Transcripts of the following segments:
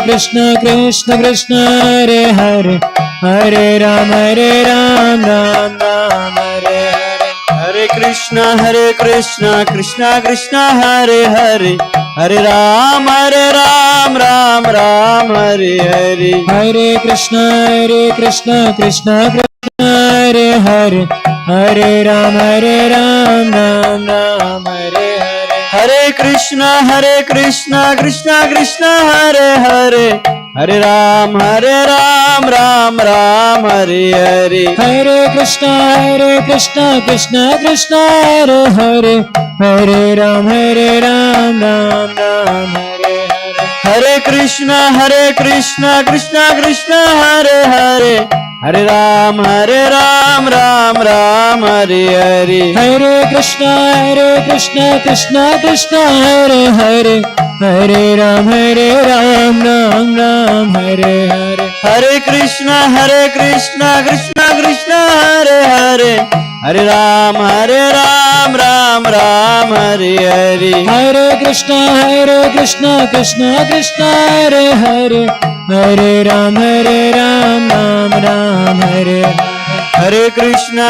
Krishna Krishna Krishna Hare Hare Hare Ram Ram Ram Hare Hare Hare Krishna Krishna Krishna Hare Hare Hare Ram Ram Ram Hare Hare Hare Krishna Krishna Krishna Hare Hare Hare Ram Ram Ram Hare Hare Hare Krishna Krishna Krishna Hare Hare Hare Ram Ram Ram Hare Hare Hare Krishna Krishna Krishna Hare Hare Hare Ram Ram Ram Hare Hare Hare Krishna Krishna Krishna Hare Hare Hare Ram Ram Hare Hare Hare Krishna Krishna Krishna Hare Hare Hare Ram Ram Hare Hare Hare Krishna Krishna Krishna Hare Hare Hare Ram Ram Hare Hare Hare Krishna Krishna Krishna Hare Hare Hare Ram Ram Hare Hare Hare Krishna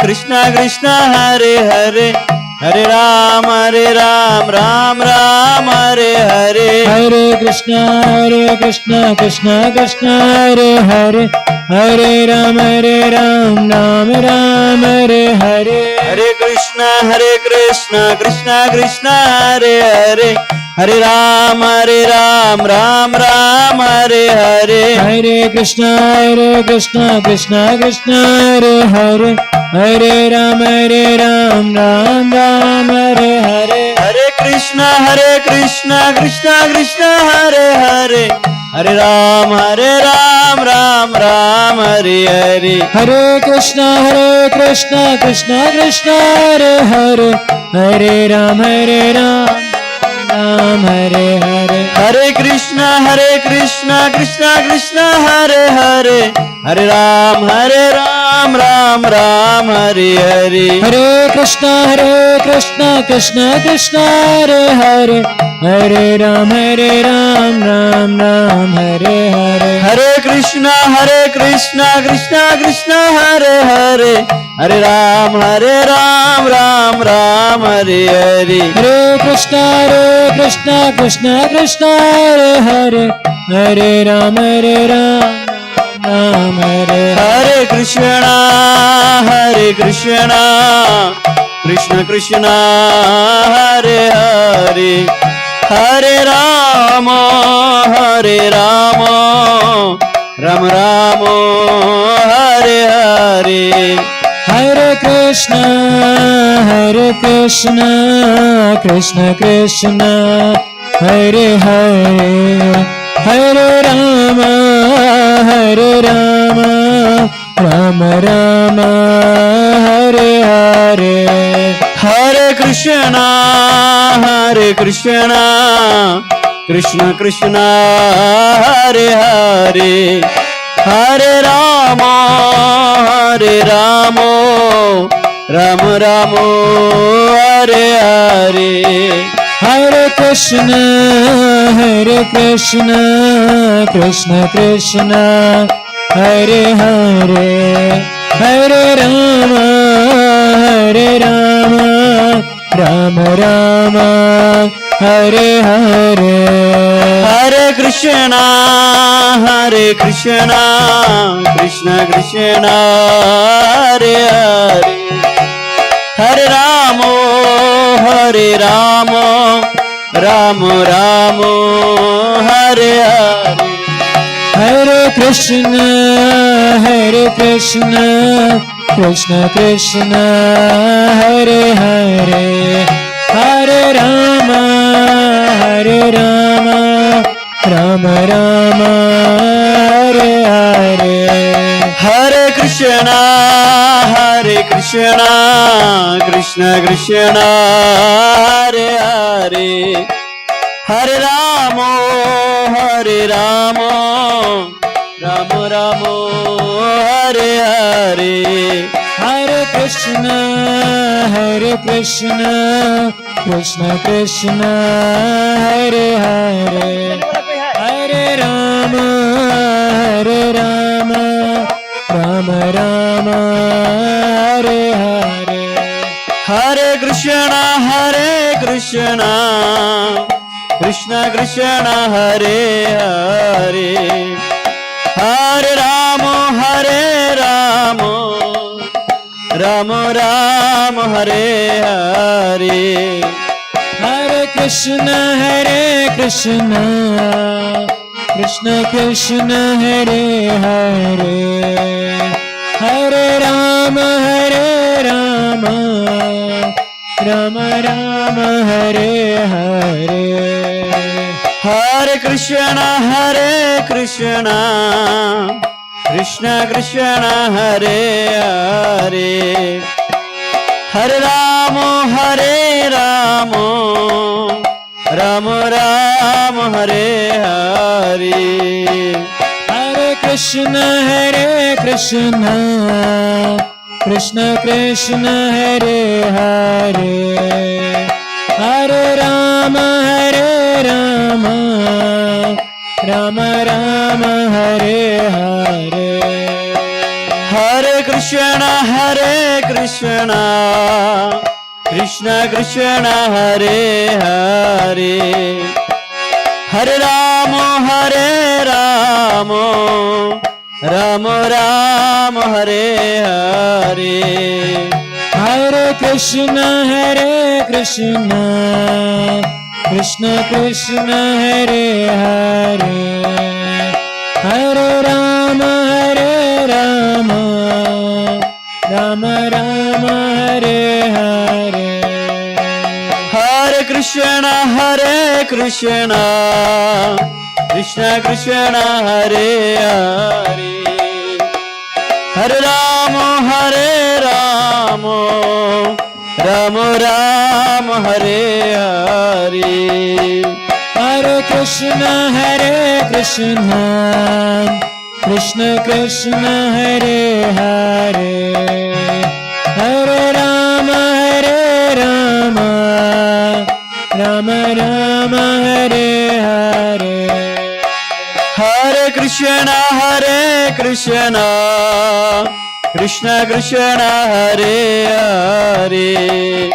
Krishna Krishna Hare Hare Hare Ram Ram Hare Hare Hare Krishna Krishna Krishna Hare Hare Hare Ram Ram Hare Hare Hare Krishna Krishna Hare Hare Hare Ram Ram Hare Hare Hare Krishna Krishna Krishna Hare Hare Hare Ram Ram Hare Hare Hare Krishna Krishna Hare Hare Hare Ram Ram Hare Hare Hare Krishna Krishna Krishna Hare Hare Hare Ram Ram Hare Hare Hare Krishna Krishna Hare Hare Hare Ram Ram Hare Hare Hare Krishna Krishna Krishna Hare Hare Hare Ram Ram Hare Hare Hare Krishna Krishna Hare Hare Hare Ram Ram Hare Hare Hare Krishna Krishna Krishna Hare Hare Hare Ram Ram Hare Hare Krishna Krishna Krishna Hare Hare Hare Rama Ram Ram Hare Hare Hare Krishna Krishna Krishna Hare Hare Hare Rama Rama Rama Hare Hare Hare Krishna Krishna Krishna Hare Hare Hare Rama Rama Rama Hare Hare Hare Krishna Krishna Krishna Hare Hare Hare Rama Rama Rama Hare Hare Hare Krishna Krishna Krishna Hare Hare Hare Rama Rama Rama Hare Hare Hare Krishna Krishna Krishna Hare Hare Hare Rama Rama Rama Hare Hare Hare Krishna Krishna Krishna Hare Hare Hare Rama Rama Rama Hare Hare Hare Krishna Krishna Krishna Hare Hare Ram Ram Hare Hare Hare Krishna Krishna Krishna Hare Hare Hare Rama Rama Rama Hare Hare Hare Krishna Krishna Krishna Hare Hare Hare Rama Rama Rama Hare Hare Hare Krishna Krishna Krishna Hare Hare Hare Rama Rama Rama Hare Hare Hare Krishna Krishna Krishna Hare Hare Hare Rama Rama Rama Hare Hare Hare Krishna Krishna Krishna Hare Hare Hare Rama Rama Rama Hare Hare Hare Krishna Krishna Krishna Hare Hare Hare Rama Rama Rama Hare Hare Hare Krishna Krishna Krishna Hare Hare Hare Rama Rama Rama Hare Hare Hare Krishna Krishna Krishna Hare Hare Hare Rama Rama Rama Hare Hare Hare Krishna Krishna Krishna Hare Hare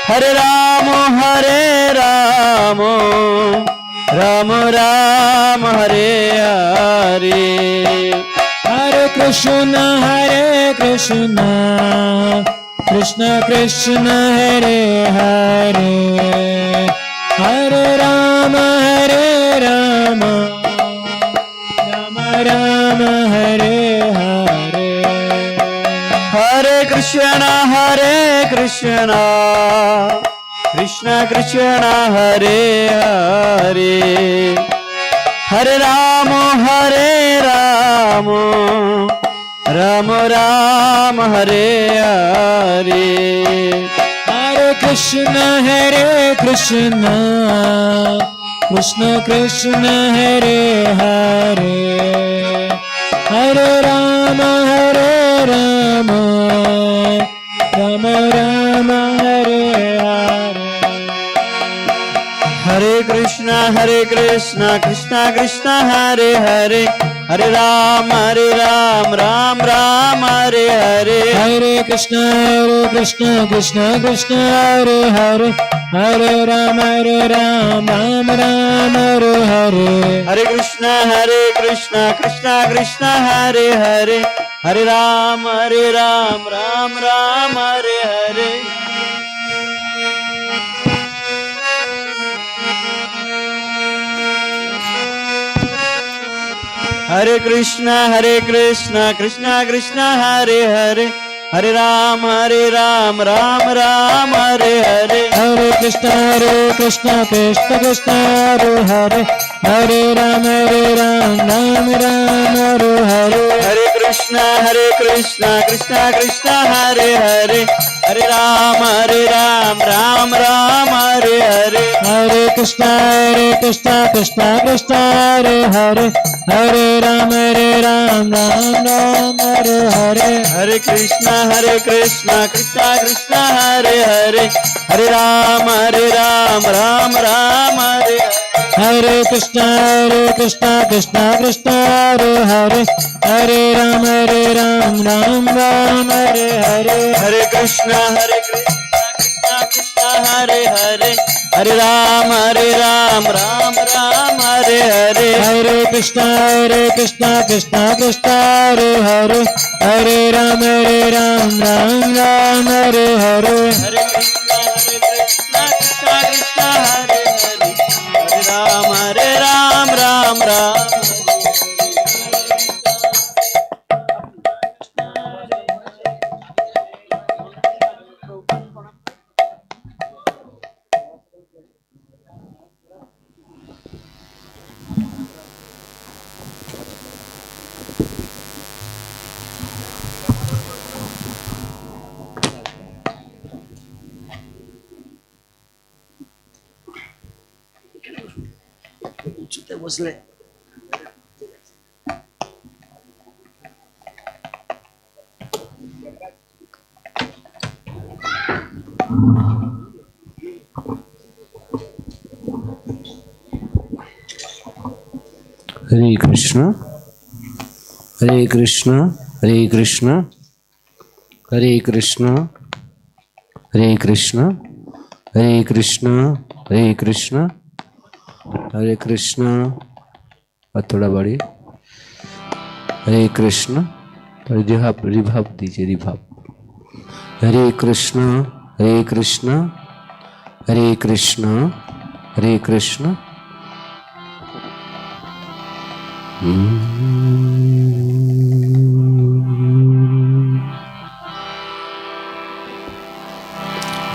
Hare Rama Rama Rama Hare Hare Hare Krishna Krishna Hare Hare Hare Rama Rama Rama Hare Hare Hare Krishna Krishna Hare Hare Hare Rama Rama Rama Hare Hare Hare Krishna Krishna Krishna Hare Hare Hare Rama Rama Rama Hare Hare Hare Krishna Krishna Krishna Hare Hare Hare Ram Ram Hare Hare Hare Krishna Krishna Krishna Hare Hare Hare Ram Ram Hare Hare Hare Krishna Krishna Krishna Hare Hare Hare Ram Ram Hare Hare Hare Krishna Krishna Krishna Hare Hare Hare Ram Ram Hare Hare Hare Krishna Krishna Krishna Hare Hare Hare Ram Ram Hare Hare Hare Krishna Krishna Krishna Hare Hare Hare Ram Ram Hare Hare Hare Krishna Krishna Krishna Hare Hare Hare Ram Ram Hare Hare Hare Krishna Krishna Hare Hare Hare Ram Ram Hare Hare Hare Krishna Krishna Krishna Hare Hare Hare Ram Ram Ram Hare Hare Hare Krishna Krishna Krishna Hare Hare Hare Ram Ram Ram Hare Hare Hare Krishna Krishna Krishna Hare Hare Hare Ram Ram Ram Hare Hare Hare Krishna Krishna Krishna Hare Hare Hare Ram Ram Ram Hare Krishna, Hare Krishna, Hare Krishna, Hare Krishna, Hare Krishna, Hare Krishna, Hare Krishna, Hare Krishna, थोड़ा बड़ी हरे कृष्ण रिभाव दीजिए रिभाव हरे कृष्ण हरे कृष्ण हरे कृष्ण हरे कृष्ण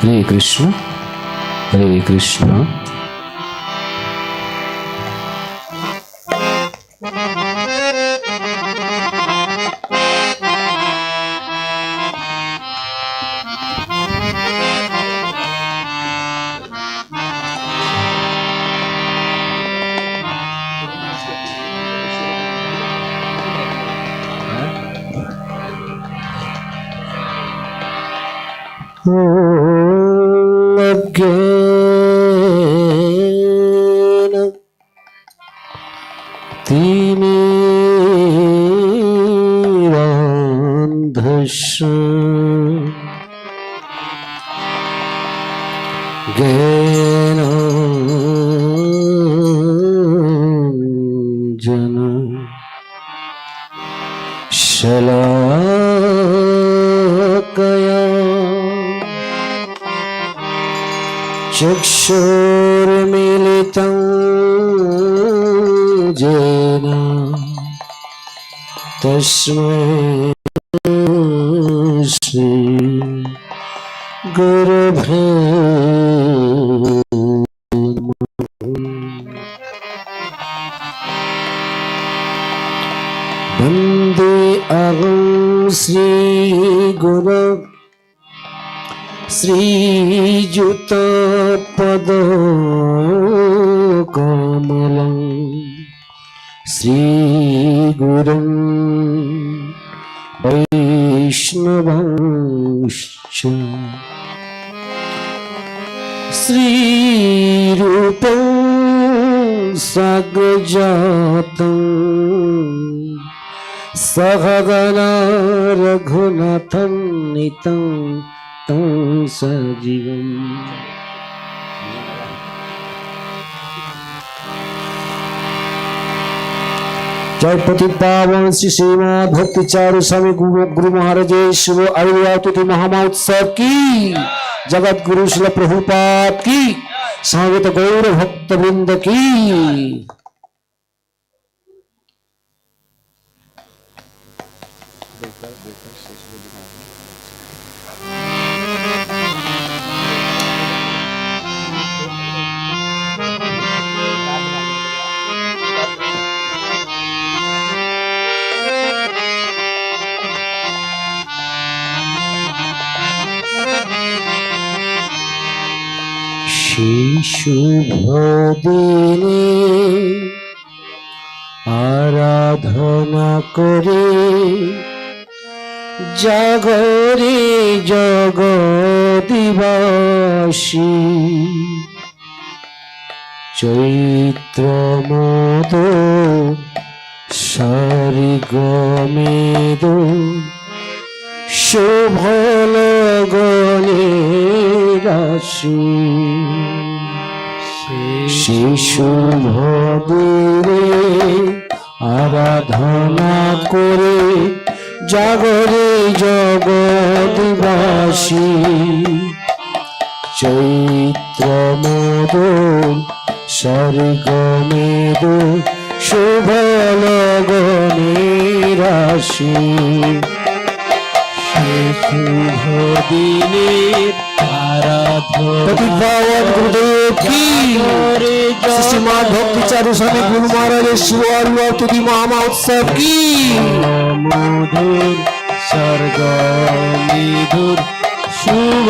हरे कृष्ण हरे कृष्ण चक्षुर्मिलितं येन तस्मै श्री गुरुभ्यो वन्दे अहं श्री गुरु श्रीयुतपदकमलं श्रीगुरुं वैष्णवंश्च श्रीरूपं साग्रजातं सहगना रघुनाथं नितं तं सजीवम् जय पति पावन श्री श्रीमद भक्ति चारु स्वामी गुरु महाराज शिव आयुर्वेद महामहोत्सव की जगत गुरु श्रील प्रभुपाद की समवेत गौर भक्त वृंद की शुभ दिने आराधना करे जागरे जगदिवासी চৈত্র মধু সরিগমেদু শুভ লগনে রাশি সেই শুভ দিনে আরাধনা করে জাগরে জগৎবাসী চৈত্র মধু সরিগমেদু শুভ লগনে রাশি শুভ দিনের প্রতিভাবান গুরুদেব কি শ্রীমদ ভক্তি চারু স্বামী গুরু মহারাজের শিব অরিয়া তুদি মহামহোৎসব কি মধুর স্বর্গ নিধুর শুভ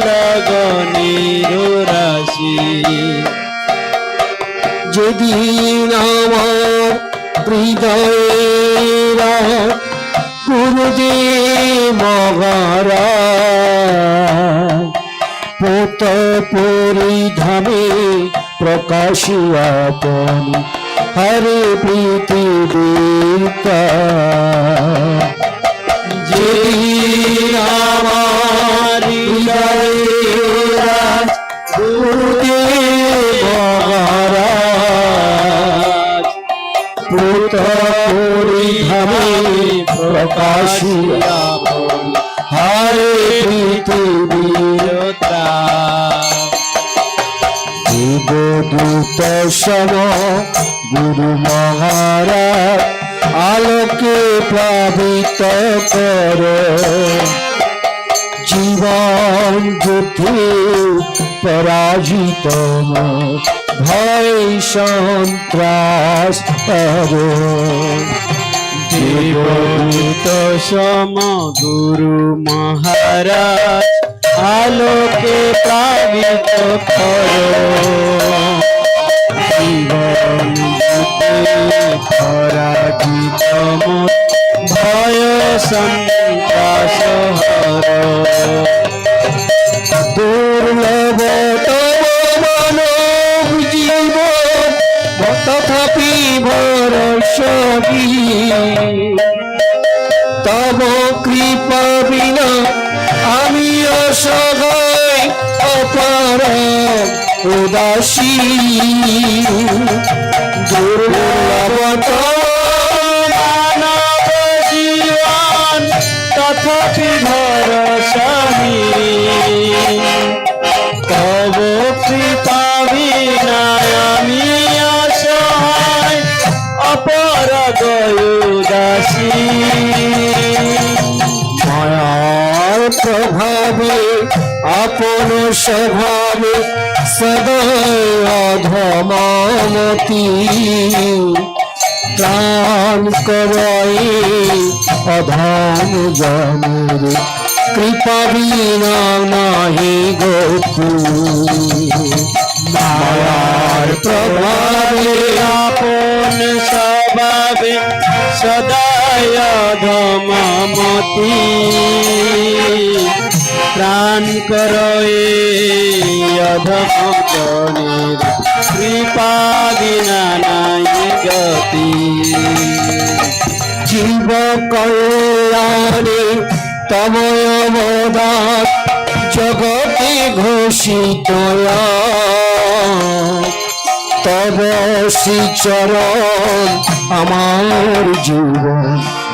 লগনের রাশি যেদিন আমার হৃদয়েরা গুরুদেব মহারাজ পোত পরিধামে প্রকাশিয়াপন হরে পৃথিবীতা যেদিন আমার হৃদয়েরা গুরুদেব মহারাজ পোত পরিধামে প্রকাশিয়াপন হরে পৃথিবীতা দেবদূত সম গুরু মহারাজ আলোকে প্লাবিত কর জীবন যুদ্ধে পরাজিত ভয় সন্ত্রাস কর দেবদূত সম গুরু মহারাজ আলোকে প্লাবিত করো জীবন পরাজিত ভয় সন্ত্রাস হর দুর্লভ তব মানব জীবন তথাপি ভরসী তব কৃপা বিনা আমি অসহায় অপার উদাসী দুর্লভ মানব জীবন তথাপি ভরসাহি তব কৃপা বিনা আমি অসহায় অপরাধ উদাসী মায়ার প্রভাবে আপন স্বভাবে সদয় অধমামতি ত্রাণ করয়ে অধম জনের কৃপা বিনা নাহি গতি মায়ার প্রভাবে আপন স্বভাবে সদায় ধমমতি প্রাণ করয়ে অধম জনের কৃপা বিনা নাই গতি জীব কল্যাণে তময় অবদান জগতে ঘোষিত তব শ্রীচরণ আমার জীবন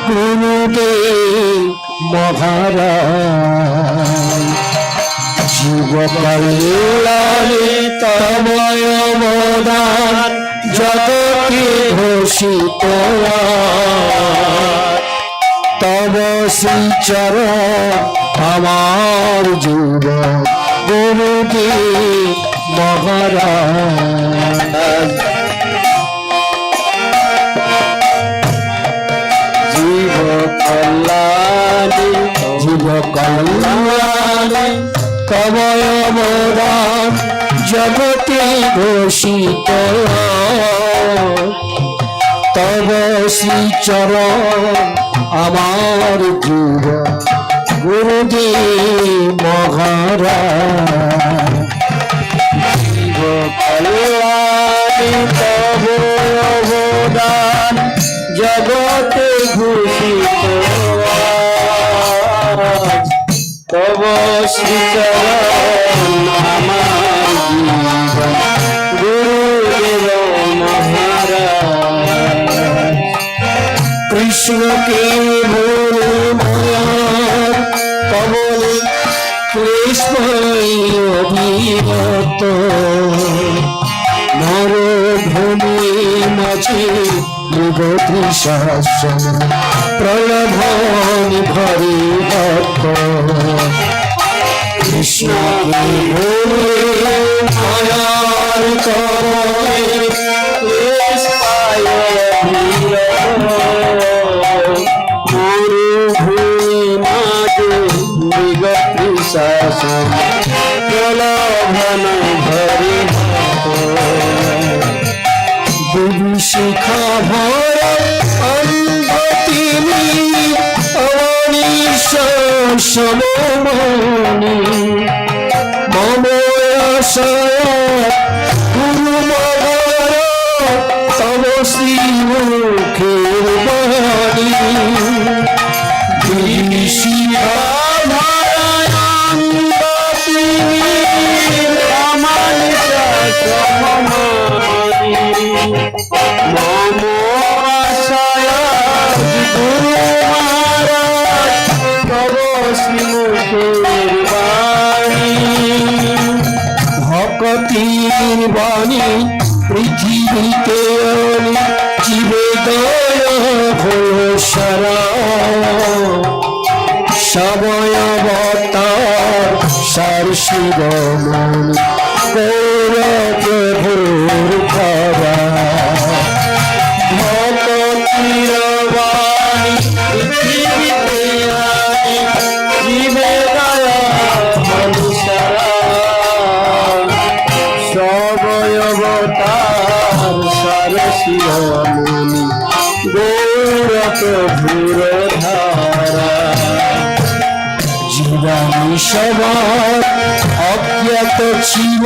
গুরুদেব মহারাজ জীব কল্যাণে তময় অবদান জগতে ঘোষিত তব শ্রীচরণ আমার জীবন গুরুদেব মহারাজ জীব কল্যাণে তবয় অবদান জগতে ঘোষিত তব শ্রীচরণ আমার জীবন গুরুদেব মহারাজ জীব কল্যাণী তব অবদান জগতে ঘোষিত আজ। তব শ্রীচরণ আমার জীবন গুরুদেব মহারাজ। কৃষ্ণকে ভুলে মায়ার কবলে ক্লেশ পাই অবিরত, মরভূমি মাঝে মৃগতৃষাসন প্রলোভন ভরে ভক্ত। কৃষ্ণকে ভুলে মায়ার কবলে ক্লেশ পায় মরুভূমি মাঝে মৃগতৃষাসন প্রলোভন ভরে শিখা ভর অন্ধ তিনি অনিশ সমমণি মম আশয় গুরু মগর তব শ্রীমুখের বাণী। শিখা ভর অন্ধ তিনি অনিশ সমমণি মম আশয় গুরু মহারাজ তব শ্রীমুখের বাণী। ভকতির বাণী পৃথিবীতে জীবে দয় ঘোষরা সবয়বতার সার শিরোমণি গৌরপ্রভুর ভরা। ভকতির বাণী পৃথিবীতে জীবে দয়া মনুষ্যরা সবয়বতার সার শিরোমণি গৌরপ্রভুর ধারা। জীবনী সবার অজ্ঞাত ছিল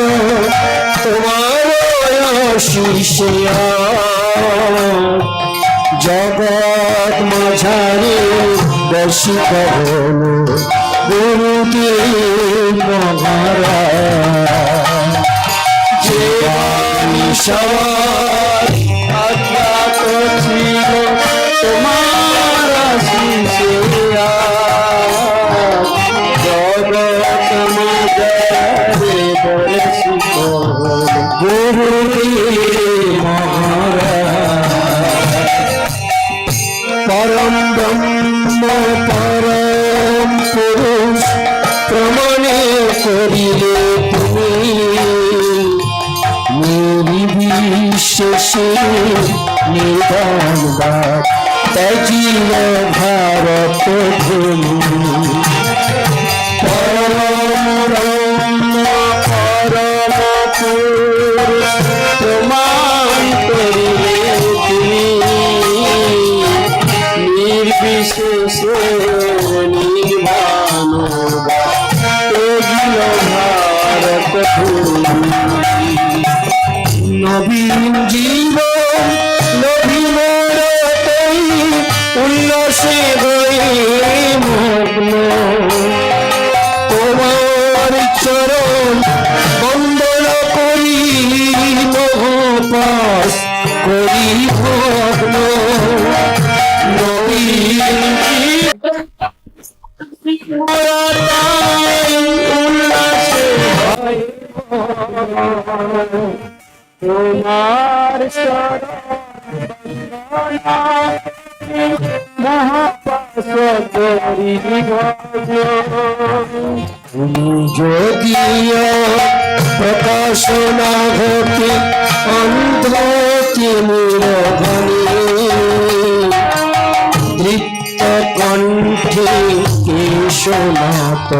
তোমার শিষ্যা, জগৎ মাঝারে দর্শিত হল গুরুদেব মহারাজ। জীবনী সবার অজ্ঞাত ছিল তোমার শিষ্যা, জগৎ মাঝারে দর্শিত গুরুদেব মহারাজ। পরম ব্রহ্ম পরম পুরুষ প্রমাণে করিলে তুমি নির্বিশেষে নির্বাণ ত্যাজিল ভারত ভূমি। পরম ব্রহ্ম পরম পুরুষ প্রমাণ করিলে তুমি নির্বিশেষে নির্বাণ ত্যাজিল ভারত ভূমি। নবীন জীবন নবীন উল্লাসে হয়ে মগ্ন, তোমার চরণ বন্দন করি মহোপাস করি ভগ্ন। নবীন উল্লাসে হয় তোমার মহাপাস করি তুমি যদিও প্রকাশ না ঘটে অন্ধ তিমিরঘনে, দৃপ্ত কণ্ঠে কেশনাথ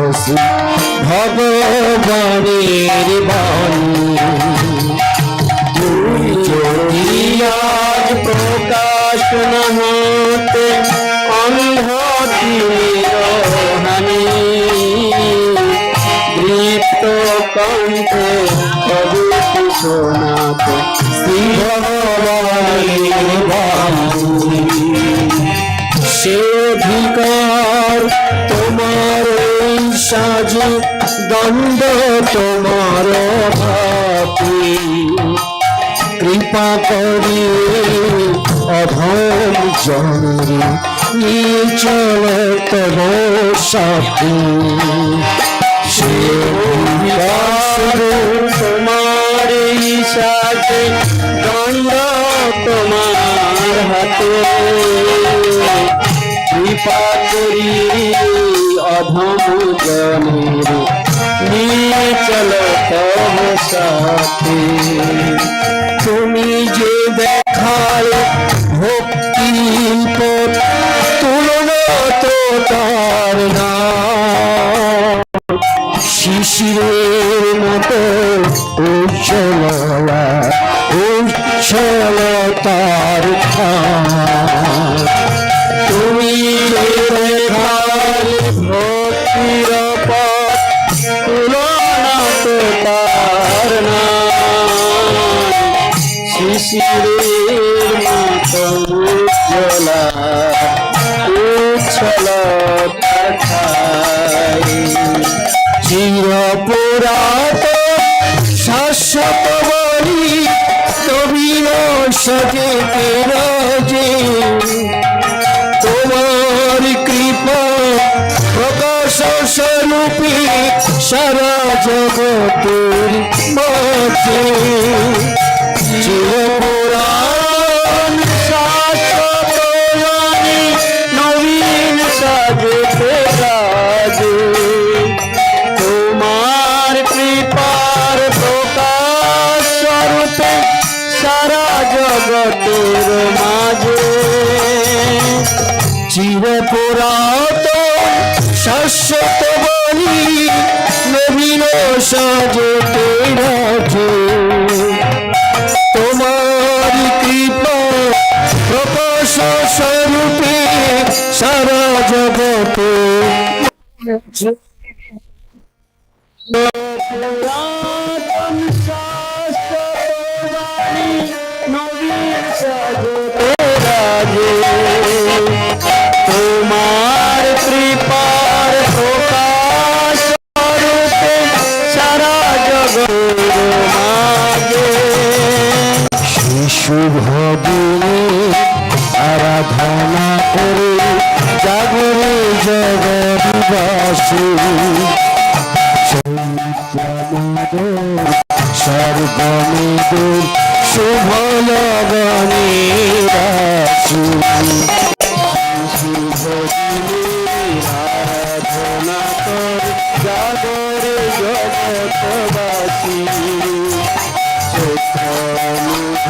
ভগবানের বাণী। তুমি যদি আজ প্রকাশ না হতে অন্ধ তিমিরহানি, দৃপ্ত কণ্ঠে প্রভু বিশ্বনাথ শ্রী ভগবানের বাণী। সে অধিকার তোমার সাজ দণ্ড তোমার ভাতি, কৃপা করি অধম জনরে নিচল তব সাথী। সে অধিকার তোমার সাজ দণ্ড তোমার হাতে, কৃপা করি অধম জনের নিয়ে চলো তব সাথে। তুমি যে দেখায় ভক্তি পথ তুলনা তো তার না, শিশিরের মতো উজ্জ্বলা উজ্জ্বলতার খান। তুমি দেখায় ভক্তির পথ তুলনা তো তার না, শিশিরের মতো উজ্জ্বলা উজ্জ্বলতার খান। চিরপুরাতন শাশ্বত বলি নবীন সজে বিরাজে, তোমার কৃপা প্রকাশ স্বরূপী সারা জগতের মাঝে। চিরপুরাতন শাশ্বত বলি নবীন সজে বিরাজে, তোমার কৃপার প্রকাশ স্বরূপে সারা জগতের মাঝে। চিরপুরাতন শাশ্বত বলি নবীন সাজতে রাখে, তোমার কৃপা প্রকাশ স্বরূপে সারা জগতে। পুরাতন শাশ্বত বাণী নবীন সাজতে রাজে, তোমার কৃপার প্রকাশ স্বরূপে সারা জগতের মাঝে। শুভ দিনে আরাধনা করে জাগরে জগৎবাসী, সর্বমেদের শুভ লগনে রাশি। শুভ দিনে আরাধনা কর জাগরে জগৎবাসী, চৈত্রমধুর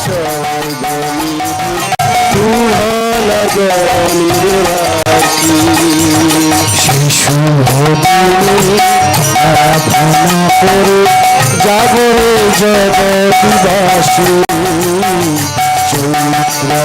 সর্বমেদের শুভ লগনে রাশি। শুভ দিনে আরাধনা করে জাগরে জগৎবাসী, চৈত্রমধুর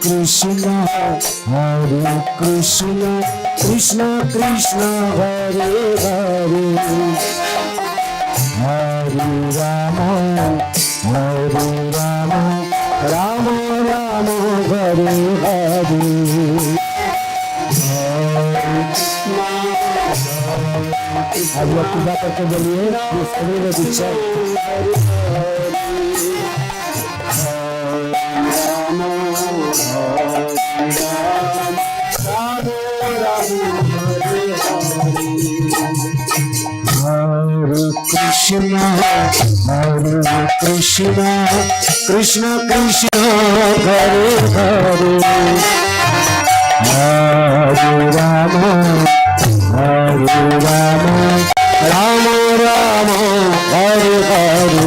Krishna, Hare Krishna, Krishna Krishna, Hare Hare, Hare Rama, Hare Rama, Rama Rama, Hare Hare, अब लोग पूजा करके बोलिए ये सभी लोग इच्छा Hare Krishna, Hare Krishna, Krishna Krishna, Hare Hare, Hare Rama, Hare Rama, Rama Rama, Hare Hare,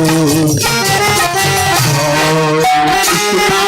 Hare Krishna,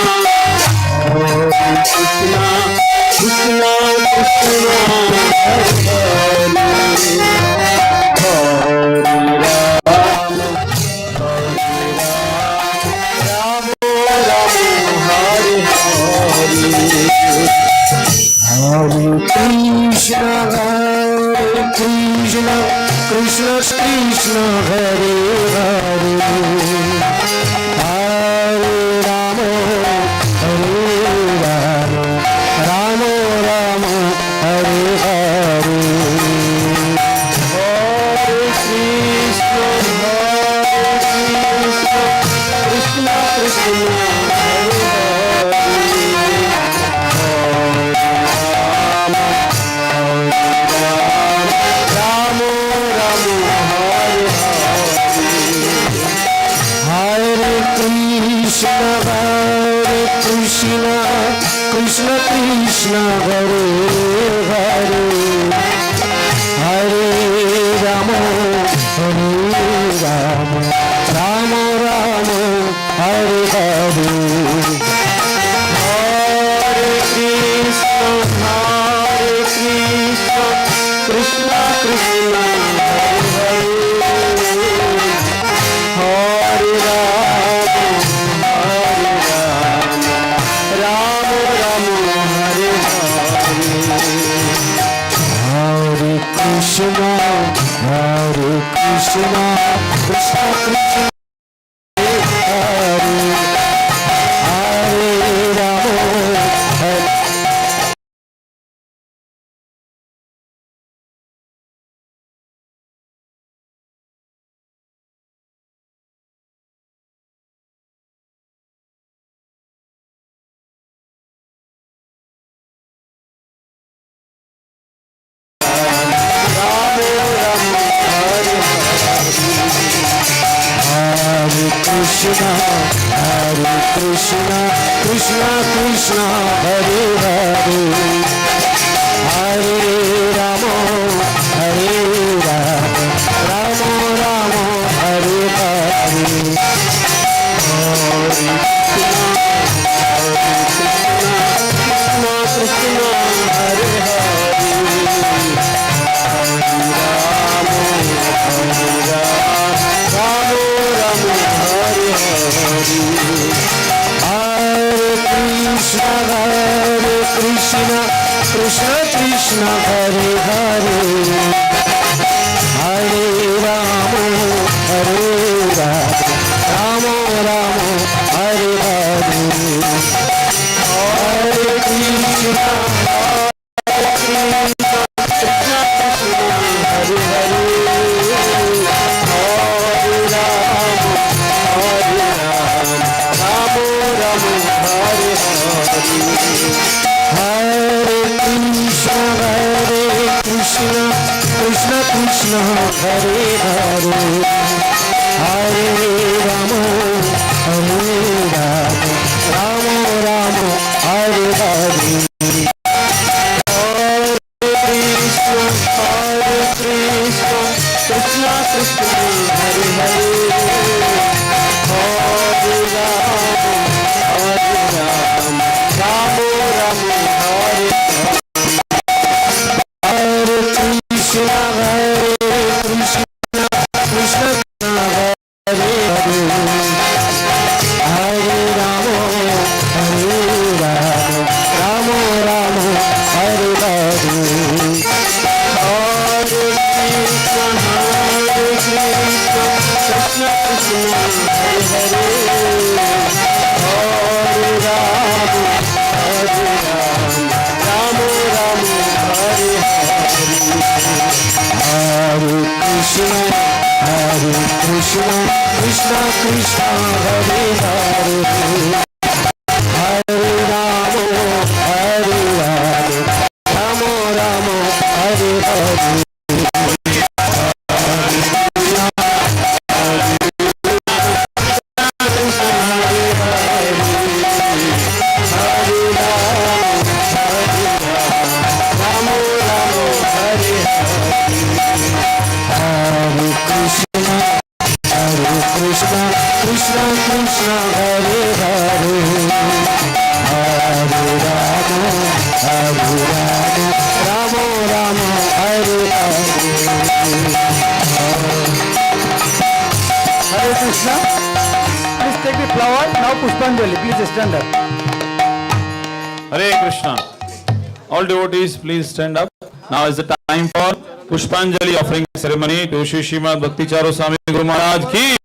Krishna Krishna Hare Hare Krishna. Please take the flower. Now Pushpanjali. Please stand up. Hare Krishna. All devotees, please stand up. Now is the time for Pushpanjali offering ceremony to Shri Srimad Bhakti Charu Swami Guru Maharaj की।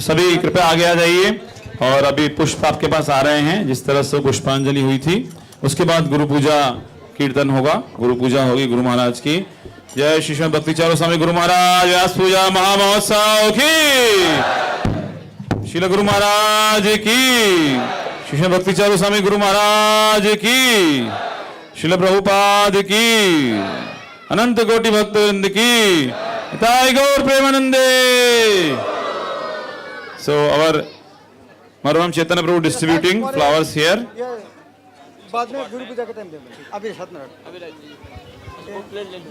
सभी कृपया आगे आ जाइए और अभी पुष्प आपके पास आ रहे हैं। जिस तरह से पुष्पांजलि हुई थी उसके बाद गुरु पूजा कीर्तन होगा, गुरु पूजा होगी गुरु महाराज की। जय श्री श्रीमद भक्ति चारू स्वामी गुरु महाराज व्यास पूजा महामहोत्सव की, श्रील गुरु महाराज की, श्री श्रीमद भक्ति चारू स्वामी गुरु महाराज की, श्रील प्रभुपाद की, अनंत कोटि भक्तवृंद की, हिताय गौर प्रेमानंदे। So our Maruam Chaitanya Prabhu distributing flowers here. बाद में गुरु पूजा के टाइम देंगे। अभी साथ में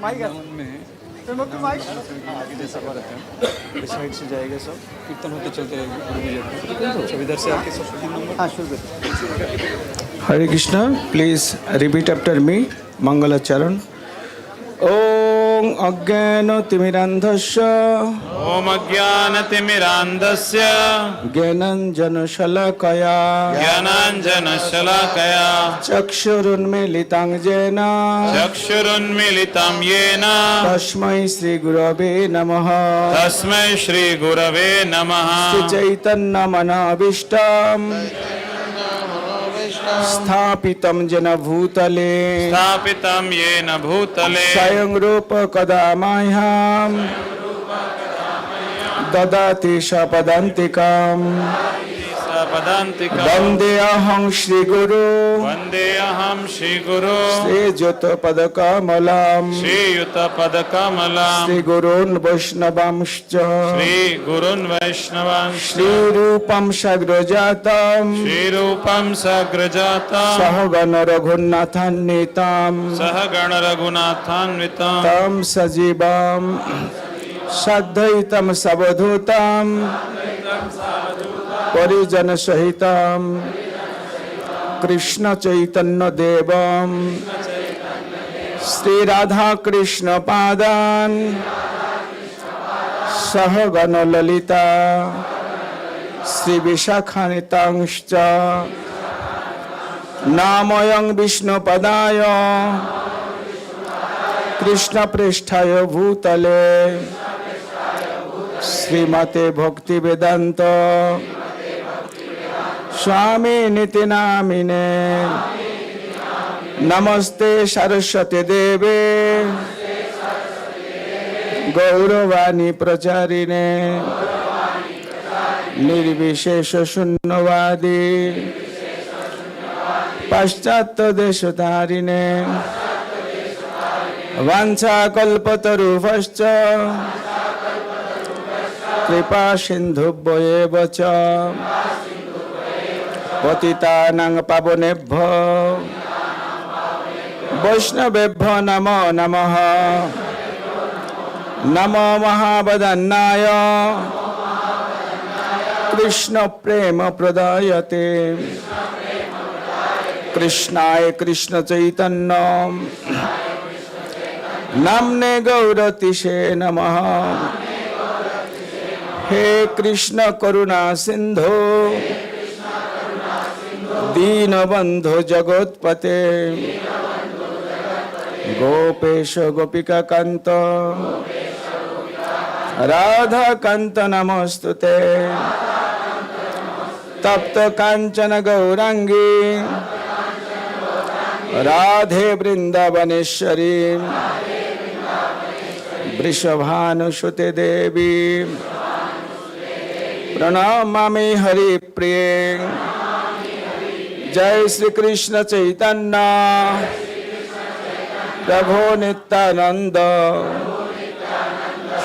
माइक है। माइक आगे जैसा करते हैं, इस साइड से जाएगा सब, कीर्तन होते चलते रहेंगे गुरु पूजा। सब इधर से आके सब 3 नंबर। हाँ शुरू करते। Hare Krishna, please repeat after me मंगल चरण। ओम अज्ञानतिमिरान्धस्य ओम अज्ञानतिमिरान्धस्य ज्ञानाञ्जनशलाकया ज्ञानाञ्जनशलाकया चक्षुरुन्मीलितं येन चक्षुरुन्मीलितं येन तस्मै श्रीगुरवे नमः तस्मै श्रीगुरवे नमः श्रीचैतन्यमनोभीष्टं स्थापितं येन भूतले स्थापितं येन भूतले स्वयं रूप कदा मह्यं ददाति सपदान्तिकं वन्देऽहं श्रीगुरु वन्देऽहं श्रीगुरु श्रीयुतपदकमलं श्रीगुरून् वैष्णवांश्च श्रीगुरुन् वैष्णवांश्च श्रीरूपं सग्रजातं श्रीरूपं सग्रजातं सहगण रघुनाथान्वितं सहगणरघुनाथान्वितं तं सजीवं सद्वैतं सवधूतं परिजन सहितं कृष्ण चैतन्य देवं श्री राधा कृष्ण पादान् सहगण ललिता श्री विशाखान्वितांश्च नामयं विष्णुपदाय कृष्ण पृष्ठाय भूतले श्रीमते भक्ति वेदांत स्वामी निति नामिने नमस्ते सरस्वती देवे गौरवाणी प्रचारिणे निर्विशेष शून्यवादी पाश्चात्य देशधारिणे वाञ्छाकल्पतरुभ्यश्च कृपा सिन्धुभ्येव च पतितानां पावनेभ्यो वैष्णवेभ्यो नमो नमः। नमो महावदन्नाय कृष्ण प्रेम प्रदायते कृष्णाय कृष्ण चैतन्य नाम्ने गौरतिशे नमः। हे कृष्ण करुणा सिंधु दीनबंधु जगोत्पते गोपेश गोपिका कांत राधा कांत नमस्तुते तप्त कांचन गौरांगी राधे वृंदावनेश्वरी वृषभानुसुते देवी प्रणमामि हरिप्रिये। जय श्री कृष्ण चैतन्य प्रभु नित्यानंद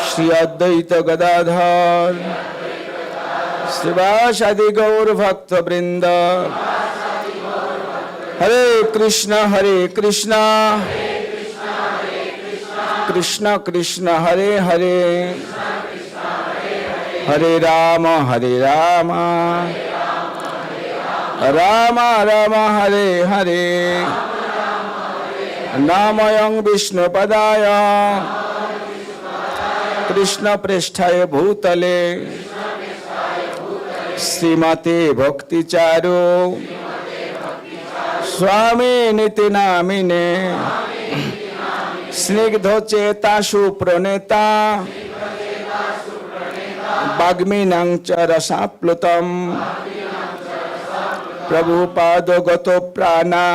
श्री अद्वैत गदाधर श्रीवासादि गौर भक्त वृंद। हरे कृष्ण कृष्ण कृष्ण हरे हरे हरे राम राम राम हरे हरे नामयं विष्णुपदाय कृष्ण पृष्ठाय भूतले श्रीमते भक्ति चारु स्वामी निति नामिने स्निग्धोचेतासु प्रणेता वाग्मीनां च रसाप्लुतं प्रभुपादगतो प्राणा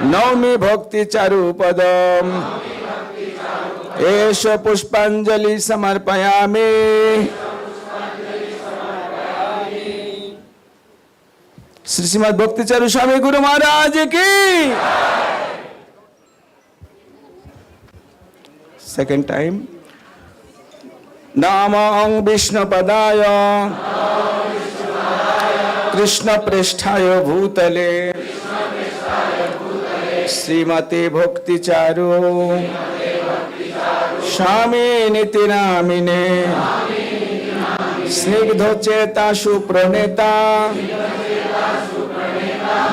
नौमि भक्ति चारुपदम् एष पुष्पांजलि समर्पयामि। श्रीमद भक्ति चारु स्वामी गुरु महाराज की। Second time. नमः विष्णुपदाय कृष्ण पृष्ठाय भूतले श्रीमते भक्ति चारु स्वामी निति नामिने स्निग्धोचेतासु प्रणेता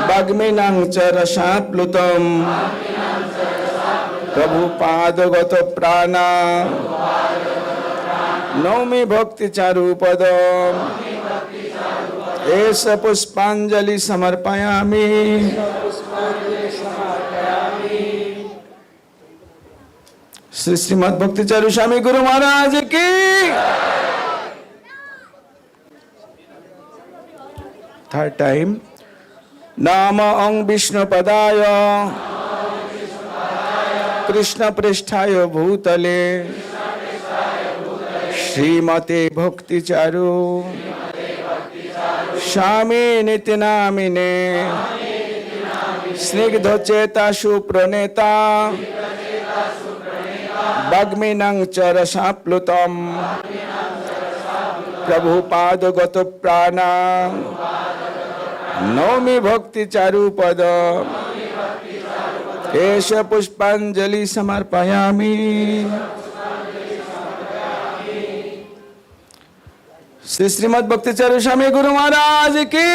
वाग्मीनां च रसाप्लुतं प्रभुपादगत प्राणा नौमि भक्ति चारुपदम् एष पुष्पांजलि समर्पयामि। श्री श्रीमद भक्ति चारु स्वामी गुरु महाराज की। Third time. नमः विष्णुपदाय कृष्ण पृष्ठाय भूतले श्रीमते भक्ति चारु स्वामी निति नामिने स्निग्धोचेतासु प्रणेता वाग्मीनां च रसाप्लुतं प्रभुपादगत प्राणा नौमि भक्ति चारुपदम् एष पुष्पांजलि समर्पयामि। श्री श्रीमद भक्ति चारु स्वामी गुरु महाराज की।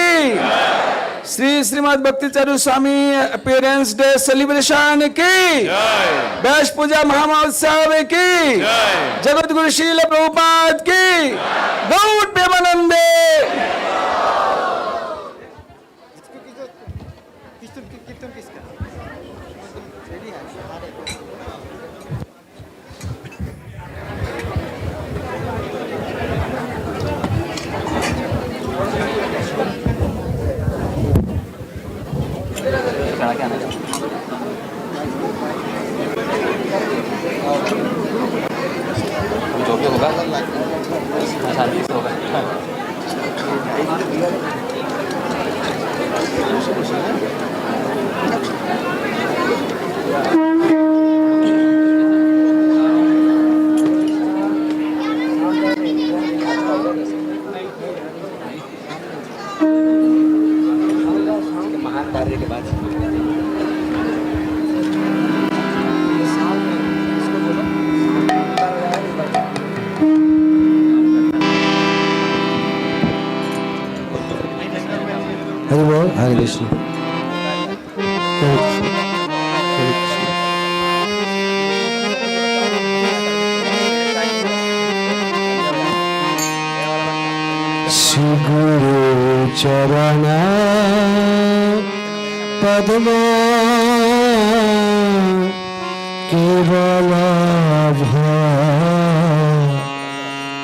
श्री श्रीमद भक्ति चारु स्वामी अपीयरेंस डे सेलिब्रेशन की। व्यास पूजा महामहोत्सव की। जगत गुरु श्रील प्रभुपाद की। गौड़ प्रेमानंदे। जो भी होगा शांति से होगा। महान कार्य के बाद हरि बोल। हरे कृष्ण। श्री गुरु चरण पद्म केवल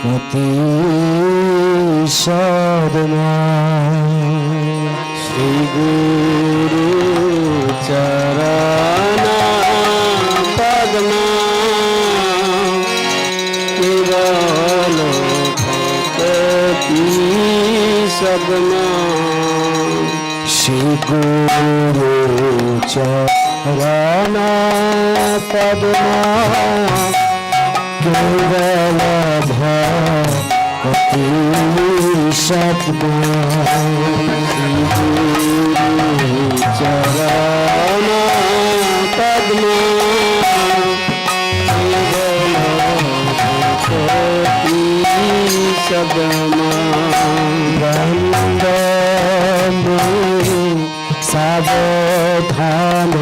भक्ति साधना। श्री गुरु चरण पद्म केवल भक्ति साधना। श्री गुरु चरण पद्म केवल भक्ति साधना। चरण पद्म केवल सदमा। सावधान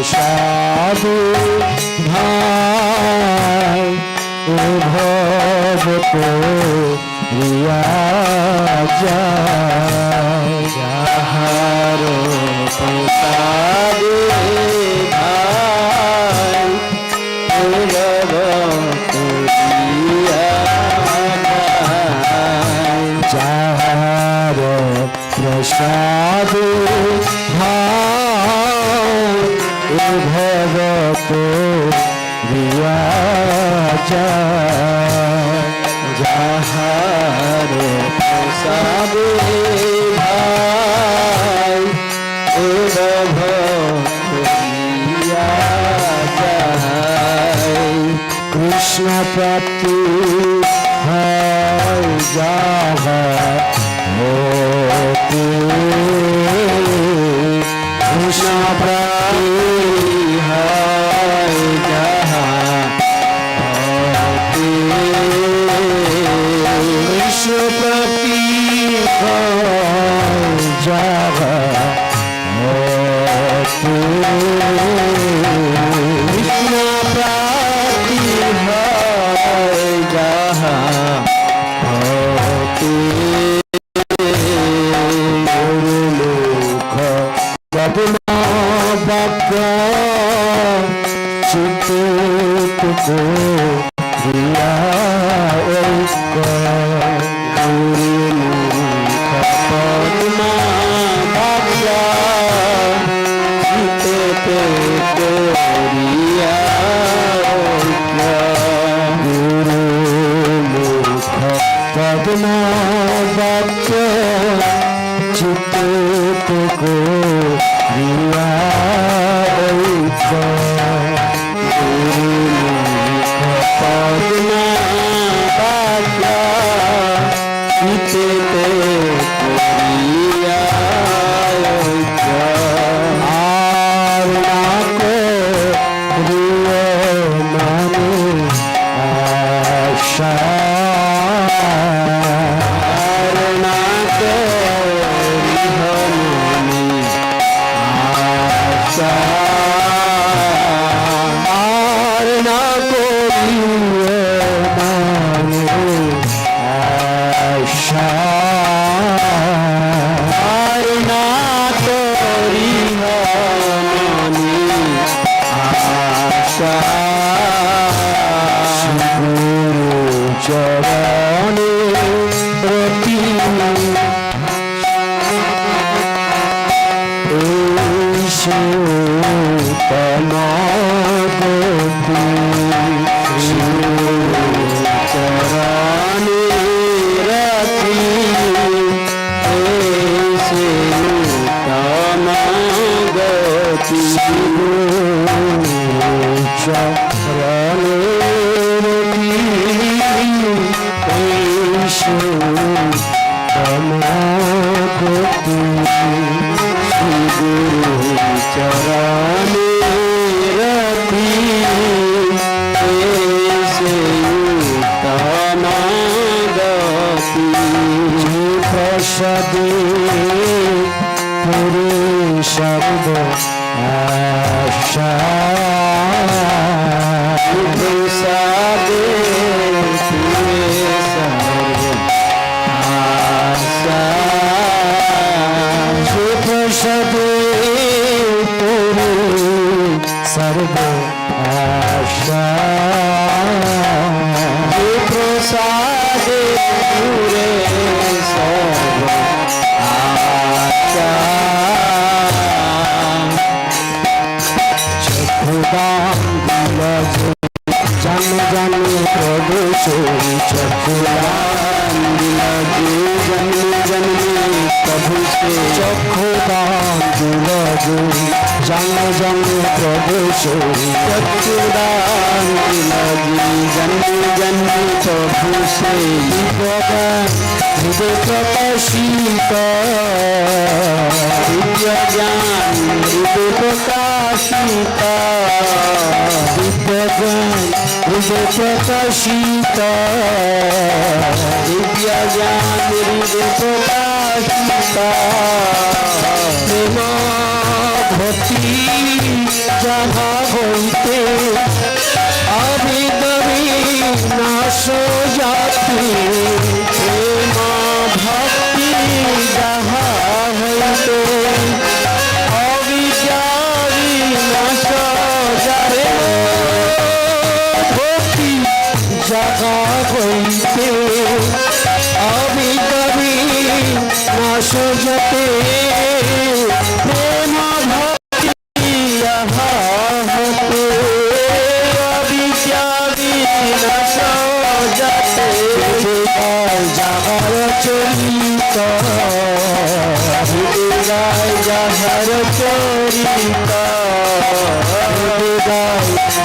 प्रसादे भाई भगत प्रिया जाहार प्रसादे भाई भगत प्रिया जाहार प्रसाद भाई भगत प्रिया जाहार प्रसाद भाई भगत प्रिया कृष्ण प्राप्ति है जाहा होते कृष्ण प्राप्ति है जहाँ होते कृष्ण प्राप्ति है जहाँ होते कृष्ण प्राप्ति है जहाँ होते चित्त को दिया पद्मा भाग्या चित्त को दिया गुरु मुख पद्मा भाग्या चित्त को दिया पद्मा भाग्या चित्त জাগা হইতে আবিদবি নাশ জাতি প্রেমা ভক্তি যাহা হইতে অবিদ্যাবি নাশ যারে ভক্তি জাগা হইতে আবিদবি নাশ যাতে প্রেমা ভক্তি যাহা হতে অবিদ্যাবি নাশ যাতে যাহার চরিত যাহার চরিত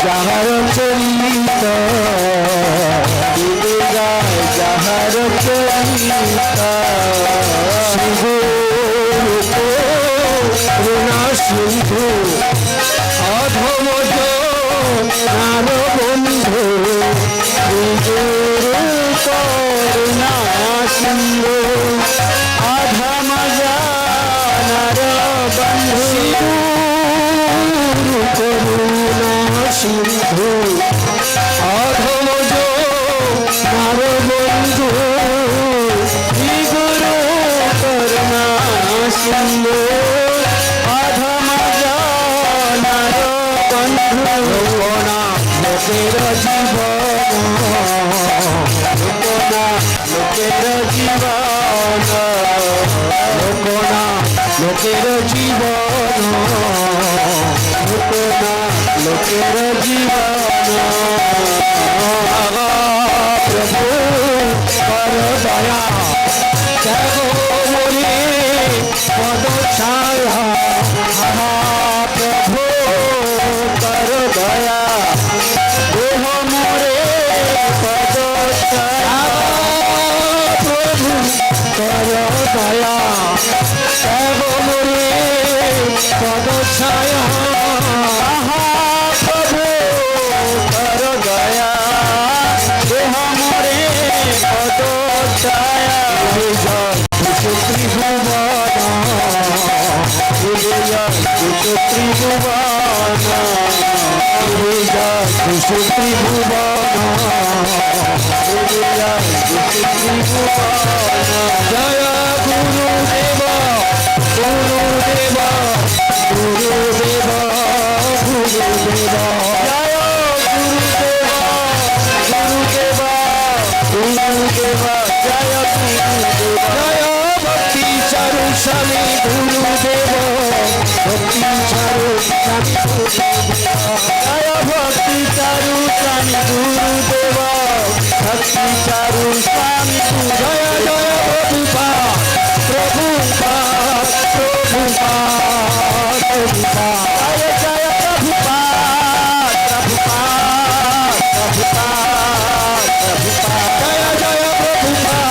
যাহার চরিত যাহার চরিত করুণা সিন্ধু অধমজ নার বন্ধু করুণা সিন্ধু অধমজ নার বন্ধু করুণা সিন্ধু অধমজ নার বন্ধু গুরু করুণা সিন্ধু অধমজ নার বন্ধু লোকনা লোকের জীবন লোকনা লোকের জীবন লোকনা লোকের জীবন লোকনা লোকের জীবন প্রভু কর দয়া ত্যাগ মনে পদ ছায়া প্রভু কর দয়া দেহ মোরে পদ ছায়া প্রভু কর দয়া ত্যাগ মোরে পদ ছায়া প্রভু কর দয়া দেহ মোরে পদ ছায়া ত্রিভুবন জয় গুরুদেব গুরুদেব গুরুদেব গুরুদেব জয় গুরুদেব গুরুদেব গুরুদেব জয় গুরুদেব জয় ভক্তি চারু স্বামী গুরুদেব ভক্তি চারু স্বামী জয় ভক্তি চারু স্বামী গুরুদেব ভক্তি চারু স্বামী জয় জয় প্রভুপাদ প্রভুপাদ প্রভুপাদ প্রভুপাদ জয় জয় প্রভুপাদ প্রভুপাদ প্রভুপাদ প্রভুপাদ জয় জয় প্রভুপাদ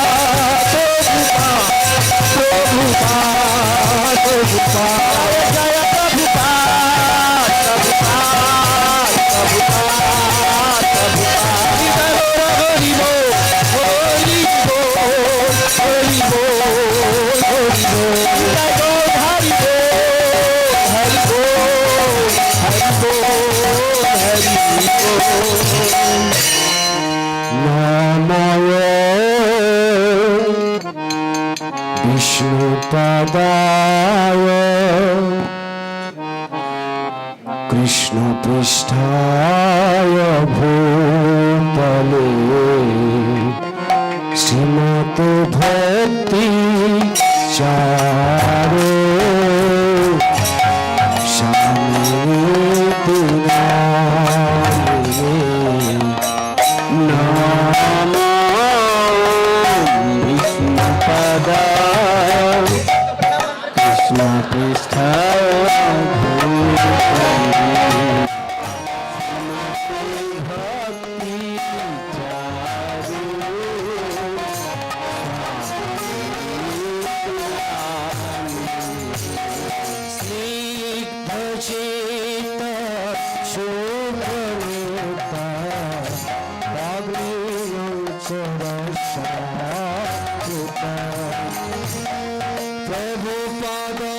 প্রভুপাদ প্রভুপাদ প্রভুপাদ জয় প্রভুপাদ প্রভুপাদ প্রভুপাদ প্রভুপাদ হরি বল হরি বল হরি বল হরি বল জয় বল হরি বল হরি বল হরি বল হরি বল নমঃ বিষ্ণুপদায় কৃষ্ণপৃষ্ঠায় ভূতলে শ্রীমত ভক্তি চারু স্বামী নাম বিষ্ণুপদায় কৃষ্ণপৃষ্ঠায় Prabhupada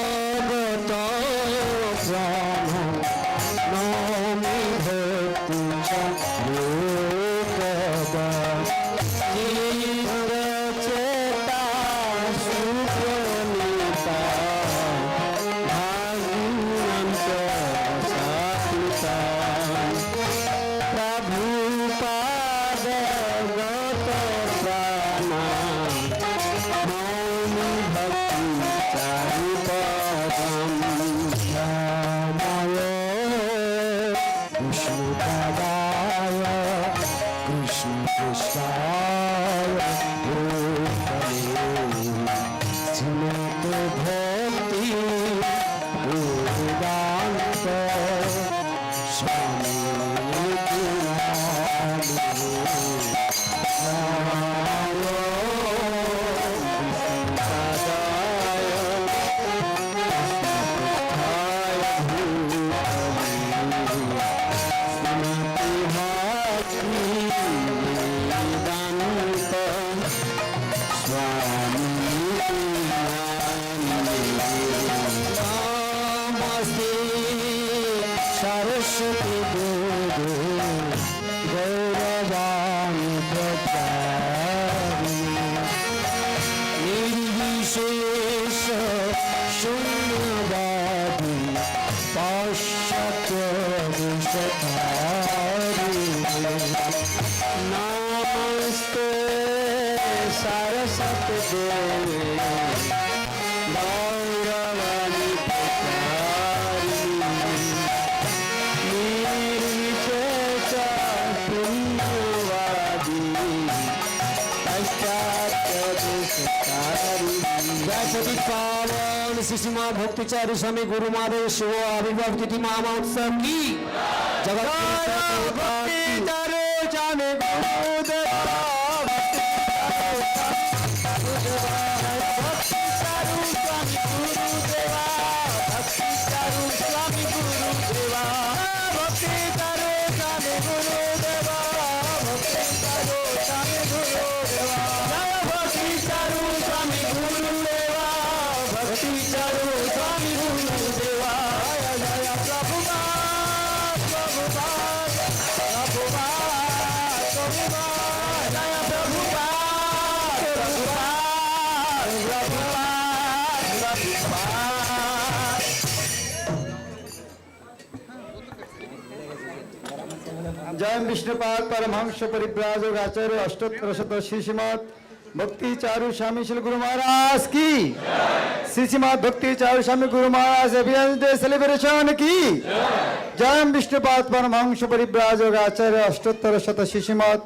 शेष शून्यवादी पाश्चात्य विषधारी नमस्ते सरस्वत देवी गौरवाणी प्रचारिणी निर्विशेष शून्यवादी पाश्चात्य विषधारी जय सती पावन श्रीमद भक्ति चारु स्वामी गुरु महाराज शिव आविर्भाव तिथि महामहोत्सव की जगत भक्ति चारु स्वामी जय विष्णुपाद परमहंस परिव्राजक आचार्य अष्टोत्तर शत श्रीमद भक्ति चारु स्वामी श्री गुरु महाराज की श्रीमद भक्ति चारु स्वामी गुरु महाराज अभियान डे सेलिब्रेशन की जय विष्णुपाद परमहंस परिव्राजक आचार्य अष्टोत्तर शत श्रीमद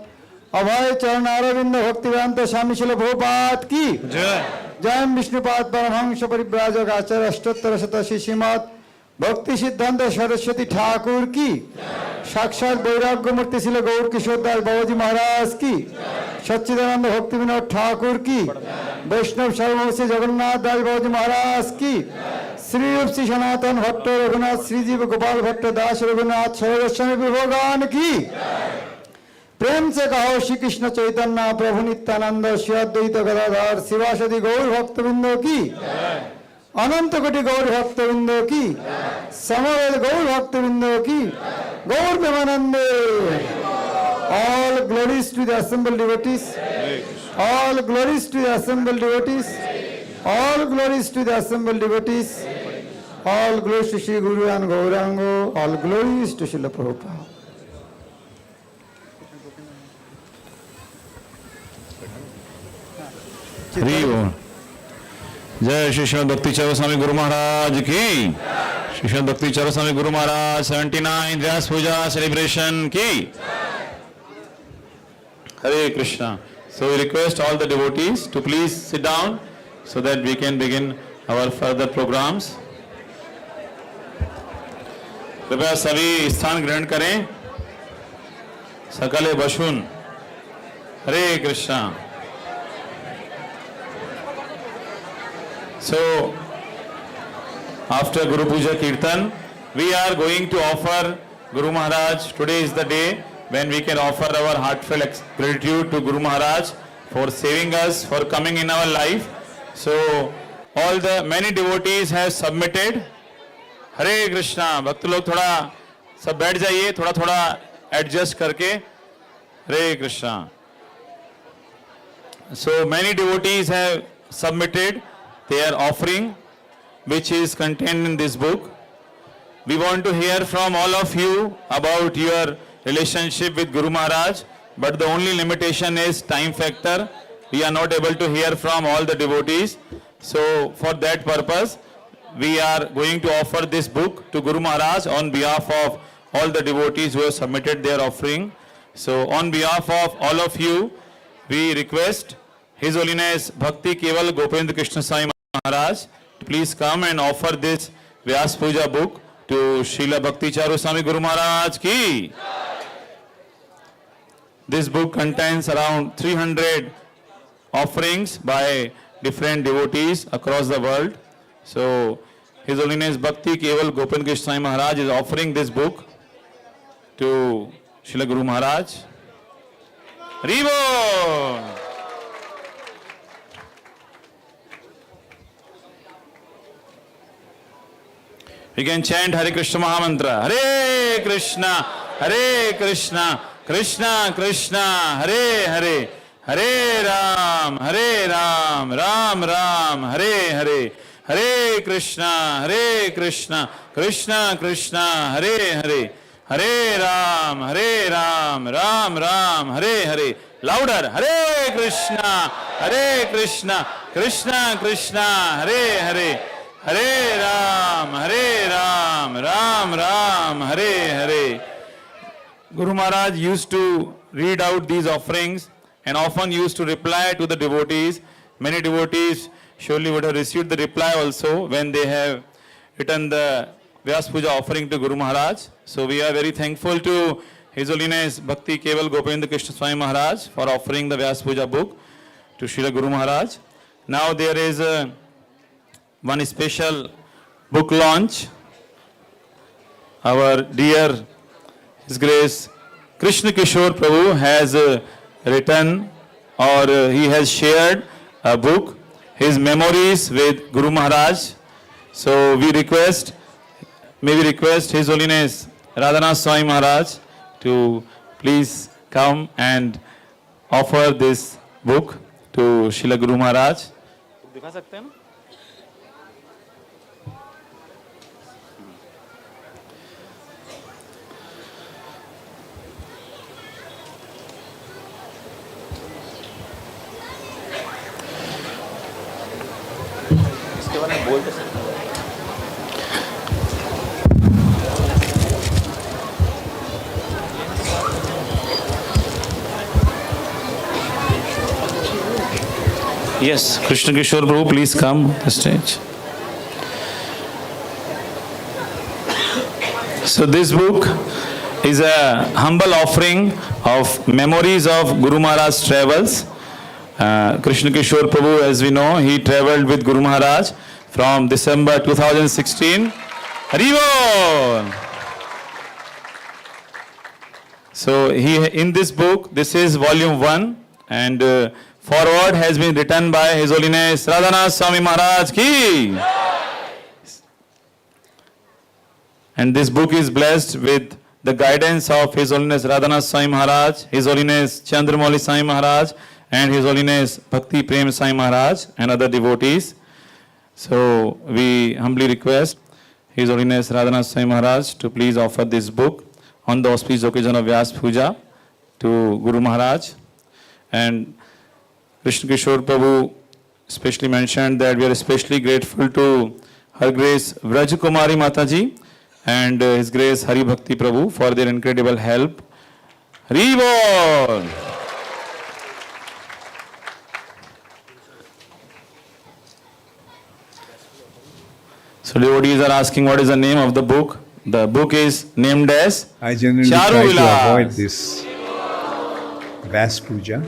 अभय चरण अरविंद भक्तिवेदांत स्वामी श्री प्रभुपाद की जय विष्णुपाद परमहंस परिव्राजक आचार्य अष्टोत्तर शत श्रीमद भक्ति सिद्धांत सरस्वती ठाकुर की साक्षात वैराग्य मूर्ति श्री गौर किशोर दास बाबूजी महाराज की सच्चिदानंद भक्ति विनोद ठाकुर की वैष्णव सर्वश्री जगन्नाथ दास बाबूजी महाराज की श्री रूप श्री सनातन भट्ट रघुनाथ श्रीजीव गोपाल भट्ट दास रघुनाथ सर्वस्वामी भगवान की प्रेम से कहो श्री कृष्ण चैतन्य प्रभु नित्यानंद श्री अद्वैत गदाधर शिवासदि गौर भक्तवृंदों की अनंत कोटि गौर भक्तवृंदों की समवेत गौर भक्तवृंदों की गौर प्रेमानंदे all glories to the assembled devotees all glories to the assembled devotees all glories to the assembled devotees all glories to Shri Guru and Gaurango all glories to Srila Prabhupada. Hari बोल। जय श्री श्रीमद भक्ति चारु स्वामी गुरु महाराज की श्री श्रीमद भक्ति चारु स्वामी गुरु महाराज 79 व्यास पूजा सेलिब्रेशन की हरे Krishna. So we request all the devotees to please sit down so that we can begin our further programs. कृपया सभी स्थान ग्रहण करें। सकले बशुन हरे Krishna. So, after Guru Puja Kirtan, we are going to offer Guru Maharaj. Today is the day when we can offer our heartfelt gratitude to Guru Maharaj for saving us, for coming in our life. So, all the many devotees have submitted. Hare Krishna. भक्त लोग थोड़ा सब बैठ जाइए, थोड़ा थोड़ा adjust करके. Hare Krishna. So, many devotees have submitted their offering which is contained in this book. We want to hear from all of you about your relationship with Guru Maharaj, but the only limitation is time factor. We are not able to hear from all the devotees. So for that purpose, we are going to offer this book to Guru Maharaj on behalf of all the devotees who have submitted their offering. So on behalf of all of you, we request His Holiness Bhakti Keval Gopendra Krishna Swami Maharaj to please come and offer this Vyas Puja book to Srila Bhakti Charu Swami Guru Maharaj ki. This book contains around 300 offerings by different devotees across the world. So His Holiness Bhakti Keval Gopendra Krishna Swami Maharaj is offering this book to Srila Guru Maharaj. Hari Bol. We can chant Hare Krishna Mahamantra. Hare Krishna, Krishna Krishna, Hare Hare, Hare Ram, Ram Ram, Hare Hare, Hare Krishna, Krishna Krishna, Hare Hare, Hare Ram, Ram Ram, Hare Hare. Louder, Hare Krishna, Krishna Krishna, Hare Hare, Hare Ram, Ram Ram, Hare Hare. Guru Maharaj used to read out these offerings and often used to reply to the devotees. Many devotees surely would have received the reply also when they have written the Vyas Puja offering to Guru Maharaj. So we are very thankful to His Holiness Bhakti Keval Gopinda Krishna Swami Maharaj for offering the Vyas Puja book to Srila Guru Maharaj. Now there is one special book launch. Our dear His Grace Krishna Kishore Prabhu has written or he has shared a book, his memories with Guru Maharaj. So may we request His Holiness Radhanath Swami Maharaj to please come and offer this book to Srila Guru Maharaj. दिखा सकते हैं ना? इसके बारे में बोल तो सकते हैं। Yes, Krishna Kishore Prabhu, please come to the stage. So this book is a humble offering of memories of Guru Maharaj's travels. Krishna Kishore Prabhu, as we know, he traveled with Guru Maharaj from December 2016. Haribol! So in this book, this is volume 1 and foreword has been written by His Holiness Radhanath Swami Maharaj ki. And this book is blessed with the guidance of His Holiness Radhanath Swami Maharaj, His Holiness Chandramauli Swami Maharaj, and His Holiness Bhakti Prem Swami Maharaj and other devotees. So we humbly request His Holiness Radhanath Swami Maharaj to please offer this book on the auspicious occasion of Vyas Puja to Guru Maharaj. And Krishna Kishore Prabhu especially mentioned that we are especially grateful to Her Grace Vraj Kumari Mataji and His Grace Hari Bhakti Prabhu for their incredible help. Hari Bol! So devotees are asking what is the name of the book. The book is named as I generally Charu try to avoid Vilas. this Vyas Puja.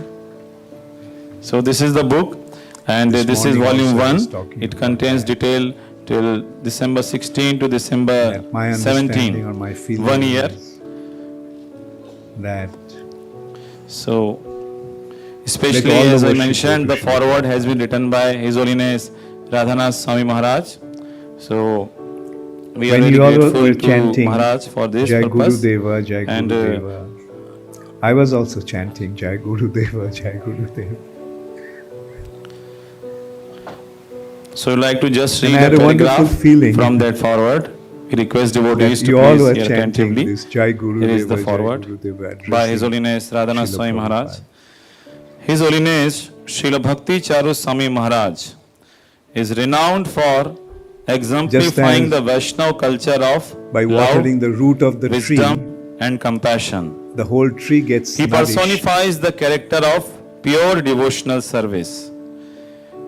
So this is the book and This this is morning volume also I 1. was talking It about contains that. detail till December 16 to December That my understanding or 17. my feeling 1 year. is that So especially all the as I worship mentioned, the go to Srila foreword has been written by His Holiness Radhanath Swami Maharaj. So we are when very you all grateful were to chanting Maharaj for this Jai purpose. Guru Deva, Jai Guru And, Deva, I was also chanting Jai Guru Deva, Jai Guru Deva. So I'd like to just And read I had a a wonderful paragraph feeling from that foreword. We request devotees that to you all please were hear chanting attentively. this Jai Guru Here is Deva, the Jai foreword Guru Deva by His addressing Holiness Radhanath Srila Swami Maharaj. Prabhupada. His Holiness Srila Bhakti Charu Swami Maharaj is renowned for exemplifying as the Vaishnava culture of By love, watering the root of the tree, wisdom and compassion. the whole tree gets He nourished. personifies the character of pure devotional service.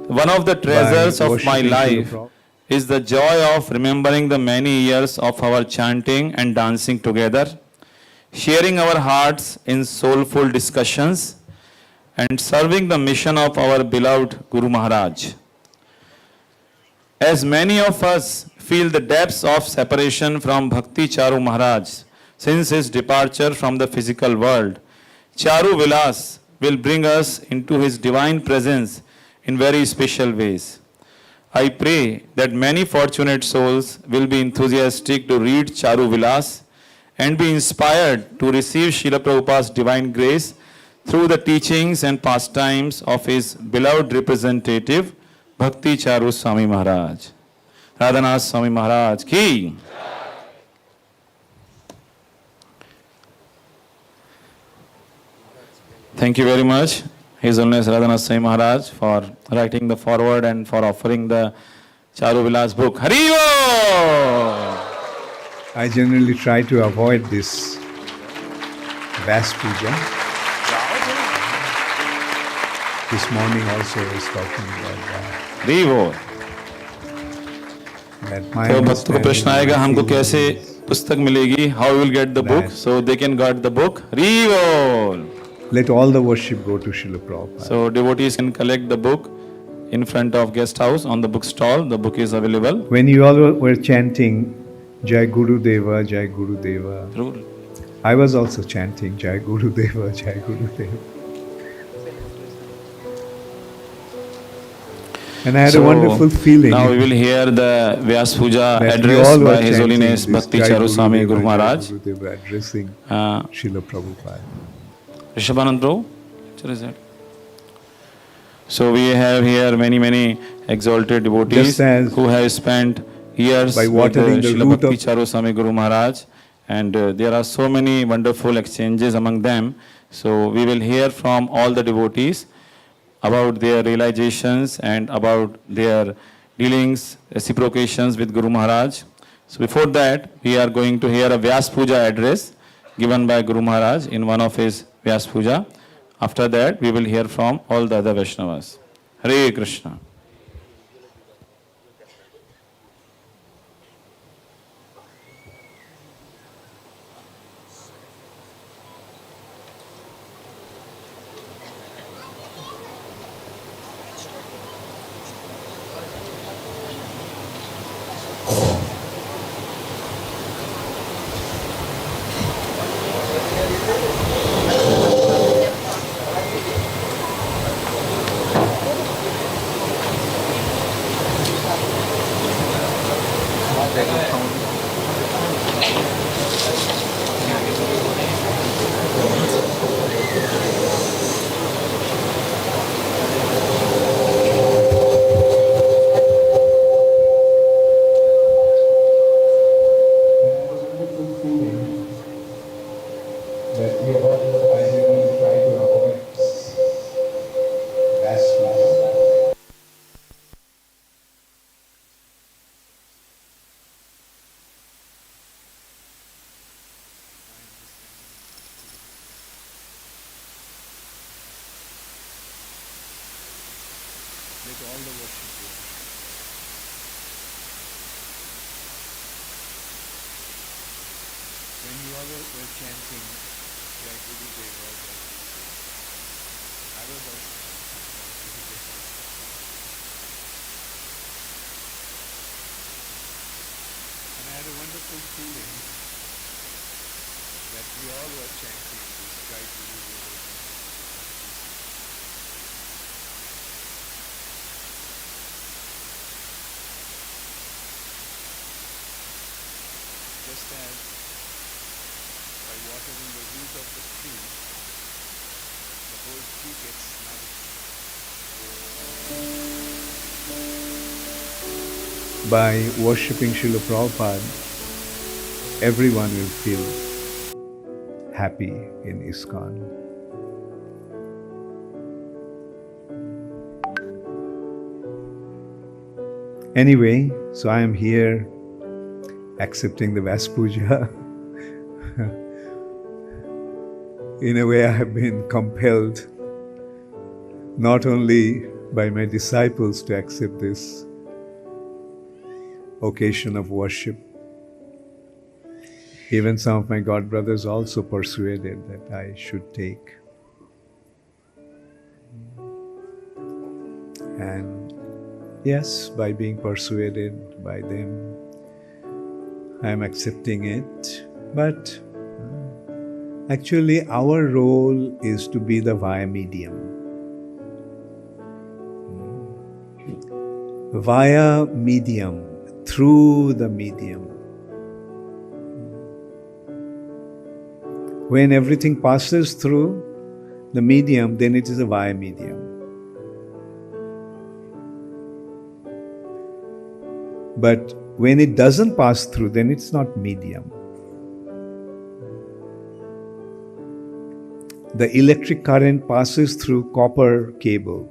One of the treasures By of my worshipping Srila life Prabhupada. is the joy of remembering the many years of our chanting and dancing together, sharing our hearts in soulful discussions, and serving the mission of our beloved Guru Maharaj. As many of us feel the depths of separation from Bhakti Charu Maharaj since his departure from the physical world, Charu Vilas will bring us into his divine presence in very special ways. I pray that many fortunate souls will be enthusiastic to read Charu Vilas and be inspired to receive Srila Prabhupada's divine grace through the teachings and pastimes of his beloved representative, Bhakti Charu Swami Maharaj. Radhanath Swami Maharaj ki. Thank you very much, His Holiness Radhanath Swami Maharaj, for writing the foreword and for offering the Charu Vilas book. Hari Bol! I generally try to avoid this Vyas Puja. This morning also I was talking about that. Hari Bol! तो भक्तों को प्रश्न आएगा हमको कैसे पुस्तक मिलेगी, how we will get the book, so they can get the book. Hari Bol! Let all the worship go to Srila Prabhupada. So devotees can collect the book in front of guest house on the book stall. The book is available. When you all were chanting Jai Guru Deva, Jai Guru Deva, I was also chanting Jai Guru Deva, Jai Guru Deva. And I had a wonderful feeling. Now we will hear the Vyas Puja address by His Holiness Bhakti Charu Swami Guru Maharaj. Addressing Srila Prabhupada. Rishabhanand Prabhu, what is that? So we have here many exalted devotees who have spent years with Srila Bhakti Charu Swami Guru Maharaj, and there are so many wonderful exchanges among them. So we will hear from all the devotees about their realizations and about their dealings, reciprocations with Guru Maharaj. So before that, we are going to hear a Vyas Puja address given by Guru Maharaj in one of his Vyas Puja. After that, we will hear from all the other Vaishnavas. Hare Krishna. By worshipping Srila Prabhupada, everyone will feel happy in ISKCON. Anyway, so I am here accepting the Vyas Puja. In a way, I have been compelled not only by my disciples to accept this occasion of worship. Even some of my God brothers also persuaded that I should take. And yes, by being persuaded by them, I am accepting it. But actually, our role is to be the via medium. Via medium. Through the medium. When everything passes through, the medium, then it is a via medium. But when it doesn't pass through, then it's not medium. The electric current passes through copper cable.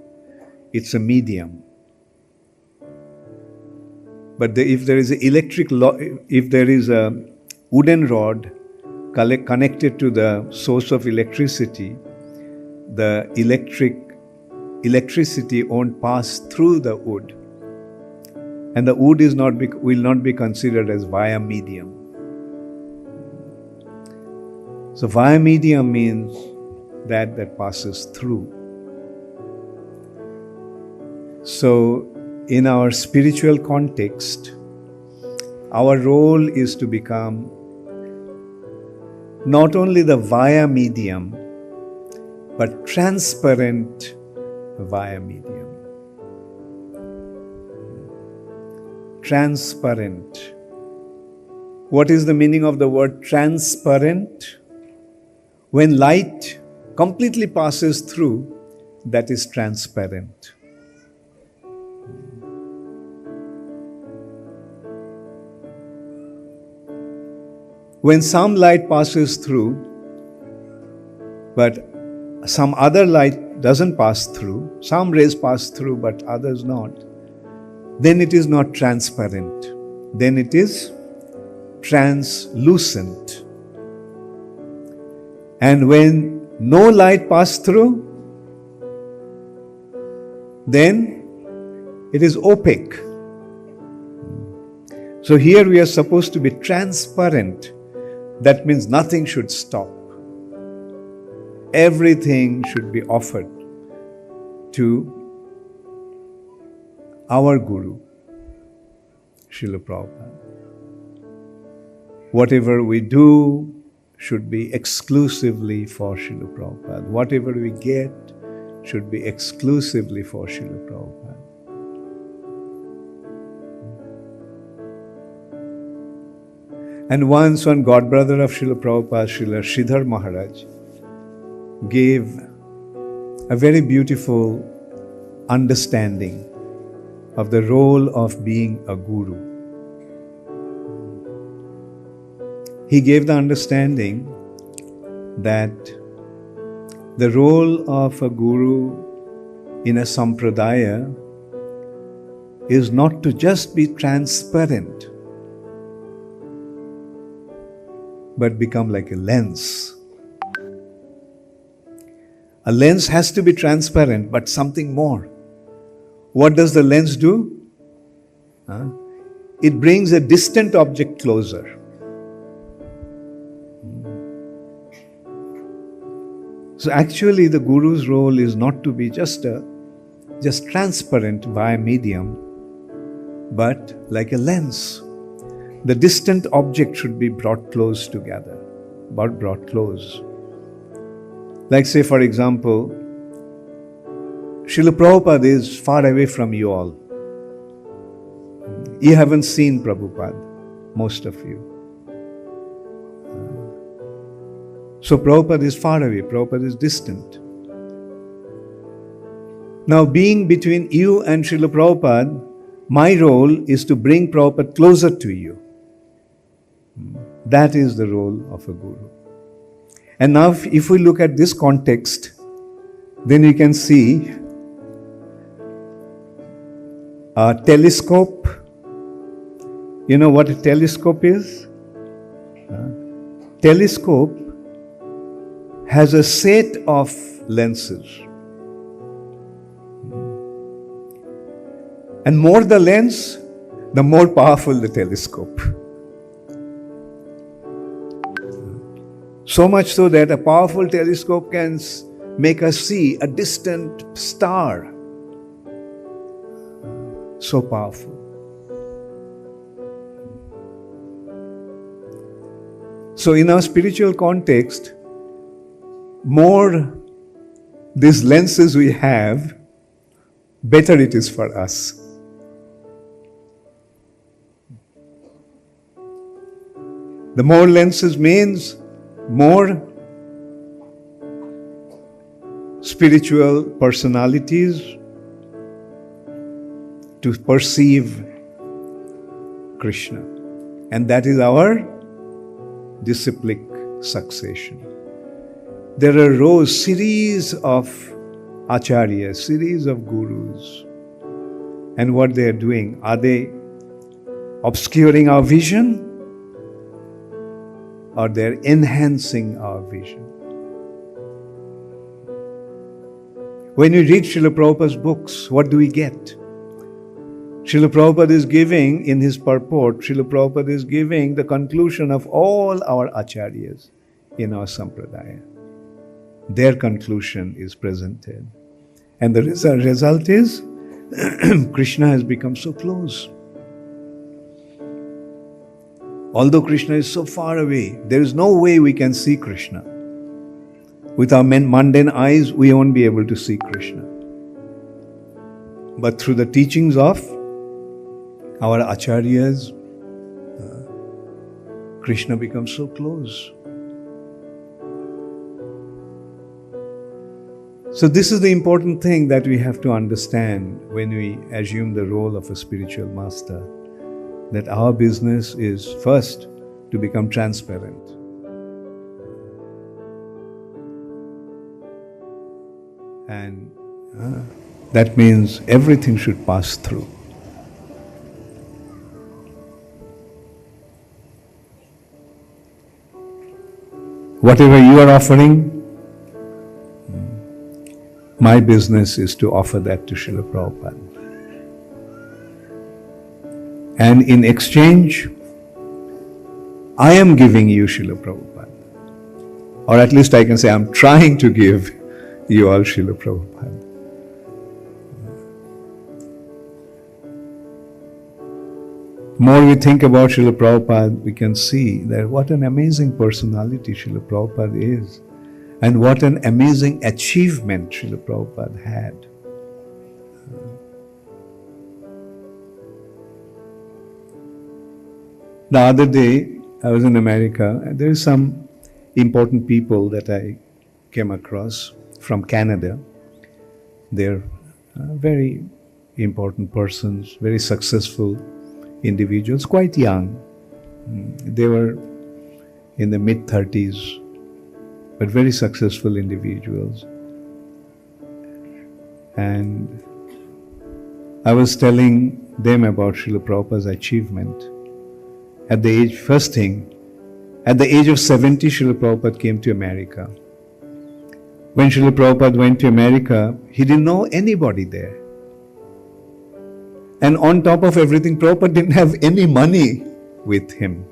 It's a medium. But if there is a wooden rod connected to the source of electricity, the electricity won't pass through the wood, and the wood will not be considered as via medium. So via medium means that passes through. So in our spiritual context, our role is to become not only the via medium, but transparent via medium. Transparent. What is the meaning of the word transparent? When light completely passes through, that is transparent. When some light passes through, but some other light doesn't pass through, some rays pass through but others not, then it is not transparent. Then it is translucent. And when no light passes through, then it is opaque. So here we are supposed to be transparent. That means nothing should stop. Everything should be offered to our Guru, Srila Prabhupada. Whatever we do should be exclusively for Srila Prabhupada. Whatever we get should be exclusively for Srila Prabhupada. And once one godbrother of Srila Prabhupada, Srila Sridhar Maharaj, gave a very beautiful understanding of the role of being a guru. He gave the understanding that the role of a guru in a sampradaya is not to just be transparent, but become like a lens. A lens has to be transparent, but something more. What does the lens do? It brings a distant object closer. So actually the Guru's role is not to be just transparent via medium, but like a lens. The distant object should be brought close together, brought close. Like say for example, Srila Prabhupada is far away from you all. You haven't seen Prabhupada, most of you. So Prabhupada is far away, Prabhupada is distant. Now being between you and Srila Prabhupada, my role is to bring Prabhupada closer to you. That is the role of a guru. And now if we look at this context, then we can see a telescope. You know what a telescope is? Telescope has a set of lenses. And more the lens, the more powerful the telescope. So much so that a powerful telescope can make us see a distant star. So powerful. So in our spiritual context, more these lenses we have, better it is for us. The more lenses means more spiritual personalities to perceive Krishna. And that is our disciplic succession. There are series of acharyas, series of gurus. And what they are doing, are they obscuring our vision? Or they're enhancing our vision? When we read Srila Prabhupada's books, what do we get? Srila Prabhupada is giving, in his purport, Srila Prabhupada is giving the conclusion of all our acharyas in our sampradaya. Their conclusion is presented. And the result is, Krishna has become so close. Although Krishna is so far away, there is no way we can see Krishna. With our mundane eyes, we won't be able to see Krishna. But through the teachings of our acharyas, Krishna becomes so close. So this is the important thing that we have to understand when we assume the role of a spiritual master, that our business is first to become transparent. And that means everything should pass through. Whatever you are offering, my business is to offer that to Srila Prabhupada. And in exchange, I am giving you Srila Prabhupada. Or at least I can say I'm trying to give you all Srila Prabhupada. More we think about Srila Prabhupada, we can see that what an amazing personality Srila Prabhupada is, and what an amazing achievement Srila Prabhupada had. The other day, I was in America, and there are some important people that I came across from Canada. They're very important persons, very successful individuals, quite young. They were in the mid-30s, but very successful individuals. And I was telling them about Srila Prabhupada's achievement. At the age of 70, Srila Prabhupada came to America. When Srila Prabhupada went to America, he didn't know anybody there. And on top of everything, Prabhupada didn't have any money with him.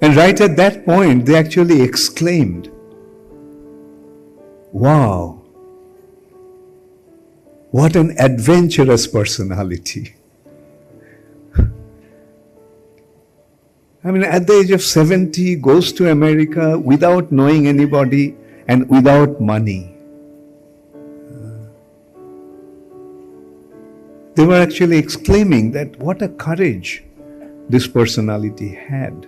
And right at that point, they actually exclaimed, "Wow, what an adventurous personality." I mean, at the age of 70, goes to America without knowing anybody and without money. They were actually exclaiming that what a courage this personality had.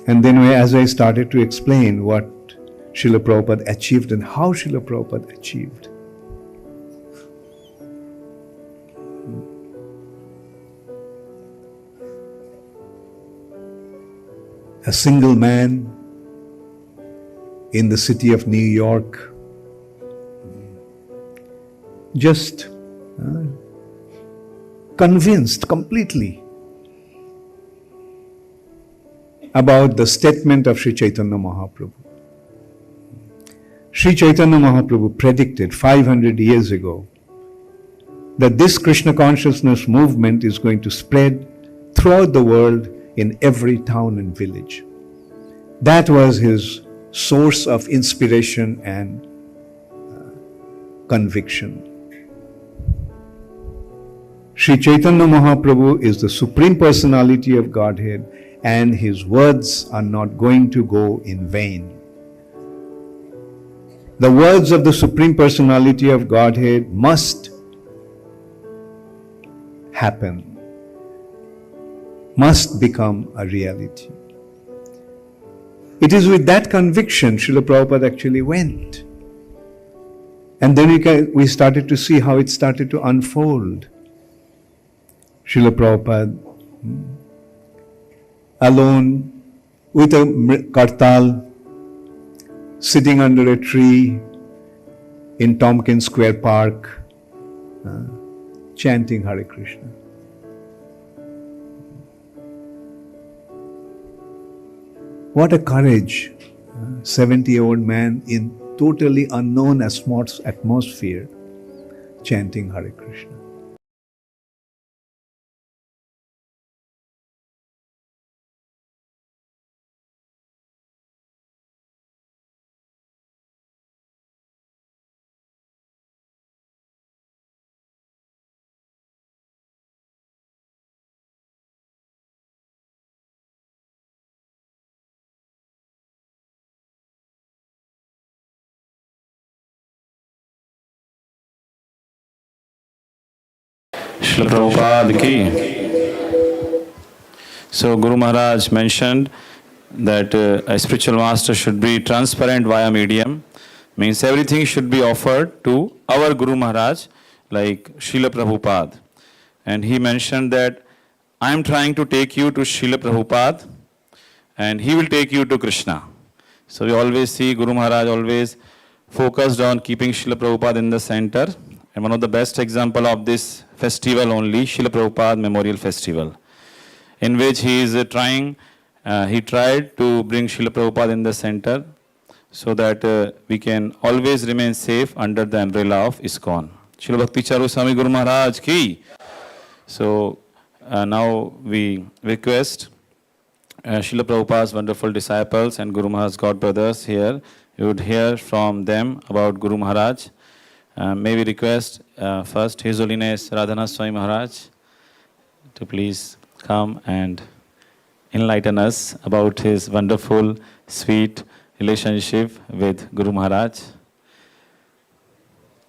And then as I started to explain what Srila Prabhupada achieved and how Srila Prabhupada achieved, a single man in the city of New York, just convinced completely about the statement of Sri Chaitanya Mahaprabhu. Sri Chaitanya Mahaprabhu predicted 500 years ago that this Krishna consciousness movement is going to spread throughout the world in every town and village. That was his source of inspiration and conviction. Sri Chaitanya Mahaprabhu is the Supreme Personality of Godhead, and his words are not going to go in vain. The words of the Supreme Personality of Godhead must happen, must become a reality. It is with that conviction Srila Prabhupada actually went. And then we started to see how it started to unfold. Srila Prabhupada, alone, with a kartal, sitting under a tree in Tompkins Square Park, chanting Hare Krishna. What a courage, 70-year-old man in totally unknown atmosphere, chanting Hare Krishna. Srila Prabhupada ki. So Guru Maharaj mentioned that a spiritual master should be transparent via medium. Means everything should be offered to our Guru Maharaj, like Srila Prabhupada. And he mentioned that I am trying to take you to Srila Prabhupada and he will take you to Krishna. So we always see Guru Maharaj always focused on keeping Srila Prabhupada in the center. And one of the best example of this festival only, Srila Prabhupada Memorial Festival, in which he is he tried to bring Srila Prabhupada in the center so that we can always remain safe under the umbrella of ISKCON. Srila Bhakti Charu Swami Guru Maharaj ki. So now we request Srila Prabhupada's wonderful disciples and Guru Maharaj's god brothers here. You would hear from them about Guru Maharaj. May we request first His Holiness Radhanath Swami Maharaj to please come and enlighten us about his wonderful, sweet relationship with Guru Maharaj.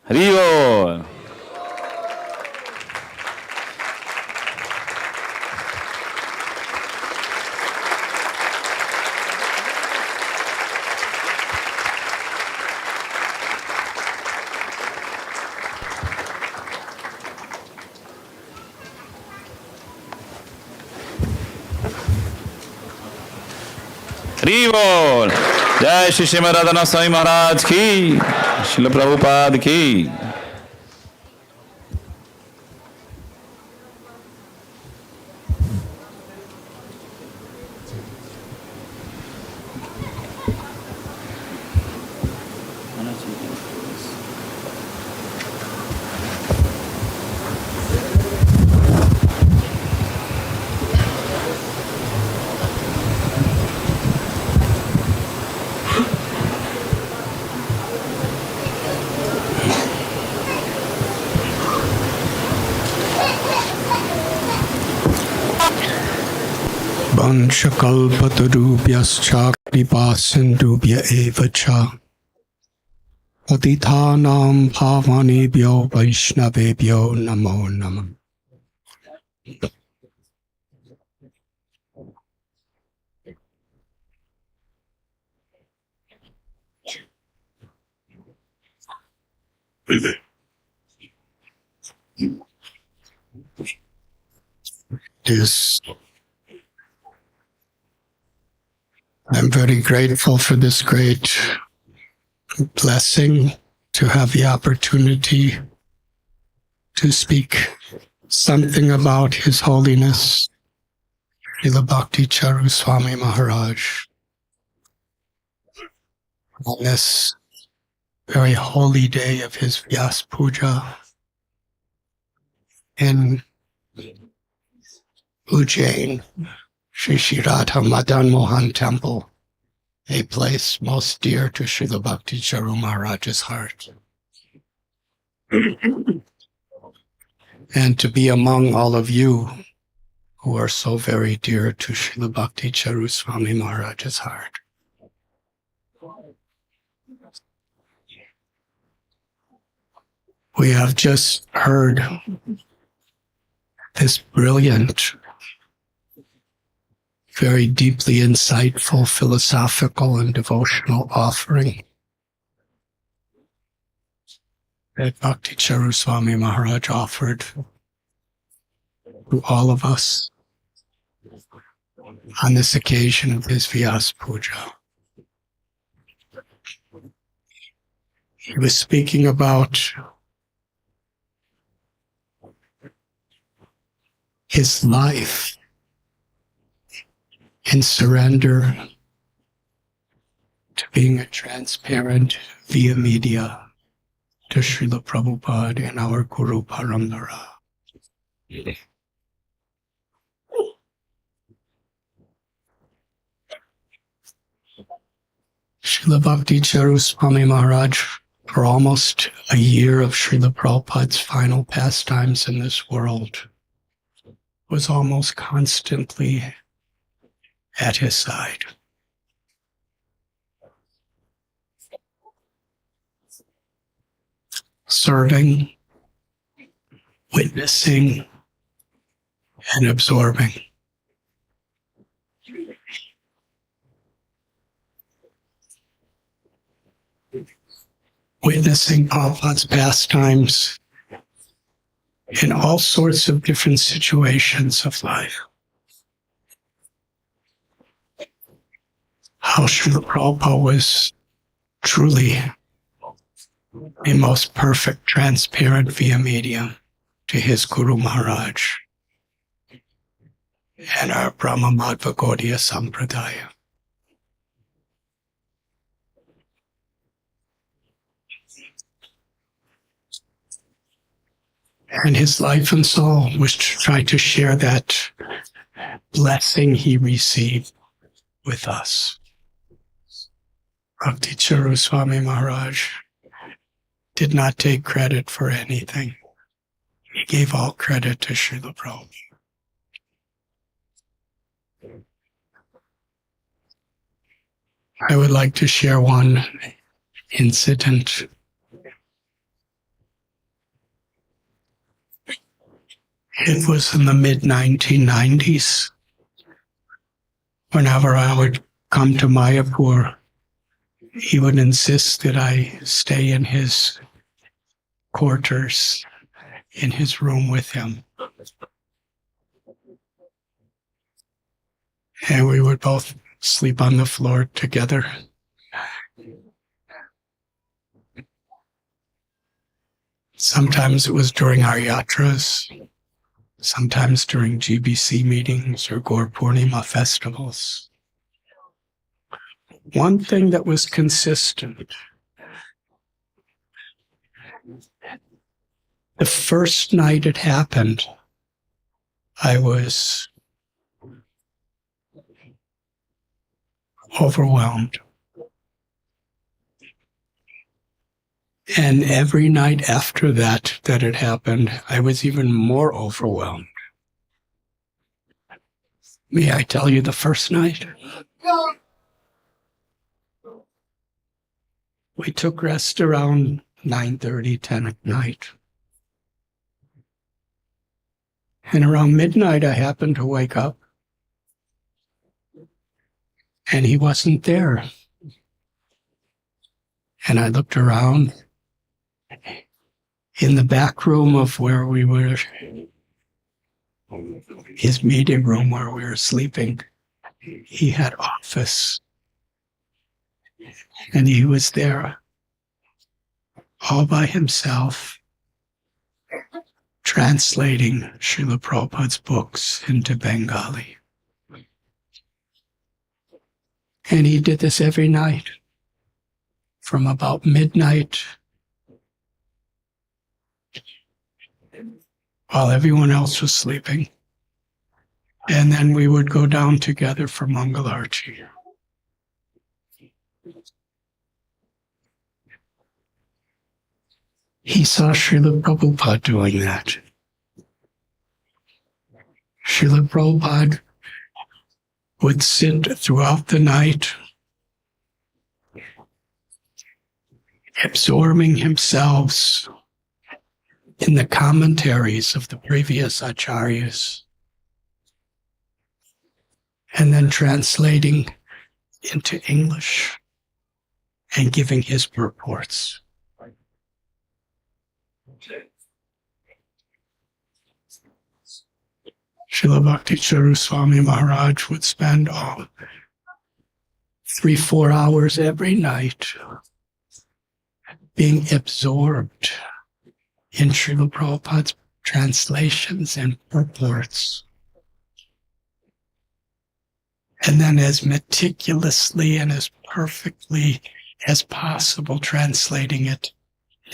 Hari Bol! Hari Bol! Jai Shri Srimad Radhanath Swami Maharaj ki, Srila Prabhupada ki. Vanchakalpatarubhyascha kripa sindhubhya eva cha patithanam bhavanebhyo vaishnavebhyo namo namah. I'm very grateful for this great blessing to have the opportunity to speak something about His Holiness Srila Bhakti Charu Swami Maharaj on this very holy day of his Vyas Puja in Ujjain, Shri Radha Madan Mohan Temple, a place most dear to Srila Bhakti Charu Maharaj's heart. And to be among all of you who are so very dear to Srila Bhakti Charu Swami Maharaj's heart. We have just heard this brilliant very deeply insightful, philosophical, and devotional offering that Bhakti Charu Swami Maharaj offered to all of us on this occasion of his Vyas Puja. He was speaking about his life in surrender to being a transparent via media to Srila Prabhupada and our Guru Parampara. Srila Bhakti Charu Swami Maharaj, for almost a year of Srila Prabhupada's final pastimes in this world, was almost constantly at his side. Serving, witnessing, and absorbing. Witnessing Prabhupada's pastimes in all sorts of different situations of life. How Srila Prabhupada was truly a most perfect, transparent via medium to his Guru Maharaj and our Brahma Madhva Gaudiya Sampradaya. And his life and soul was to try to share that blessing he received with us. Bhakti Charu Swami Maharaj did not take credit for anything. He gave all credit to Srila Prabhupada. I would like to share one incident. It was in the mid-1990s. Whenever I would come to Mayapur, he would insist that I stay in his quarters, in his room with him. And we would both sleep on the floor together. Sometimes it was during our yatras, sometimes during GBC meetings or Gaur Purnima festivals. One thing that was consistent, the first night it happened, I was overwhelmed. And every night after that it happened, I was even more overwhelmed. May I tell you the first night? We took rest around 9:30, 10 at night. And around midnight, I happened to wake up, and he wasn't there. And I looked around. In the back room of where we were, his meeting room where we were sleeping, he had office. And he was there all by himself, translating Srila Prabhupada's books into Bengali. And he did this every night from about midnight while everyone else was sleeping. And then we would go down together for Mangalarti. He saw Srila Prabhupada doing that. Srila Prabhupada would sit throughout the night, absorbing himself in the commentaries of the previous acharyas. and then translating into English and giving his purports. Srila Bhakti Charu Swami Maharaj would spend 3-4 hours every night being absorbed in Srila Prabhupada's translations and purports. And then as meticulously and as perfectly as possible translating it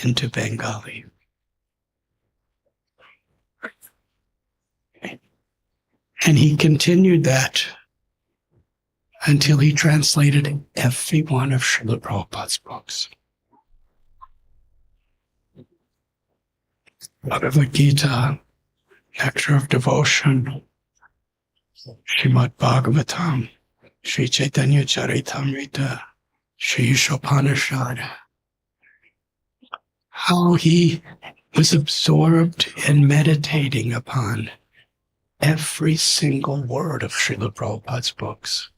into Bengali. And he continued that until he translated every one of Srila Prabhupada's books. Bhagavad Gita, Nectar of Devotion, Srimad Bhagavatam, Sri Chaitanya Charitamrita, Sri Ishopanishad. How he was absorbed in meditating upon every single word of Srila Prabhupada's books.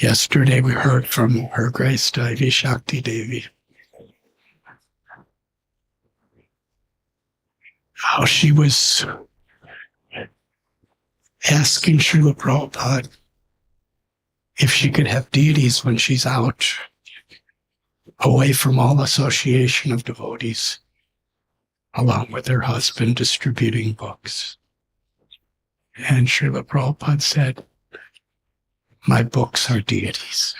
Yesterday we heard from Her Grace Devi Shakti Devi how she was asking Srila Prabhupada if she could have deities when she's out, away from all association of devotees, along with her husband distributing books. And Srila Prabhupada said, "My books are deities."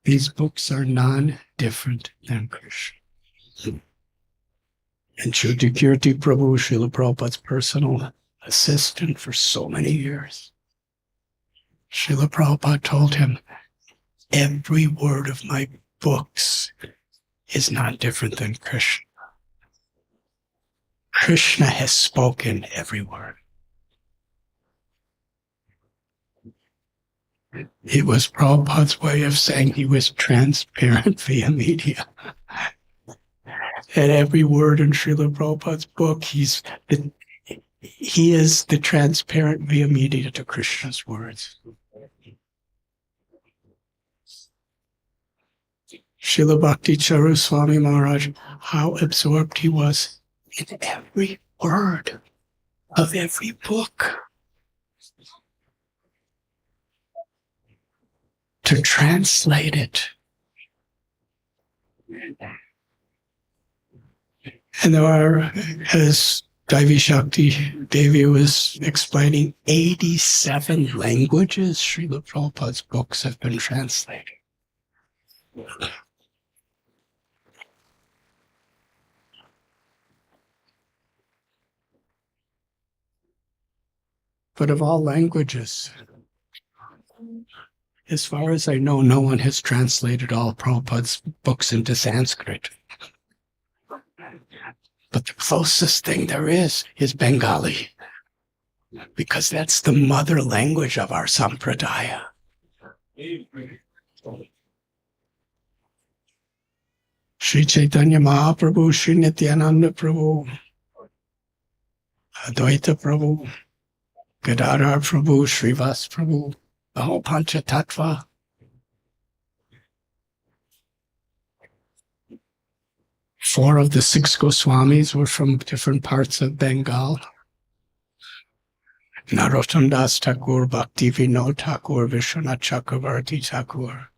These books are non-different than Krishna. And Kirti Prabhu, Srila Prabhupada's personal assistant for so many years, Srila Prabhupada told him, every word of my books is not different than Krishna. Krishna has spoken every word. It was Prabhupada's way of saying he was transparent via media. And every word in Srila Prabhupada's book, he is the transparent via media to Krishna's words. Srila Bhakti Charu Swami Maharaj, how absorbed he was in every word of every book. To translate it. And there are, as Devi Shakti Devi was explaining, 87 languages Srila Prabhupada's books have been translated. But of all languages, as far as I know, no one has translated all Prabhupada's books into Sanskrit. But the closest thing there is Bengali, because that's the mother language of our sampradaya. Sri Chaitanya Mahaprabhu, Sri Nityananda Prabhu, Advaita Prabhu, Gadadhar Prabhu, Srivas Prabhu, the whole Panchatattva. Four of the 6 Goswamis were from different parts of Bengal. Narottam Das Thakur, Bhakti Vinod Thakur, Vishwanath Chakravarti Thakur.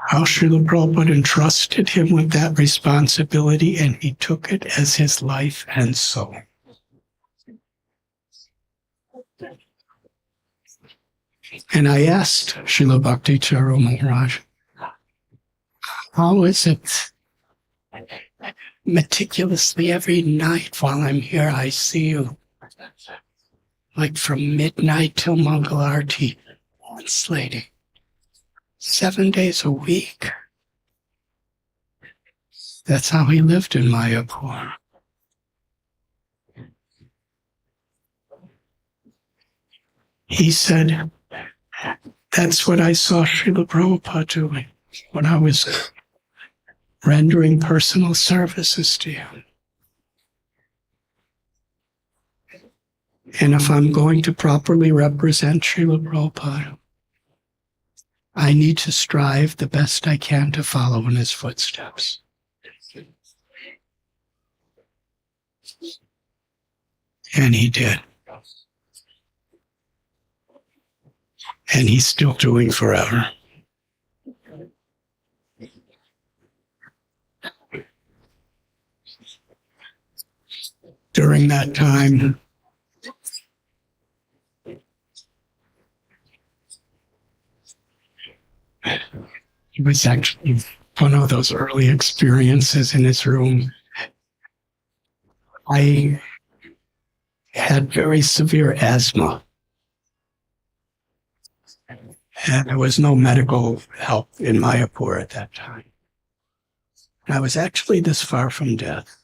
How Srila Prabhupada entrusted him with that responsibility, and he took it as his life and soul. And I asked Srila Bhakti Charu Maharaj, how is it meticulously every night while I'm here I see you, like from midnight till Mangala Aarti, translating 7 days a week. That's how he lived in Mayapur. He said, that's what I saw Srila Prabhupada doing when I was rendering personal services to him. And if I'm going to properly represent Srila Prabhupada, I need to strive the best I can to follow in his footsteps. And he did. And he's still doing forever. During that time, it was actually one of those early experiences in his room. I had very severe asthma. And there was no medical help in Mayapur at that time. And I was actually this far from death.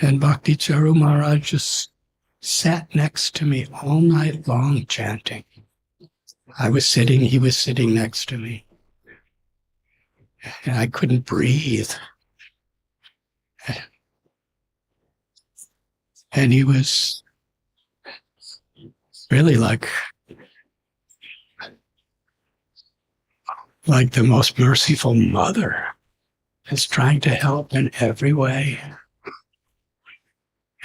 And Bhakti Charu Maharaj just sat next to me all night long chanting. I was sitting, he was sitting next to me. And I couldn't breathe. And he was really like the most merciful mother, is trying to help in every way.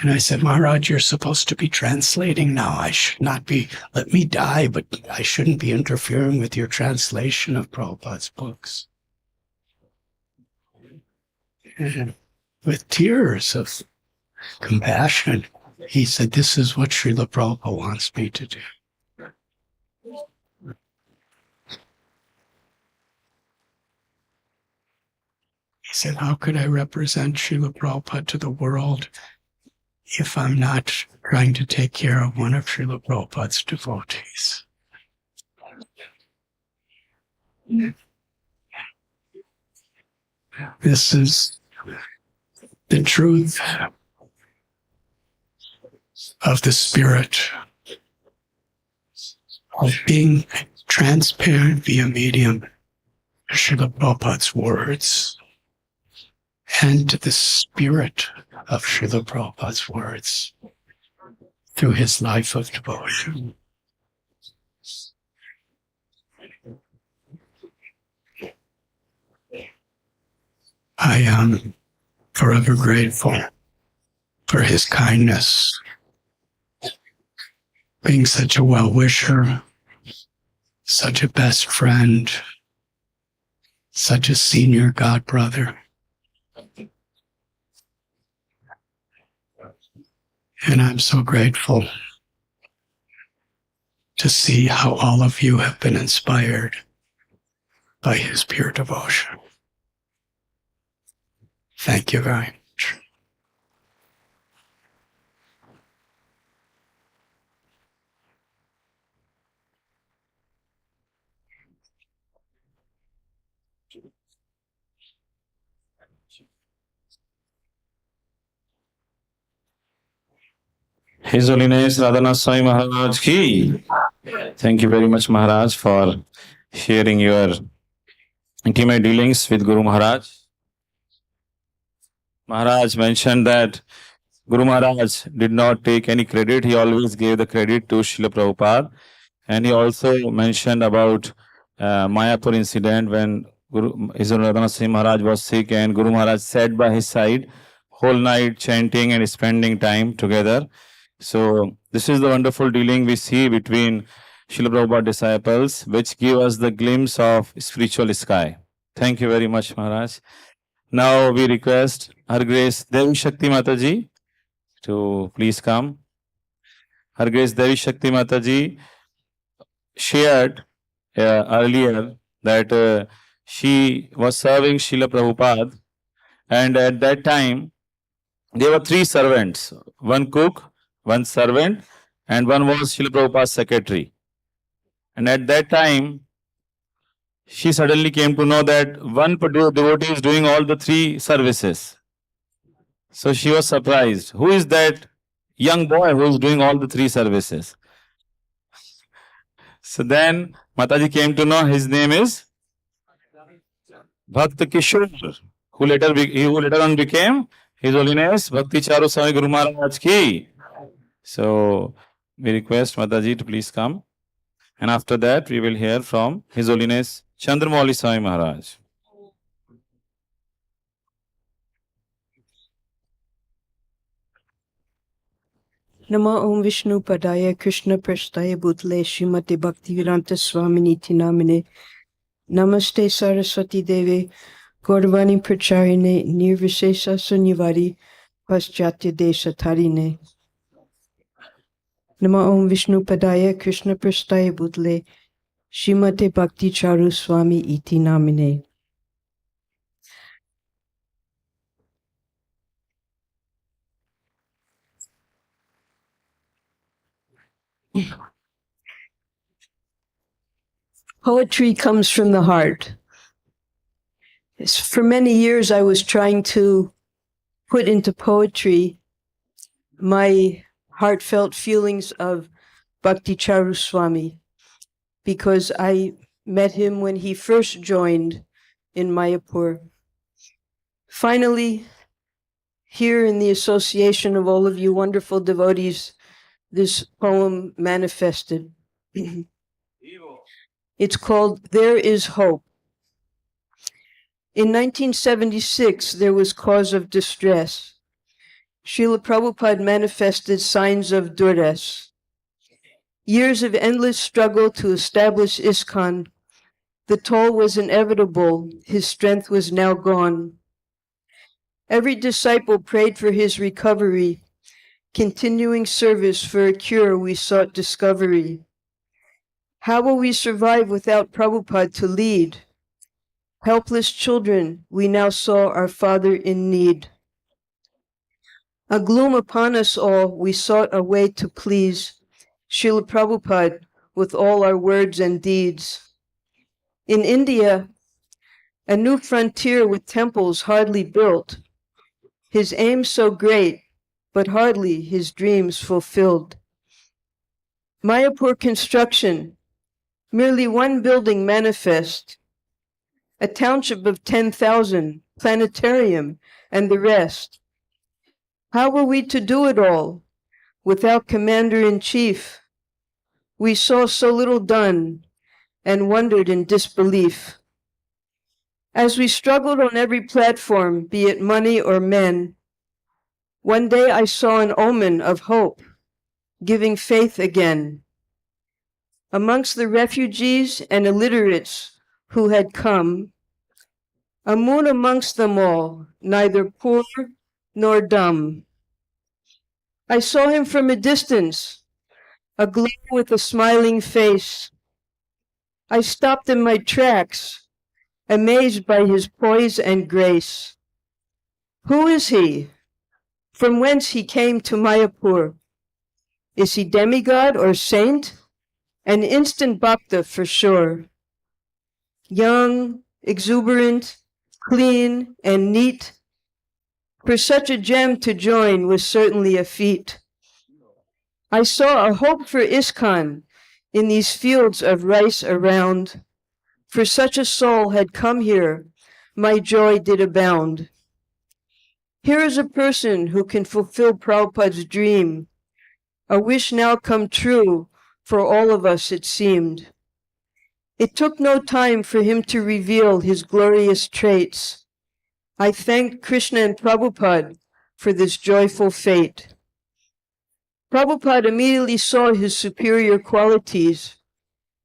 And I said, Maharaj, you're supposed to be translating now. I should not be, let me die, but I shouldn't be interfering with your translation of Prabhupada's books. And with tears of compassion, he said, this is what Srila Prabhupada wants me to do. He said, how could I represent Srila Prabhupada to the world if I'm not trying to take care of one of Srila Prabhupada's devotees? This is the truth of the spirit of being transparent via medium to Srila Prabhupada's words and to the spirit of Srila Prabhupada's words through his life of devotion. I am forever grateful for his kindness, being such a well-wisher, such a best friend, such a senior godbrother. And I'm so grateful to see how all of you have been inspired by his pure devotion. Thank you very much. His Holiness Radhanath Swami Maharaj ki. Thank you very much, Maharaj, for sharing your intimate dealings with Guru Maharaj. Maharaj mentioned that Guru Maharaj did not take any credit. He always gave the credit to Srila Prabhupada. And he also mentioned about Mayapur incident when His Holiness Radhanath Swami Maharaj was sick and Guru Maharaj sat by his side whole night chanting and spending time together. So this is the wonderful dealing we see between Srila Prabhupada disciples, which give us the glimpse of spiritual sky. Thank you very much, Maharaj. Now we request Her Grace Devi Shakti Mataji to please come. Her Grace Devi Shakti Mataji shared earlier that she was serving Srila Prabhupada, and at that time there were 3 servants, one cook, one servant, and one was Srila Prabhupada's secretary. And at that time, she suddenly came to know that one devotee is doing all the 3 services. So she was surprised. Who is that young boy who's doing all the three services. So then Mataji came to know his name is Bhakti Kishore, who later on became His Holiness Bhakti Charu Swami Guru Maharaj ki. So we request Mataji to please come. And after that, we will hear from His Holiness Chandramauli Swami Maharaj. Nama Om Vishnu Padaya Krishna Prasthaya Bhutale Srimate Bhaktivedanta Swami Niti Namine Namaste Saraswati Deve Gauravani Pracharine Nirvishesha Sunyavari Paschatya Desha Tarine. Nama Om Vishnu Padaya Krishna Prasthaya Bhutale Srimate Bhakti Charu Swami Iti Namine. Poetry comes from the heart. For many years, I was trying to put into poetry my heartfelt feelings of Bhakti Charu Swami, because I met him when he first joined in Mayapur. Finally, here in the association of all of you wonderful devotees, this poem manifested. It's called There is Hope. In 1976, there was cause of distress. Srila Prabhupada manifested signs of duress. Years of endless struggle to establish ISKCON, the toll was inevitable, his strength was now gone. Every disciple prayed for his recovery. Continuing service for a cure, we sought discovery. How will we survive without Prabhupada to lead? Helpless children, we now saw our Father in need. A gloom upon us all, we sought a way to please Srila Prabhupada with all our words and deeds. In India, a new frontier with temples hardly built, his aim so great, but hardly his dreams fulfilled. Mayapur construction, merely one building manifest, a township of 10,000, planetarium, and the rest. How were we to do it all without commander-in-chief? We saw so little done and wondered in disbelief. As we struggled on every platform, be it money or men, one day I saw an omen of hope, giving faith again. Amongst the refugees and illiterates who had come, a moon amongst them all, neither poor nor dumb. I saw him from a distance, aglow with a smiling face. I stopped in my tracks, amazed by his poise and grace. Who is he? From whence he came to Mayapur? Is he demigod or saint? An instant bhakta for sure. Young, exuberant, clean, and neat. For such a gem to join was certainly a feat. I saw a hope for ISKCON in these fields of rice around. For such a soul had come here, my joy did abound. Here is a person who can fulfill Prabhupada's dream, a wish now come true for all of us, it seemed. It took no time for him to reveal his glorious traits. I thanked Krishna and Prabhupada for this joyful fate. Prabhupada immediately saw his superior qualities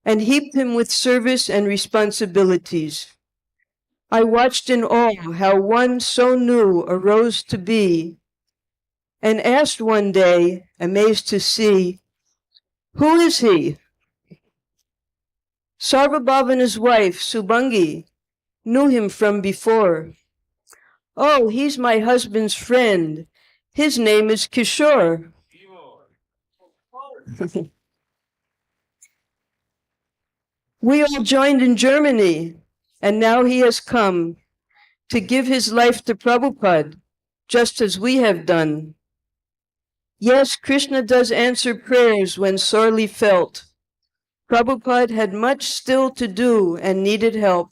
and heaped him with service and responsibilities. I watched in awe how one so new arose to be, and asked one day, amazed to see, who is he? Sarvabhavana's wife, Subhangi, knew him from before. Oh, he's my husband's friend. His name is Kishore. We all joined in Germany, and now he has come to give his life to Prabhupada, just as we have done. Yes, Krishna does answer prayers when sorely felt. Prabhupada had much still to do and needed help.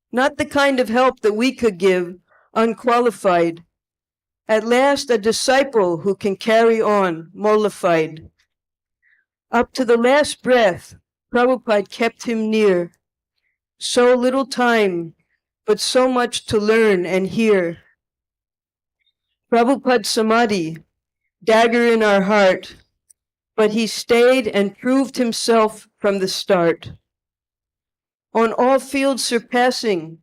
Not the kind of help that we could give, unqualified. At last, a disciple who can carry on, mollified. Up to the last breath, Prabhupada kept him near. So little time, but so much to learn and hear. Prabhupada Samadhi, dagger in our heart, but he stayed and proved himself from the start. On all fields surpassing,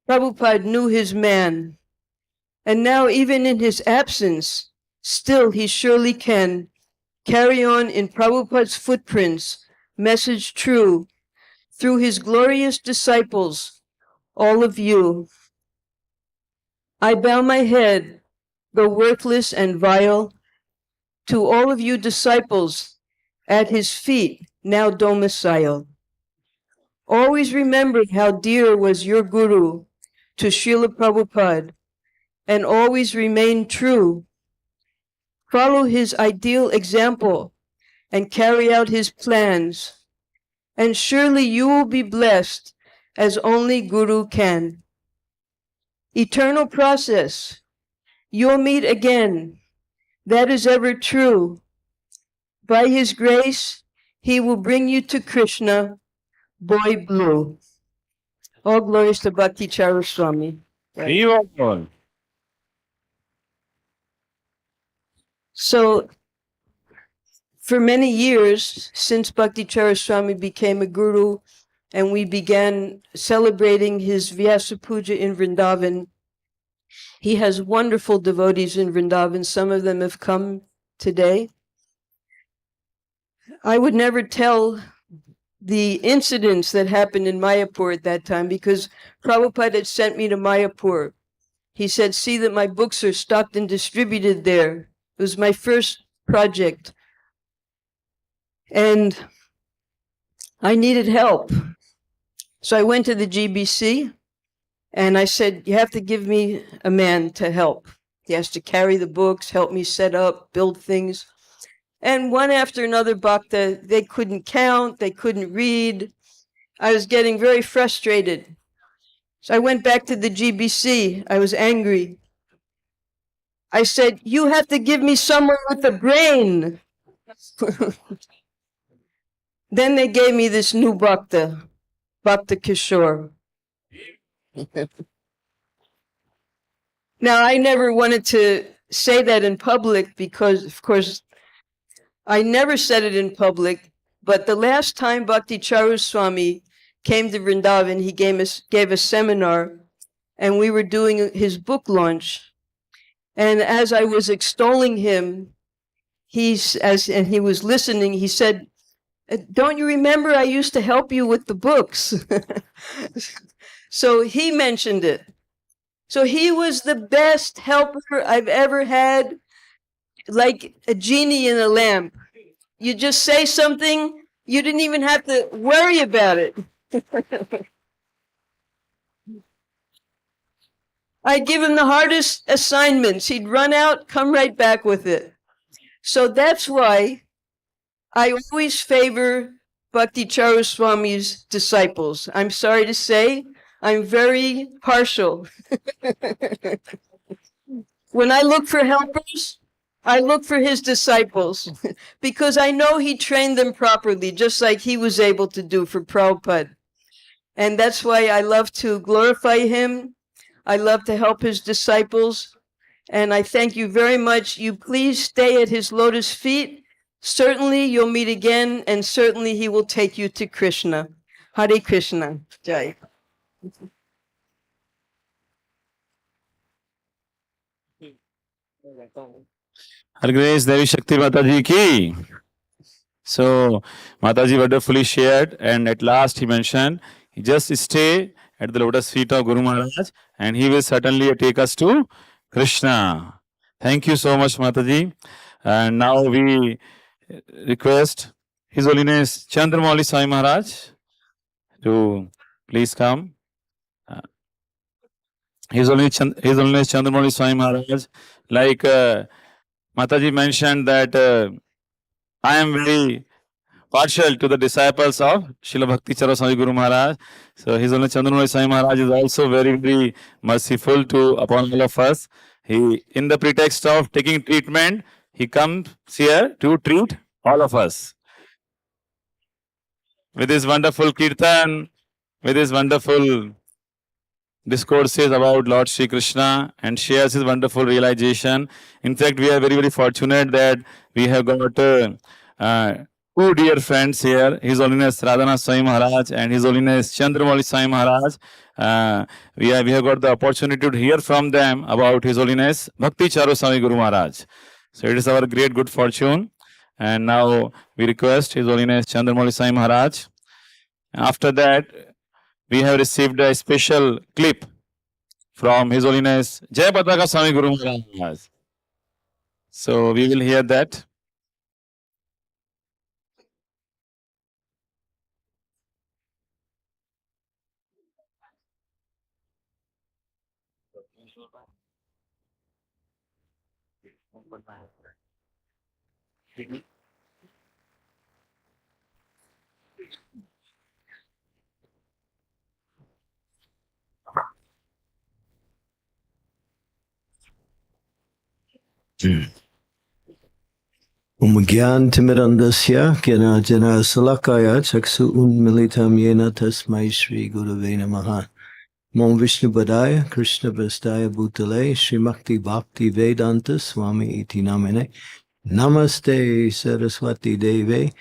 Prabhupada knew his man, and now even in his absence, still he surely can carry on in Prabhupada's footprints, message true, through his glorious disciples, all of you. I bow my head, though worthless and vile, to all of you disciples at his feet now domicile. Always remember how dear was your Guru to Srila Prabhupada, and always remain true. Follow his ideal example and carry out his plans, and surely you will be blessed as only Guru can. Eternal process, you'll meet again, that is ever true. By his grace, he will bring you to Krishna, boy blue. All glories to Bhakti Charu Swami. So, for many years, since Bhakti Charu Swami became a guru and we began celebrating his Vyasa Puja in Vrindavan, he has wonderful devotees in Vrindavan. Some of them have come today. I would never tell the incidents that happened in Mayapur at that time because Prabhupada had sent me to Mayapur. He said, see that my books are stocked and distributed there. It was my first project. And I needed help. So I went to the GBC and I said, you have to give me a man to help. He has to carry the books, help me set up, build things. And one after another bhakta, they couldn't count, they couldn't read. I was getting very frustrated. So I went back to the GBC. I was angry. I said, you have to give me someone with a brain. Then they gave me this new bhakta, Bhakta Kishore. Now, I never wanted to say that in public because, of course, I never said it in public, but the last time Bhakti Charu Swami came to Vrindavan, he gave a seminar, and we were doing his book launch. And as I was extolling him, and he was listening, he said, don't you remember I used to help you with the books? So he mentioned it. So he was the best helper I've ever had, like a genie in a lamp. You just say something, you didn't even have to worry about it. I'd give him the hardest assignments. He'd run out, come right back with it. So that's why I always favor Bhakti Charu Swami's disciples. I'm sorry to say, I'm very partial. When I look for helpers, I look for his disciples because I know he trained them properly, just like he was able to do for Prabhupada. And that's why I love to glorify him. I love to help his disciples. And I thank you very much. You please stay at his lotus feet. Certainly you'll meet again, and certainly he will take you to Krishna. Hare Krishna. Jai. Her Grace Devi Shakti Mataji ki. So Mataji wonderfully shared, and at last he mentioned, just stay at the lotus feet of Guru Maharaj and he will certainly take us to Krishna. Thank you so much, Mataji. And now we request His Holiness Chandramauli Swami Maharaj to please come. His Holiness Chandramauli Swami Maharaj, like Mataji mentioned that I am very partial to the disciples of Srila Bhakti Charu Swami Guru Maharaj. So His Holiness Chandramali Swami Maharaj is also very, very merciful to upon all of us. He, in the pretext of taking treatment, he comes here to treat all of us. With his wonderful kirtan, with his wonderful discourses about Lord Sri Krishna, and shares his wonderful realization. In fact, we are very, very fortunate that we have got two dear friends here, His Holiness Radhanath Swami Maharaj and His Holiness Chandramali Swami Maharaj. We have got the opportunity to hear from them about His Holiness Bhakti Charu Swami Guru Maharaj. So it is our great good fortune. And now we request His Holiness Chandramali Swami Maharaj. After that, we have received a special clip from His Holiness Jai Pataka Swami Guru Maharaj. So we will hear that. Umgyantimirandasya Gyanajana Salakaya Chaksu Unmilitam Yena Tasmai Shri Gurave Namaha Mom Vishnu Padaya Krishna Vastaya Bhutale Srimakti Bhakti Vedanta Swami Iti Namine Namaste Saraswati Deve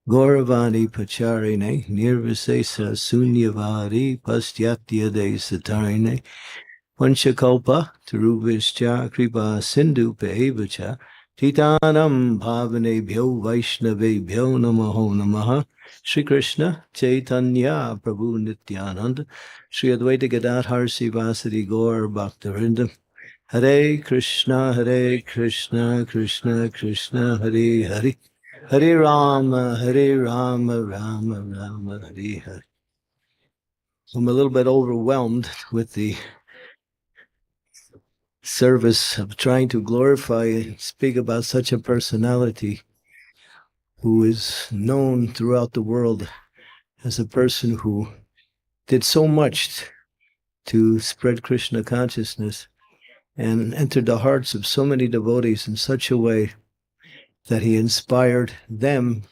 Gauravani Pacharine Nirvisesa Sunyavari Pastyatya De Satarine Panchakalpa Tarubhischa Kripa Sindhu Pevacha Titanam Bhavanebhyo Vaishnavebhyo Namaho Namaha Shri Krishna Chaitanya Prabhu Nityananda Shri Advaita Gadadhar Sivasadi Gaur Bhaktarinda Hare Krishna Krishna Krishna Hare Hare Hare Rama Rama Rama Hare Hare. I'm a little bit overwhelmed with the service of trying to glorify and speak about such a personality who is known throughout the world as a person who did so much to spread Krishna consciousness and entered the hearts of so many devotees in such a way that he inspired them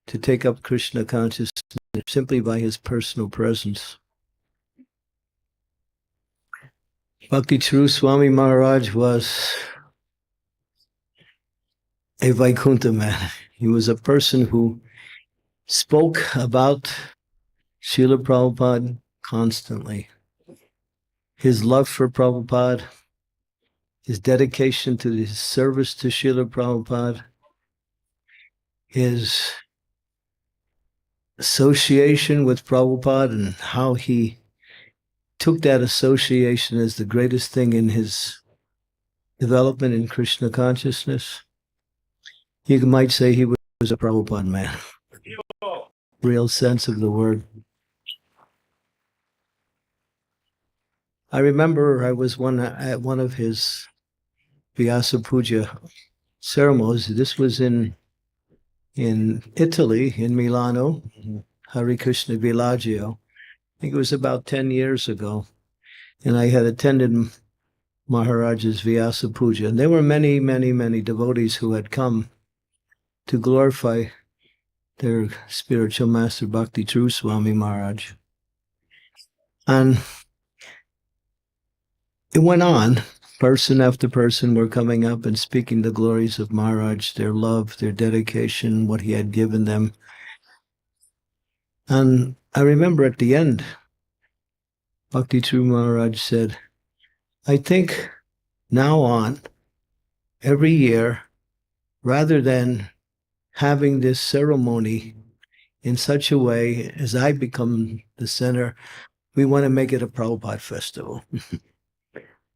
to take up Krishna consciousness simply by his personal presence. Bhakti Charu Swami Maharaj was a Vaikuntha man. He was a person who spoke about Srila Prabhupada constantly. His love for Prabhupada, his dedication to his service to Srila Prabhupada, his association with Prabhupada and how he took that association as the greatest thing in his development in Krishna consciousness. You might say he was a Prabhupada man. Real sense of the word. I remember I was at one of his Vyasa Puja ceremonies. This was in Italy, in Milano, Hare Krishna Villaggio. I think it was about 10 years ago. And I had attended Maharaja's Vyasa Puja. And there were many, many, many devotees who had come to glorify their spiritual master, Bhakti Charu Swami Maharaj. And it went on. Person after person were coming up and speaking the glories of Maharaj, their love, their dedication, what he had given them. And I remember at the end, Bhakti Charu Maharaj said, I think now on, every year, rather than having this ceremony in such a way as I become the center, we want to make it a Prabhupada festival.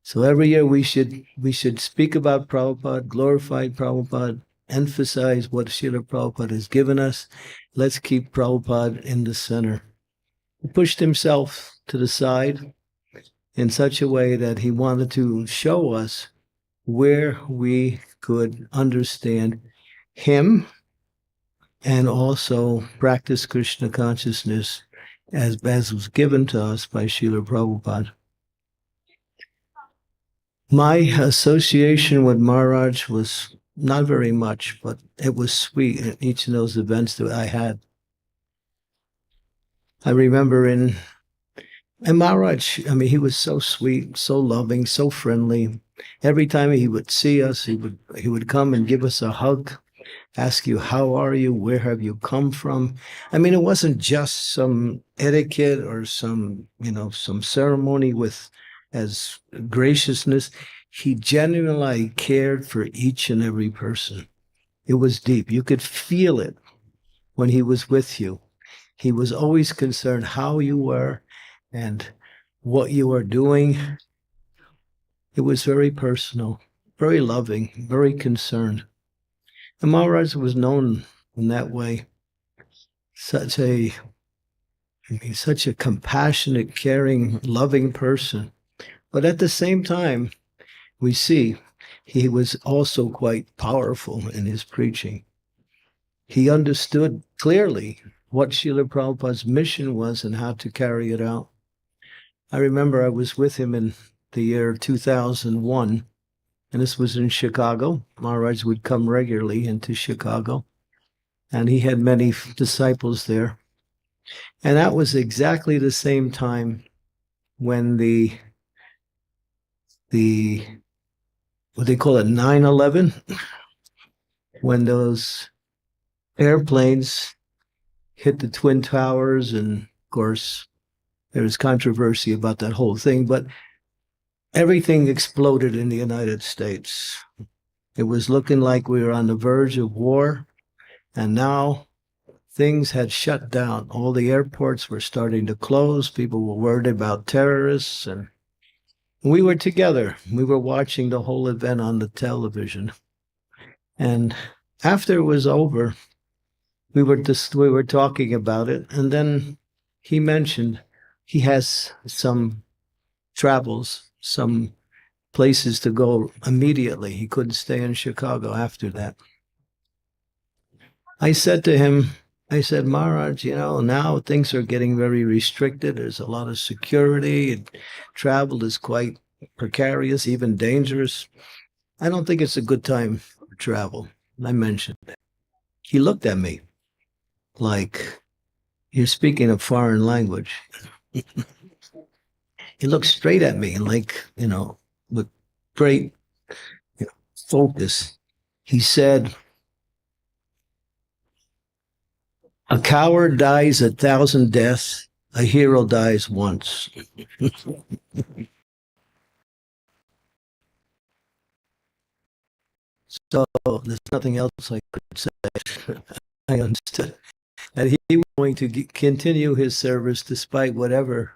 So every year we should speak about Prabhupada, glorify Prabhupada, emphasize what Srila Prabhupada has given us. Let's keep Prabhupada in the center. He pushed himself to the side in such a way that he wanted to show us where we could understand him and also practice Krishna consciousness as was given to us by Srila Prabhupada. My association with Maharaj was not very much, but it was sweet in each of those events that I had. I remember and Maharaj, I mean, he was so sweet, so loving, so friendly. Every time he would see us, he would come and give us a hug, ask you, how are you? Where have you come from? I mean, it wasn't just some etiquette or some ceremony with as graciousness. He genuinely cared for each and every person. It was deep. You could feel it when he was with you. He was always concerned how you were and what you were doing. It was very personal, very loving, very concerned. And Maharaj was known in that way. Such a compassionate, caring, loving person. But at the same time, we see he was also quite powerful in his preaching. He understood clearly what Srila Prabhupada's mission was and how to carry it out. I remember I was with him in the year 2001, and this was in Chicago. Maharaj would come regularly into Chicago, and he had many disciples there. And that was exactly the same time when the what they call it, 9/11, when those airplanes hit the Twin Towers, and of course, there was controversy about that whole thing, but everything exploded in the United States. It was looking like we were on the verge of war, and now things had shut down. All the airports were starting to close. People were worried about terrorists, and we were together. We were watching the whole event on the television. And after it was over, we were talking about it, and then he mentioned he has some travels, some places to go immediately. He couldn't stay in Chicago after that. I said to him, Maharaj, now things are getting very restricted. There's a lot of security, and travel is quite precarious, even dangerous. I don't think it's a good time for travel. I mentioned it. He looked at me like, you're speaking a foreign language. He looked straight at me like, with great focus. He said, a coward dies 1,000 deaths, a hero dies once. So there's nothing else I could say. I understood that he was going to continue his service despite what the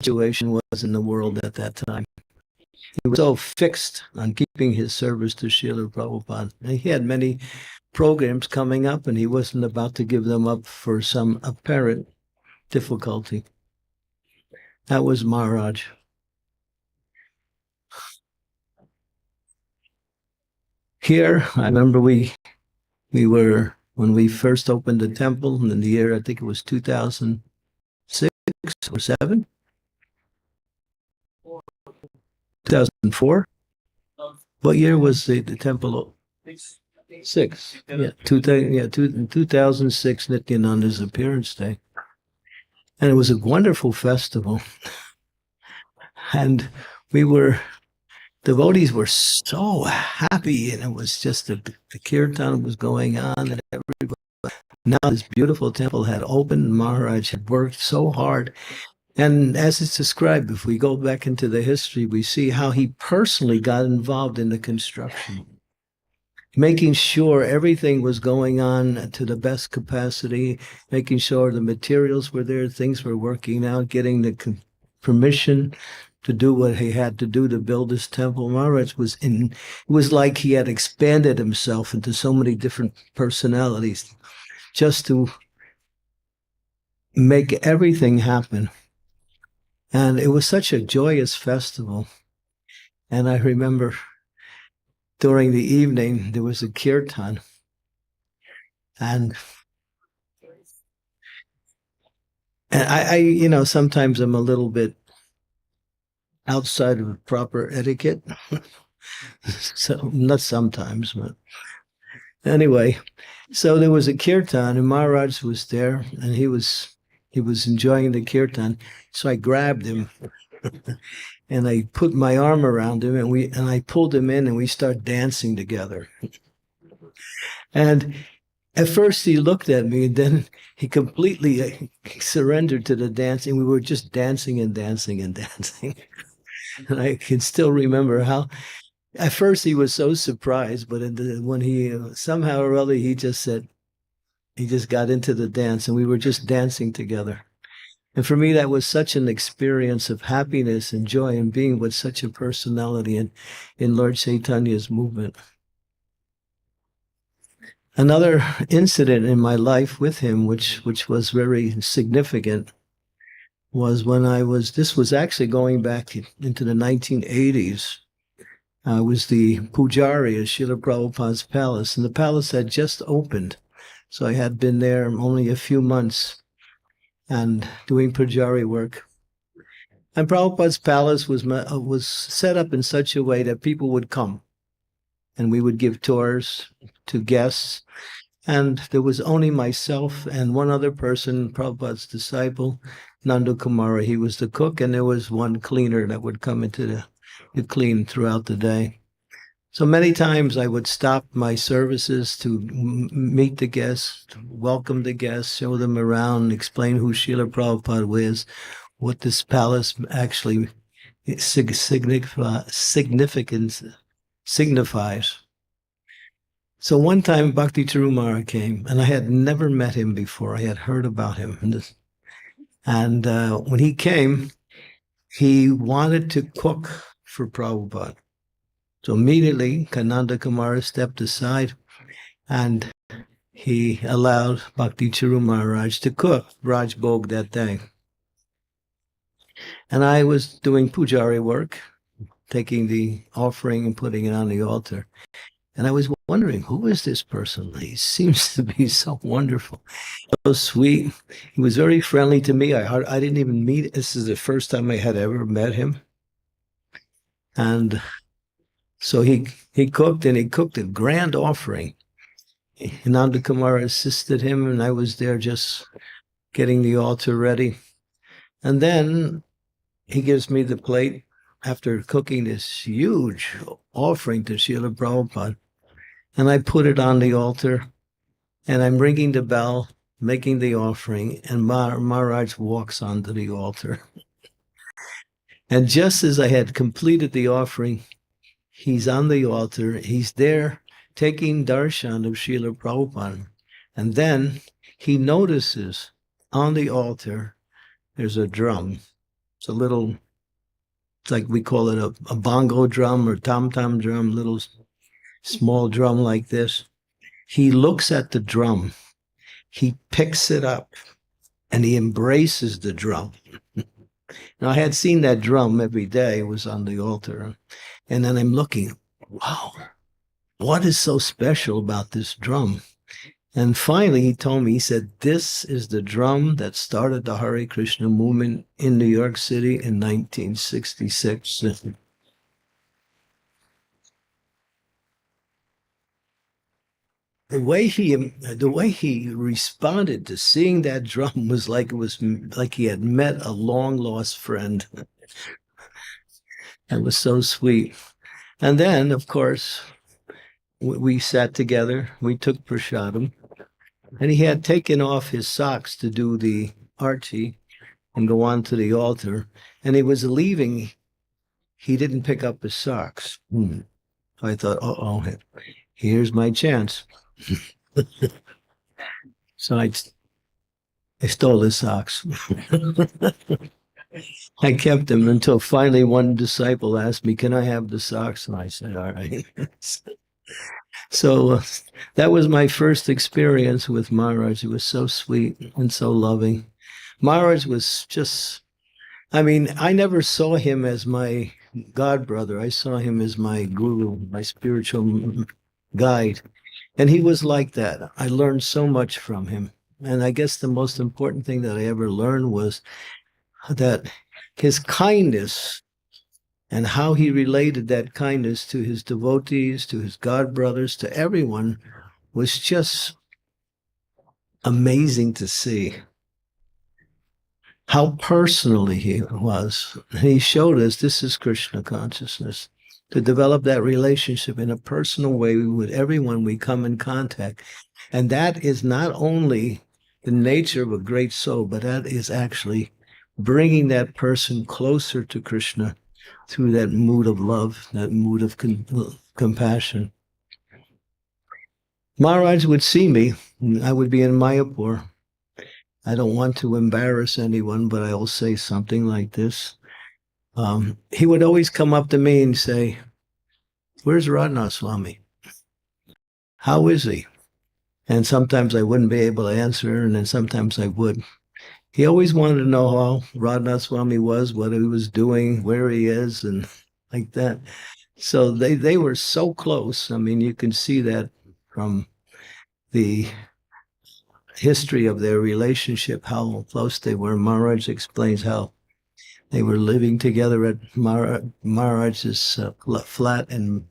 situation was in the world at that time. He was so fixed on keeping his service to Srila Prabhupada. And he had many programs coming up, and he wasn't about to give them up for some apparent difficulty. That was Maharaj. Here, I remember we were, when we first opened the temple in the year, I think it was 2006 or 7? 2004? What year was the temple? 6. Yeah, 2006, Nityananda's appearance day. And it was a wonderful festival. And devotees were so happy, and it was just the kirtan was going on, and everybody. Now this beautiful temple had opened. Maharaj had worked so hard. And as it's described, if we go back into the history, we see how he personally got involved in the construction, making sure everything was going on to the best capacity, making sure the materials were there, things were working out, getting the permission to do what he had to do to build this temple. Maharaj it was like he had expanded himself into so many different personalities just to make everything happen. And it was such a joyous festival. And I remember during the evening, there was a kirtan. And I sometimes I'm a little bit outside of proper etiquette. So not sometimes, but anyway, so there was a kirtan and Maharaj was there and he was enjoying the kirtan. So I grabbed him and I put my arm around him and I pulled him in and we started dancing together. And at first he looked at me and then he completely surrendered to the dance and we were just dancing and dancing and dancing. And I can still remember how at first he was so surprised, but when he somehow or other he just got into the dance and we were just dancing together. And for me, that was such an experience of happiness and joy and being with such a personality in Lord Chaitanya's movement. Another incident in my life with him, which was very significant, was when this was actually going back into the 1980s. I was the Pujari at Srila Prabhupada's palace, and the palace had just opened. So I had been there only a few months and doing Pujari work. And Prabhupada's palace was set up in such a way that people would come, and we would give tours to guests. And there was only myself and one other person, Prabhupada's disciple, Nandu Kumara. He was the cook, and there was one cleaner that would come into to clean throughout the day. So many times I would stop my services to meet the guests, welcome the guests, show them around, explain who Srila Prabhupada was, what this palace actually signifies. So one time Bhakti Charu Maharaj came, and I had never met him before. I had heard about him. And when he came, he wanted to cook for Prabhupada. So immediately, Kananda Kumara stepped aside, and he allowed Bhakti Charu Maharaj to cook Raj Bhog that day. And I was doing pujari work, taking the offering and putting it on the altar. And I was wondering, who is this person? He seems to be so wonderful, so sweet. He was very friendly to me. I didn't even meet. This is the first time I had ever met him. And so he cooked, and he cooked a grand offering. Nanda Kumara assisted him, and I was there just getting the altar ready. And then he gives me the plate after cooking this huge offering to Srila Prabhupada. And I put it on the altar, and I'm ringing the bell, making the offering, and Maharaj walks onto the altar. And just as I had completed the offering, he's on the altar, he's there taking darshan of Srila Prabhupada. And then he notices on the altar, there's a drum. It's a little, it's like we call it a bongo drum or tom-tom drum, little small drum like this. He looks at the drum, he picks it up, and he embraces the drum. Now, I had seen that drum every day. It was on the altar. And then I'm looking, wow, what is so special about this drum? And finally, he told me, he said, this is the drum that started the Hare Krishna movement in New York City in 1966. The way he responded to seeing that drum was like he had met a long lost friend. It was so sweet. And then, of course, we sat together. We took prasadam, and he had taken off his socks to do the Aarti and go on to the altar. And he was leaving. He didn't pick up his socks. I thought, uh-oh, here's my chance. So I stole his socks. I kept them until finally one disciple asked me, can I have the socks? And I said, all right. So that was my first experience with Maharaj. He was so sweet and so loving. Maharaj was just, I mean, I never saw him as my god brother. I saw him as my guru, my spiritual guide. And he was like that. I learned so much from him. And I guess the most important thing that I ever learned was that his kindness and how he related that kindness to his devotees, to his god brothers, to everyone was just amazing to see. How personally he was. He showed us this is Krishna consciousness. To develop that relationship in a personal way with everyone we come in contact. And that is not only the nature of a great soul, but that is actually bringing that person closer to Krishna through that mood of love, that mood of compassion. Maharaj would see me. I would be in Mayapur. I don't want to embarrass anyone, but I'll say something like this. He would always come up to me and say, "Where's Radhanath Swami? How is he?" And sometimes I wouldn't be able to answer, and then sometimes I would. He always wanted to know how Radhanath Swami was, what he was doing, where he is, and like that. So they were so close. I mean, you can see that from the history of their relationship, how close they were. Maharaj explains how they were living together at Maharaj's flat in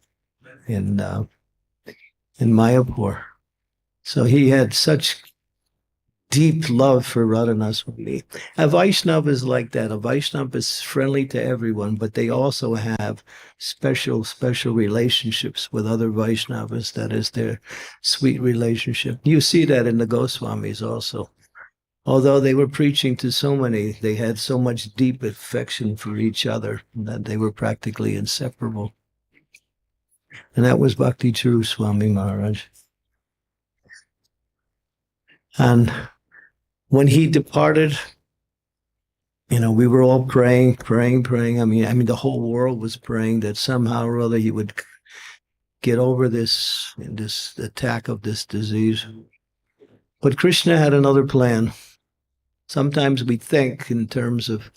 Mayapur. So he had such deep love for Radhanath Swami. A Vaishnava is like that. A Vaishnava is friendly to everyone, but they also have special relationships with other Vaishnavas. That is their sweet relationship. You see that in the Goswamis also. Although they were preaching to so many, they had so much deep affection for each other that they were practically inseparable. And that was Bhakti Charu Swami Maharaj. And when he departed, we were all praying. I mean, the whole world was praying that somehow or other he would get over this attack of this disease. But Krishna had another plan. Sometimes we think in terms of,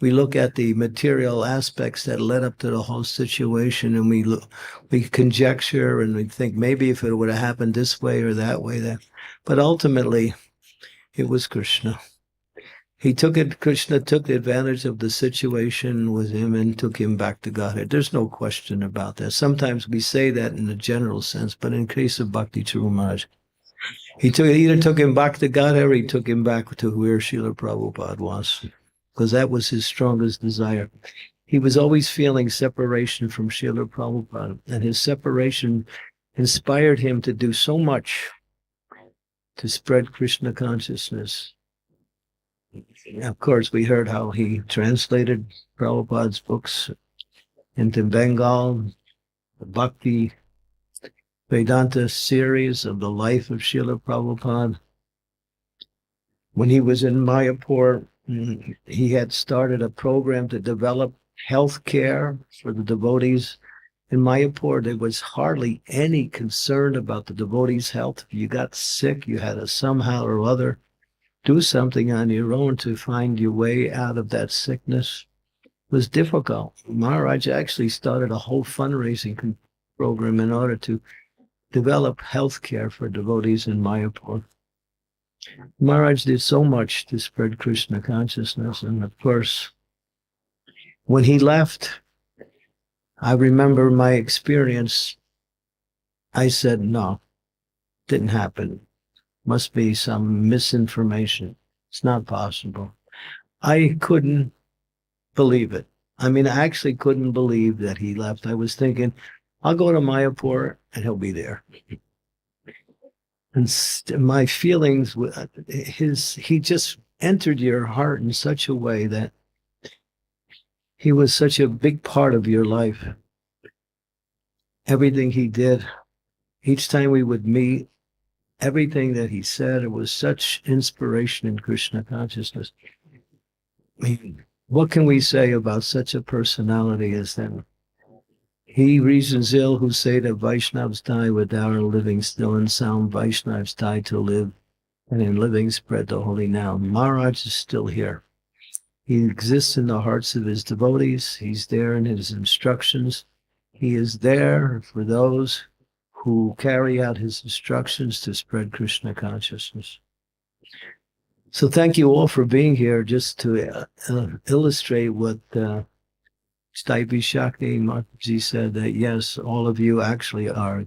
we look at the material aspects that led up to the whole situation, and we conjecture and we think maybe if it would have happened this way or that way, but ultimately it was Krishna. Krishna took advantage of the situation with him and took him back to Godhead. There's no question about that. Sometimes we say that in a general sense, but in case of Bhakti Charu Maharaj, he either took him back to Godhead or he took him back to where Srila Prabhupada was, because that was his strongest desire. He was always feeling separation from Srila Prabhupada, and his separation inspired him to do so much to spread Krishna consciousness. Of course, we heard how he translated Prabhupada's books into Bengal, the Bhakti Vedanta series of the life of Srila Prabhupada. When he was in Mayapur, he had started a program to develop health care for the devotees. In Mayapur, there was hardly any concern about the devotees' health. If you got sick, you had to somehow or other do something on your own to find your way out of that sickness. It was difficult. Maharaj actually started a whole fundraising program in order to develop health care for devotees in Mayapur. Maharaj did so much to spread Krishna consciousness, and of course, when he left, I remember my experience. I said, no, didn't happen. Must be some misinformation. It's not possible. I couldn't believe it. I mean, I actually couldn't believe that he left. I was thinking, I'll go to Mayapur and he'll be there. And my feelings, he just entered your heart in such a way that he was such a big part of your life. Everything he did, each time we would meet, everything that he said, it was such inspiration in Krishna consciousness. I mean, what can we say about such a personality as that? He reasons ill who say that Vaishnavas die without living, still and sound Vaishnavas die to live, and in living spread the holy noun. Maharaj is still here. He exists in the hearts of his devotees. He's there in his instructions. He is there for those who carry out his instructions to spread Krishna consciousness. So thank you all for being here, just to illustrate what Staipi Shakti Mataji said, that yes, all of you actually are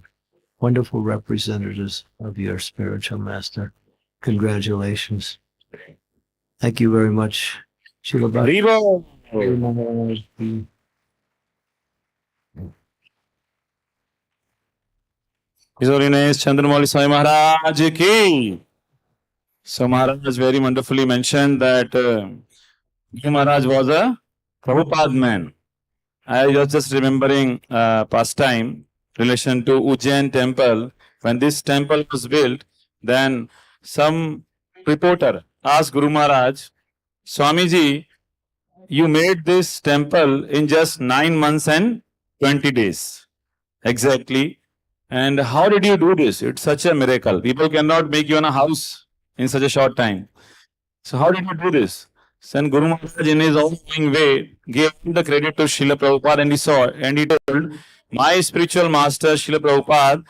wonderful representatives of your spiritual master. Congratulations. Thank you very much. Srila Bhakti. His Holiness Chandramauli Swami Maharaj ki. So Maharaj very wonderfully mentioned that Guru Maharaj was a Prabhupada man. I was just remembering past time relation to Ujjain temple. When this temple was built, then some reporter asked Guru Maharaj, Swamiji, you made this temple in just 9 months and 20 days. Exactly. And how did you do this? It's such a miracle. People cannot make you a house in such a short time. So how did you do this? Then Guru Maharaj in his own way gave the credit to Srila Prabhupada, and he told, my spiritual master Srila Prabhupada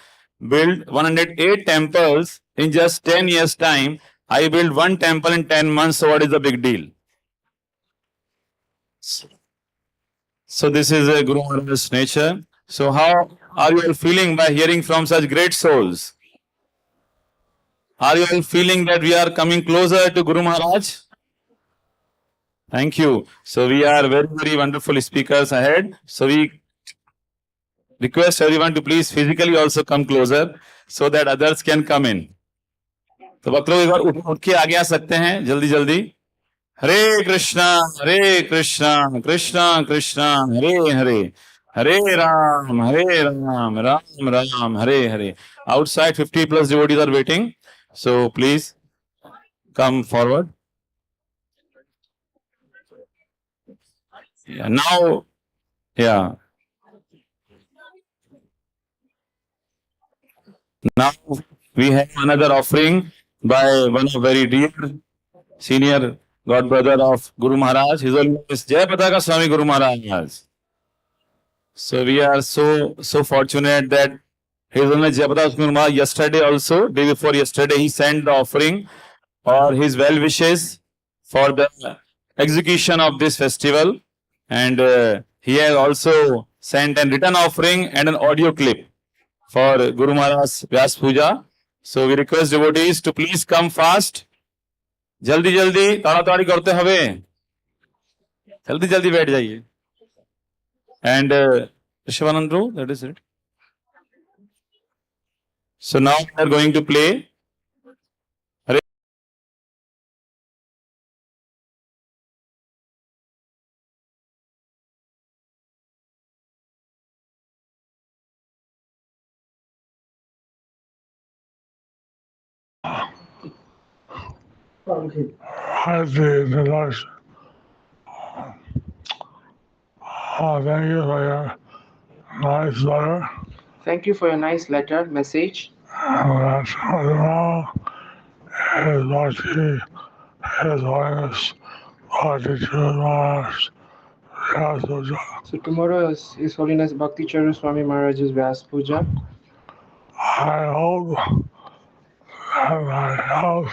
built 108 temples in just 10 years time. I built one temple in 10 months, so what is the big deal? So this is a Guru Maharaj's nature. So how are you all feeling by hearing from such great souls? Are you all feeling that we are coming closer to Guru Maharaj? Thank you. So we are very, very wonderful speakers ahead. So we request everyone to please physically also come closer so that others can come in. तो भक्त लोग एक बार उठ के आगे आ सकते हैं जल्दी जल्दी. हरे Krishna Krishna Krishna Hare Hare Hare Ram Ram Ram Hare Hare. Outside 50 plus devotees are waiting. So please come forward. Yeah, now, yeah. Now we have another offering by one of very dear senior god brother of Guru Maharaj. His name is Jai Pataka Swami Guru Maharaj. So we are so fortunate that His Holiness Jai Pataka Swami Guru Maharaj yesterday also, day before yesterday, he sent the offering or his well wishes for the execution of this festival. And he has also sent a written offering and an audio clip for Guru Maharaj's Vyas Puja. So we request devotees to please come fast. जल्दी जल्दी ताड़ाताड़ी करते हवे जल्दी जल्दी बैठ जाइए. And Shivanandru, that is it. So now we are going to play Thank you for your nice letter. Thank you for your nice letter, message. That's tomorrow is Bhakti, His Holiness Bhakti Charu Maharaj. So tomorrow is His Holiness Bhakti Charu Swami Maharaj's Vyas Puja. I hope that my health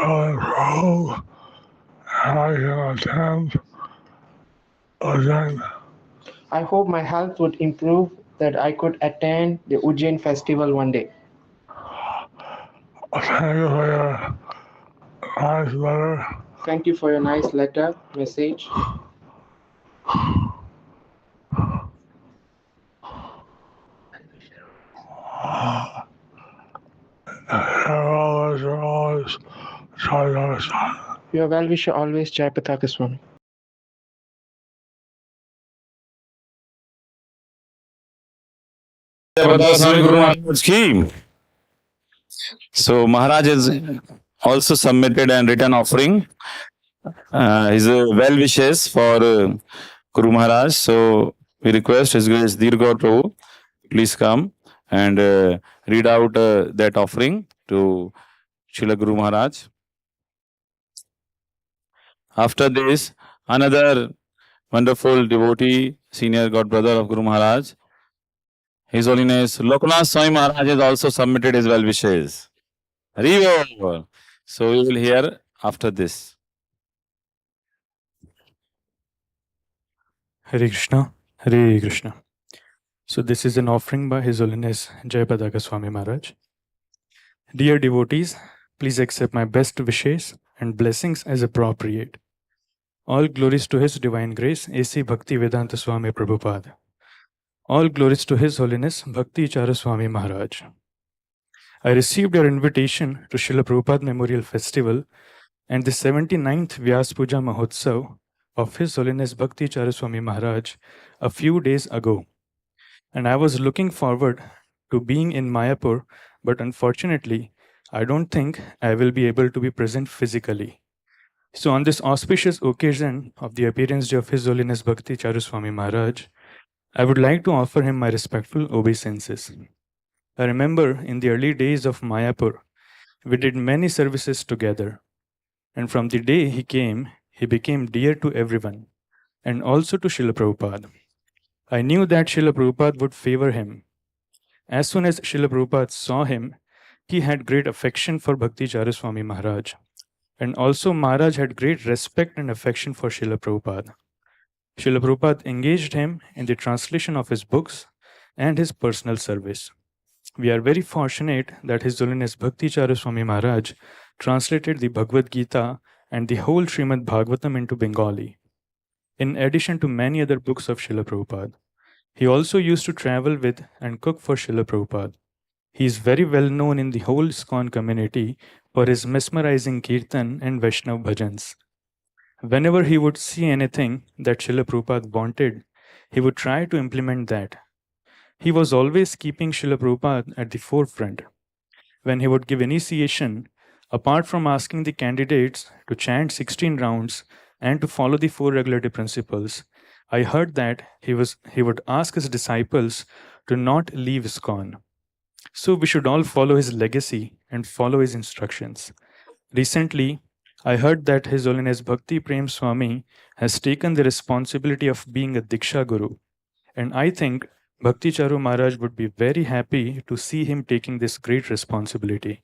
will improve and I can attend again. I hope my health would improve, that I could attend the Ujjain festival one day. Thank you for your nice letter. Thank you for your nice letter, message. Your well-wisher always, Jai Pataka Swami. So Maharaj has also submitted a written offering. His well wishes for Guru Maharaj. So we request His Grace Dirgaur Prabhu, please come and read out that offering to Srila Guru Maharaj. After this, another wonderful devotee, senior god brother of Guru Maharaj, His Holiness Lokanath Swami Maharaj has also submitted his well wishes. Haribo. So we will hear after this. Hare Krishna, Hare Krishna. So this is an offering by His Holiness Jayapataka Swami Maharaj. Dear devotees, please accept my best wishes and blessings as appropriate. All glories to His Divine Grace, A.C. Bhakti Vedanta Swami Prabhupada. All glories to His Holiness Bhakti Charu Swami Maharaj. I received your invitation to Srila Prabhupada Memorial Festival and the 79th Vyas Puja Mahotsav of His Holiness Bhakti Charu Swami Maharaj a few days ago. And I was looking forward to being in Mayapur, but unfortunately, I don't think I will be able to be present physically. So on this auspicious occasion of the appearance day of His Holiness Bhakti Charu Swami Maharaj, I would like to offer him my respectful obeisances. I remember in the early days of Mayapur, we did many services together. And from the day he came, he became dear to everyone, and also to Srila Prabhupada. I knew that Srila Prabhupada would favor him. As soon as Srila Prabhupada saw him, he had great affection for Bhakti Charu Swami Maharaj. And also Maharaj had great respect and affection for Srila Prabhupada. Srila Prabhupada engaged him in the translation of his books and his personal service. We are very fortunate that His Holiness Bhakti Charu Swami Maharaj translated the Bhagavad Gita and the whole Srimad Bhagavatam into Bengali, in addition to many other books of Srila Prabhupada. He also used to travel with and cook for Srila Prabhupada. He is very well known in the whole ISKCON community for his mesmerizing kirtan and Vaishnav bhajans. Whenever he would see anything that Srila Prabhupada wanted, he would try to implement that. He was always keeping Srila Prabhupada at the forefront. When he would give initiation, apart from asking the candidates to chant 16 rounds and to follow the 4 regularity principles, I heard that he would ask his disciples to not leave ISKCON. So we should all follow his legacy and follow his instructions. Recently, I heard that His Holiness Bhakti Prem Swami has taken the responsibility of being a Diksha Guru. And I think Bhakti Charu Maharaj would be very happy to see him taking this great responsibility.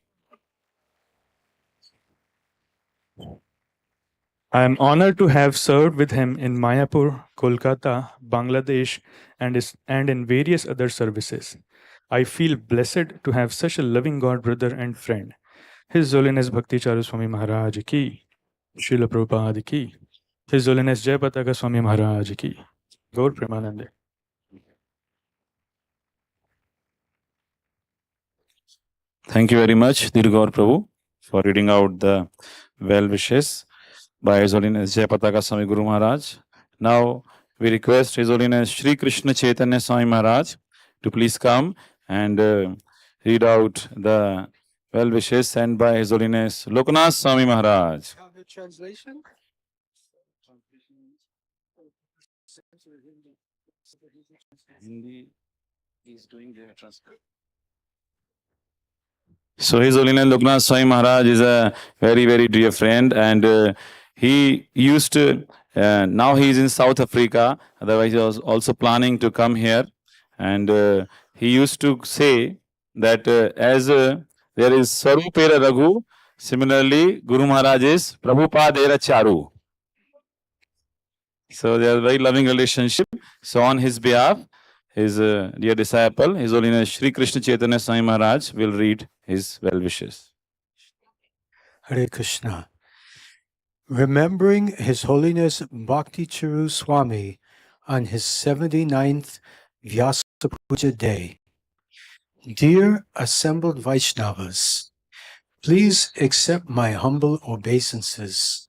I am honored to have served with him in Mayapur, Kolkata, Bangladesh, and in various other services. I feel blessed to have such a loving God brother and friend. His Holiness Bhakti Charu Swami Maharaj ki, Srila Prabhupada ki, His Holiness Jayapataka Swami Maharaj ki. Gaur Premanande. Thank you very much, Dirgaur Prabhu, for reading out the well wishes by His Holiness Jayapataka Swami Guru Maharaj. Now we request His Holiness Shri Krishna Chaitanya Swami Maharaj to please come and read out the well wishes sent by His Holiness Lokanath Swami Maharaj. Have the translation? Hindi is doing the translation. So His Holiness Lokanath Swami Maharaj is a very, very dear friend, and he used to, now he is in South Africa, otherwise he was also planning to come here, and he used to say that as there is Sarupera Raghu, similarly Guru Maharaj is Prabhupada Era Charu. So they are very loving relationship. So on his behalf, his dear disciple, His Holiness Shri Krishna Chaitanya Swami Maharaj will read his well wishes. Hare Krishna. Remembering His Holiness Bhakti Charu Swami on his 79th Vyasa Puja day. Dear assembled Vaishnavas, please accept my humble obeisances.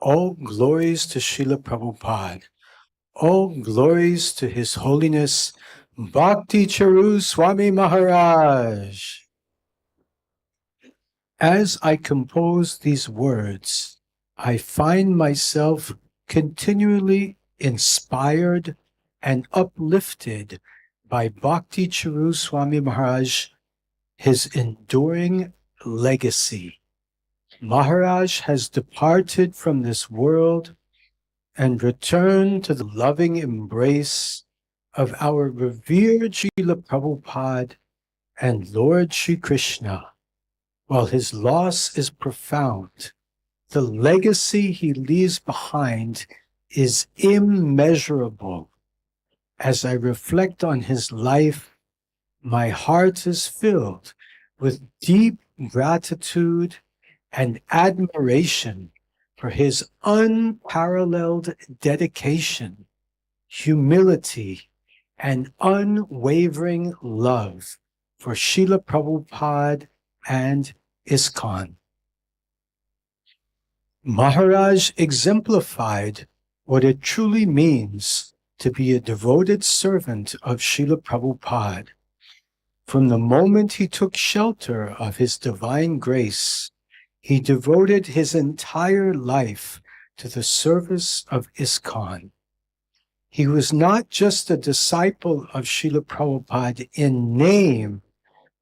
All glories to Srila Prabhupada. All glories to His Holiness Bhakti Charu Swami Maharaj. As I compose these words, I find myself continually inspired and uplifted by Bhakti Charu Swami Maharaj, his enduring legacy. Maharaj has departed from this world and returned to the loving embrace of our revered Srila Prabhupada and Lord Shri Krishna. While his loss is profound, the legacy he leaves behind is immeasurable. As I reflect on his life, my heart is filled with deep gratitude and admiration for his unparalleled dedication, humility, and unwavering love for Srila Prabhupada and ISKCON. Maharaj exemplified what it truly means to be a devoted servant of Srila Prabhupada. From the moment he took shelter of his divine grace, he devoted his entire life to the service of ISKCON. He was not just a disciple of Srila Prabhupada in name,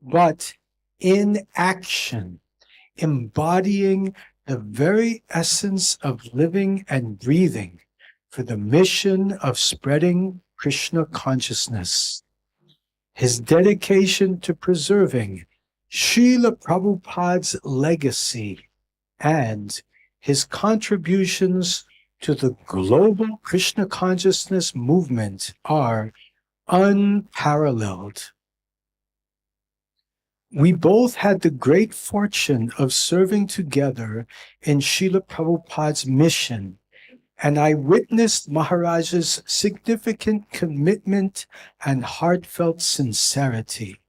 but in action, embodying the very essence of living and breathing for the mission of spreading Krishna consciousness. His dedication to preserving Srila Prabhupada's legacy and his contributions to the global Krishna consciousness movement are unparalleled. We both had the great fortune of serving together in Srila Prabhupada's mission, and I witnessed Maharaja's significant commitment and heartfelt sincerity.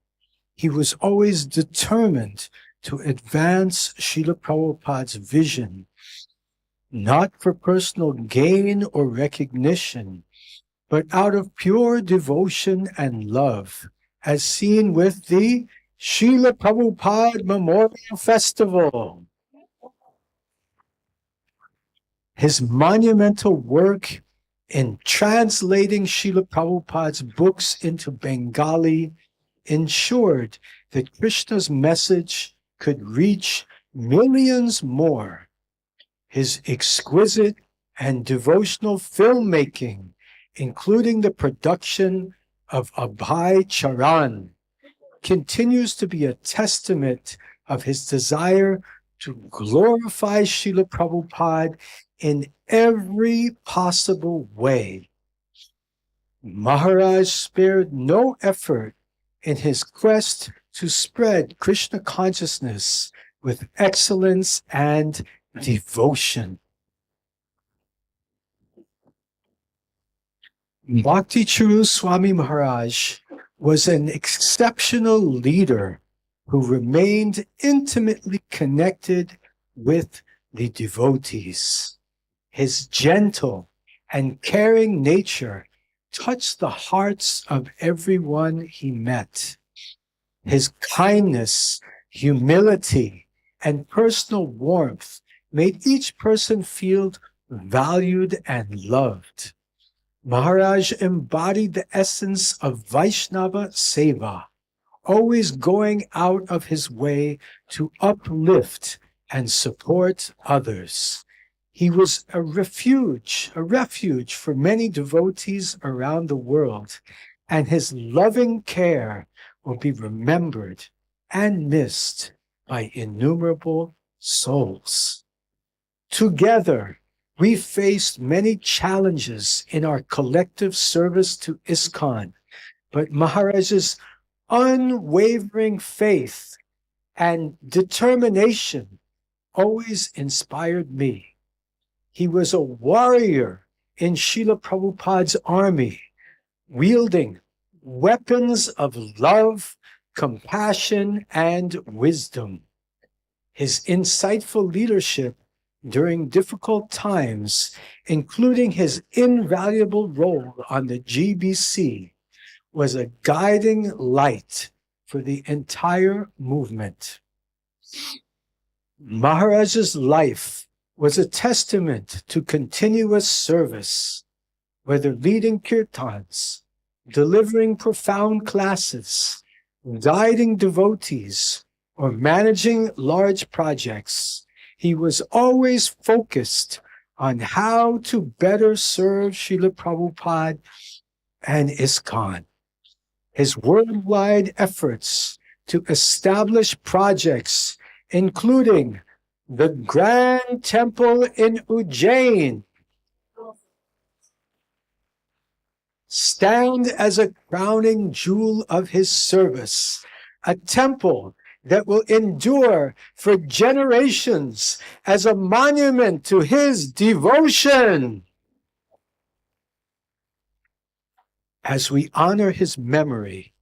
He was always determined to advance Srila Prabhupada's vision, not for personal gain or recognition, but out of pure devotion and love, as seen with the Srila Prabhupada Memorial Festival. His monumental work in translating Srila Prabhupada's books into Bengali ensured that Krishna's message could reach millions more. His exquisite and devotional filmmaking, including the production of Abhay Charan, continues to be a testament of his desire to glorify Srila Prabhupada in every possible way. Maharaj spared no effort in his quest to spread Krishna consciousness with excellence and devotion. Bhakti Charu Swami Maharaj was an exceptional leader who remained intimately connected with the devotees. His gentle and caring nature touched the hearts of everyone he met. His kindness, humility, and personal warmth made each person feel valued and loved. Maharaj embodied the essence of Vaishnava Seva, always going out of his way to uplift and support others. He was a refuge for many devotees around the world, and his loving care will be remembered and missed by innumerable souls. Together, we faced many challenges in our collective service to ISKCON, but Maharaj's unwavering faith and determination always inspired me. He was a warrior in Srila Prabhupada's army, wielding weapons of love, compassion, and wisdom. His insightful leadership during difficult times, including his invaluable role on the GBC, was a guiding light for the entire movement. Maharaja's life was a testament to continuous service, whether leading kirtans, delivering profound classes, guiding devotees, or managing large projects. he was always focused on how to better serve Srila Prabhupada and ISKCON. His worldwide efforts to establish projects, including the Grand Temple in Ujjain, stand as a crowning jewel of his service, a temple that will endure for generations as a monument to his devotion. As we honor his memory,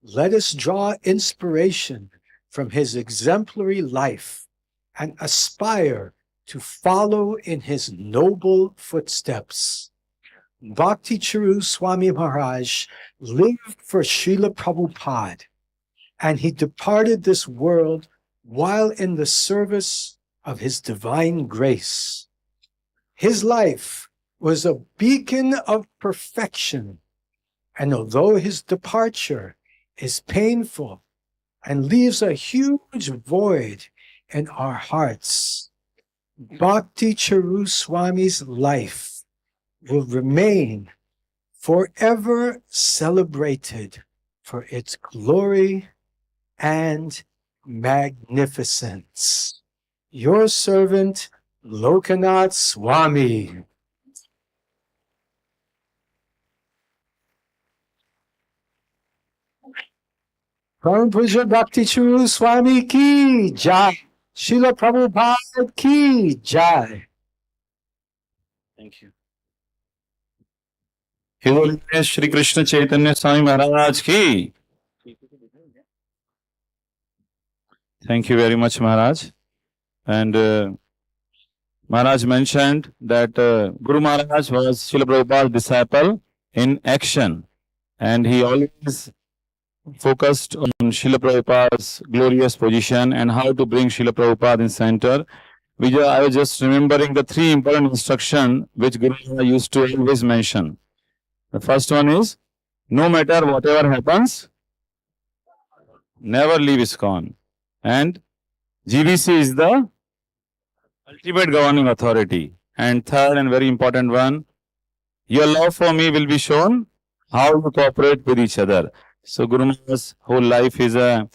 let us draw inspiration from his exemplary life and aspire to follow in his noble footsteps. Bhakti Charu Swami Maharaj lived for Srila Prabhupada, and he departed this world while in the service of his divine grace. His life was a beacon of perfection, and although his departure is painful and leaves a huge void in our hearts, Bhakti Charu Swami's life will remain forever celebrated for its glory and magnificence. Your servant, Lokanath Swami. Param Puja Bhakti Charu Swami ki jai. Srila Prabhupada ki jai. Thank you. Shri Krishna Chaitanya Swami Maharaj ki. Thank you very much, Maharaj. And Maharaj mentioned that Guru Maharaj was Srila Prabhupada's disciple in action, and he always focused on Srila Prabhupada's glorious position and how to bring Srila Prabhupada in center. I was just remembering the three important instructions which Guru Maharaj used to always mention. The first one is, no matter whatever happens, never leave ISKCON. And GBC is the ultimate governing authority. And third and very important one, your love for me will be shown how you cooperate with each other. So Guru Maharaj's whole life is a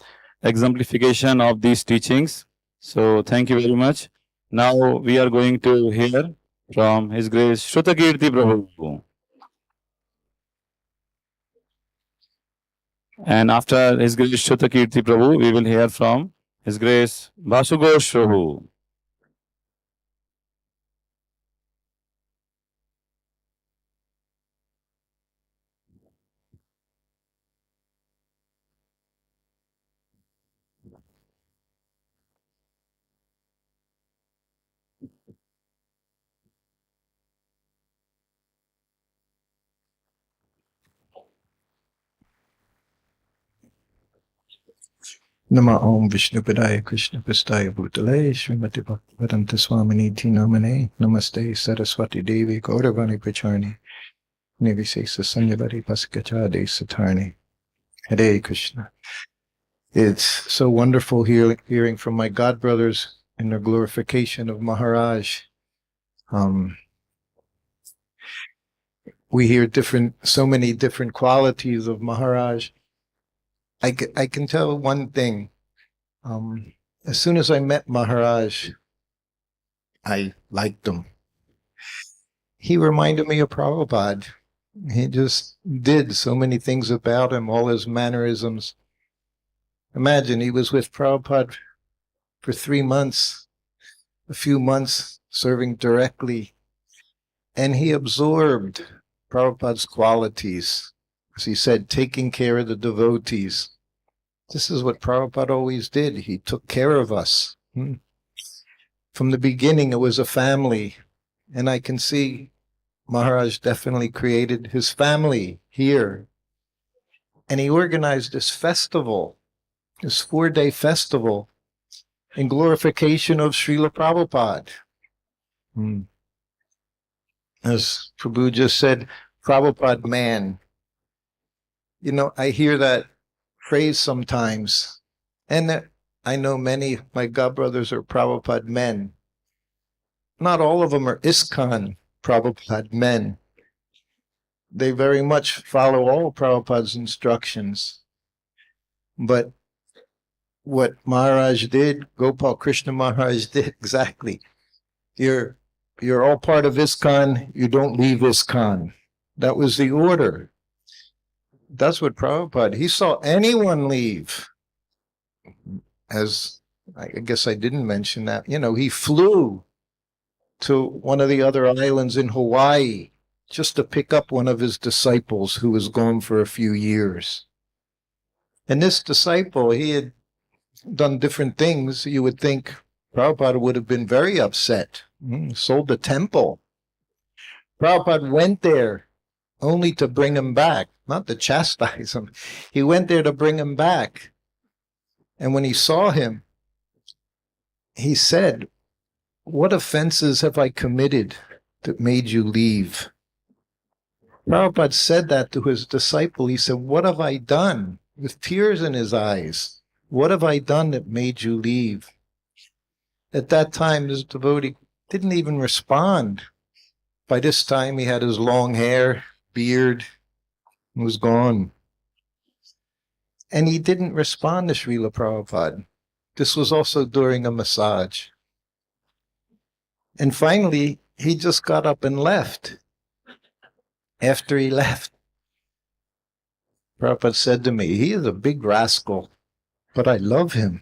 exemplification of these teachings. So thank you very much. Now we are going to hear from His Grace Shrutakirti Prabhu. And after His Grace Shrutakirti Prabhu, we will hear from His Grace Vasugosh Prabhu. Nama Om Vishnu Padaya Krishna Pastaya Bhutale Srimati Bhaktivedanta Swamini Namane Namaste Saraswati Devi Gauravani Pacharni Nivisesa Sanyavadi Paskachade Satarni. Hare Krishna. It's so wonderful hearing from my godbrothers in their glorification of Maharaj. We hear so many different qualities of Maharaj. I can tell one thing. As soon as I met Maharaj, I liked him. He reminded me of Prabhupada. He just did so many things about him, all his mannerisms. Imagine, he was with Prabhupada for 3 months, a few months serving directly, and he absorbed Prabhupada's qualities. As he said, taking care of the devotees. This is what Prabhupada always did. He took care of us. From the beginning, it was a family. And I can see Maharaj definitely created his family here. And he organized this festival, this 4-day festival, in glorification of Srila Prabhupada. As Prabhu just said, Prabhupada man. You know, I hear that phrase sometimes, and I know many of my godbrothers are Prabhupada men. not all of them are ISKCON Prabhupada men. They very much follow all Prabhupada's instructions. But what Maharaj did, Gopal Krishna Maharaj did exactly. You're all part of ISKCON, you don't leave ISKCON. That was the order. That's what Prabhupada, he saw anyone leave. As I guess I didn't mention that, he flew to one of the other islands in Hawaii just to pick up one of his disciples who was gone for a few years. And this disciple, he had done different things. You would think Prabhupada would have been very upset. Sold the temple. Prabhupada went there only to bring him back, not to chastise him. He went there to bring him back. And when he saw him, he said, "What offenses have I committed that made you leave?" Prabhupada said that to his disciple. He said, "What have I done?" With tears in his eyes. "What have I done that made you leave?" At that time, this devotee didn't even respond. By this time, he had his long hair, beard, and was gone. And he didn't respond to Srila Prabhupada. This was also during a massage. And finally, he just got up and left. After he left, Prabhupada said to me, "He is a big rascal, but I love him."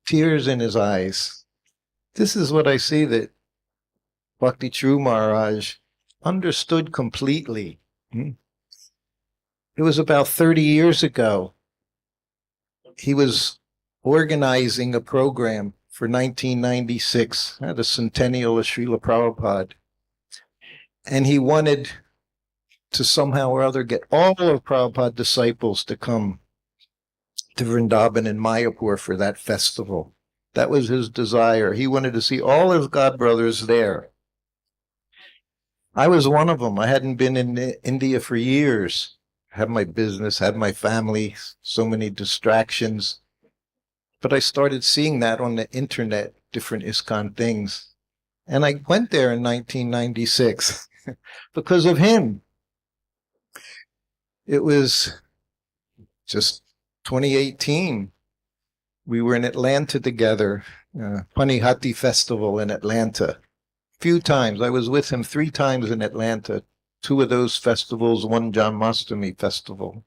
Tears in his eyes. This is what I see that Bhakti Charu Maharaj understood completely. It was about 30 years ago. He was organizing a program for 1996, the centennial of Srila Prabhupada. And he wanted to somehow or other get all of Prabhupada disciples to come to Vrindavan and Mayapur for that festival. That was his desire. He wanted to see all his godbrothers there. I was one of them. I hadn't been in India for years. Had my business, had my family, so many distractions. But I started seeing that on the internet, different ISKCON things. And I went there in 1996 because of him. It was just 2018. We were in Atlanta together, Panihati Festival in Atlanta. Few times. I was with him 3 times in Atlanta. 2 of those festivals, one Janmashtami festival.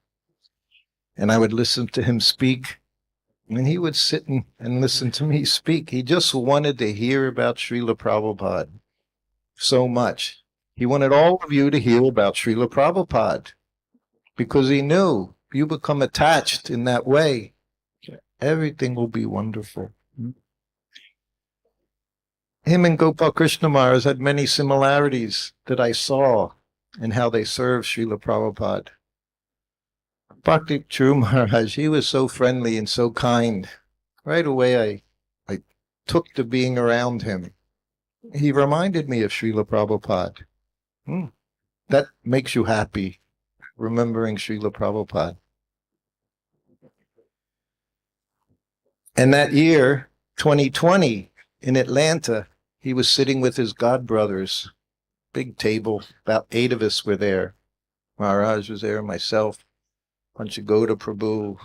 And I would listen to him speak, and he would sit and listen to me speak. He just wanted to hear about Srila Prabhupada so much. He wanted all of you to hear about Srila Prabhupada because he knew if you become attached in that way, everything will be wonderful. Him and Gopal Krishna Maharaj had many similarities that I saw in how they served Srila Prabhupada. Bhakti Charu Maharaj, he was so friendly and so kind. Right away I took to being around him. He reminded me of Srila Prabhupada. That makes you happy, remembering Srila Prabhupada. And that year, 2020, in Atlanta, he was sitting with his godbrothers. Big table, about 8 of us were there. Maharaj was there, myself, Panchagoda Prabhu,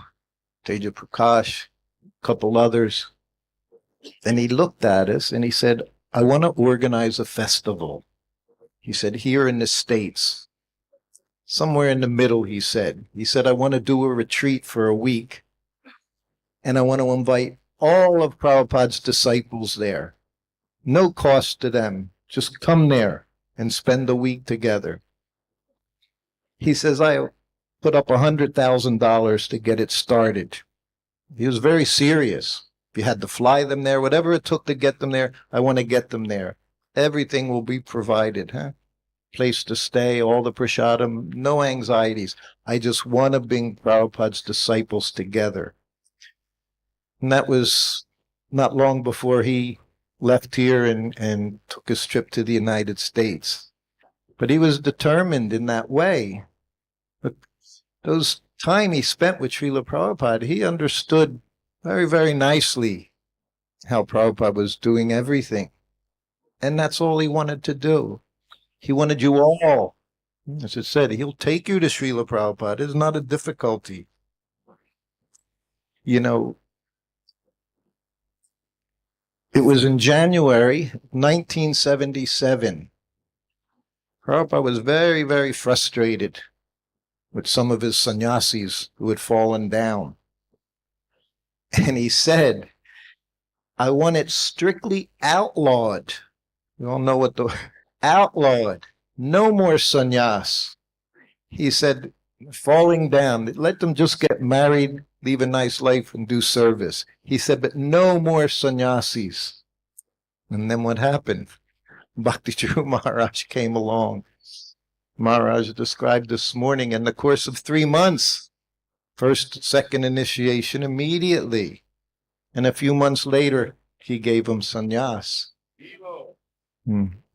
Teja Prakash, a couple others. And he looked at us and he said, "I want to organize a festival." He said, "Here in the States, somewhere in the middle," he said. He said, "I want to do a retreat for a week. And I want to invite all of Prabhupada's disciples there. No cost to them. Just come there and spend a week together." He says, "I put up $100,000 to get it started." He was very serious. If you had to fly them there, whatever it took to get them there, I want to get them there. Everything will be provided, place to stay, all the prasadam, no anxieties. I just want to bring Prabhupada's disciples together. And that was not long before he left here and took his trip to the United States. But he was determined in that way. But those time he spent with Srila Prabhupada, he understood very, very nicely how Prabhupada was doing everything. And that's all he wanted to do. He wanted you all. As it said, he'll take you to Srila Prabhupada. It's not a difficulty. You know, it was in January 1977. Prabhupada was very, very frustrated with some of his sannyasis who had fallen down. And he said, I want it strictly outlawed. You all know what the outlawed. No more sannyas. He said, falling down, let them just get married, leave a nice life, and do service. He said, but no more sannyasis. And then what happened? Bhakti Charu Maharaj came along. Maharaj described this morning in the course of 3 months. First, second initiation immediately. And a few months later, he gave him sannyas.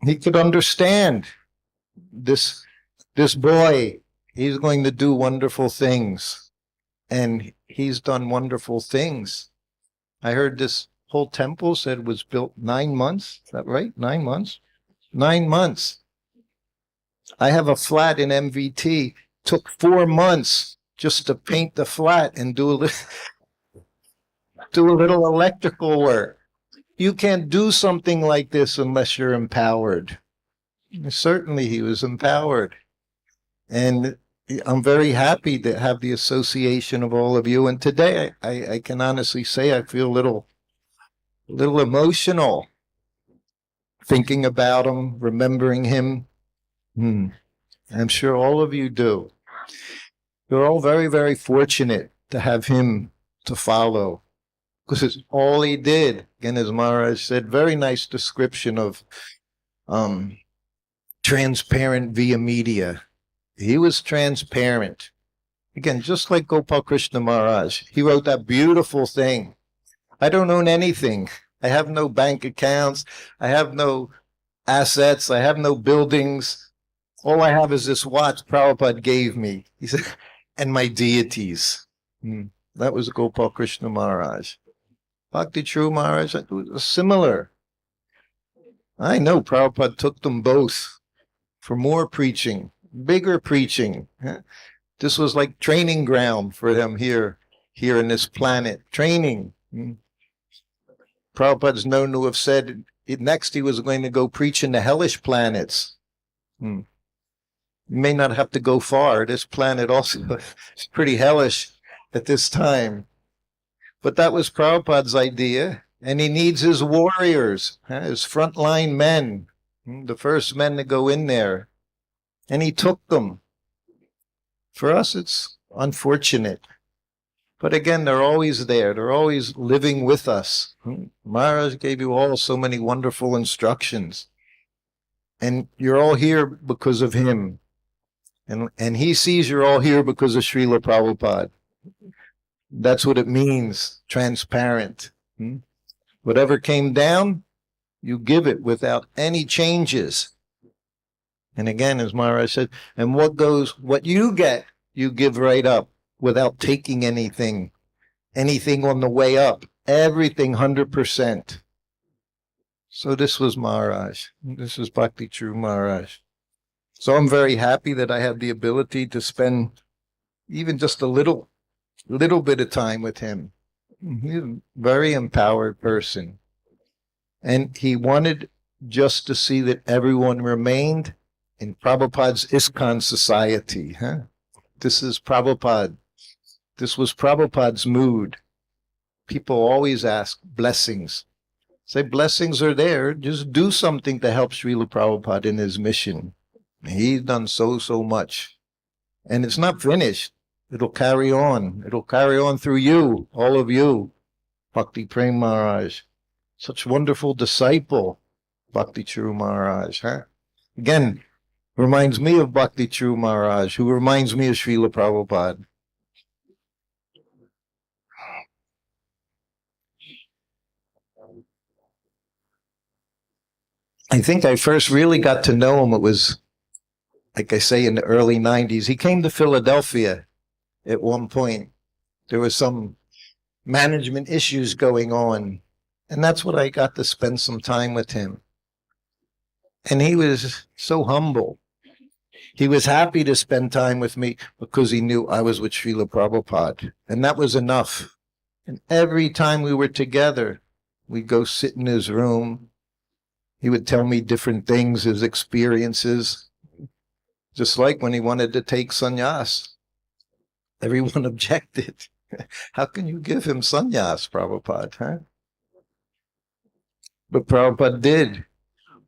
He could understand this boy, he's going to do wonderful things. And he's done wonderful things. I heard this whole temple said was built 9 months. Is that right? 9 months? 9 months. I have a flat in MVT. Took 4 months just to paint the flat and do a little electrical work. You can't do something like this unless you're empowered. Certainly he was empowered. And I'm very happy to have the association of all of you. And today I can honestly say I feel a little emotional thinking about him, remembering him. I'm sure all of you do. You're all very, very fortunate to have him to follow, because it's all he did. Again, as Maharaj said, very nice description of transparent via media. He was transparent. Again, just like Gopal Krishna Maharaj, he wrote that beautiful thing. I don't own anything. I have no bank accounts. I have no assets. I have no buildings. All I have is this watch Prabhupada gave me. He said, and my deities. That was Gopal Krishna Maharaj. Bhakti Charu Maharaj was similar. I know Prabhupada took them both for more preaching, bigger preaching. This was like training ground for them here in this planet. Training. Prabhupada's known to have said next he was going to go preach in the hellish planets. You may not have to go far. This planet also is pretty hellish at this time. But that was Prabhupada's idea. And he needs his warriors, his frontline men, the first men to go in there. And he took them. For us, it's unfortunate. But again, they're always there. They're always living with us. Maharaj gave you all so many wonderful instructions. And you're all here because of him. And he sees you're all here because of Srila Prabhupada. That's what it means, transparent. Whatever came down, you give it without any changes. And again, as Maharaj said, and what you get, you give right up without taking anything on the way up, everything 100%. So this was Maharaj. This is Bhakti Charu Maharaj. So I'm very happy that I have the ability to spend even just a little bit of time with him. He's a very empowered person. And he wanted just to see that everyone remained in Prabhupada's ISKCON society. This is Prabhupada. This was Prabhupada's mood. People always ask blessings. Say blessings are there. Just do something to help Srila Prabhupada in his mission. He's done so much. And it's not finished. It'll carry on. It'll carry on through you, all of you. Bhakti Prem Maharaj. Such wonderful disciple, Bhakti Charu Maharaj. Again, reminds me of Bhakti Charu Maharaj, who reminds me of Srila Prabhupada. I think I first really got to know him, it was, like I say, in the early 90s. He came to Philadelphia at one point. There was some management issues going on, and that's what I got to spend some time with him. And he was so humble. He was happy to spend time with me because he knew I was with Srila Prabhupada. And that was enough. And every time we were together, we'd go sit in his room. He would tell me different things, his experiences. Just like when he wanted to take sannyas. Everyone objected. How can you give him sannyas, Prabhupada? Huh? But Prabhupada did.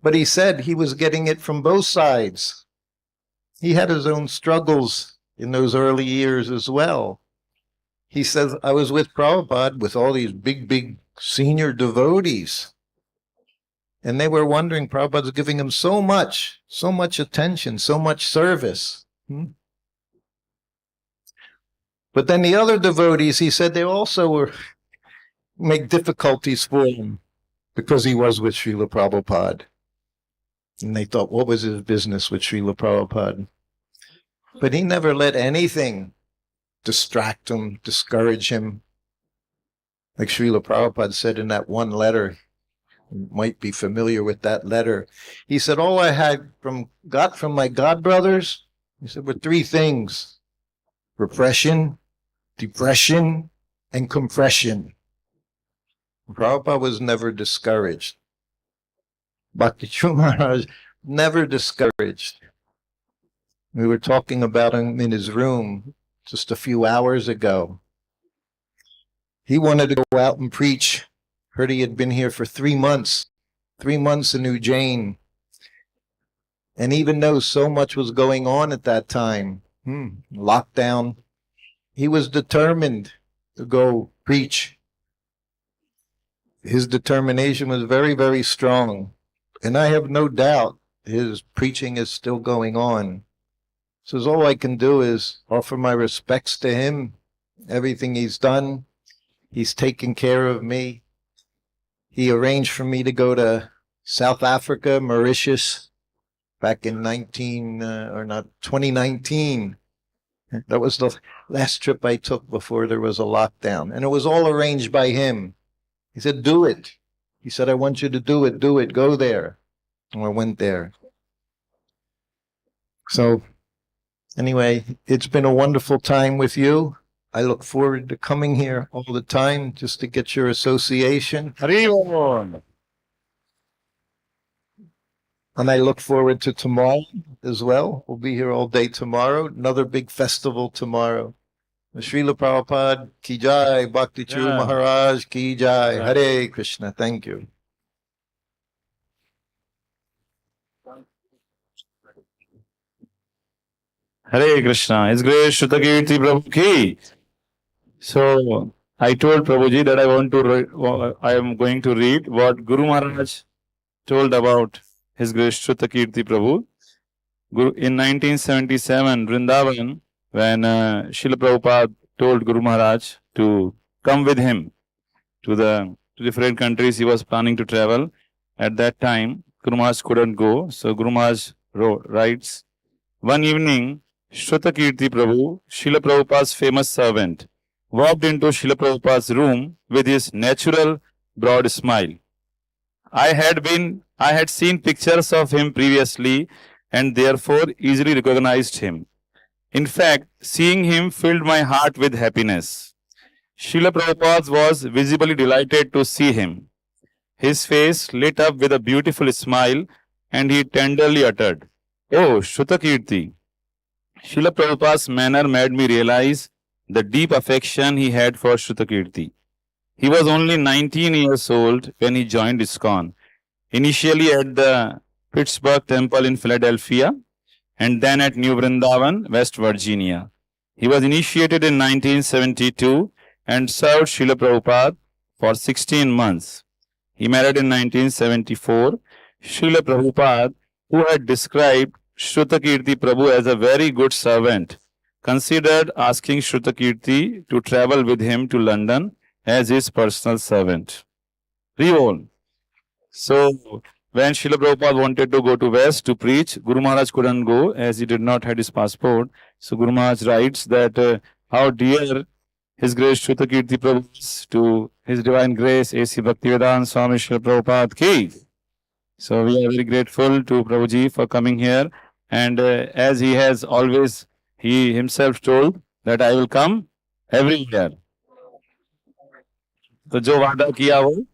But he said he was getting it from both sides. He had his own struggles in those early years as well. He says, I was with Prabhupada with all these big senior devotees. And they were wondering, Prabhupada's giving him so much attention, so much service. But then the other devotees, he said, they also were make difficulties for him because he was with Srila Prabhupada. And they thought, what was his business with Srila Prabhupada? But he never let anything distract him, discourage him. Like Srila Prabhupada said in that one letter, you might be familiar with that letter. He said, all I got from my godbrothers, he said, were three things: repression, depression, and compression. Prabhupada was never discouraged. Bhakti Charu Maharaj never discouraged. We were talking about him in his room just a few hours ago. He wanted to go out and preach. Heard he had been here for 3 months. 3 months in Ujjain. And even though so much was going on at that time, lockdown, he was determined to go preach. His determination was very, very strong. And I have no doubt his preaching is still going on. So all I can do is offer my respects to him. Everything he's done, he's taken care of me. He arranged for me to go to South Africa, Mauritius, back in 2019. That was the last trip I took before there was a lockdown. And it was all arranged by him. He said, do it. He said, I want you to do it, go there. And I went there. So anyway, it's been a wonderful time with you. I look forward to coming here all the time just to get your association. And I look forward to tomorrow as well. We'll be here all day tomorrow. Another big festival tomorrow. Srila Prabhupada ki jai, Bhakti Charu Maharaj ki jai. Hare Krishna. Thank you. Hare Krishna. His Grace Shrutakirti Prabhu ki. So I told Prabhuji that I am going to read what Guru Maharaj told about His Grace Shrutakirti Prabhu. In 1977, Vrindavan, when Srila Prabhupada told Guru Maharaj to come with him to the different countries he was planning to travel, at that time Guru Maharaj couldn't go. So Guru Maharaj writes, one evening, Shrutakirti Prabhu, Srila Prabhupada's famous servant, walked into Srila Prabhupada's room with his natural broad smile. I had seen pictures of him previously and therefore easily recognized him. In fact, seeing him filled my heart with happiness. Srila Prabhupada was visibly delighted to see him. His face lit up with a beautiful smile and he tenderly uttered, "Oh, Shrutakirti." Srila Prabhupada's manner made me realize the deep affection he had for Shrutakirti. He was only 19 years old when he joined ISKCON, initially at the Pittsburgh Temple in Philadelphia and then at New Vrindavan, West Virginia. He was initiated in 1972 and served Srila Prabhupada for 16 months. He married in 1974. Srila Prabhupada, who had described Shrutakirti Prabhu as a very good servant, considered asking Shrutakirti to travel with him to London as his personal servant. Revolt. So, when Srila Prabhupada wanted to go to West to preach, Guru Maharaj couldn't go as he did not have his passport. So, Guru Maharaj writes that how dear His Grace Shrutakirti Prabhu is to His Divine Grace A.C. Bhaktivedanta Swami Srila Prabhupada ki. So we are very grateful to Prabhuji for coming here. And as he has always, he himself told that I will come every year. तो जो वादा किया वो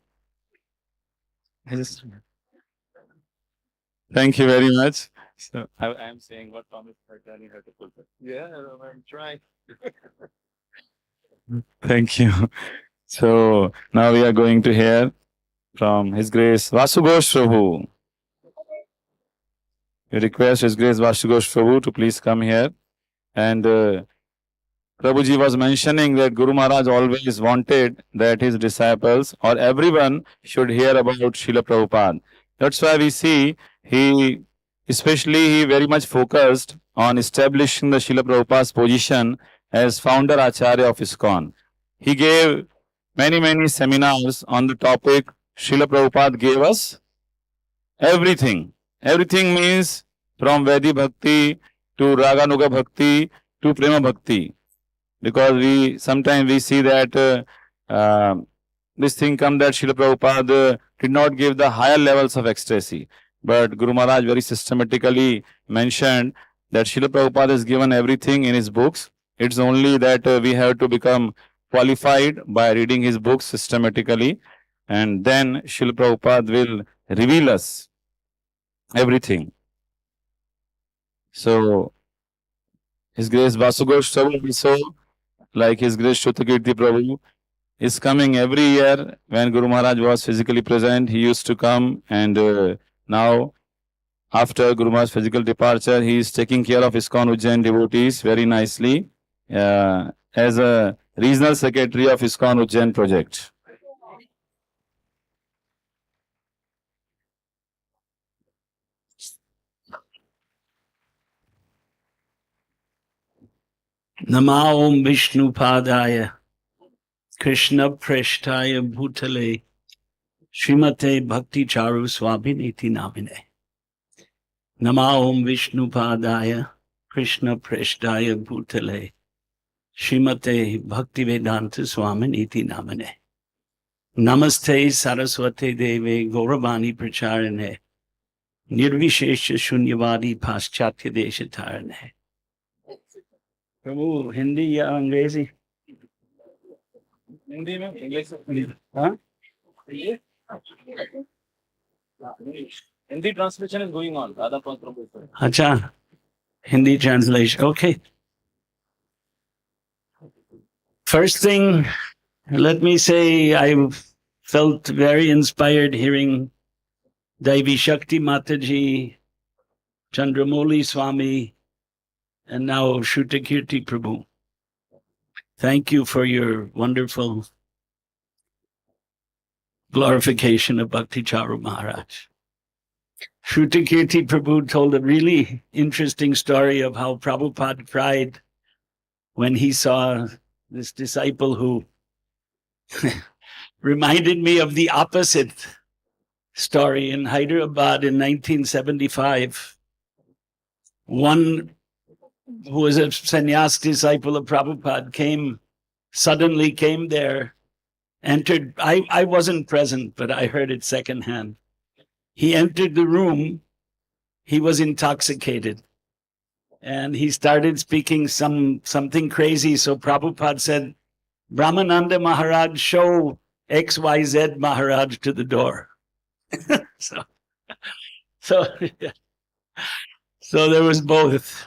Thank you very much. So I am saying what promise I telling her to fulfill. Yeah, I'm trying. Thank you. So now we are going to hear from His Grace Vasugosh Prabhu. We request His Grace Vasugosh Prabhu to please come here. And Prabhuji was mentioning that Guru Maharaj always wanted that his disciples or everyone should hear about Srila Prabhupada. That's why we see he very much focused on establishing the Srila Prabhupada's position as founder Acharya of ISKCON. He gave many seminars on the topic. Srila Prabhupada gave us everything. Everything means from Vedi Bhakti to Raganuga Bhakti to Prema Bhakti. Because sometimes we see that this thing comes that Srila Prabhupada did not give the higher levels of ecstasy. But Guru Maharaj very systematically mentioned that Srila Prabhupada has given everything in his books. It's only that we have to become qualified by reading his books systematically, and then Srila Prabhupada will reveal us everything. So, His Grace Vasugosh Prabhu also, like His Grace Shrutakirti Prabhu, is coming every year. When Guru Maharaj was physically present, he used to come, and now, after Guru Maharaj's physical departure, he is taking care of ISKCON Ujjain devotees very nicely as a regional secretary of ISKCON Ujjain project. Nama Om Vishnu Padaya Krishna Preshtaya Bhutale Srimate Bhakti Charu Swami Niti Namine. Nama Om Vishnu Padaya Krishna Preshtaya Bhutale Srimate Bhakti Vedanta Swami Niti Namine. Namaste Saraswate Deve Gauravani Pracharane Nirvishesha Shunyavadi Paschatya Deshatarane. प्रभु हिंदी या अंग्रेजी हिंदी में English हाँ Hindi translation is going on. अच्छा Hindi translation okay. First thing, let me say I felt very inspired hearing Devi Shakti Mataji, Chandramoli Swami, and now Shrutakirti Prabhu. Thank you for your wonderful glorification of Bhakti Charu Maharaj. Shrutakirti Prabhu told a really interesting story of how Prabhupada cried when he saw this disciple who reminded me of the opposite story in Hyderabad in 1975. One who was a sannyas disciple of Prabhupada suddenly came there, entered. I wasn't present, but I heard it secondhand. He entered the room, he was intoxicated, and he started speaking something crazy. So Prabhupada said, Brahmananda Maharaj, show XYZ Maharaj to the door. So there was both.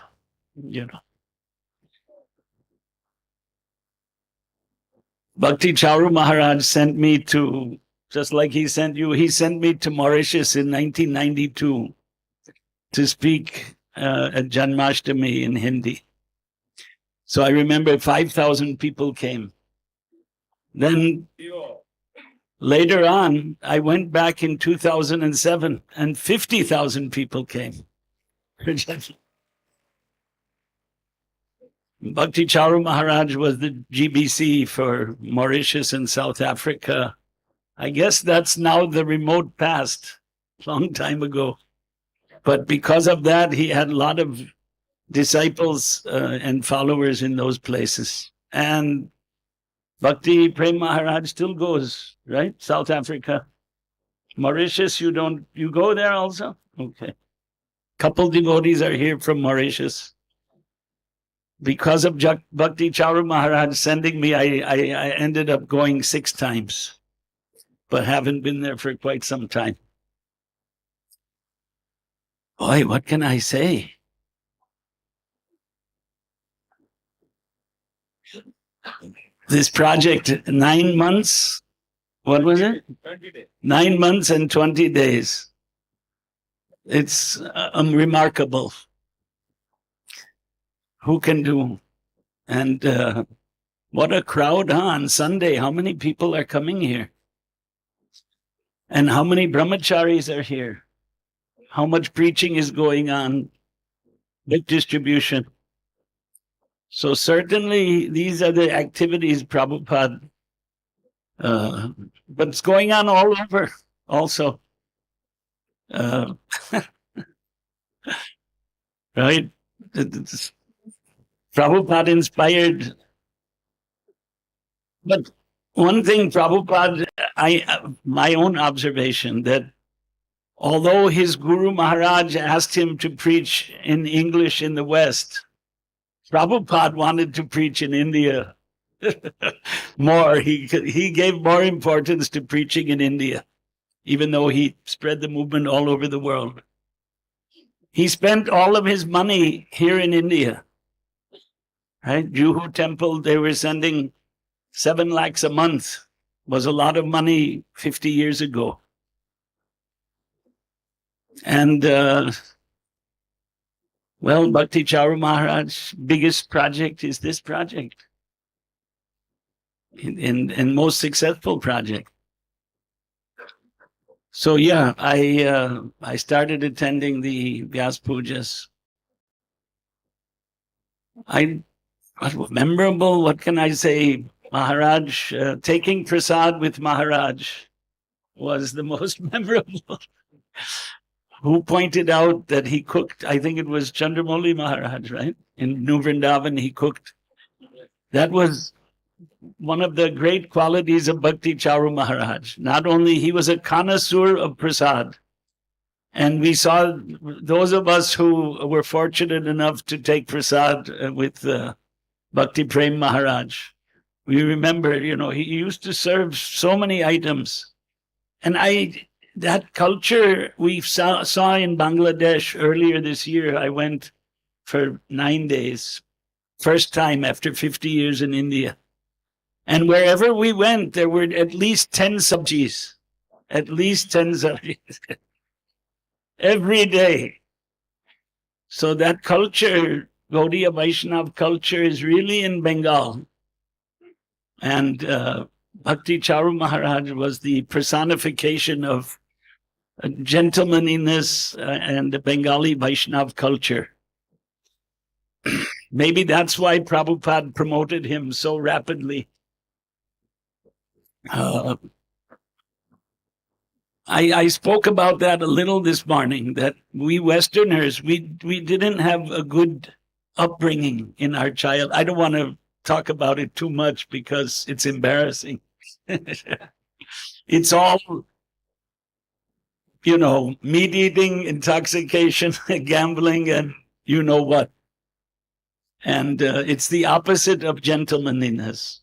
Bhakti Charu Maharaj sent me to, just like he sent you, he sent me to Mauritius in 1992 to speak at Janmashtami in Hindi. So I remember 5,000 people came. Then later on, I went back in 2007 and 50,000 people came. Bhakti Charu Maharaj was the GBC for Mauritius and South Africa. I guess that's now the remote past, long time ago. But because of that, he had a lot of disciples and followers in those places. And Bhakti Prem Maharaj still goes, right? South Africa. Mauritius, you go there also? Okay. Couple devotees are here from Mauritius. Because of Bhakti Charu Maharaj sending me, I ended up going 6 times, but haven't been there for quite some time. Boy, what can I say? This project, 9 months, what was it? 20 days. 9 months and 20 days. It's remarkable. Who can do? And what a crowd, huh? On Sunday, how many people are coming here? And how many brahmacharis are here? How much preaching is going on? Big distribution. So certainly these are the activities Prabhupada, but it's going on all over also. Right? Prabhupada inspired. But one thing Prabhupada, my own observation, that although his Guru Maharaj asked him to preach in English in the West, Prabhupada wanted to preach in India more. He gave more importance to preaching in India, even though he spread the movement all over the world. He spent all of his money here in India. Right? Juhu Temple, they were sending 7 lakhs a month. Was a lot of money 50 years ago. And well, Bhakti Charu Maharaj's biggest project is this project. And most successful project. So yeah, I started attending the Vyas Pujas. Memorable, what can I say? Maharaj, taking prasad with Maharaj was the most memorable. Who pointed out that he cooked, I think it was Chandramauli Maharaj, right? In New Vrindavan, he cooked. That was one of the great qualities of Bhakti Charu Maharaj. Not only he was a connoisseur of prasad, and we saw those of us who were fortunate enough to take prasad with Bhakti Prem Maharaj. We remember, he used to serve so many items. And that culture we saw in Bangladesh earlier this year. I went for 9 days, first time after 50 years in India. And wherever we went, there were at least 10 sabjis, every day. So that culture, Gaudiya Vaishnav culture, is really in Bengal. And Bhakti Charu Maharaj was the personification of gentlemanliness and the Bengali Vaishnav culture. Maybe that's why Prabhupada promoted him so rapidly. I spoke about that a little this morning, that we Westerners, we didn't have a good upbringing in our child. I don't want to talk about it too much because it's embarrassing. It's all, meat eating, intoxication, gambling, and you know what. And it's the opposite of gentlemanliness.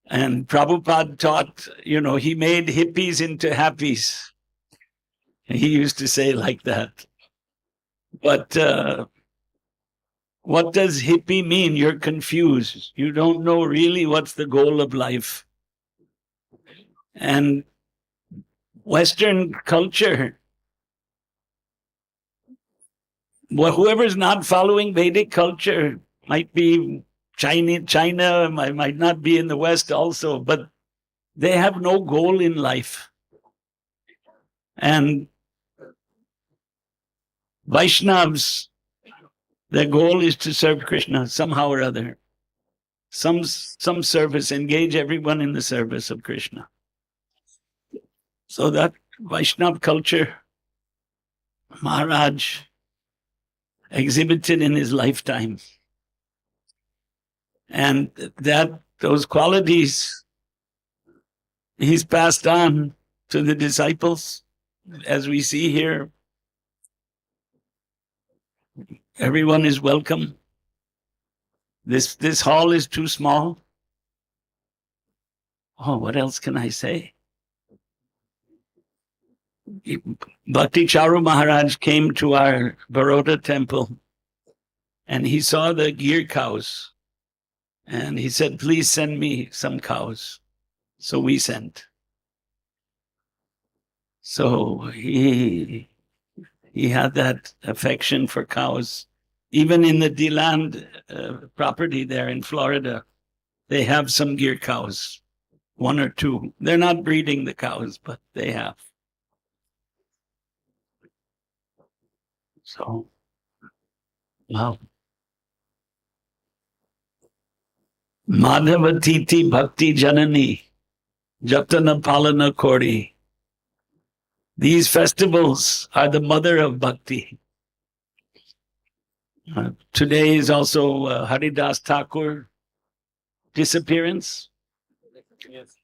And Prabhupada taught, he made hippies into happies. He used to say like that. But what does hippie mean? You're confused. You don't know really what's the goal of life. And Western culture, whoever's not following Vedic culture might be China might not be in the West also, but they have no goal in life. And Vaishnavas, their goal is to serve Krishna somehow or other. Some service, engage everyone in the service of Krishna. So that Vaishnav culture, Maharaj exhibited in his lifetime. And those qualities he's passed on to the disciples, as we see here. Everyone is welcome. This hall is too small. Oh, what else can I say? Bhakti Charu Maharaj came to our Baroda temple and he saw the ghee cows. And he said, please send me some cows. So we sent. So he had that affection for cows. Even in the DeLand property there in Florida, they have some ghee cows, 1 or 2. They're not breeding the cows, but they have. So, wow. Madhavatiti Bhakti Janani, Jatana Palana Kori. These festivals are the mother of bhakti. Today is also Haridas Thakur disappearance. Yes.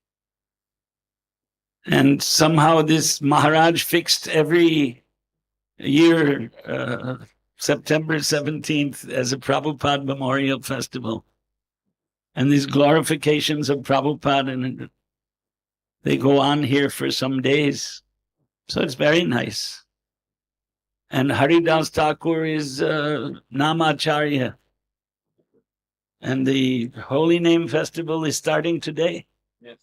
And somehow this Maharaj fixed every year September 17th as a Prabhupada Memorial Festival. And these glorifications of Prabhupada, and they go on here for some days. So it's very nice. And Haridas Thakur is Namacharya. And the Holy Name Festival is starting today. Yes.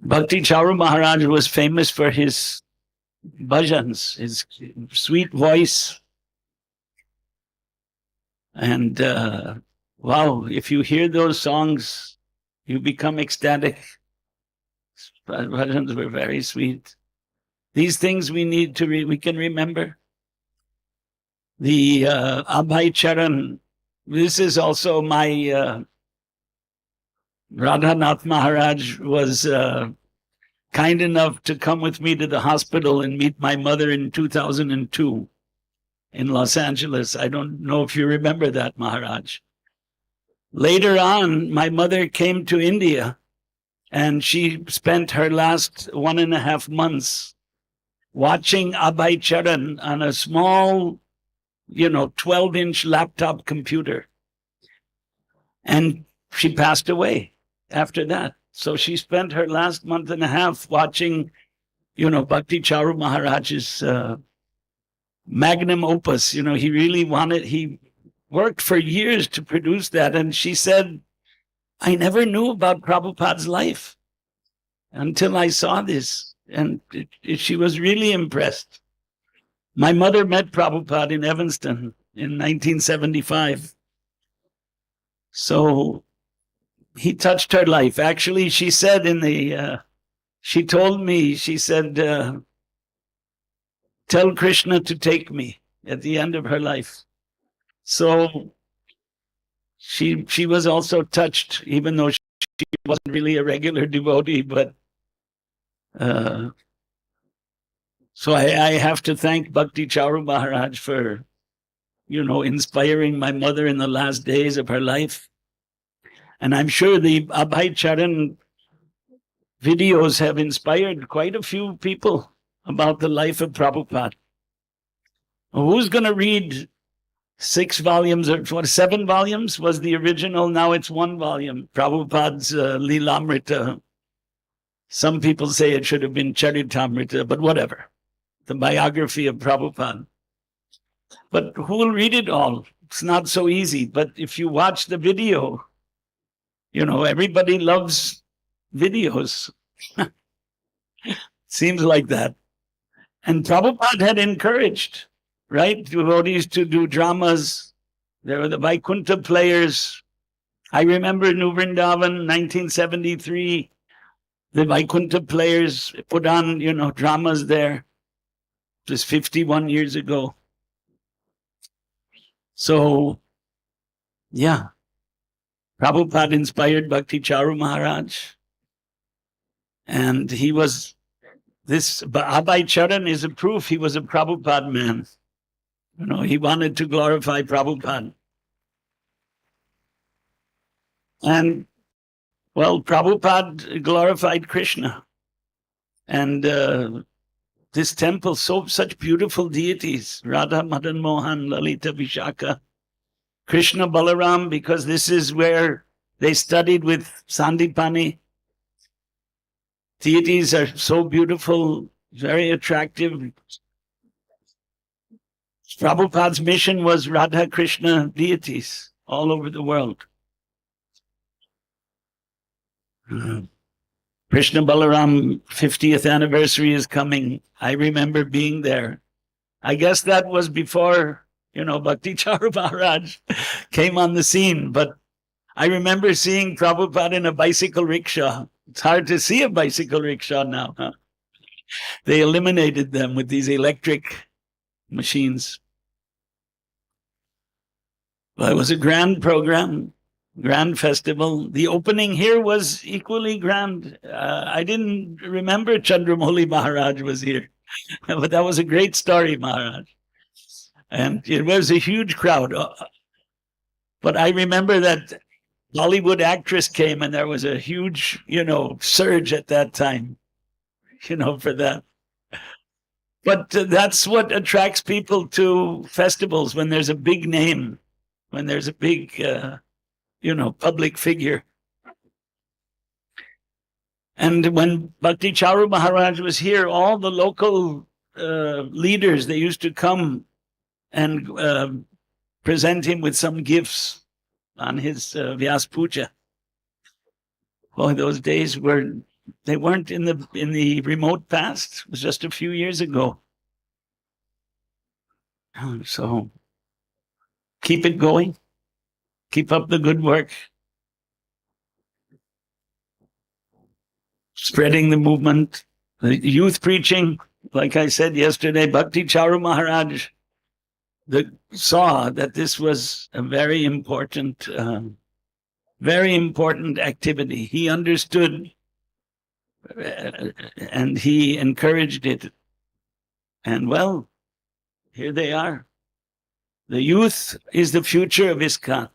Bhakti Charu Maharaj was famous for his bhajans, his sweet voice. And wow, if you hear those songs, you become ecstatic. Bhajans were very sweet. These things we need to we can remember. The Abhay Charan, this is also my Radhanath Maharaj was kind enough to come with me to the hospital and meet my mother in 2002 in Los Angeles. I don't know if you remember that, Maharaj. Later on, my mother came to India and she spent her last 1.5 months watching Abhay Charan on a small, 12-inch laptop computer. And she passed away after that. So she spent her last 1.5 months watching, Bhakti Charu Maharaj's magnum opus. He really he worked for years to produce that. And she said, I never knew about Prabhupada's life until I saw this. And she was really impressed. My mother met Prabhupada in Evanston in 1975. So he touched her life. Actually, she said she told me, she said, tell Krishna to take me at the end of her life. So she was also touched, even though she wasn't really a regular devotee, but so I have to thank Bhakti Charu Maharaj for, inspiring my mother in the last days of her life. And I'm sure the Abhay Charan videos have inspired quite a few people about the life of Prabhupada. Who's going to read 6 volumes or 7 volumes was the original? Now it's 1 volume. Prabhupada's Leelamrita. Some people say it should have been Charitamrita, but whatever. The biography of Prabhupada. But who will read it all? It's not so easy. But if you watch the video, everybody loves videos. Seems like that. And Prabhupada had encouraged, right, devotees to do dramas. There were the Vaikuntha players. I remember New Vrindavan, 1973, the Vaikuntha players put on, dramas there. It was 51 years ago. So, yeah. Prabhupada inspired Bhakti Charu Maharaj. And this Abhay Charan is a proof he was a Prabhupada man. He wanted to glorify Prabhupada. And Well, Prabhupada glorified Krishna. And this temple, such beautiful deities, Radha, Madan Mohan, Lalita, Vishaka, Krishna, Balaram, because this is where they studied with Sandipani. Deities are so beautiful, very attractive. Prabhupada's mission was Radha Krishna deities all over the world. Krishna Balaram 50th anniversary is coming. I remember being there. I guess that was before, Bhakti Charu Maharaj came on the scene. But I remember seeing Prabhupada in a bicycle rickshaw. It's hard to see a bicycle rickshaw now. Huh? They eliminated them with these electric machines. Well, it was a grand program, grand festival. The opening here was equally grand. I didn't remember Chandramouli Maharaj was here, but that was a great story, Maharaj. And it was a huge crowd. But I remember that Bollywood actress came and there was a huge, surge at that time, for that. But that's what attracts people to festivals, when there's a big name, when there's a big, public figure. And when Bhakti Charu Maharaj was here, all the local leaders, they used to come and present him with some gifts on his Vyas Puja. Well, those days they weren't in the remote past. It was just a few years ago. So keep it going. Keep up the good work. Spreading the movement. The youth preaching, like I said yesterday, Bhakti Charu Maharaj saw that this was a very important activity. He understood and he encouraged it. And well, here they are. The youth is the future of ISKCON.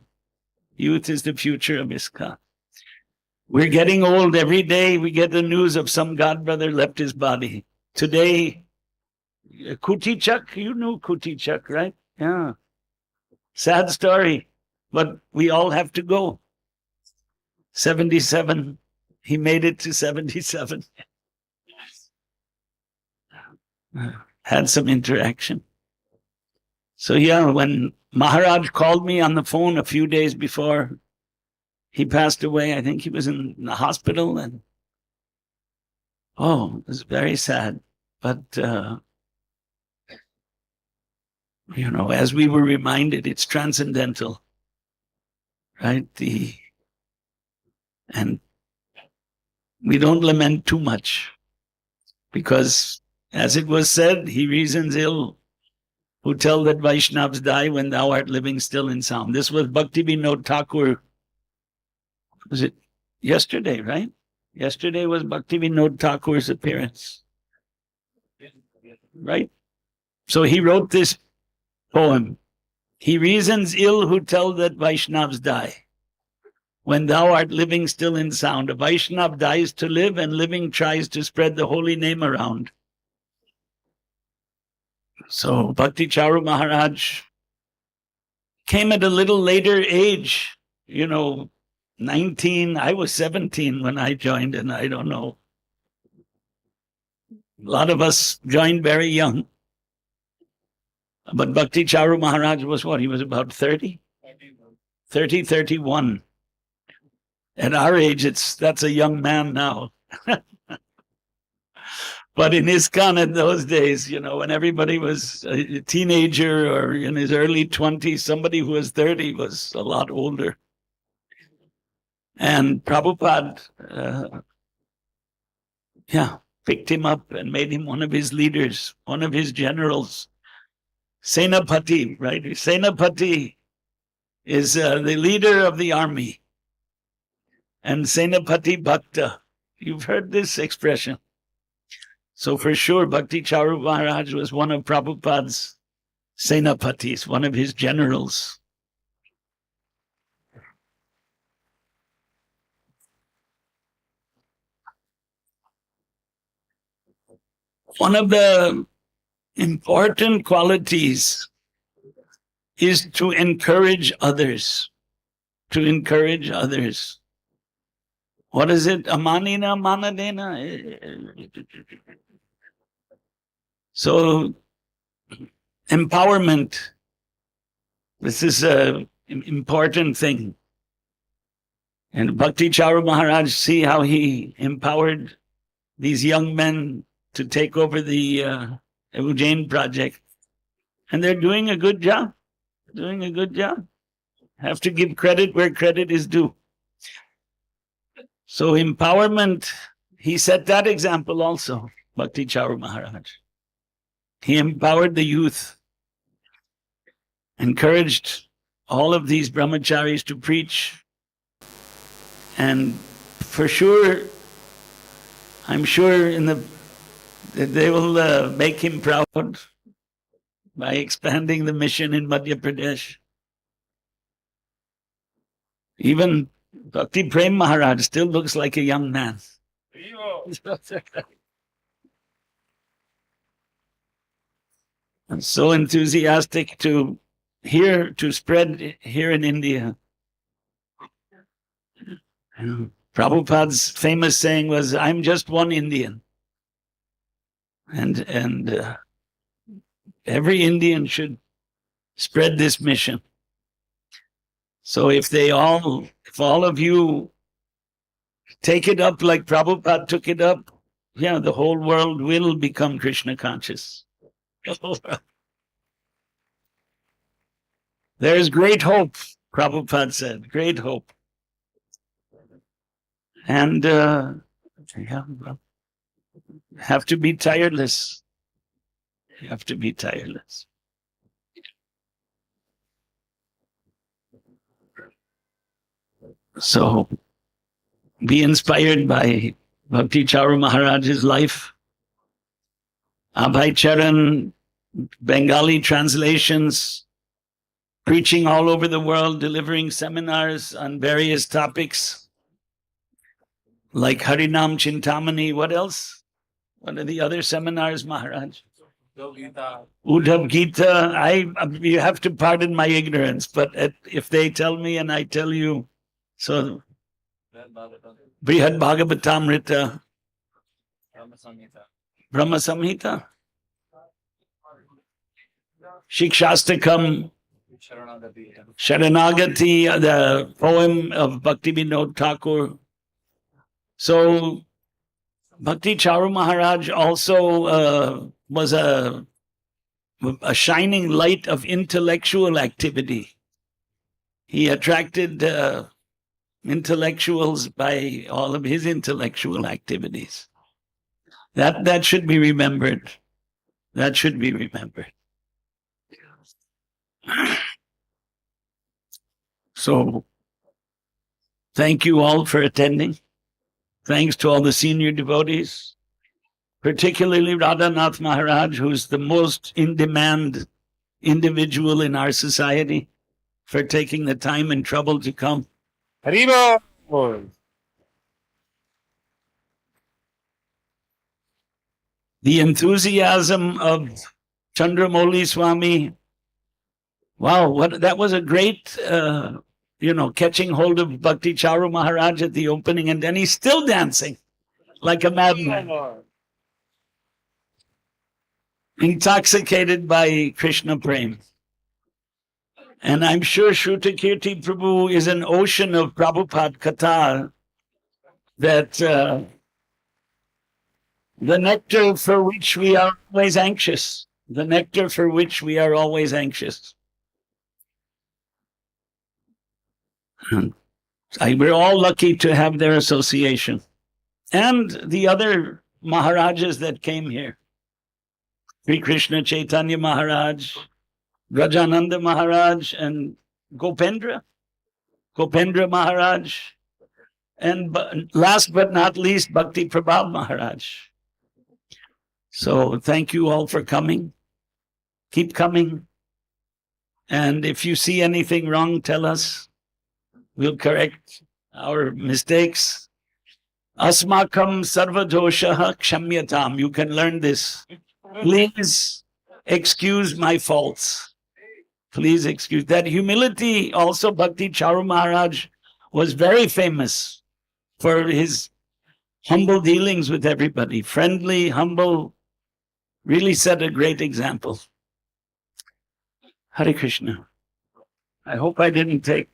Youth is the future of ISKCON. We're getting old. Every day we get the news of some godbrother left his body. Today, Kutichak, you knew Kutichak, right? Yeah. Sad story, but we all have to go. 77. He made it to 77. Had some interaction. So yeah, when Maharaj called me on the phone a few days before he passed away, I think he was in the hospital, and it was very sad. But as we were reminded, it's transcendental, right? And we don't lament too much, because as it was said, he reasons ill who tell that Vaishnavas die when thou art living still in sound. This was Bhakti Vinod Thakur. Was it yesterday, right? Yesterday was Bhakti Vinod Thakur's appearance. Right? So he wrote this poem. He reasons ill who tell that Vaishnavas die when thou art living still in sound. A Vaishnav dies to live, and living tries to spread the holy name around. So Bhakti Charu Maharaj came at a little later age, 19. I was 17 when I joined, and I don't know. A lot of us joined very young. But Bhakti Charu Maharaj was what? He was about 30? 30, 31. At our age, that's a young man now. But in ISKCON in those days, when everybody was a teenager or in his early 20s, somebody who was 30 was a lot older. And Prabhupada, picked him up and made him one of his leaders, one of his generals. Senapati, right? Senapati is the leader of the army. And Senapati Bhakta. You've heard this expression. So for sure, Bhakti Charu Maharaj was one of Prabhupada's Senapatis, one of his generals. One of the important qualities is to encourage others. To encourage others. What is it? Amanina manadena. So, empowerment. This is an important thing. And Bhakti Charu Maharaj, see how he empowered these young men to take over the Ujjain project. And they're doing a good job. Doing a good job. Have to give credit where credit is due. So empowerment, he set that example also, Bhakti Charu Maharaj. He empowered the youth, encouraged all of these brahmacharis to preach. And for sure, I'm sure that they will make him proud by expanding the mission in Madhya Pradesh. Even Bhakti Prem Maharaj still looks like a young man. And so enthusiastic to spread here in India. And Prabhupada's famous saying was, "I'm just one Indian." And every Indian should spread this mission. So if all of you take it up like Prabhupada took it up, yeah, the whole world will become Krishna conscious. There is great hope, Prabhupada said, great hope. And have to be tireless. You have to be tireless. So, be inspired by Bhakti Charu Maharaj's life. Abhay Charan, Bengali translations, preaching all over the world, delivering seminars on various topics like Harinam Chintamani. What else? What are the other seminars, Maharaj? Uddhav Gita. You have to pardon my ignorance, but if they tell me and I tell you, so Brihad Bhagavatamrita, Brahma Samhita, Shikshastakam, Sharanagati, the poem of Bhakti Vinod Thakur. So Bhakti Charu Maharaj also was a shining light of intellectual activity. He attracted intellectuals by all of his intellectual activities. That should be remembered. That should be remembered. So, thank you all for attending. Thanks to all the senior devotees, particularly Radhanath Maharaj, who's the most in-demand individual in our society, for taking the time and trouble to come. Haribo! The enthusiasm of Chandramouli Swami, wow, that was a great, catching hold of Bhakti Charu Maharaj at the opening, and then he's still dancing like a madman, intoxicated by Krishna Prem. And I'm sure Shruta Kirti Prabhu is an ocean of Prabhupada Katha, that the nectar for which we are always anxious. The nectar for which we are always anxious. We're all lucky to have their association. And the other Maharajas that came here. Sri Krishna Chaitanya Maharaj, Rajananda Maharaj, and Gopendra Maharaj, and last but not least, Bhakti Prabhav Maharaj. So thank you all for coming. Keep coming. And if you see anything wrong, tell us. We'll correct our mistakes. Asmakam sarvadoshaha kshamyatam. You can learn this. Please excuse my faults. Please excuse. That humility also, Bhakti Charu Maharaj was very famous for his humble dealings with everybody. Friendly, humble, really set a great example. Hare Krishna. I hope I didn't take...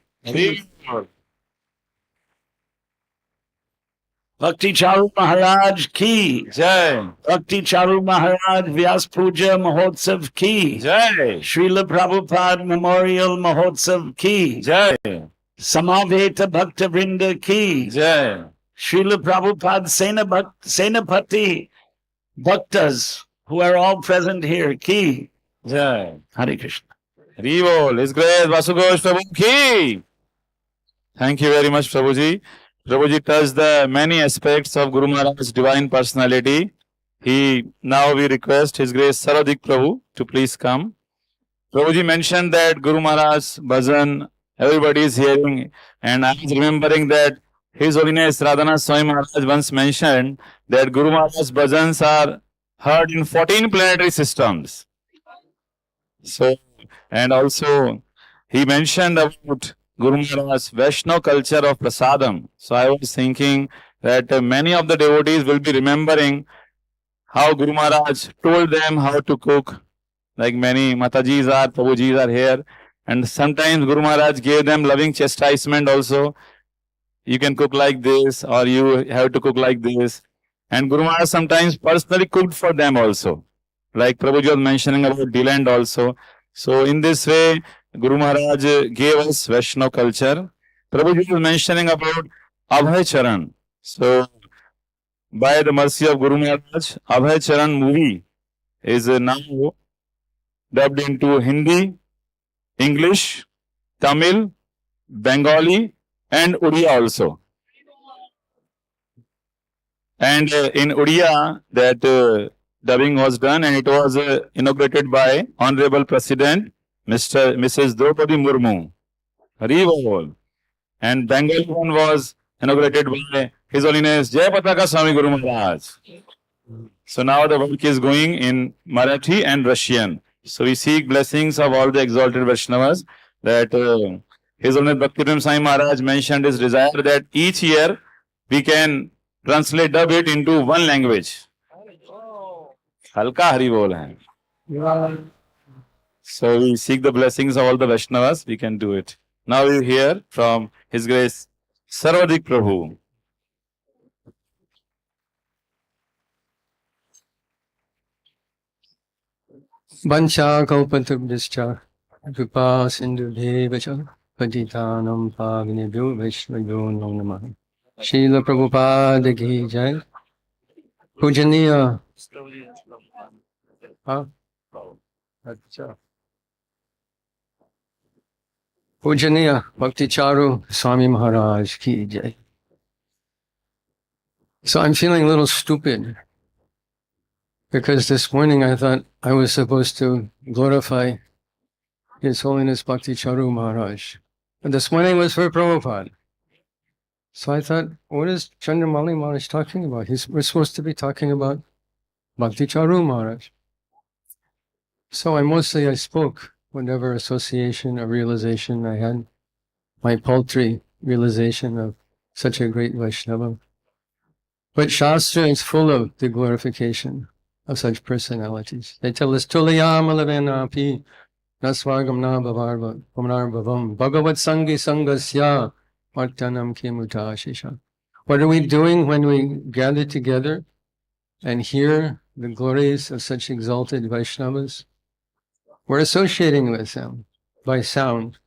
Bhakti Charu Maharaj ki Jai. Bhakti Charu Maharaj Vyas Puja Mahotsav ki Jai. Srila Prabhupada Memorial Mahotsav ki Jai. Samaveta Bhakta Vrinda ki Jai. Srila Prabhupada Senapati Bhaktas who are all present here ki Jai. Hare Krishna. Rivol, His Grace Vasugosh Prabhu ki. Thank you very much, Prabhuji. Prabhuji touched the many aspects of Guru Maharaj's divine personality. Now we request His Grace Saradik Prabhu to please come. Prabhuji mentioned that Guru Maharaj's bhajan, everybody is hearing, and I was remembering that His Holiness Radhanath Swami Maharaj once mentioned that Guru Maharaj's bhajans are heard in 14 planetary systems. So, and also he mentioned about Guru Maharaj's Vaishnava culture of prasadam. So I was thinking that many of the devotees will be remembering how Guru Maharaj told them how to cook. Like many Matajis are, Prabhujis are here. And sometimes Guru Maharaj gave them loving chastisement also. You can cook like this, or you have to cook like this. And Guru Maharaj sometimes personally cooked for them also. Like Prabhuji was mentioning about Deland also. So in this way, Guru Maharaj gave us Vaishnava culture. Prabhuji was mentioning about Abhay Charan. So, by the mercy of Guru Maharaj, Abhay Charan movie is now dubbed into Hindi, English, Tamil, Bengali and Oriya also. And in Oriya, that dubbing was done, and it was inaugurated by Honorable President Mrs. Draupadi Murmu. Haribol. And Bengali one was inaugurated by His Holiness Jai Pataka Swami Guru Maharaj. So now the work is going in Marathi and Russian. So we seek blessings of all the exalted Vaishnavas that His Holiness Bhakti Swami Maharaj mentioned his desire that each year we can dub it into one language. Halka Haribol hai. So we seek the blessings of all the Vaishnavas, we can do it. Now we hear from His Grace Sarvadik Prabhu. Vancha Kalpatarubhischa Kripa Sindhu Devacha Patitanam Pavinebhyo Vaishnayo Namaha. Srila Prabhupada Ki Jai. Pujaniya. Pujaniya Bhakti Charu Swami Maharaj Ki Jai. So I'm feeling a little stupid because this morning I thought I was supposed to glorify His Holiness Bhakti Charu Maharaj. And this morning was for Prabhupada. So I thought, what is Chandramali Maharaj talking about? We're supposed to be talking about Bhakti Charu Maharaj. So I spoke whatever association or realization I had, my paltry realization of such a great Vaishnava. But Shastra is full of the glorification of such personalities. They tell us, Tulayam alavenapi nasvargam na bhavarva bhavam bhagavat sangi sangasya martanam kimuta shisha. What are we doing when we gather together and hear the glories of such exalted Vaishnavas? We're associating with them by sound,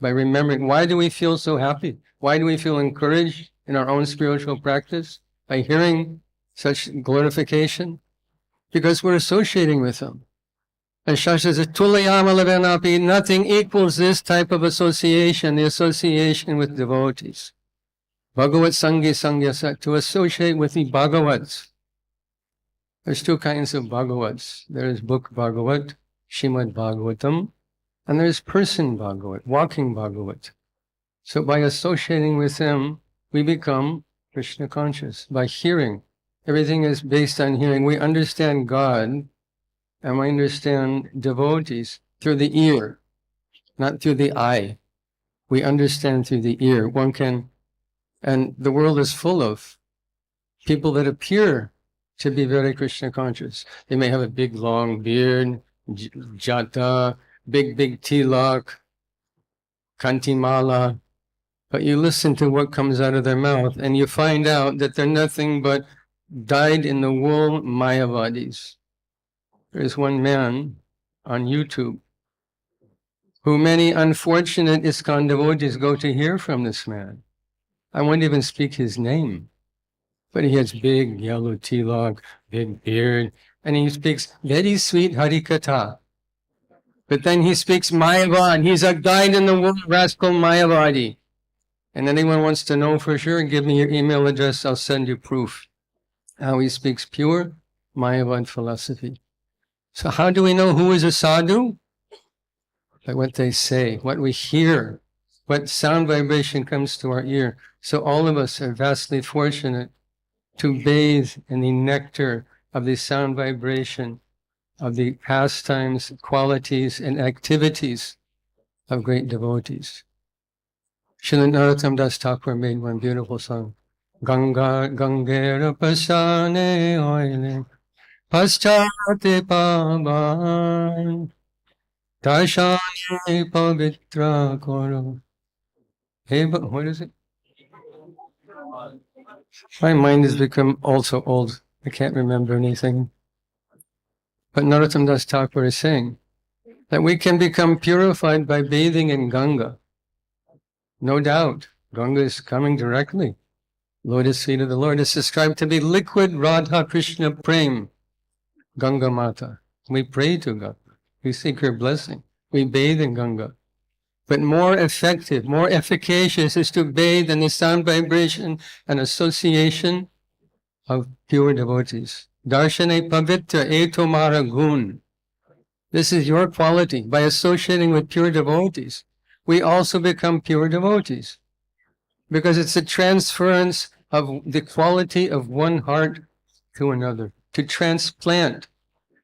by remembering. Why do we feel so happy? Why do we feel encouraged in our own spiritual practice? By hearing such glorification? Because we're associating with them. And Shastra says, Tulayamalavenapi, nothing equals this type of association, the association with devotees. Bhagavat Sangi Sangyasa, to associate with the Bhagavats. There's two kinds of Bhagavats. There's book Bhagavat, Srimad Bhagavatam, and there's person Bhagavat, walking Bhagavat. So by associating with them, we become Krishna conscious by hearing. Everything is based on hearing. We understand God and we understand devotees through the ear, not through the eye. We understand through the ear. One can, and the world is full of people that appear to be very Krishna conscious. They may have a big long beard, jata, big tilak, kantimala, but you listen to what comes out of their mouth and you find out that they're nothing but dyed-in-the-wool Mayavadis. There's one man on YouTube who many unfortunate ISKCON devotees go to hear from this man. I won't even speak his name, but he has big yellow tilak, big beard, and he speaks very sweet Harikatha. But then he speaks Mayavad. He's a dyed-in-the-wool rascal Mayavadi. And anyone wants to know for sure, give me your email address, I'll send you proof how he speaks pure Mayavad philosophy. So how do we know who is a sadhu? By what they say, what we hear, what sound vibration comes to our ear. So all of us are vastly fortunate to bathe in the nectar of the sound vibration of the pastimes, qualities, and activities of great devotees. Srila Narottam Das Thakur made one beautiful song. Ganga Gangera Pasane Oile Paschate Pavan Darshane Pavitra Koro. Hey, but what is it? My mind has become also old. I can't remember anything. But Narottam Das Thakur is saying that we can become purified by bathing in Ganga. No doubt, Ganga is coming directly. Lotus feet of the Lord is described to be liquid Radha Krishna Prem, Ganga Mata. We pray to Ganga. We seek her blessing. We bathe in Ganga. But more effective, more efficacious is to bathe in the sound vibration and association of pure devotees. Darshane Pavitra Etomara Gun. This is your quality. By associating with pure devotees, we also become pure devotees. Because it's a transference of the quality of one heart to another. To transplant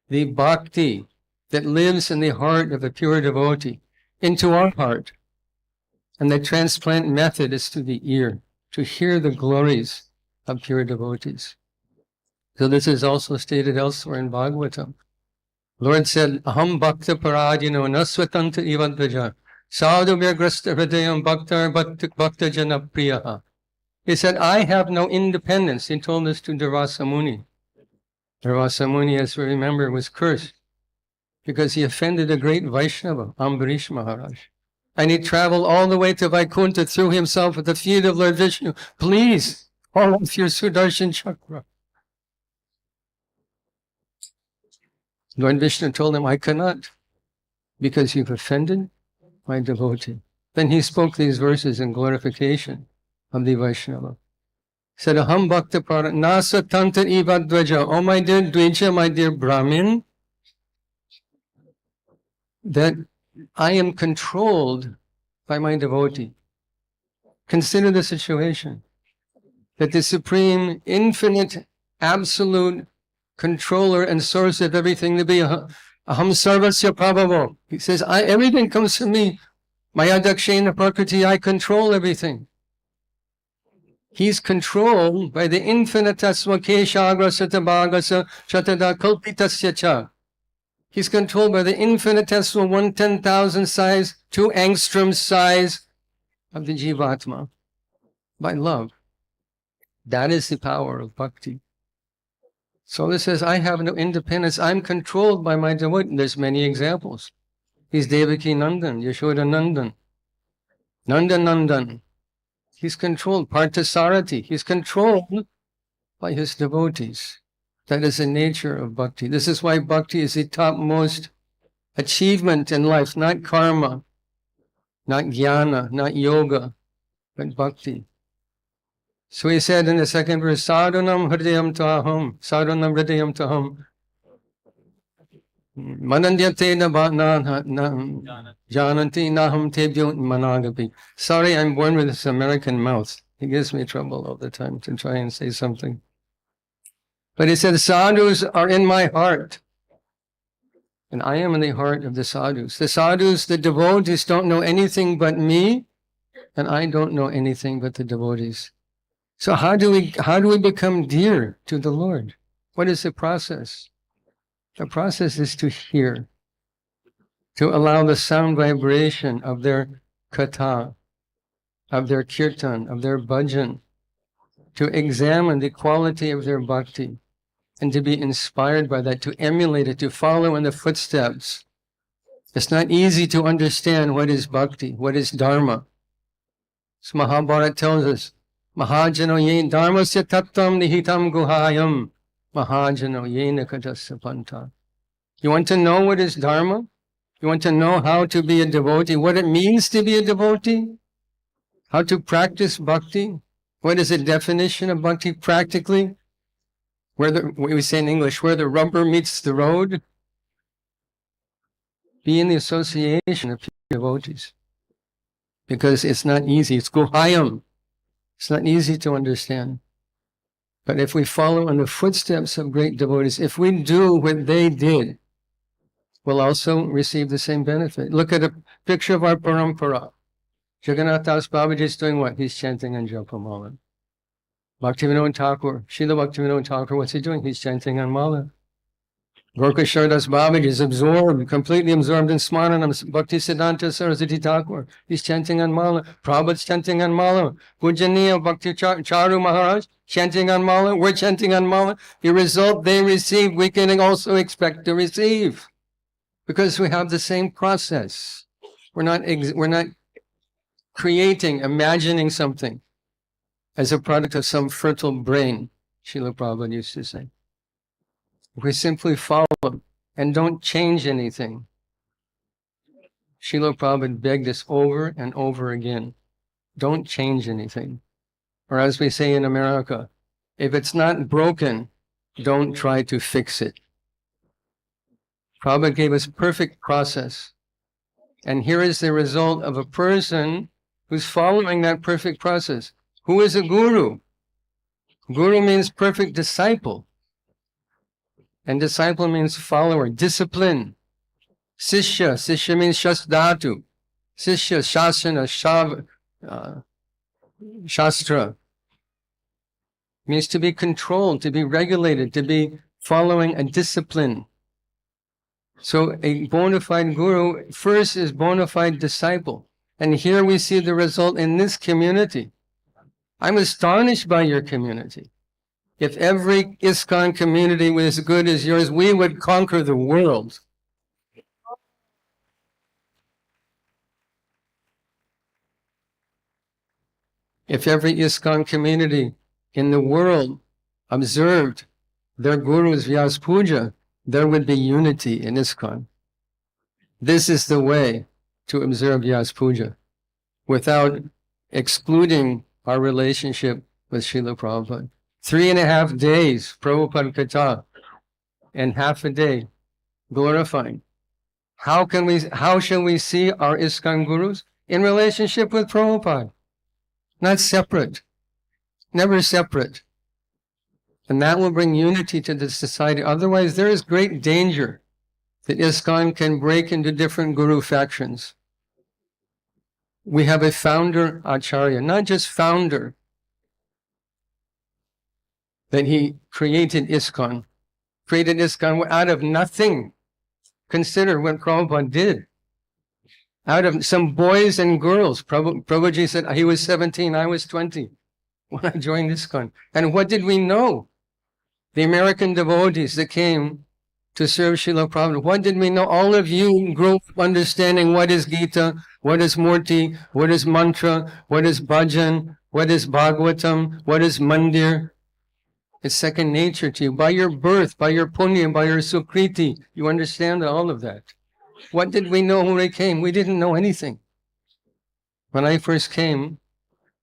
the bhakti that lives in the heart of a pure devotee into our heart. And the transplant method is through the ear, to hear the glories of pure devotees. So this is also stated elsewhere in Bhagavatam. Lord said, Aham bhakta paradino nasvatanta ivadvaja sadhu virgrasta hridayam bhakta jana priyaha. He said, I have no independence. He told this to Durvasa Muni. Durvasa Muni, as we remember, was cursed because he offended a great Vaishnava, Ambarish Maharaj. And he traveled all the way to Vaikuntha, threw himself at the feet of Lord Vishnu. Please, hold off your Sudarshan Chakra. Lord Vishnu told him, I cannot, because you've offended my devotee. Then he spoke these verses in glorification of the Vaishnava. He said, Aham bhakta para nasa tanta ivadvaja. Oh my dear Dvija, my dear Brahmin, that I am controlled by my devotee. Consider the situation that the supreme, infinite, absolute controller and source of everything to be aham sarvasya prabhavo. He says, everything comes from me. Maya dakshena prakriti, I control everything. He's controlled by the infinitasva keshagra satabhagasa shatada kalpitasya cha. He's controlled by the infinitesimal 1/10,000 size, 2 angstrom size of the Jivatma. By love. That is the power of bhakti. So this says, I have no independence. I'm controlled by my devotee. There's many examples. He's Devaki Nandan, Yashoda Nandan, Nanda Nandan. He's controlled. Parthasarathi. He's controlled by his devotees. That is the nature of bhakti. This is why bhakti is the topmost achievement in life, not karma, not jnana, not yoga, but bhakti. So he said in the second verse, Sadhanam hridayam taham, sadhanam hridayam taham, manandyate jananti naham tebyo managapi. Sorry, I'm born with this American mouth. He gives me trouble all the time to try and say something. But he said, sadhus are in my heart. And I am in the heart of the sadhus. The sadhus, the devotees, don't know anything but me, and I don't know anything but the devotees. So how do we become dear to the Lord? What is the process? The process is to hear, to allow the sound vibration of their katha, of their kirtan, of their bhajan, to examine the quality of their bhakti, and to be inspired by that, to emulate it, to follow in the footsteps. It's not easy to understand what is bhakti, what is dharma. So Mahabharata tells us, Mahajano yen dharmasya tattvam nihitam guhayam, Mahajano yena kadasya panta. You want to know what is dharma? You want to know how to be a devotee, what it means to be a devotee? How to practice bhakti? What is the definition of bhakti practically? What we say in English, where the rubber meets the road. Be in the association of devotees. Because it's not easy. It's guhayam. It's not easy to understand. But if we follow in the footsteps of great devotees, if we do what they did, we'll also receive the same benefit. Look at a picture of our parampara. Jagannath Das Babaji is doing what? He's chanting on Japamala. Bhaktivinoda Thakur, Srila Bhaktivinoda Thakur, what's he doing? He's chanting on Mala. Gorkashar Das Babaji is absorbed, completely absorbed in Smaranam. Bhakti Siddhanta Saraswati Thakur, he's chanting on Mala. Prabhupada's chanting on Mala. Pujaniya Bhakti Charu Maharaj, chanting on Mala. We're chanting on Mala. The result they receive, we can also expect to receive. Because we have the same process. We're not creating, imagining something as a product of some fertile brain, Srila Prabhupada used to say. If we simply follow and don't change anything. Srila Prabhupada begged us over and over again, don't change anything. Or as we say in America, if it's not broken, don't try to fix it. Prabhupada gave us perfect process. And here is the result of a person who's following that perfect process. Who is a guru? Guru means perfect disciple. And disciple means follower, discipline. Sishya means shasdhatu. Sishya, shasana, shastra. Means to be controlled, to be regulated, to be following a discipline. So a bona fide guru first is bona fide disciple. And here we see the result in this community. I'm astonished by your community. If every ISKCON community was as good as yours, we would conquer the world. If every ISKCON community in the world observed their guru's Vyas Puja, there would be unity in ISKCON. This is the way to observe Vyas Puja without excluding our relationship with Srila Prabhupada. 3.5 days, Prabhupada Katha, and half a day glorifying. How shall we see our ISKCON gurus? In relationship with Prabhupada. Not separate. Never separate. And that will bring unity to the society. Otherwise, there is great danger that ISKCON can break into different guru factions. We have a founder Acharya, not just founder, that he created ISKCON out of nothing. Consider what Prabhupada did. Out of some boys and girls. Prabhuji said he was 17, I was 20 when I joined ISKCON. And what did we know? The American devotees that came to serve Srila Prabhupada, what did we know? All of you grew up understanding what is Gita, what is Murti, what is Mantra, what is Bhajan, what is Bhagavatam, what is Mandir. It's second nature to you. By your birth, by your punya, by your sukriti, you understand all of that. What did we know when we came? We didn't know anything. When I first came,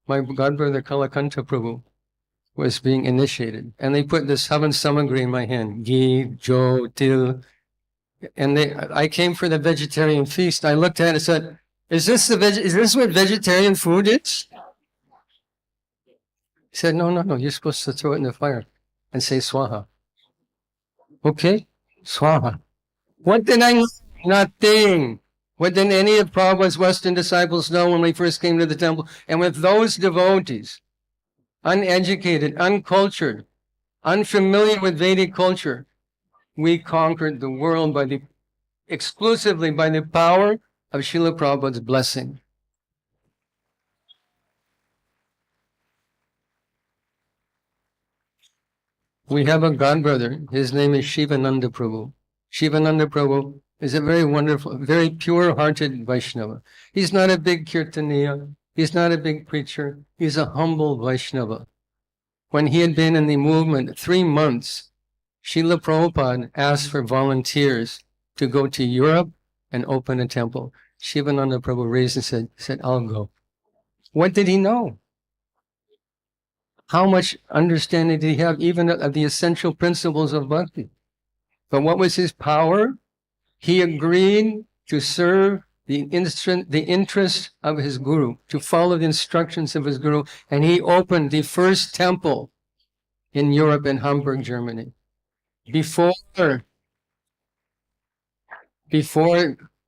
my godbrother Kalakanta Prabhu was being initiated. And they put this Havan Samagri in my hand. Ghee, jo, til. And I came for the vegetarian feast. I looked at it and said, is this what vegetarian food is? He said, no, you're supposed to throw it in the fire and say swaha. Okay, swaha. What did I know? Nothing. What did any of Prabhupada's Western disciples know when we first came to the temple? And with those devotees, uneducated, uncultured, unfamiliar with Vedic culture, we conquered the world exclusively by the power of Srila Prabhupada's blessing. We have a godbrother. His name is Shivananda Prabhu. Shivananda Prabhu is a very wonderful, very pure-hearted Vaishnava. He's not a big kirtaniya. He's not a big preacher. He's a humble Vaishnava. When he had been in the movement 3 months, Srila Prabhupada asked for volunteers to go to Europe and open a temple. Shivananda Prabhu raised and said, I'll go. What did he know? How much understanding did he have even of the essential principles of bhakti? But what was his power? He agreed to serve the interest of his guru, to follow the instructions of his guru, and he opened the first temple in Europe, in Hamburg, Germany. Before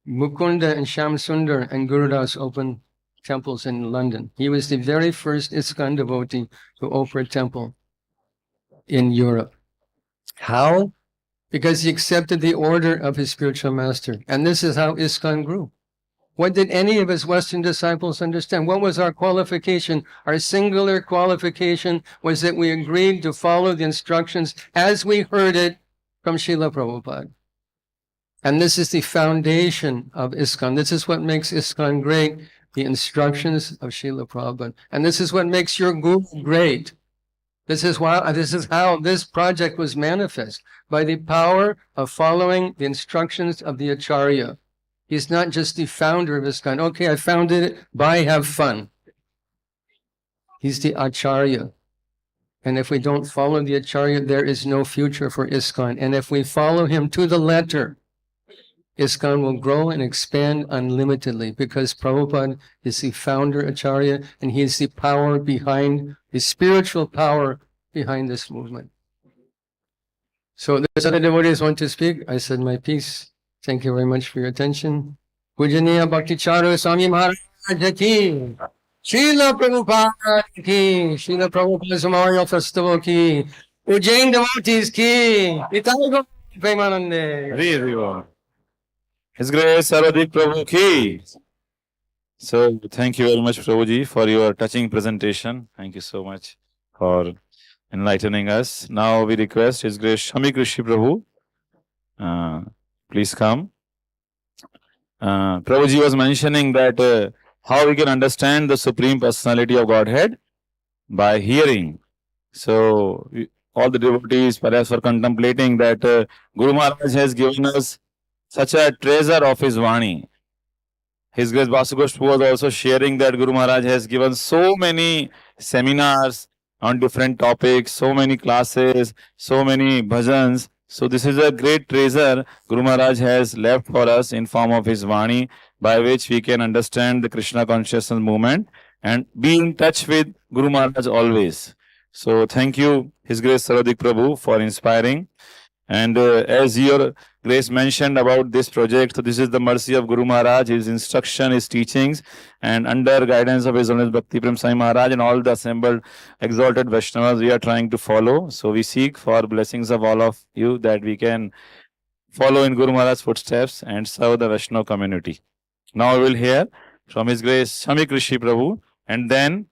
Mukunda and Shamsundar and Gurudas opened temples in London. He was the very first ISKCON devotee to open a temple in Europe. How? Because he accepted the order of his spiritual master. And this is how ISKCON grew. What did any of his Western disciples understand? What was our qualification? Our singular qualification was that we agreed to follow the instructions as we heard it from Srila Prabhupada. And this is the foundation of ISKCON. This is what makes ISKCON great, the instructions of Srila Prabhupada. And this is what makes your guru great. This is how this project was manifest, by the power of following the instructions of the Acharya. He's not just the founder of ISKCON. Okay, I founded it, bye, have fun. He's the Acharya. And if we don't follow the Acharya, there is no future for ISKCON. And if we follow him to the letter, ISKCON will grow and expand unlimitedly, because Prabhupada is the founder Acharya, and he is the power behind, the spiritual power behind this movement. So there's other devotees want to speak. I said my piece. Thank you very much for your attention. Pujaniya Bhakti Charu Swami Maharaja ki, Srila Prabhupada ki, Srila Prabhupada's Memorial Festival ki, Ujjain devotees ki, Itai Premanande. His Grace Aradik Prabhu ki. So thank you very much, Prabhuji, for your touching presentation. Thank you so much for enlightening us. Now we request His Grace Shami Krishi Prabhu. Please come. Prabhuji was mentioning that how we can understand the Supreme Personality of Godhead by hearing. So all the devotees perhaps were contemplating that Guru Maharaj has given us such a treasure of his Vani. His Grace Vasugosh was also sharing that Guru Maharaj has given so many seminars on different topics, so many classes, so many bhajans. So this is a great treasure Guru Maharaj has left for us in form of his Vani, by which we can understand the Krishna consciousness movement and be in touch with Guru Maharaj always. So thank you, His Grace Saradik Prabhu, for inspiring. And as your Grace mentioned about this project, so this is the mercy of Guru Maharaj, his instruction, his teachings, and under guidance of His Holiness Bhakti Prem Sai Maharaj and all the assembled exalted Vaishnavas, we are trying to follow. So we seek for blessings of all of you that we can follow in Guru Maharaj's footsteps and serve the Vaishnava community. Now we will hear from His Grace Shami Krishi Prabhu, and then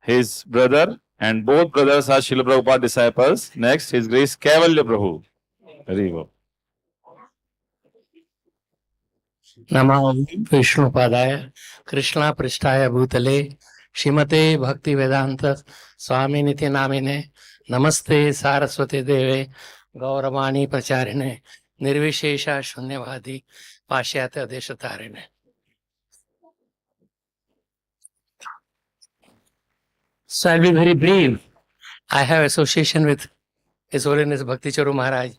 his brother, and both brothers are Srila Prabhupada disciples. Next, His Grace Kaivalya Prabhu. Haribo. नमो विष्णुपादाय कृष्णा पृष्ठाय भूतले श्रीमते भक्ति वेदांत स्वामी नित्य नामिने नमस्ते सारस्वती देवे गौरवाणी प्रचारिणे निर्विशेष शून्यवादी पाश्चात्य देश तारिणे. So I'll be very brief. I have association with His Holiness Bhakti Charu Maharaj,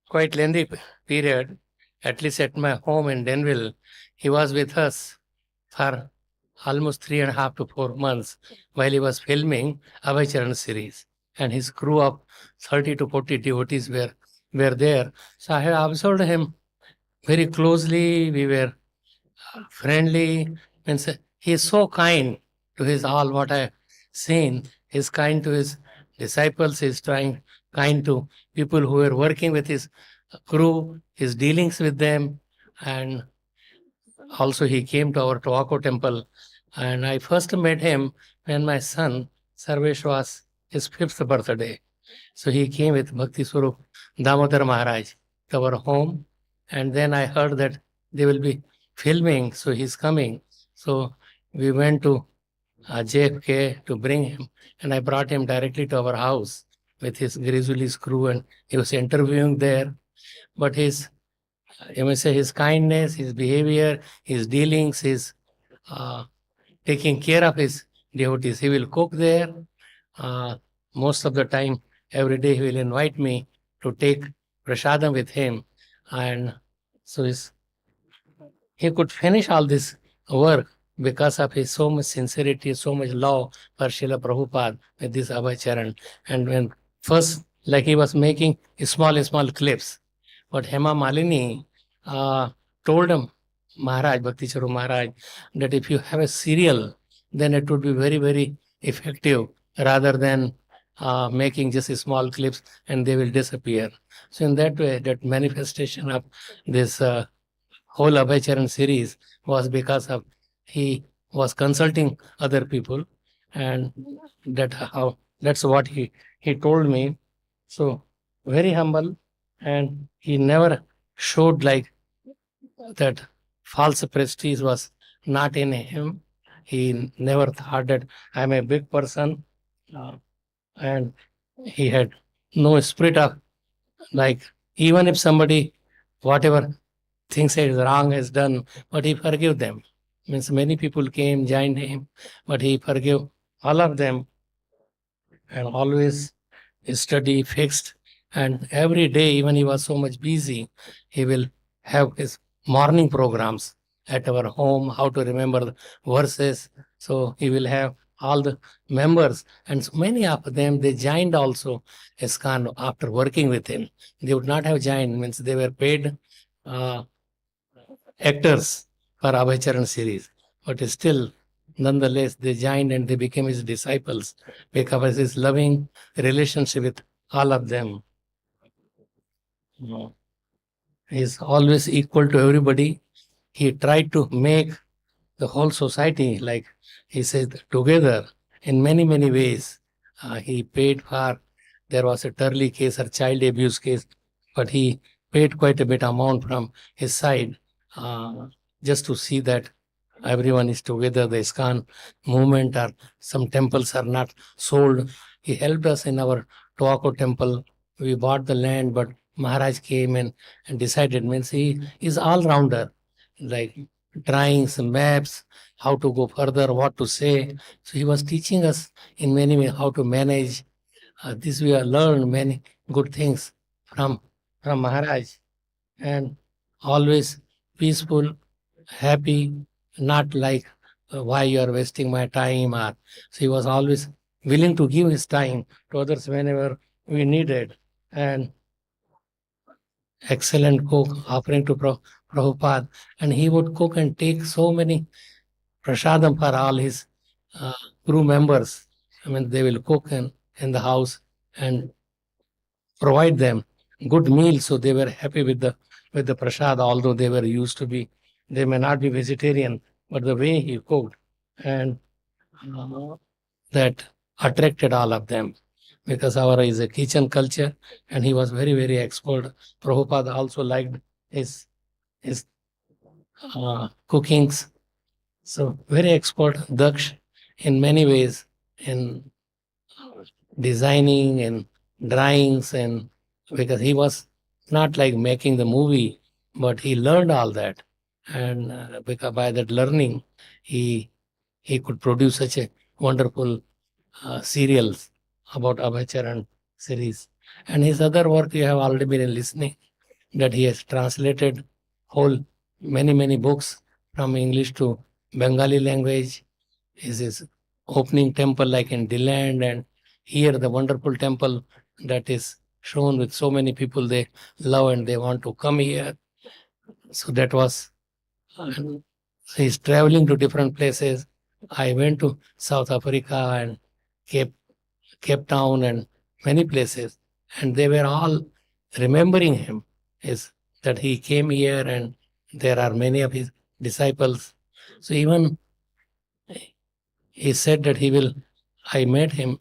quite lengthy period. At least at my home in Denville, he was with us for almost 3.5 to 4 months while he was filming Abhay Charan series. And his crew of 30 to 40 devotees were there. So I had observed him very closely. We were friendly. And he is so kind to his all what I have seen. He is kind to his disciples. He is kind to people who were working with his crew, his dealings with them. And also he came to our Tawako temple. And I first met him when my son Sarvesh was his 5th birthday. So he came with Bhakti Swarup Damodar Maharaj to our home. And then I heard that they will be filming, so he's coming. So we went to JFK to bring him, and I brought him directly to our house with his Grizzly's crew, and he was interviewing there. But his, you may say, his kindness, his behavior, his dealings, his taking care of his devotees. He will cook there. Most of the time, every day he will invite me to take prasadam with him. And so he could finish all this work because of his so much sincerity, so much love for Srila Prabhupada with this Abhay Charan. And when first, like he was making small clips, but Hema Malini told him, Maharaj, Bhakti Charu Maharaj, that if you have a serial, then it would be very, very effective rather than making just small clips and they will disappear. So in that way, that manifestation of this whole Abhay Charan series was because of he was consulting other people, and that's what he told me. So very humble, and he never showed like that false prestige was not in him. He never thought that I'm a big person, and he had no spirit of like, even if somebody, whatever things is wrong is done, but he forgive them. Means many people came, joined him, but he forgave all of them, and always study fixed. And every day, even he was so much busy, he will have his morning programs at our home, how to remember the verses. So he will have all the members, and so many of them, they joined also ISKCON after working with him. They would not have joined, means they were paid actors for Abhay Charan series. But still, nonetheless, they joined and they became his disciples because of his loving relationship with all of them. He is always equal to everybody. He tried to make the whole society, like he said, together in many, many ways. He paid for, there was a Turley case or child abuse case, but he paid quite a bit amount from his side just to see that everyone is together, the ISKCON movement, or some temples are not sold. He helped us in our Tawako temple. We bought the land, but Maharaj came and decided, means he is all-rounder, like drawing some maps, how to go further, what to say. So he was teaching us in many ways how to manage. This we have learned many good things from Maharaj, and always peaceful, happy, not like why you are wasting my time. Or so he was always willing to give his time to others whenever we needed. And excellent cook, offering to Prabhupada, and he would cook and take so many prasadam for all his crew members. I mean, they will cook in the house and provide them good meals, so they were happy with the prasad, although they were used to be, they may not be vegetarian, but the way he cooked, and that attracted all of them, because our is a kitchen culture, and he was very, very expert. Prabhupada also liked his cookings. So very expert, Daksh, in many ways, in designing and drawings, and because he was not like making the movie, but he learned all that. And because by that learning, he could produce such a wonderful serials about Abhay Charan series. And his other work you have already been listening, that he has translated whole many books from English to Bengali language, is his opening temple like in Deland, and here the wonderful temple that is shown with so many people they love and they want to come here. So that was, he's traveling to different places. I went to South Africa and Cape Town and many places, and they were all remembering him, is that he came here and there are many of his disciples. So even he said that I met him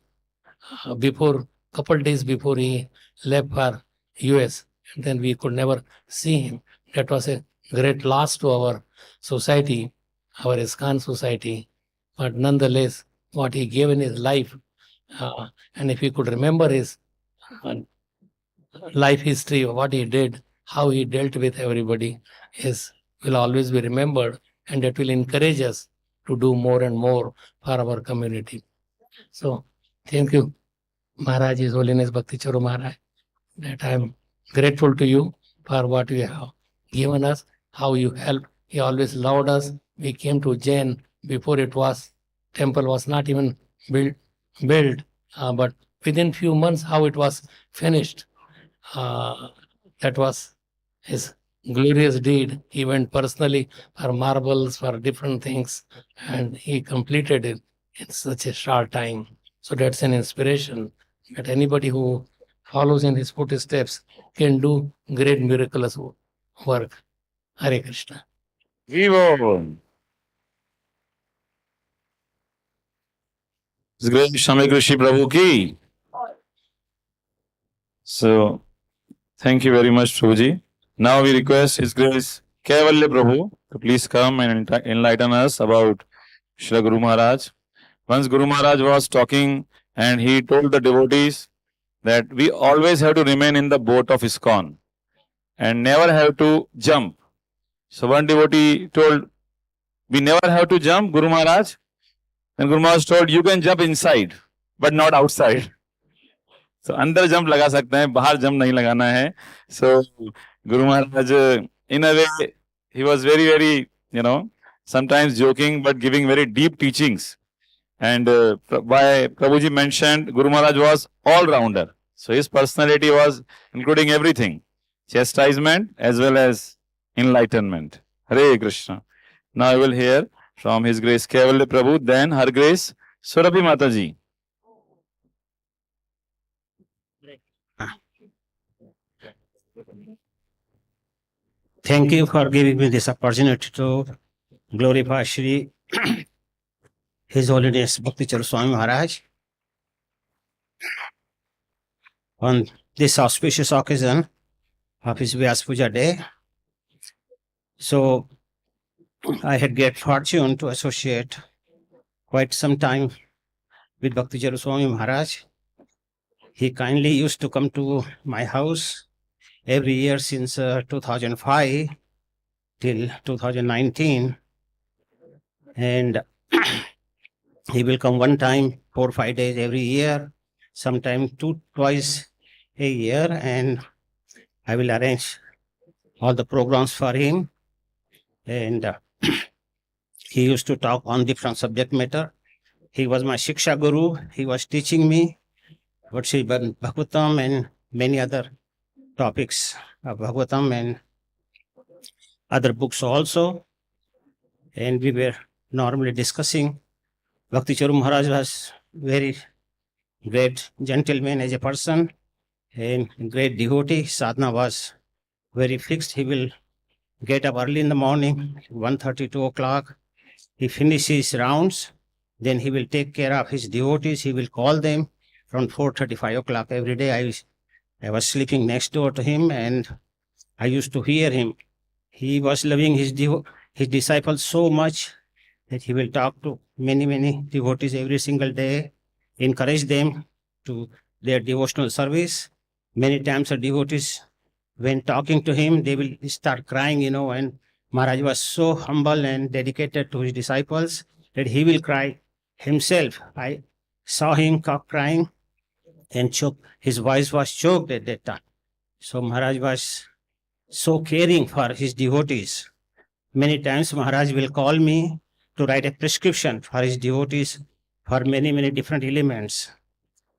couple days before he left for US, and then we could never see him. That was a great loss to our society, our ISKCON society. But nonetheless, what he gave in his life, and if we could remember his life history, what he did, how he dealt with everybody, will always be remembered, and that will encourage us to do more and more for our community. So, thank you, Maharaj, His Holiness Bhakti Charu Maharaj, that I am grateful to you for what you have given us, how you helped. He always loved us. We came to Ujjain before temple was not even built, but within few months how it was finished. That was his glorious deed. He went personally for marbles, for different things, and he completed it in such a short time. So that's an inspiration that anybody who follows in his footsteps can do great miraculous work. Hare Krishna. Vivo! His Grace Swami Krishi Prabhu ki. So, thank you very much, Prabhuji. Now we request His Grace Kaivalya Prabhu to please come and enlighten us about Srila Guru Maharaj. Once Guru Maharaj was talking and he told the devotees that we always have to remain in the boat of ISKCON and never have to jump. So one devotee told, we never have to jump, Guru Maharaj. And Guru Maharaj told, you can jump inside, but not outside. So अंदर jump लगा सकते हैं, बाहर jump नहीं लगाना है. So Guru Maharaj, in a way, he was very, sometimes joking, but giving very deep teachings. And by Prabhuji mentioned, Guru Maharaj was all-rounder. So his personality was including everything, chastisement as well as enlightenment. Hare Krishna. Now I will hear from His Grace Kaivalya Prabhu, then Her Grace Surabhi Mataji. Thank you for giving me this opportunity to glorify Shri His Holiness Bhakti Charu Swami Maharaj on this auspicious occasion of his Vyas Puja day. So, I had great fortune to associate quite some time with Bhakti Charu Swami Maharaj. He kindly used to come to my house every year since 2005 till 2019, and he will come one time, 4 or 5 days every year, sometimes twice a year, and I will arrange all the programs for him. And he used to talk on different subject matter. He was my Shiksha Guru. He was teaching me what Sri Bhagavatam and many other topics of Bhagavatam and other books also. And we were normally discussing. Bhakti Charu Maharaj was very great gentleman as a person and great devotee. Sadhana was very fixed. He will get up early in the morning, 1:30, 2 o'clock. He finishes rounds. Then he will take care of his devotees. He will call them from 4:30, 5 o'clock every day. I was sleeping next door to him and I used to hear him. He was loving his disciples so much that he will talk to many devotees every single day, encourage them to their devotional service. Many times the devotees, when talking to him, they will start crying, and Maharaj was so humble and dedicated to his disciples that he will cry himself. I saw him crying and choked. His voice was choked at that time. So Maharaj was so caring for his devotees. Many times Maharaj will call me to write a prescription for his devotees for many, many different elements.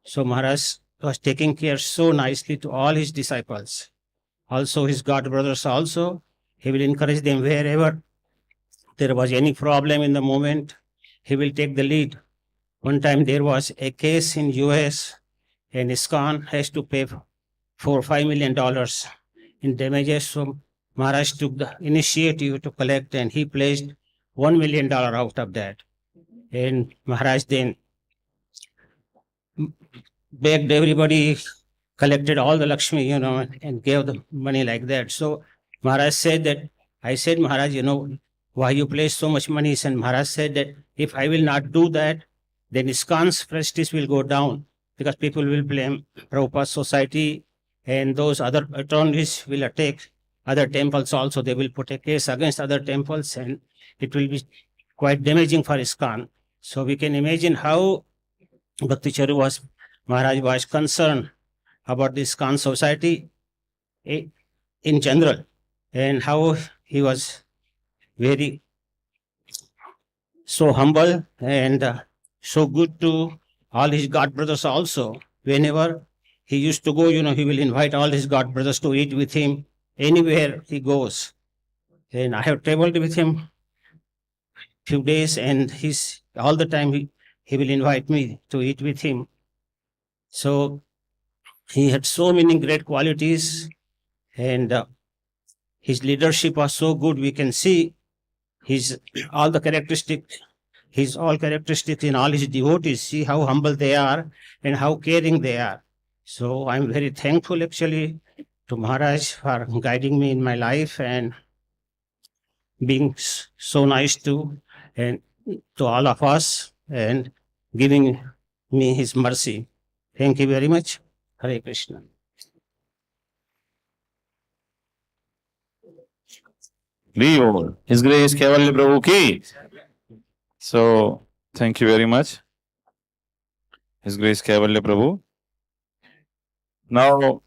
So Maharaj was taking care so nicely to all his disciples. Also his god brothers also, he will encourage them wherever there was any problem in the moment, he will take the lead. One time there was a case in US and ISKCON has to pay $4-5 million in damages. So Maharaj took the initiative to collect and he pledged $1 million out of that. And Maharaj then begged everybody, collected all the Lakshmi, and gave the money like that. So Maharaj said that, I said, Maharaj, why you place so much money? And Maharaj said that if I will not do that, then ISKCON's prestige will go down because people will blame Prabhupada's society and those other attorneys will attack other temples also. They will put a case against other temples and it will be quite damaging for ISKCON. So we can imagine how Bhakti Charu Maharaj was concerned about this ISKCON society in general and how he was very so humble and so good to all his god brothers also. Whenever he used to go, he will invite all his god brothers to eat with him anywhere he goes. And I have traveled with him few days and all the time he will invite me to eat with him. So he had so many great qualities and his leadership was so good. We can see all characteristics in all his devotees. See how humble they are and how caring they are. So I'm very thankful actually to Maharaj for guiding me in my life and being so nice to all of us and giving me his mercy. Thank you very much. Hare Krishna. His Grace Kevalya Prabhu ki. So, thank you very much. His Grace Kevalya Prabhu. Now,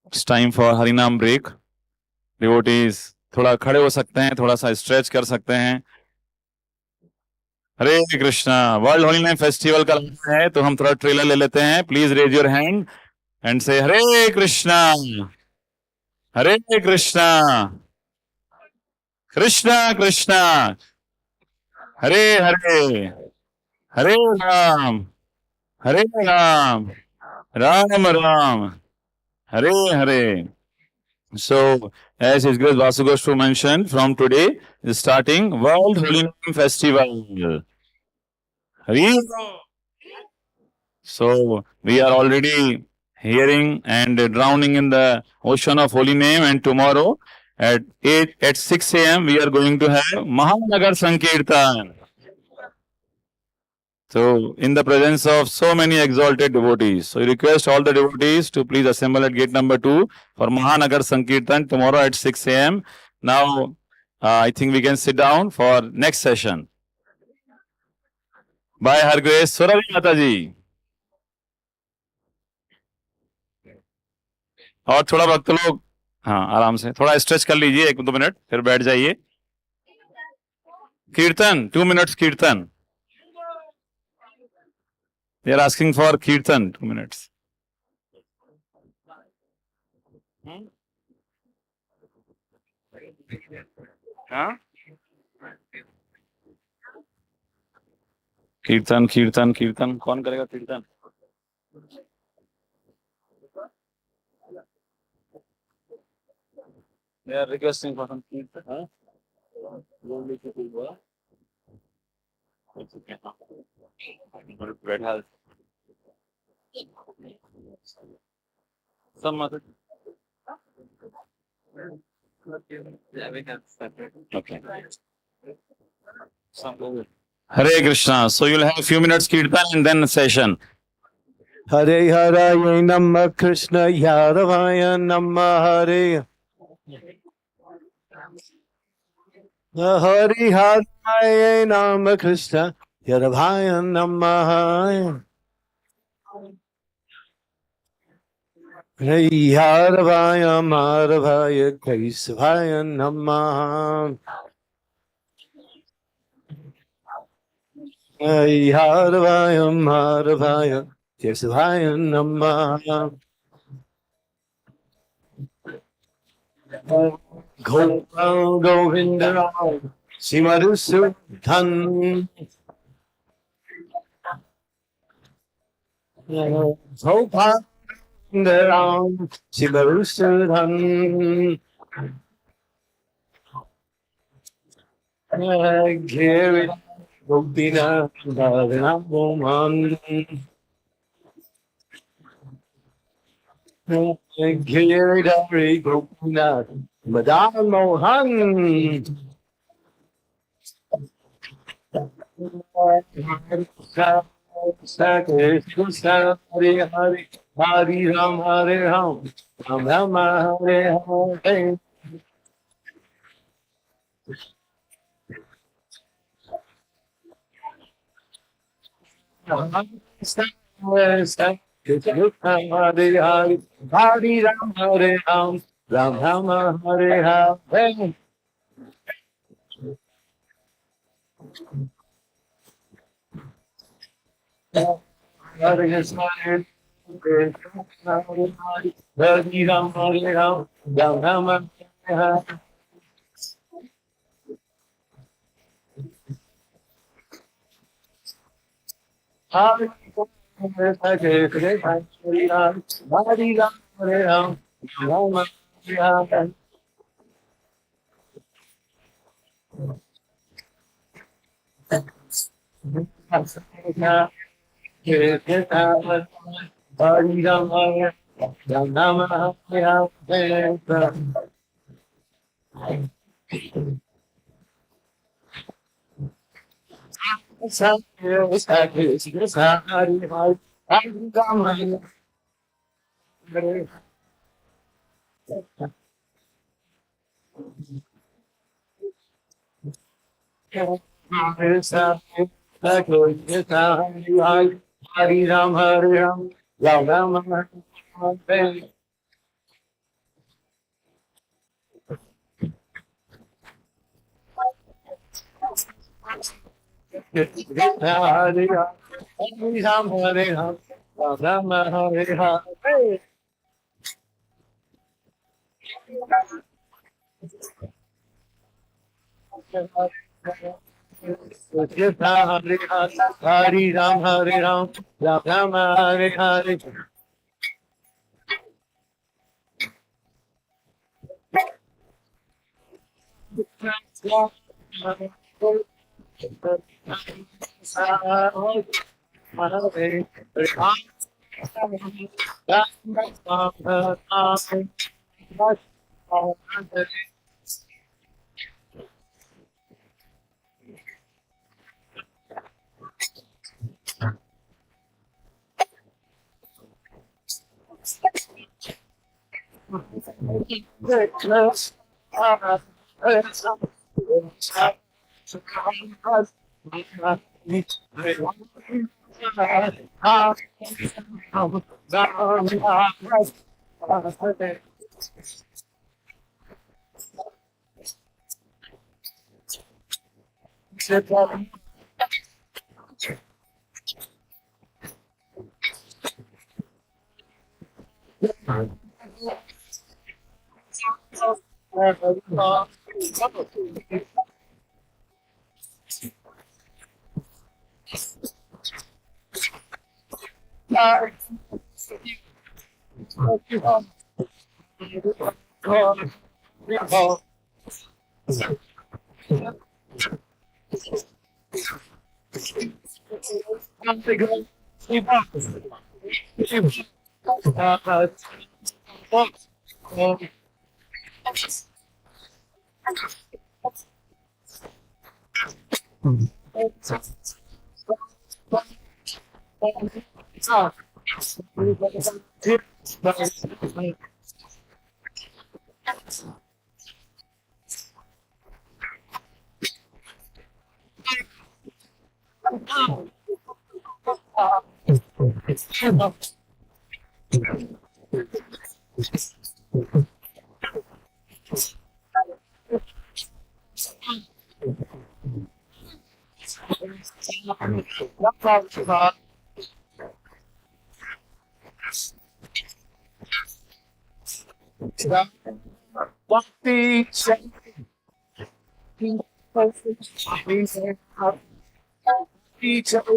it's time for Harinam break. Devotees, थोड़ा खड़े हो सकते हैं, थोड़ा सा stretch कर सकते हैं. Hare Krishna. World holy name festival का है तो हम थोड़ा ट्रेलर ले लेते हैं. Please raise your hand and say Hare Krishna. Hare Krishna. Krishna Krishna. Hare Hare. Hare Ram. Hare Ram. Ram Ram. Hare Hare. So, as His Grace Vasugoshu mentioned, from today is starting World Holy Name Festival. Hare. So, we are already hearing and drowning in the ocean of holy name, and tomorrow at 6 a.m. we are going to have Mahanagar Sankirtan. So, in the presence of so many exalted devotees. So, I request all the devotees to please assemble at gate number 2 for Mahanagar Sankirtan tomorrow at 6 a.m. Now, I think we can sit down for next session. Bye, Her Grace Surabhi Mataji. और थोड़ा भक्त लोग आराम से थोड़ा stretch कर लीजिए 1-2 minute फिर बैठ जाइए. कीर्तन 2 minutes कीर्तन. They are asking for kirtan 2 minutes. कीर्तन कीर्तन कीर्तन कौन करेगा कीर्तन? They are requesting for some kirtan. Red health. Some other. Okay. Hare Krishna. So you'll have a few minutes kirtan and then a session. Hare Haraya Namah Krishna Yadavaya Namah Hare. Hare Haraya Namah Krishna Yadavaya Namah Hare. Yadavaya Madhavaya Kesavaya Namah. Harvaya Harvaya Kesavaya Namah Gopal Govinda Simadusudhan Gopal Govinda Simadusudhan Giri Gopina Bhavinaboman Giridhari Gopinath Madan Mohan Hari Hari Hari Ram Hare Ram Ram Ram Hare Hare Hari Hari Hari Ram Hare Ram Ram Ram Hare Hare Hare Krishna Hare Krishna Hare Ram Hare Ram Ram Ram Hare Hare Hare Hare Krishna Hare Ram Hare Ram Ram Ram Hare Hare Krishna Krishna Hare Ram Hare Ram Ram Hare Hare Hari Ram Hare Ram Ram Ram Hare Hare Ram Hare Ram Ram Hare Hare Hari Ram Hare Ram Ram Hare Hare Bhakti Charu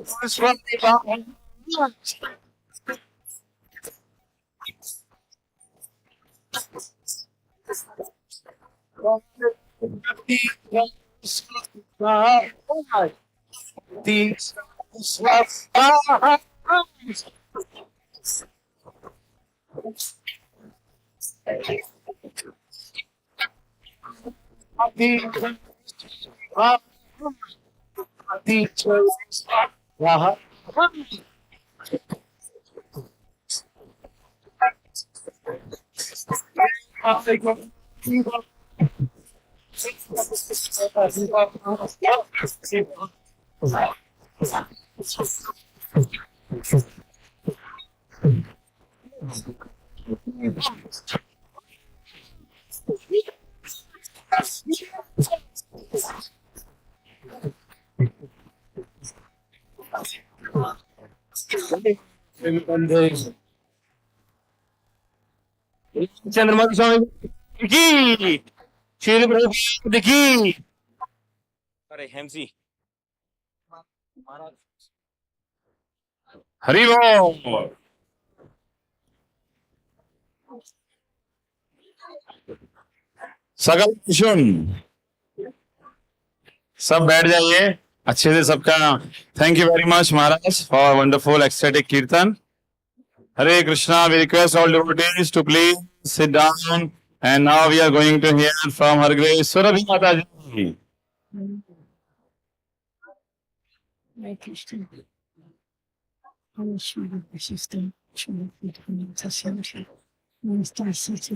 Swami. चंद्रमा स्वामी की श्री प्रभुपाद की अरे हेमसी हरि बोल। सगल सुन, सब बैठ जाइए अच्छे से सबका। Thank you very much Maharaj for wonderful ecstatic कीर्तन। Hare Krishna, we request all devotees to please sit down, and now we are going to hear from Her Grace Surabhi Mataji. Hare Krishna. Shri Krishna, Shri Krishna, Minister City,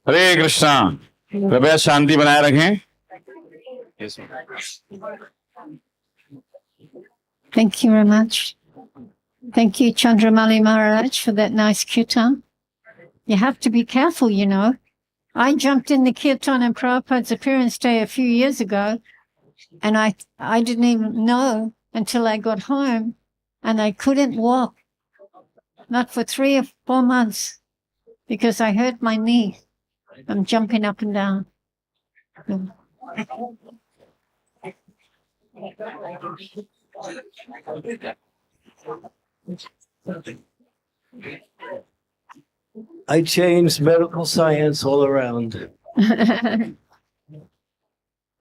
हरे कृष्णा, कृपया शांति बनाए रखें। Thank you very much. Thank you, Chandramali Maharaj, for that nice kirtan. You have to be careful, you know. I jumped in the kirtan on Prabhupada's appearance day a few years ago, and I didn't even know until I got home, and I couldn't walk, not for 3 or 4 months, because I hurt my knee. I'm jumping up and down. I changed medical science all around.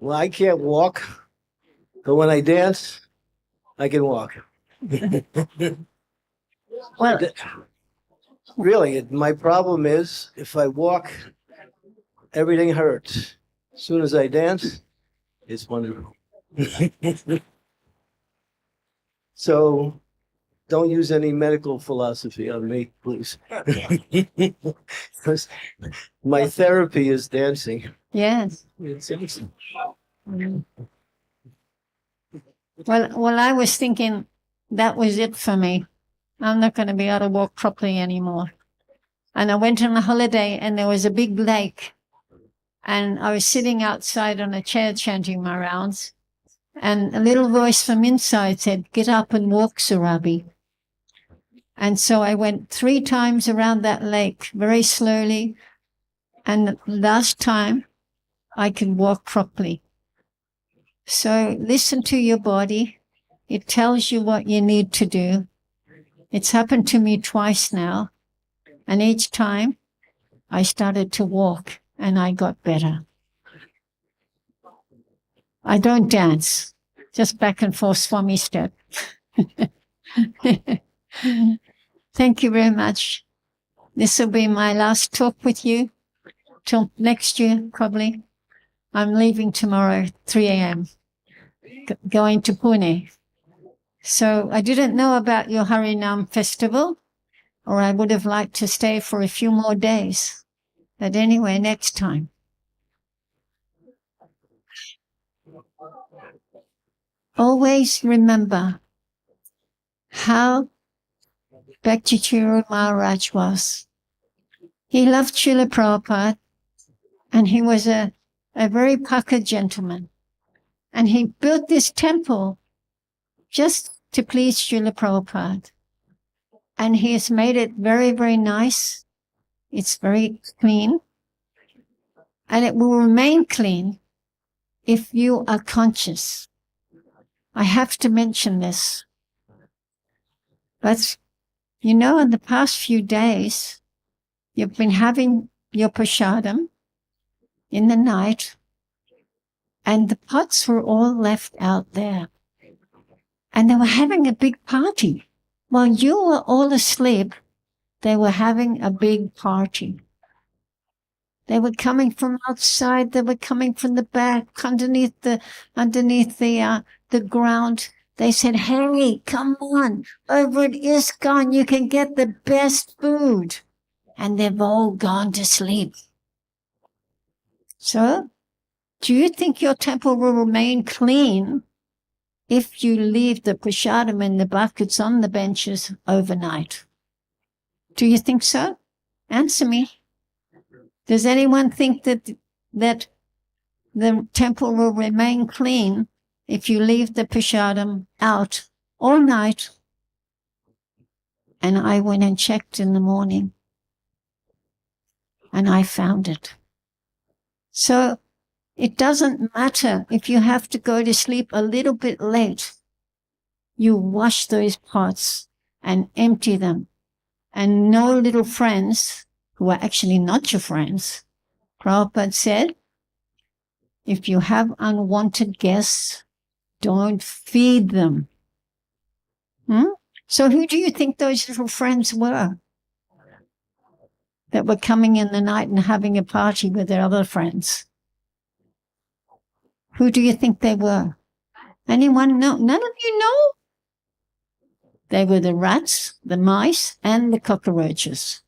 Well, I can't walk, but when I dance, I can walk. Well, really, my problem is if I walk, everything hurts. As soon as I dance, it's wonderful. So don't use any medical philosophy on me, please. Because my therapy is dancing. Yes. It's awesome. Well, I was thinking that was it for me. I'm not going to be able to walk properly anymore. And I went on a holiday, and there was a big lake, and I was sitting outside on a chair chanting my rounds, and a little voice from inside said, "Get up and walk, Surabi." And so I went 3 times around that lake very slowly, and the last time I could walk properly. So listen to your body. It tells you what you need to do. It's happened to me twice now, and each time I started to walk and I got better. I don't dance, just back and forth Swami step. Thank you very much. This will be my last talk with you till next year, probably. I'm leaving tomorrow, 3 a.m., going to Pune. So I didn't know about your Harinam festival, or I would have liked to stay for a few more days. But anyway, next time. Always remember how Bhakti Charu Maharaj was. He loved Srila Prabhupada, And he was a very puckered gentleman. And he built this temple just to please Srila Prabhupada. And he has made it very, very nice. It's very clean. And it will remain clean if you are conscious. I have to mention this. But, you know, in the past few days, you've been having your prasadam in the night, and the pots were all left out there. And they were having a big party. While you were all asleep, they were having a big party. They were coming from outside, they were coming from the back, underneath the ground. They said, hey, come on, over at ISKCON, you can get the best food. And they've all gone to sleep. So, do you think your temple will remain clean if you leave the prasadam in the buckets on the benches overnight? Do you think so? Answer me. Does anyone think that the temple will remain clean if you leave the prasadam out all night? And I went and checked in the morning, and I found it. So it doesn't matter if you have to go to sleep a little bit late. You wash those pots and empty them. And no little friends, who are actually not your friends. Prabhupada said, if you have unwanted guests, don't feed them. So who do you think those little friends were that were coming in the night and having a party with their other friends? Who do you think they were? Anyone know? None of you know? They were the rats, the mice, and the cockroaches.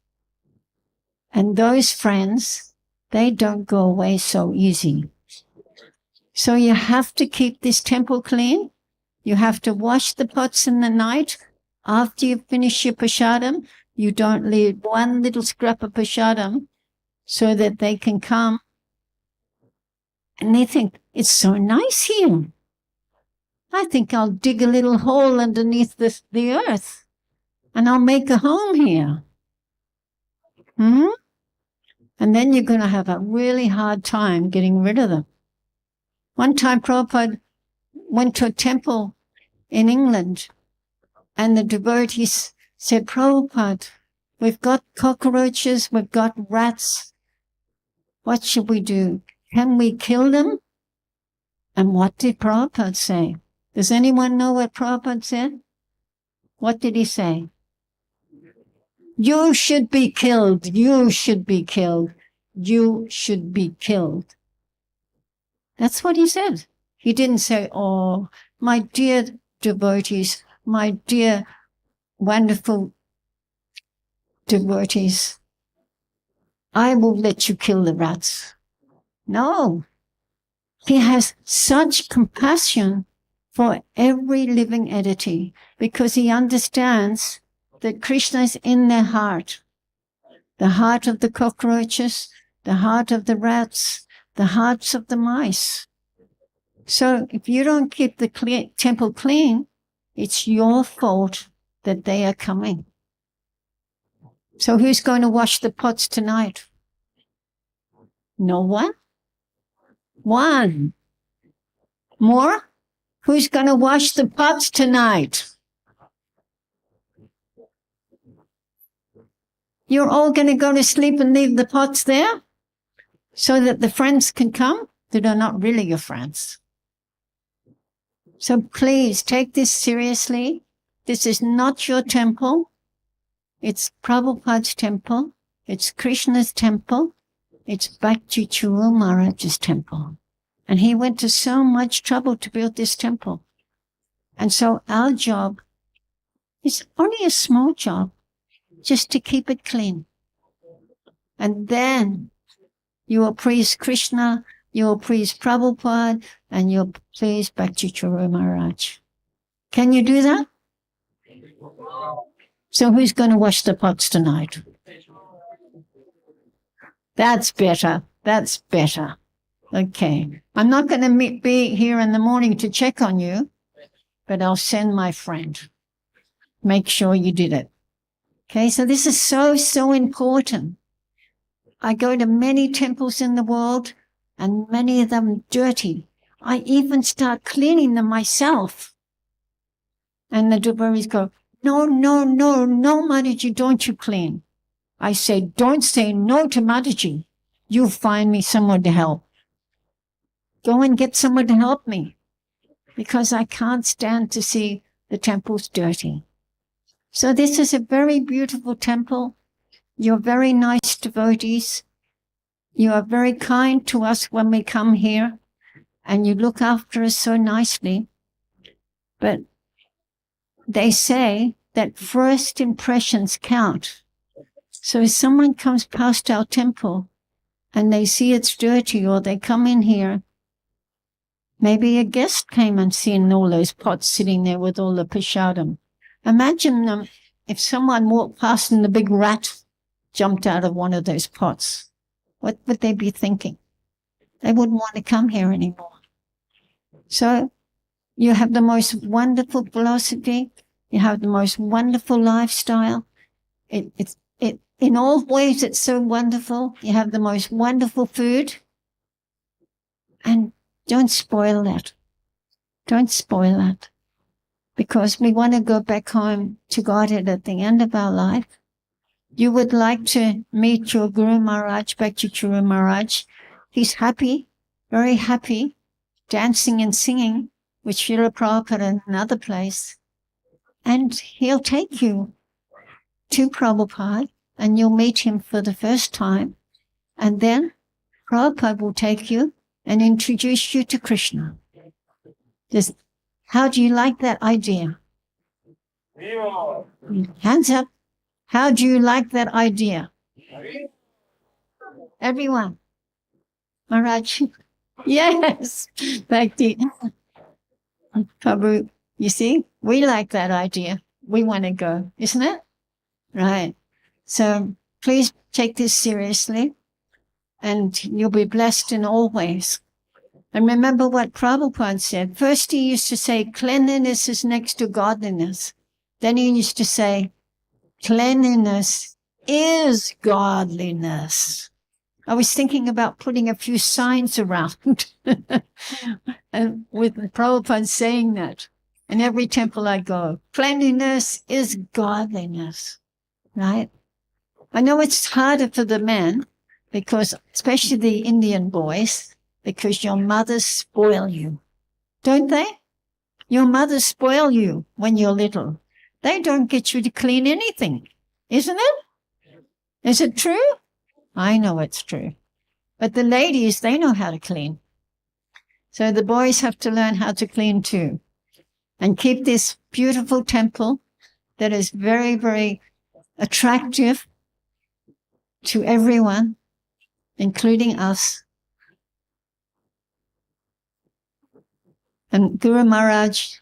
And those friends, they don't go away so easy. So you have to keep this temple clean. You have to wash the pots in the night. After you finish your prasadam, you don't leave one little scrap of prasadam so that they can come. And they think, it's so nice here. I think I'll dig a little hole underneath the earth and I'll make a home here. And then you're going to have a really hard time getting rid of them. One time Prabhupada went to a temple in England and the devotees said, Prabhupada, we've got cockroaches, we've got rats. What should we do? Can we kill them? And what did Prabhupada say? Does anyone know what Prabhupada said? What did he say? You should be killed. You should be killed. You should be killed. That's what he said. He didn't say, oh, my dear devotees, my dear wonderful devotees, I will let you kill the rats. No. He has such compassion for every living entity because he understands that Krishna is in their heart. The heart of the cockroaches, the heart of the rats, the hearts of the mice. So if you don't keep the temple clean, it's your fault that they are coming. So who's going to wash the pots tonight? No one? One. More? Who's going to wash the pots tonight? You're all going to go to sleep and leave the pots there so that the friends can come that are not really your friends. So please take this seriously. This is not your temple. It's Prabhupada's temple. It's Krishna's temple. It's Bhakti Charu Maharaja's temple. And he went to so much trouble to build this temple. And so our job is only a small job, just to keep it clean. And then you will please Krishna, you will please Prabhupada, and you'll please Bhakti Charu Maharaj. Can you do that? So who's going to wash the pots tonight? That's better. That's better. Okay. I'm not going to be here in the morning to check on you, but I'll send my friend. Make sure you did it. Okay, so this is so important. I go to many temples in the world, and many of them dirty. I even start cleaning them myself. And the devotees go, no, Mataji, don't you clean. I say, don't say no to Mataji. You find me someone to help. Go and get someone to help me, because I can't stand to see the temples dirty. So this is a very beautiful temple. You're very nice devotees. You are very kind to us when we come here, and you look after us so nicely. But they say that first impressions count. So if someone comes past our temple and they see it's dirty, or they come in here, maybe a guest came and seen all those pots sitting there with all the prashadam. Imagine them if someone walked past and the big rat jumped out of one of those pots. What would they be thinking? They wouldn't want to come here anymore. So you have the most wonderful philosophy. You have the most wonderful lifestyle. In all ways, it's so wonderful. You have the most wonderful food. And don't spoil that. Don't spoil that. Because we want to go back home to Godhead at the end of our life. You would like to meet your Guru Maharaj, Bhakti Charu Maharaj. He's happy, very happy, dancing and singing with Srila Prabhupada in another place. And he'll take you to Prabhupada, and you'll meet him for the first time. And then Prabhupada will take you and introduce you to Krishna. How do you like that idea? Hands up. How do you like that idea? Everyone. Maharaj. Yes. Bhakti. Prabhu, you see, we like that idea. We want to go, isn't it? Right. So please take this seriously, and you'll be blessed in all ways. And remember what Prabhupada said. First he used to say cleanliness is next to godliness. Then he used to say cleanliness is godliness. I was thinking about putting a few signs around and with Prabhupada saying that. In every temple I go, cleanliness is godliness, right? I know it's harder for the men, because especially the Indian boys, because your mothers spoil you, don't they? Your mothers spoil you when you're little. They don't get you to clean anything, isn't it? Is it true? I know it's true. But the ladies, they know how to clean. So the boys have to learn how to clean too. And keep this beautiful temple that is very, very attractive to everyone, including us. And Guru Maharaj,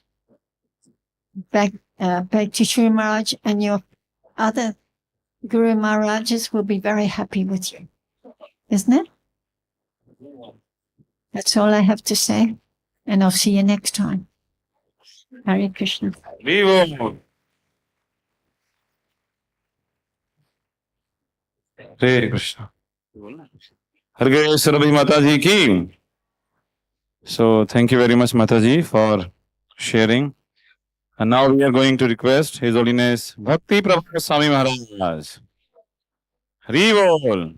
Bhakti Charu Maharaj, and your other Guru Maharajas will be very happy with you. Isn't it? That's all I have to say. And I'll see you next time. Hare Krishna. Vivo. Hare Krishna. Hare Krishna Mataji ki. So thank you very much, Mataji, for sharing. And now we are going to request His Holiness Bhakti Charu Swami Maharaj. Haribol.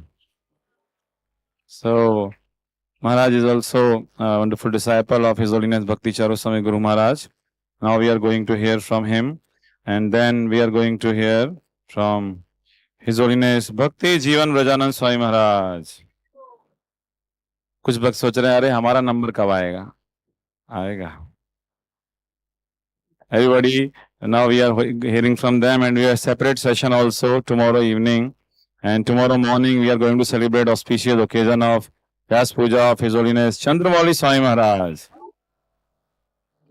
So Maharaj is also a wonderful disciple of His Holiness Bhakti Charu Swami Guru Maharaj. Now we are going to hear from him, and then we are going to hear from His Holiness Bhakti Jivan Vrajanand Swami Maharaj. कुछ भक्त सोच रहे हैं अरे हमारा number कब आएगा? आएगा. Everybody, now we are hearing from them, and we have a separate session also tomorrow evening, and tomorrow morning we are going to celebrate auspicious occasion of Vyas Puja of His Holiness Chandramauli Swami Maharaj.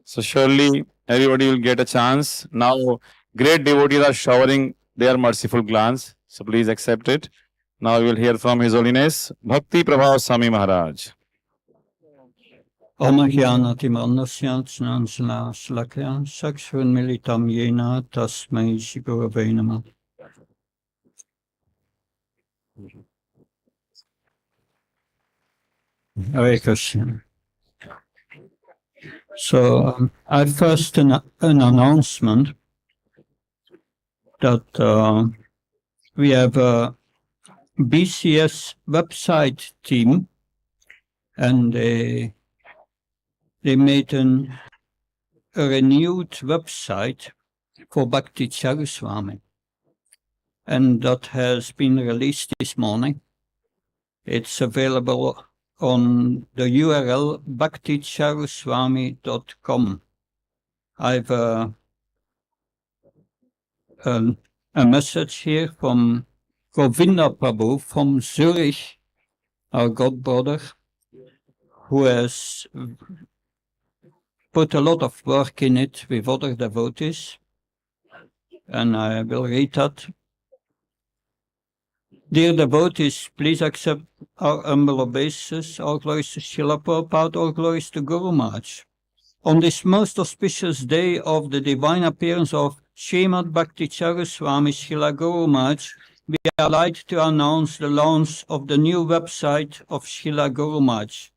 So surely everybody will get a chance. Now great devotees are showering their merciful glance, so please accept it. Now we will hear from His Holiness Bhakti Prabhav Swami Maharaj. Om Jnanatimanasya Jnanasya Shlakya Sakshvan Militam Yena Tasmai Shigurave Namah. Hare Krishna. So I first an announcement that we have a BCS website team, and they made a renewed website for Bhakti Charu Swami, and that has been released this morning. It's available on the URL bhakticharuswami.com. I've a message here from Govinda Prabhu from Zurich, our god brother, who has put a lot of work in it with other devotees, and I will read that. Dear devotees, please accept our humble obeisances. All glories to Srila Prabhupada, all glories to Guru Maharaj. On this most auspicious day of the divine appearance of Srimad Bhakti Charu Swami Srila Guru Maharaj, we are delighted to announce the launch of the new website of Srila Guru Maharaj,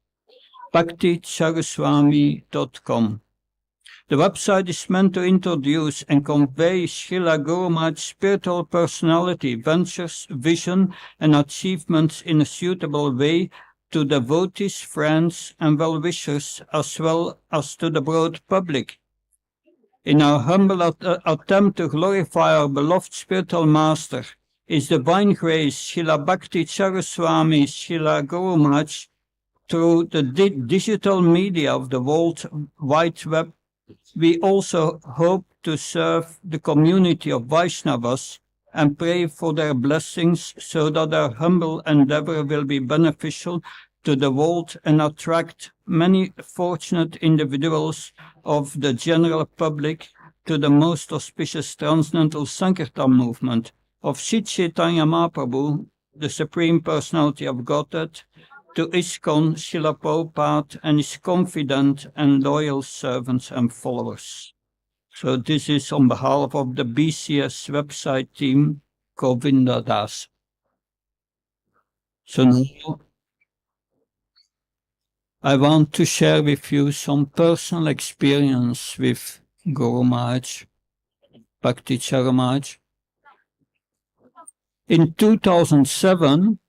bhakticharuswami.com. The website is meant to introduce and convey Srila Guru Maharaj's spiritual personality, ventures, vision, and achievements in a suitable way to devotees, friends, and well-wishers, as well as to the broad public. In our humble attempt to glorify our beloved spiritual master, His divine grace, Srila Bhakti Charu Swami, Srila Guru Maharaj, through the digital media of the World Wide Web, we also hope to serve the community of Vaishnavas and pray for their blessings so that our humble endeavor will be beneficial to the world and attract many fortunate individuals of the general public to the most auspicious transcendental Sankirtan movement of Sri Chaitanya Mahaprabhu, the Supreme Personality of Godhead, to ISKCON, Srila Prabhupada, and his confident and loyal servants and followers. So this is on behalf of the BCS website team, Govinda Das. So now I want to share with you some personal experience with Guru Maharaj, Bhakti Charu Maharaj. In 2007,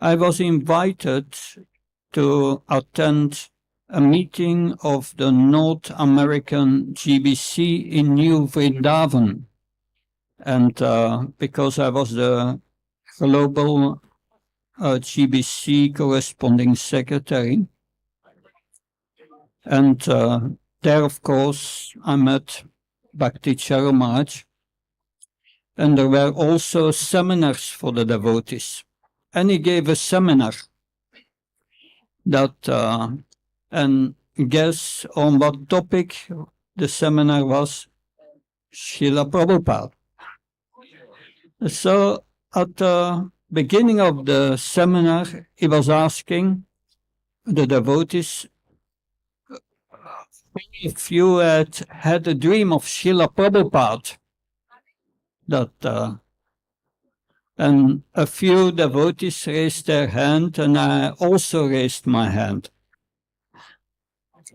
I was invited to attend a meeting of the North American GBC in New Vrindavan. And because I was the global GBC corresponding secretary. And there, of course, I met Bhakti Charu Maharaj. And there were also seminars for the devotees. And he gave a seminar that, and guess on what topic the seminar was? Srila Prabhupada. So at the beginning of the seminar, he was asking the devotees if you had a dream of Srila Prabhupada, that and a few devotees raised their hand, and I also raised my hand.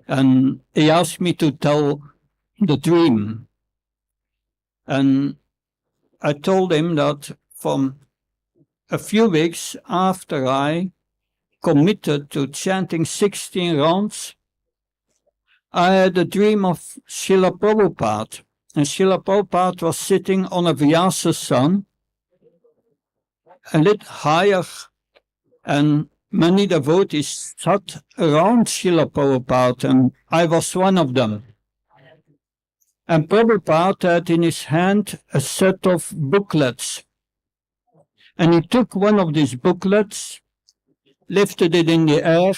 And he asked me to tell the dream. And I told him that from a few weeks after I committed to chanting 16 rounds, I had a dream of Srila Prabhupada. And Srila Prabhupada was sitting on a Vyas sun, a little higher, and many devotees sat around Srila Prabhupada, and I was one of them. And Prabhupada had in his hand a set of booklets. And he took one of these booklets, lifted it in the air,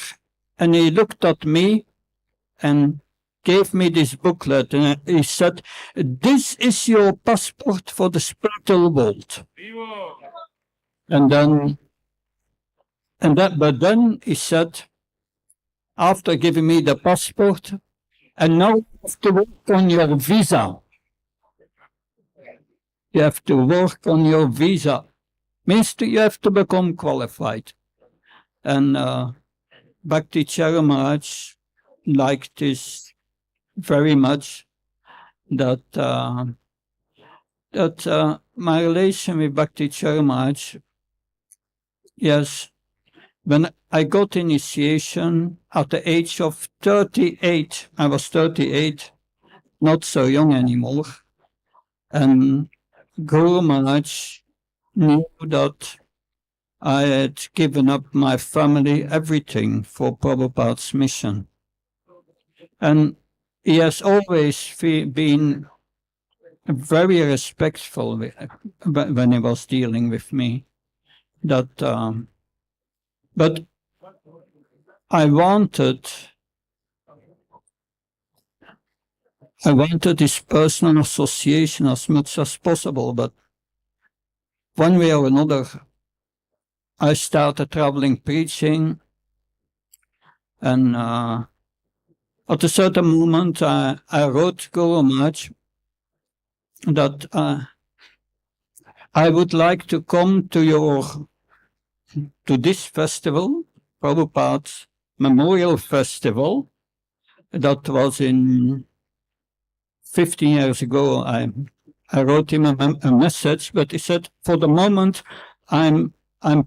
and he looked at me and gave me this booklet. And he said, "This is your passport for the spiritual world." And then, but then he said, after giving me the passport, and now you have to work on your visa. You have to work on your visa. Means you have to become qualified. And Bhakti Charu Maharaj liked this very much, that my relation with Bhakti Charu Maharaj, yes, when I got initiation at the age of 38, I was 38, not so young anymore, and Guru Maharaj knew that I had given up my family, everything, for Prabhupada's mission. And he has always been very respectful when he was dealing with me. That, but I wanted this personal association as much as possible, but one way or another, I started traveling preaching, and at a certain moment, I wrote Guru Maharaj that I would like to come to this festival, Prabhupada's Memorial Festival. That was in 15 years ago. I wrote him a message, but he said, for the moment, I'm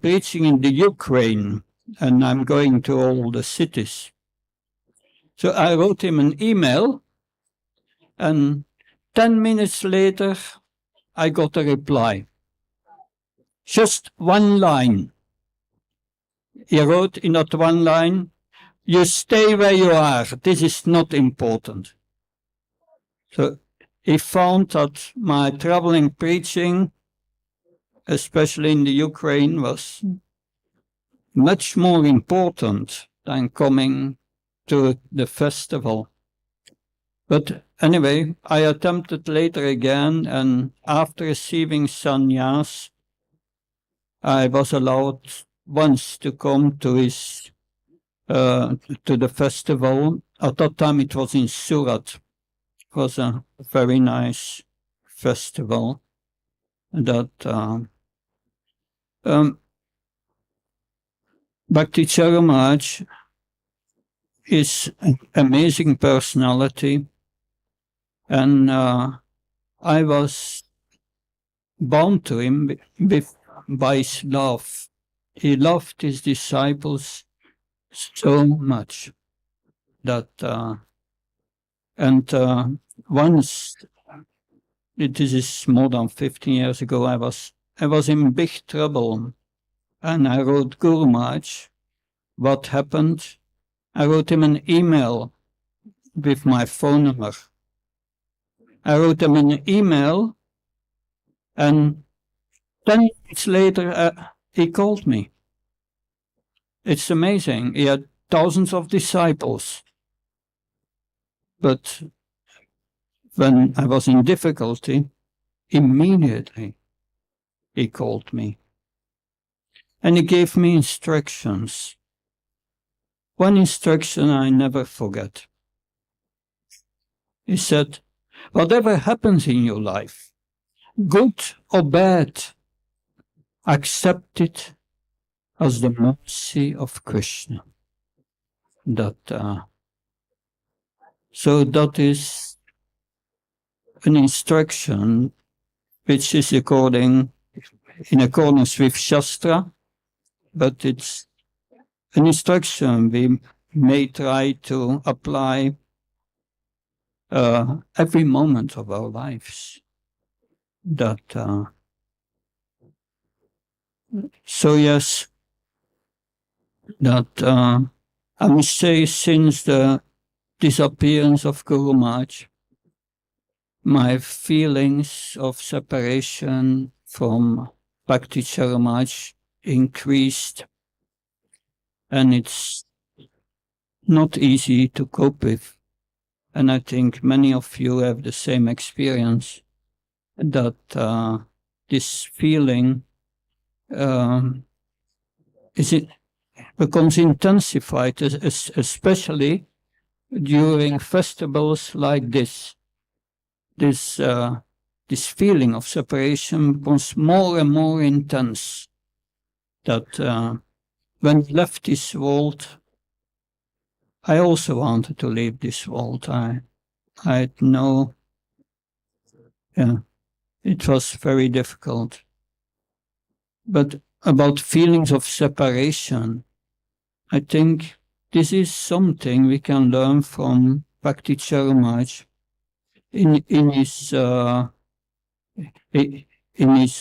preaching in the Ukraine, and I'm going to all the cities. So I wrote him an email, and 10 minutes later, I got a reply. Just one line. He wrote in that one line, you stay where you are. This is not important. So he found that my traveling preaching, especially in the Ukraine, was much more important than coming to the festival. But anyway, I attempted later again, and after receiving sannyas, I was allowed once to come to his to the festival. At that time, it was in Surat. It was a very nice festival. That Bhakti Charu Maharaj is an amazing personality, and I was bound to him by his love. He loved his disciples so much that, once, this is more than 15 years ago, I was in big trouble, and I wrote Guru Maharaj what happened. I wrote him an email with my phone number. I wrote him an email, and 10 minutes later, he called me. It's amazing. He had thousands of disciples. But when I was in difficulty, immediately he called me. And he gave me instructions. One instruction I never forget. He said, whatever happens in your life, good or bad, accept it as the mercy of Krishna. So that is an instruction which is in accordance with Shastra, but it's an instruction we may try to apply every moment of our lives. So yes, I must say, since the disappearance of Guru Maharaj, my feelings of separation from Bhakti Charu Maharaj increased, and it's not easy to cope with. And I think many of you have the same experience, that this feeling it becomes intensified, especially during festivals like this. This feeling of separation becomes more and more intense. That when I left this world, I also wanted to leave this world. I know, it was very difficult. But about feelings of separation, I think this is something we can learn from Bhakti Charu Maharaj in his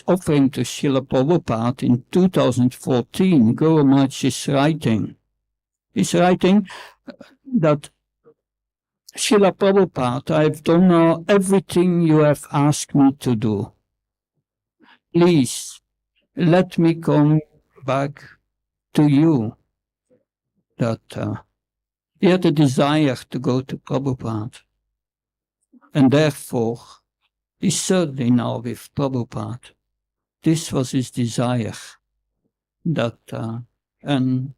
offering to Srila Prabhupada in 2014. Guru Maharaj is writing. He's writing that Srila Prabhupada, I've done now everything you have asked me to do. Please, let me come back to you. That he had a desire to go to Prabhupada. And therefore, he's certainly now with Prabhupada. This was his desire. That, and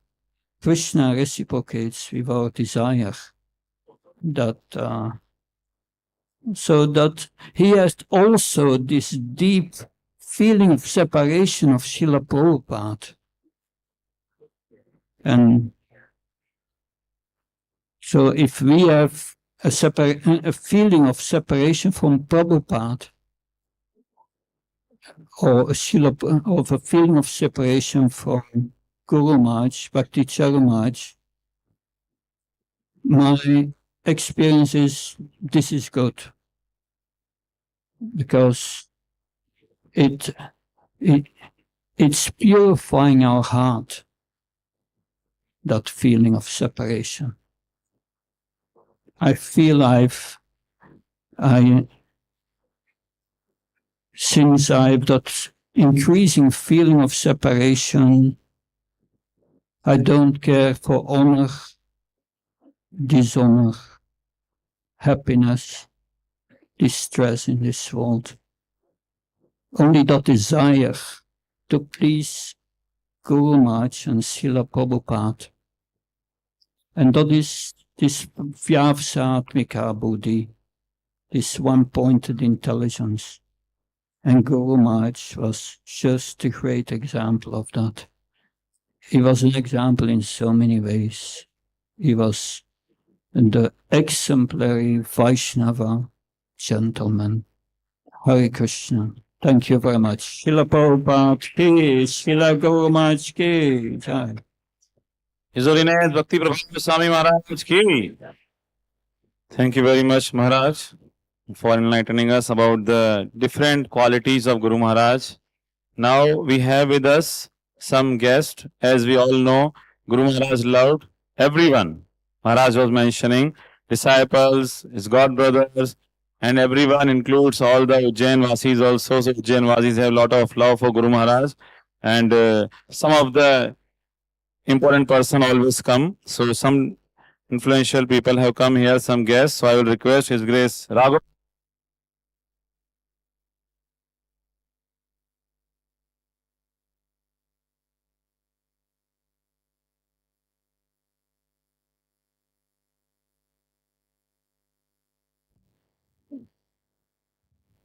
Krishna reciprocates with our desire. That, so that he has also this deep feeling of separation of Srila Prabhupada. And so if we have a feeling of separation from Prabhupada, or a feeling of separation from Guru Maharaj, Bhakti Charu Maharaj, my experience is this is good. Because it's purifying our heart, that feeling of separation. I feel since I've that increasing feeling of separation, I don't care for honor, dishonor, happiness, distress in this world. Only that desire to please Guru Maharaj and Srila Prabhupada. And that is this Vyasatmika Buddhi, this one-pointed intelligence. And Guru Maharaj was just a great example of that. He was an example in so many ways. He was the exemplary Vaishnava gentleman. Hare Krishna. Thank you very much. Srila Prabhupada ki, Srila Guru Maharaj ki. Jai. His Holiness Bhakti Charu Swami Maharaj ki. Thank you very much, Maharaj, for enlightening us about the different qualities of Guru Maharaj. Now we have with us some guests. As we all know, Guru Maharaj loved everyone. Maharaj was mentioning disciples, his god brothers, and everyone includes all the Ujjain Vasis also. So Ujjain Vasis have a lot of love for Guru Maharaj. And some of the important person always come. So some influential people have come here, some guests. So I will request His Grace Raghav.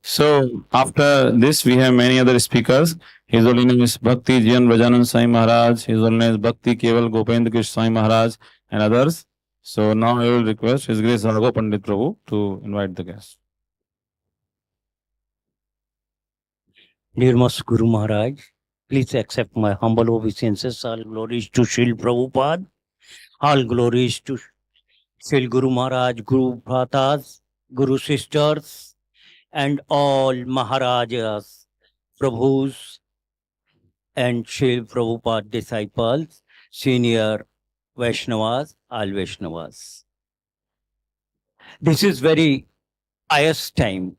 So after this, we have many other speakers. His Holiness Bhakti Jian Brajanand Sai Maharaj, His Holiness Bhakti Keval Gopendra Krishna Sai Maharaj, and others. So now I will request His Grace Raghav Pandit Prabhu to invite the guests. Dear Most Guru Maharaj, please accept my humble obeisances. All glories to Srila Prabhupada. All glories to Srila Guru Maharaj, Guru Bhratas, Guru Sisters, and all Maharajas, Prabhus, and Srila Prabhupada disciples, senior Vaishnavas, all Vaishnavas. This is very pious time.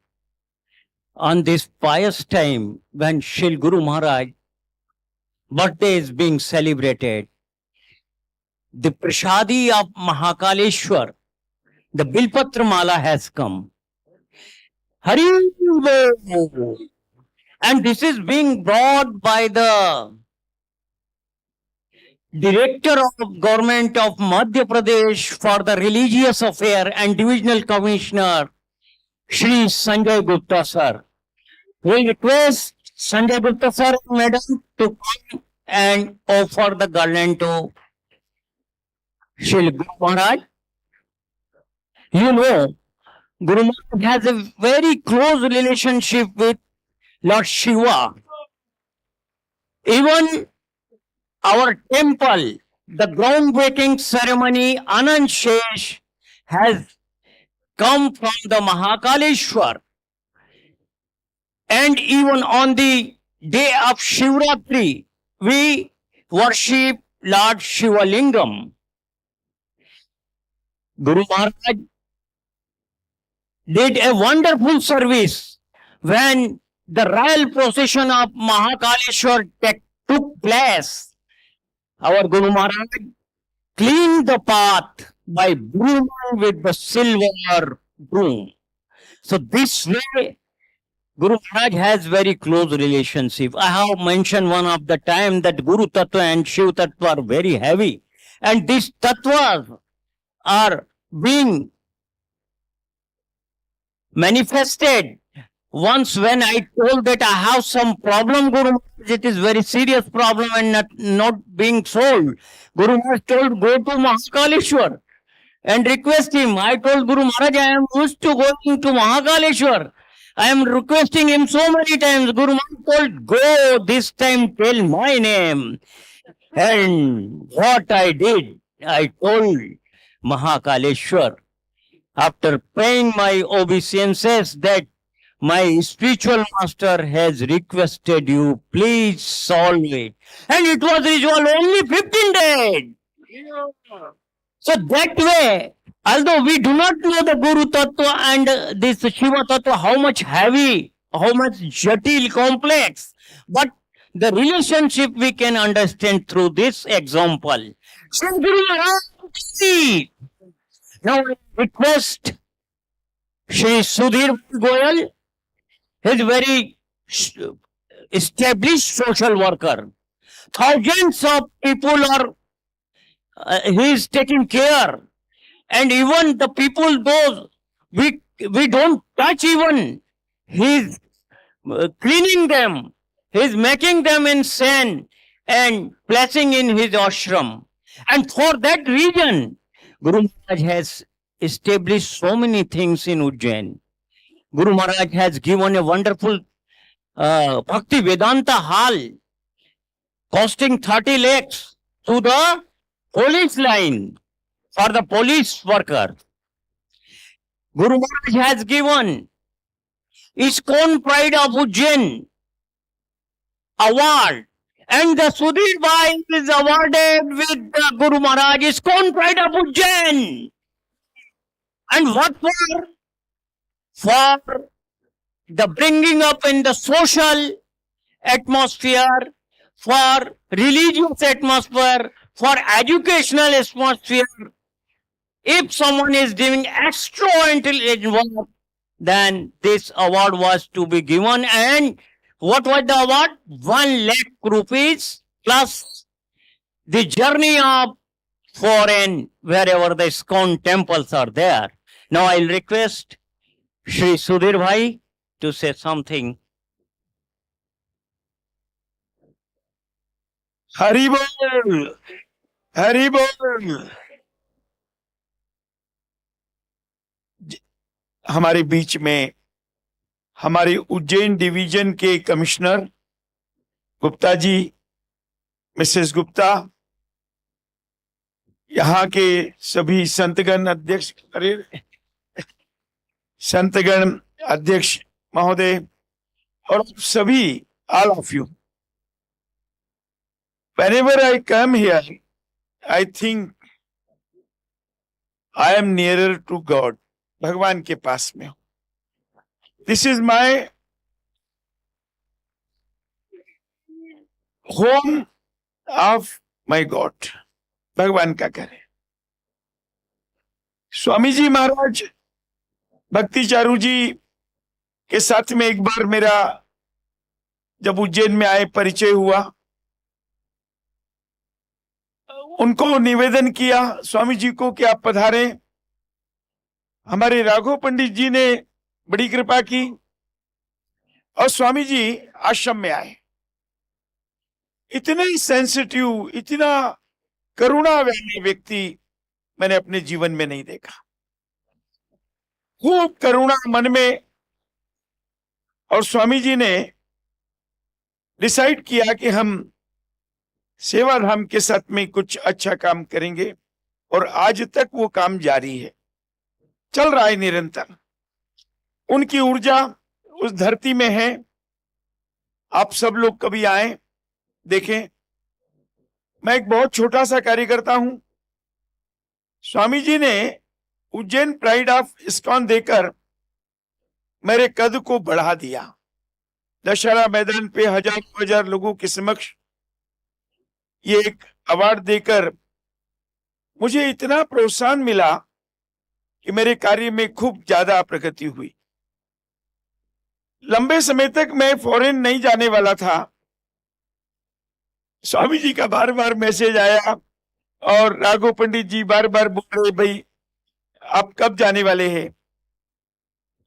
On this pious time, when Srila Guru Maharaj birthday is being celebrated, the Prasadi of Mahakaleshwar, the Bilpatra Mala has come. Hari Bol. And this is being brought by the Director of Government of Madhya Pradesh for the Religious Affair and Divisional Commissioner, Shri Sanjay Gupta sir. We request Sanjay Gupta sir and madam to come and offer the garland to Shri Guru Maharaj. You know, Guru Maharaj has a very close relationship with Lord Shiva. Even our temple, the groundbreaking ceremony, Anand Shesh, has come from the Mahakaleshwar. And even on the day of Shivratri, we worship Lord Shivalingam. Guru Maharaj did a wonderful service when the royal procession of Mahakaleshwar took place. Our Guru Maharaj cleaned the path by brooming with the silver broom. So this way, Guru Maharaj has very close relationship. I have mentioned one of the time that Guru Tattva and Shiv Tattva are very heavy. And these Tattvas are being manifested. Once when I told that I have some problem, Guru Maharaj, it is very serious problem and not being solved. Guru Maharaj told, go to Mahakaleshwar and request him. I told Guru Maharaj, I am used to going to Mahakaleshwar. I am requesting him so many times. Guru Maharaj told, go this time, tell my name. And what I did, I told Mahakaleshwar, after paying my obeisances, that my spiritual master has requested you, please solve it. And it was resolved only 15 days. So that way, although we do not know the Guru Tattva and this Shiva Tattva, how much heavy, how much jatil, complex, but the relationship we can understand through this example. So Guru Maharaj, now I request Shri Sudhir Goyal. He is very established social worker. Thousands of people are, he is taking care. And even the people, those we don't touch even, he is cleaning them. He is making them in sand and placing in his ashram. And for that reason, Guru Maharaj has established so many things in Ujjain. Guru Maharaj has given a wonderful Bhakti Vedanta hall costing 30 lakhs to the police line for the police worker. Guru Maharaj has given ISKCON Pride of Ujjain award, and the Sudhir Bhai is awarded with the Guru Maharaj ISKCON Pride of Ujjain. And what for? For the bringing up in the social atmosphere, for religious atmosphere, for educational atmosphere. If someone is doing extraordinary work, then this award was to be given. And what was the award? 1 lakh rupees plus the journey of foreign, wherever the ISKCON temples are there. Now I'll request Shri Sudhir Bhai to say something. Hari Bol! Hari Bol! हमारे बीच में हमारे Ujjain division के commissioner Gupta ji, Mrs Gupta, यहाँ के सभी संतगण अध्यक्ष, संतगण अध्यक्ष महोदय और सभी, all of you. Whenever I come here, I think I am nearer to God. भगवान के पास में हूं. This is my home of my God. भगवान का घर है. स्वामी जी महाराज भक्ति चारू जी के साथ में एक बार मेरा जब उज्जैन में आए परिचय हुआ, उनको निवेदन किया स्वामी जी को कि आप पधारे। हमारे राघव पंडित जी ने बड़ी कृपा की और स्वामी जी आश्रम में आए। इतने सेंसिटिव, इतना करुणा वाले व्यक्ति मैंने अपने जीवन में नहीं देखा। खूब करुणा मन में, और स्वामी जी ने डिसाइड किया कि हम सेवा धाम के साथ में कुछ अच्छा काम करेंगे, और आज तक वो काम जारी है, चल रहा है निरंतर। उनकी ऊर्जा उस धरती में है। आप सब लोग कभी आए देखें। मैं एक बहुत छोटा सा कार्यकर्ता हूं। स्वामी जी ने उज्जैन प्राइड ऑफ इस्कॉन देकर मेरे कद को बढ़ा दिया। दशहरा मैदान पे हजारों हजार लोगों के समक्ष ये एक अवार्ड देकर मुझे इतना प्रोत्साहन मिला कि मेरे कार्य में खूब ज्यादा प्रगति हुई। लंबे समय तक मैं फॉरेन नहीं जाने वाला था। स्वामी जी का बार बार मैसेज आया और राघव पंडित जी बार बार बोल रहे, भाई आप कब जाने वाले हैं।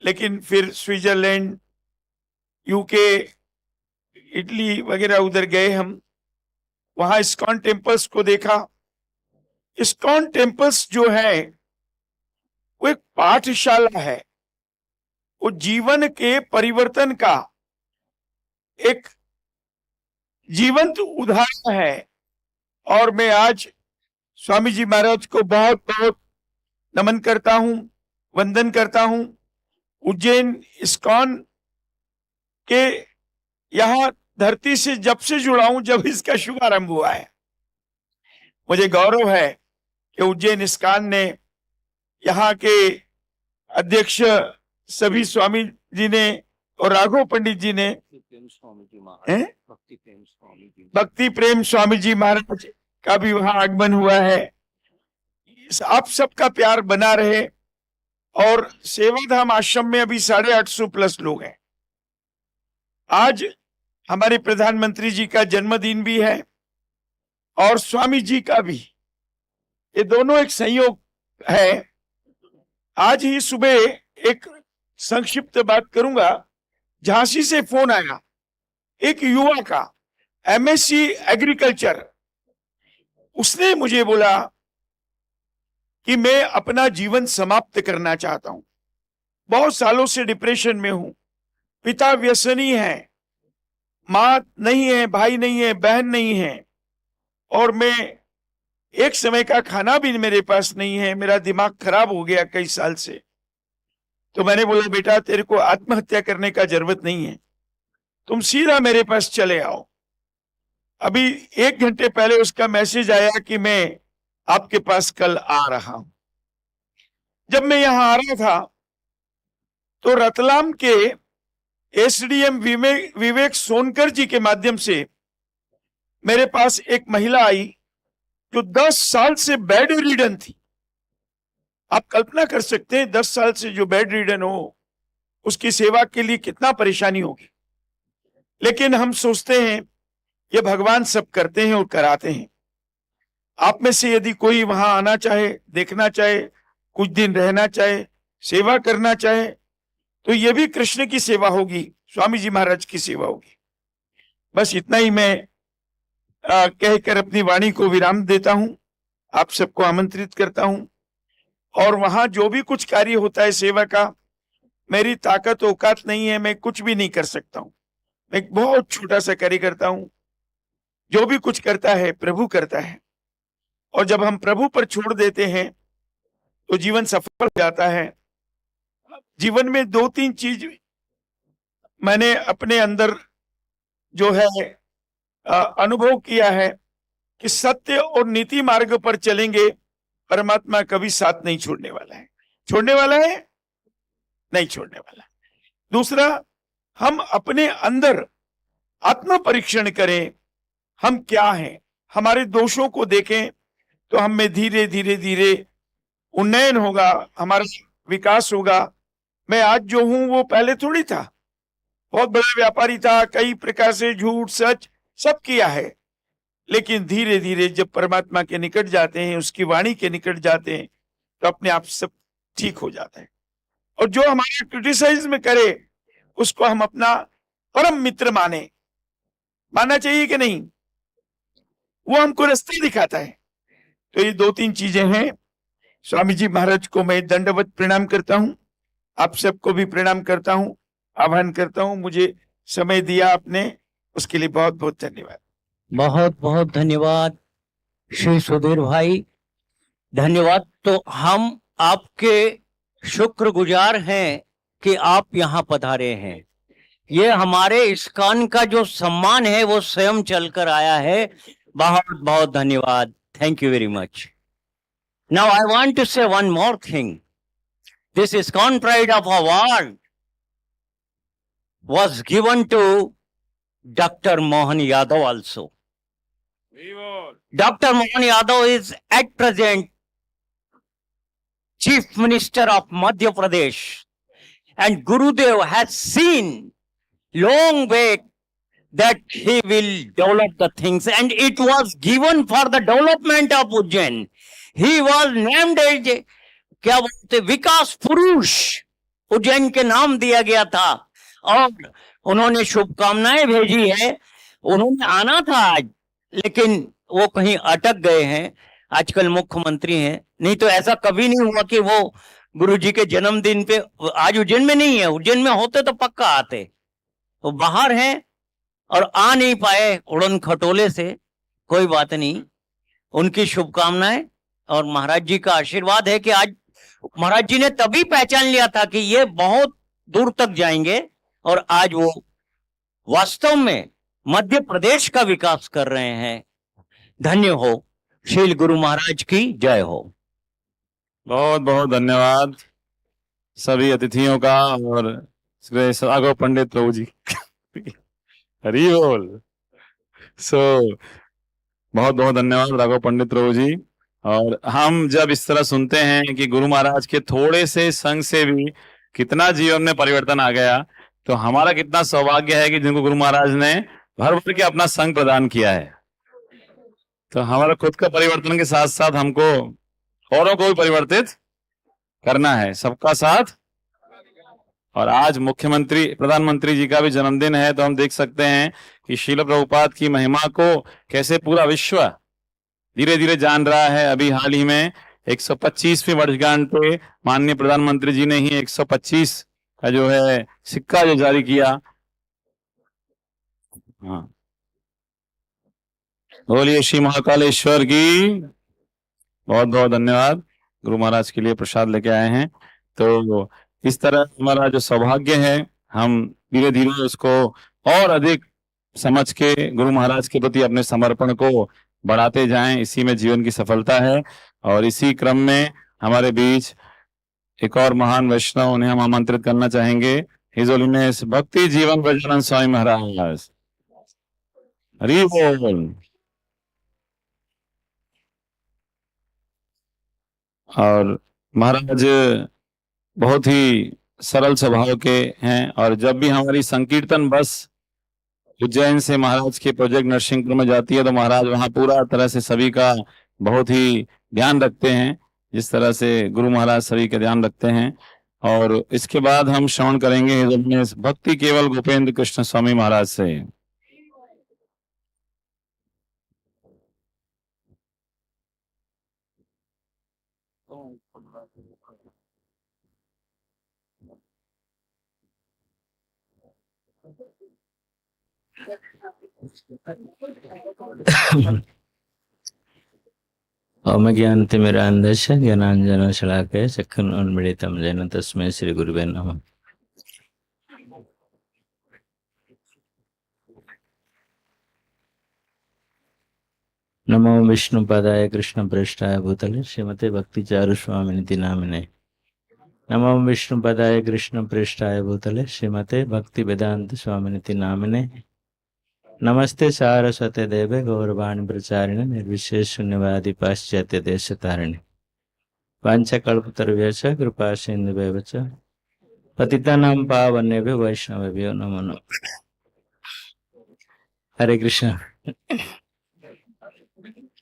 लेकिन फिर स्विट्जरलैंड, यूके, इटली वगैरह उधर गए हम। वहां इस्कॉन टेम्पल्स को देखा। इस्कॉन टेम्पल्स जो है वो एक पाठशाला है। वो जीवन के परिवर्तन का एक जीवंत उदाहरण है। और मैं आज स्वामी जी महाराज को बहुत बहुत नमन करता हूं, वंदन करता हूं। उज्जैन इस्कॉन के यहाँ धरती से जब से जुड़ा हूं, जब इसका शुभारंभ हुआ है, मुझे गौरव है कि उज्जैन इस्कॉन ने यहाँ के अध्यक्ष सभी स्वामी जी ने और राघव पंडित जी ने, भक्ति प्रेम स्वामी जी महाराज का भी वहां आगमन हुआ है। आप सबका प्यार बना रहे। और सेवाधाम आश्रम में अभी 850 प्लस लोग हैं। आज हमारे प्रधानमंत्री जी का जन्मदिन भी है और स्वामी जी का भी। ये दोनों एक संयोग है। आज ही सुबह एक संक्षिप्त बात करूंगा। झांसी से फोन आया एक युवा का, एमएससी एग्रीकल्चर। उसने मुझे बोला कि मैं अपना जीवन समाप्त करना चाहता हूं। बहुत सालों से डिप्रेशन में हूं। पिता व्यसनी है, मां नहीं है, भाई नहीं है, बहन नहीं है, और मैं एक समय का खाना भी मेरे पास नहीं है। मेरा दिमाग खराब हो गया कई साल से। तो मैंने बोला, बेटा तेरे को आत्महत्या करने का जरूरत नहीं है, तुम सीधा मेरे पास चले आओ। अभी 1 घंटे पहले उसका मैसेज आया कि मैं आपके पास कल आ रहा हूं। जब मैं यहां आ रहा था तो रतलाम के एसडीएम विवेक सोनकर जी के माध्यम से मेरे पास एक महिला आई जो 10 साल से बेड रिडन थी। आप कल्पना कर सकते हैं 10 साल से जो बेड रिडन हो, उसकी सेवा के लिए कितना परेशानी होगी। लेकिन हम सोचते हैं ये भगवान सब करते हैं और कराते हैं। आप में से यदि कोई वहां आना चाहे, देखना चाहे, कुछ दिन रहना चाहे, सेवा करना चाहे, तो ये भी कृष्ण की सेवा होगी, स्वामी जी महाराज की सेवा होगी। बस इतना ही मैं कहकर अपनी वाणी को विराम देता हूं। आप सबको आमंत्रित करता हूं। और वहां जो भी कुछ कार्य होता है सेवा का, मेरी ताकत औकात नहीं है, मैं कुछ भी नहीं कर सकता हूं। मैं एक बहुत छोटा सा कार्य करता हूं। जो भी कुछ करता है प्रभु करता है। और जब हम प्रभु पर छोड़ देते हैं तो जीवन सफल हो जाता है। जीवन में 2-3 चीज मैंने अपने अंदर जो है अनुभव किया है कि सत्य और नीति मार्ग पर चलेंगे, परमात्मा कभी साथ नहीं छोड़ने वाला है। छोड़ने वाला है? नहीं छोड़ने वाला। दूसरा, हम अपने अंदर आत्म परीक्षण करें, हम क्या हैं, हमारे दोषों को देखें, तो हम में धीरे धीरे धीरे उन्नयन होगा, हमारा विकास होगा। मैं आज जो हूं वो पहले थोड़ी था। बहुत बड़ा व्यापारी था, कई प्रकार से झूठ सच सब किया है, लेकिन धीरे धीरे जब परमात्मा के निकट जाते हैं, उसकी वाणी के निकट जाते हैं, तो अपने आप सब ठीक हो जाता है। और जो हमारा क्रिटिसाइज में करे उसको हम अपना परम मित्र मानना चाहिए कि नहीं? वो हमको रास्ता दिखाता है। तो ये 2-3 चीजें हैं। स्वामी जी महाराज को मैं दंडवत प्रणाम करता हूँ, आप सबको भी प्रणाम करता हूँ, आह्वान करता हूँ। मुझे समय दिया आपने, उसके लिए बहुत बहुत धन्यवाद। बहुत बहुत धन्यवाद श्री सुधीर भाई, धन्यवाद। तो हम आपके शुक्रगुजार हैं कि आप यहाँ पधारे हैं। ये हमारे इस्कॉन का जो सम्मान है वो स्वयं चलकर आया है। बहुत बहुत धन्यवाद। Thank you very much. Now I want to say one more thing. This ISKCON Pride of Award was given to Dr. Mohan Yadav also. Dr. Mohan Yadav is at present Chief Minister of Madhya Pradesh, and Gurudev has seen long back that he will develop the things, and it was given for the development of Ujjain. He was named as क्या बोलते विकास पुरुष, उज्जैन के नाम दिया गया था, और उन्होंने शुभकामनाएं भेजी है। उन्होंने आना था आज, लेकिन वो कहीं अटक गए हैं, आजकल मुख्यमंत्री हैं। नहीं तो ऐसा कभी नहीं हुआ कि वो गुरुजी के जन्मदिन पे, आज उज्जैन में नहीं है, उज्जैन में होते तो पक्का आते, वो बाहर हैं और आ नहीं पाए उड़न खटोले से। कोई बात नहीं, उनकी शुभकामनाएं और महाराज जी का आशीर्वाद है कि आज महाराज जी ने तभी पहचान लिया था कि ये बहुत दूर तक जाएंगे, और आज वो वास्तव में मध्य प्रदेश का विकास कर रहे हैं। धन्य हो। श्री गुरु महाराज की जय हो। बहुत बहुत धन्यवाद सभी अतिथियों का, और सागर पंडित प्रभु जी हरि बोल। बहुत बहुत धन्यवाद राघव पंडित प्रभु जी। और हम जब इस तरह सुनते हैं कि गुरु महाराज के थोड़े से संग से भी कितना जीवन में परिवर्तन आ गया, तो हमारा कितना सौभाग्य है कि जिनको गुरु महाराज ने भर भर के अपना संग प्रदान किया है। तो हमारा खुद का परिवर्तन के साथ साथ हमको औरों को भी परिवर्तित करना है, सबका साथ। और आज मुख्यमंत्री प्रधानमंत्री जी का भी जन्मदिन है, तो हम देख सकते हैं कि श्रील प्रभुपाद की महिमा को कैसे पूरा विश्व धीरे धीरे जान रहा है। अभी हाल ही में 125वीं वर्षगांठ पे माननीय प्रधानमंत्री जी ने ही 125 का जो है सिक्का जो जारी किया। हाँ, बोलिए श्री महाकालेश्वर की। बहुत बहुत धन्यवाद। गुरु महाराज के लिए प्रसाद लेके आए हैं। तो इस तरह हमारा जो सौभाग्य है, हम धीरे धीरे उसको और अधिक समझ के गुरु महाराज के प्रति अपने समर्पण को बढ़ाते जाएं, इसी में जीवन की सफलता है। और इसी क्रम में हमारे बीच एक और महान वैष्णव, उन्हें हम आमंत्रित करना चाहेंगे, हिज होलीनेस भक्ति जीवन ब्रजानंद स्वामी महाराज। हरि बोल। और महाराज बहुत ही सरल स्वभाव के हैं, और जब भी हमारी संकीर्तन बस उज्जैन से महाराज के प्रोजेक्ट नरसिंहपुर में जाती है, तो महाराज वहाँ पूरा तरह से सभी का बहुत ही ध्यान रखते हैं, जिस तरह से गुरु महाराज सभी का ध्यान रखते हैं। और इसके बाद हम श्रवण करेंगे भक्ति केवल गोपेंद्र कृष्ण स्वामी महाराज से। ओम ज्ञानतिमिरान्धस्य ज्ञानाञ्जनशलाकया चक्षुरुन्मीलितं येन तस्मै श्री गुरुवे नमः। नमो विष्णुपदाय कृष्णप्रेष्ठाय भूतले श्रीमते भक्ति चारु स्वामिनिति नामिने। नमो विष्णुपदाय कृष्णप्रेष्ठाय भूतले श्रीमते भक्ति वेदांत स्वामिनिति नामिने। नमस्ते सारस्वते देवे गौरवाणी प्रचारिणे निर्विशेष शून्यवादी पाश्चात्य देश तारिणे। वाञ्छाकल्पतरुभ्यश्च कृपा सिन्धुभ्यश्च Patitanam pavanebhyo Vaishnavabhyo namo namo. Hare Krishna.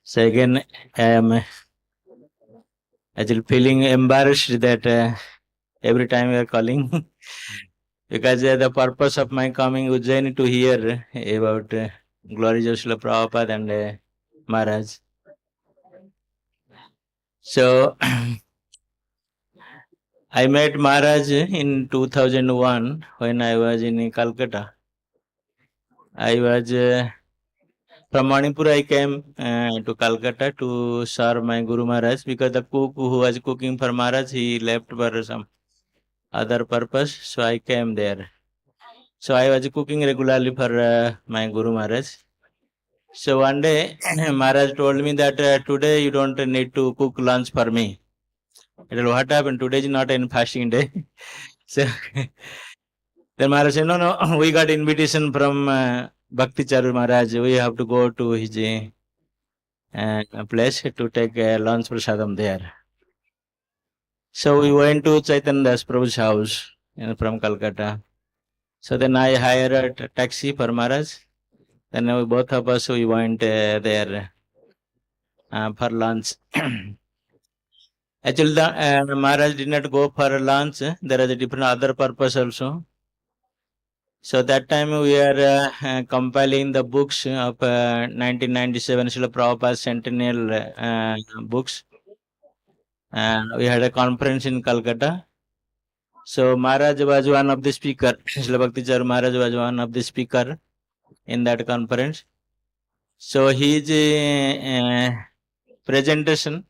So again, I am actually feeling embarrassed that every time you are calling because the purpose of my coming Ujjain to hear about Glories of Srila Prabhupada and Maharaj. So I met Maharaj in 2001 when I was in Calcutta. I was from Manipur. I came to Calcutta to serve my Guru Maharaj because the cook who was cooking for Maharaj, he left for some other purpose. So I came there. So I was cooking regularly for my Guru Maharaj. So one day Maharaj told me that today you don't need to cook lunch for me. I told, what happened? Today is not a fasting day. So then Maharaj said, no, we got invitation from Bhakti Charu Maharaj. We have to go to his place to take lunch prasadam there. So we went to Chaitanya Das Prabhu's house from Calcutta. So then I hired a taxi for Maharaj. Then we both of us, we went there for lunch. Actually, Maharaj did not go for lunch. There is a different other purpose also. So that time we are compiling the books of 1997 Srila Prabhupada Centennial books. We had a conference in Calcutta. So Maharaj was one of the speaker. Srila Bhakti Charu Maharaj was one of the speaker in that conference. So his presentation,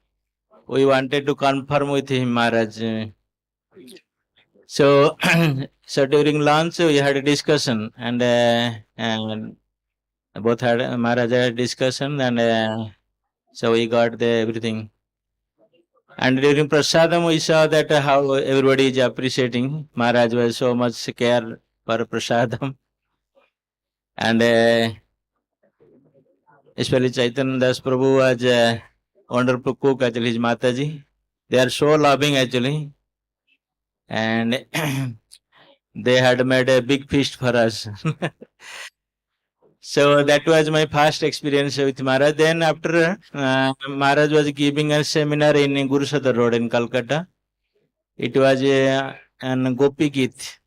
we wanted to confirm with him, Maharaj. So, so during lunch we had a discussion, and both had Maharaj had a discussion, and so we got the everything. And during prasadam we saw that how everybody is appreciating. Maharaj was so much care for prasadam, and especially Chaitanya Das Prabhu was a wonderful cook. Actually, his Mataji, they are so loving actually, and they had made a big feast for us. So that was my first experience with Maharaj. Then after Maharaj was giving a seminar in Guru Sadar Road in Calcutta. It was an Gopi Git.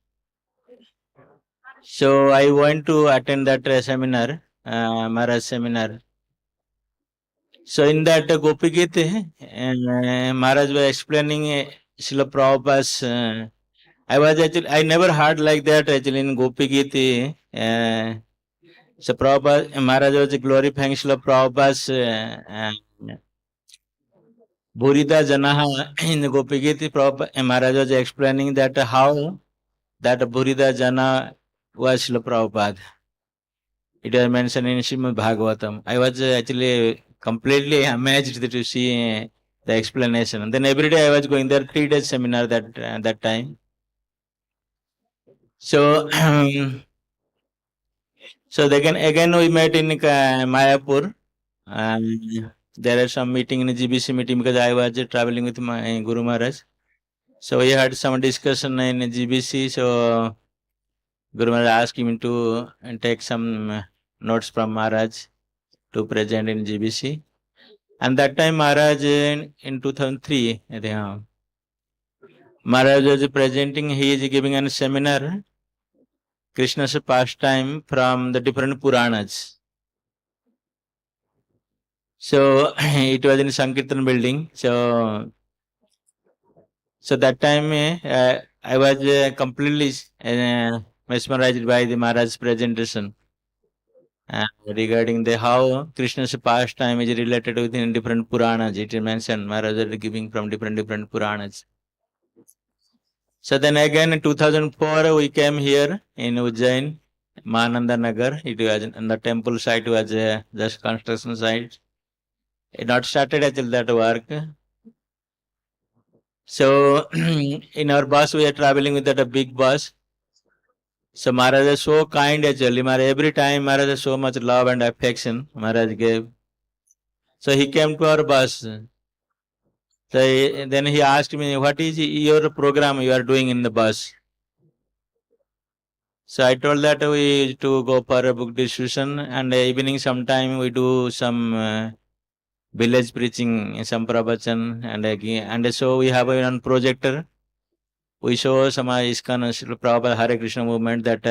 So I went to attend that seminar, Maharaj seminar. So in that Gopi Git, Maharaj was explaining Srila Prabhupada's. I never heard like that actually in Gopi Gita. So Prabhupada, Maharaj was glorifying Srila Prabhupada's Bhurida Janaha in the Gopi Gita. Maharaj was explaining that how that Bhurida Jana was Srila Prabhupada. It was mentioned in Srimad Bhagavatam. I was actually completely amazed to see the explanation. And then every day I was going there, 3 days seminar that time. So, so again we met in Mayapur. There are some meeting in GBC meeting because I was traveling with my Guru Maharaj. So we had some discussion in GBC. So Guru Maharaj asked him to take some notes from Maharaj to present in GBC. And that time Maharaj in 2003, I think, Maharaj was presenting, he is giving a seminar, Krishna's pastime from the different Puranas. So it was in Sankirtan building. So that time I was completely mesmerized by the Maharaj's presentation regarding the how Krishna's pastime is related within different Puranas. It is mentioned Maharaj is giving from different Puranas. So then again in 2004 we came here in Ujjain, Mahananda Nagar. It was in the temple site was just construction site. It not started until that work. So in our bus we are traveling with that big bus. So Maharaj is so kind actually. Every time Maharaj has so much love and affection Maharaj gave. So he came to our bus. So then he asked me, what is your program you are doing in the bus? So I told that we to go for a book distribution, and evening sometime we do some village preaching, some pravachan, and so we have one projector. We show some ISKCON Srila Prabhupada Hare Krishna movement, that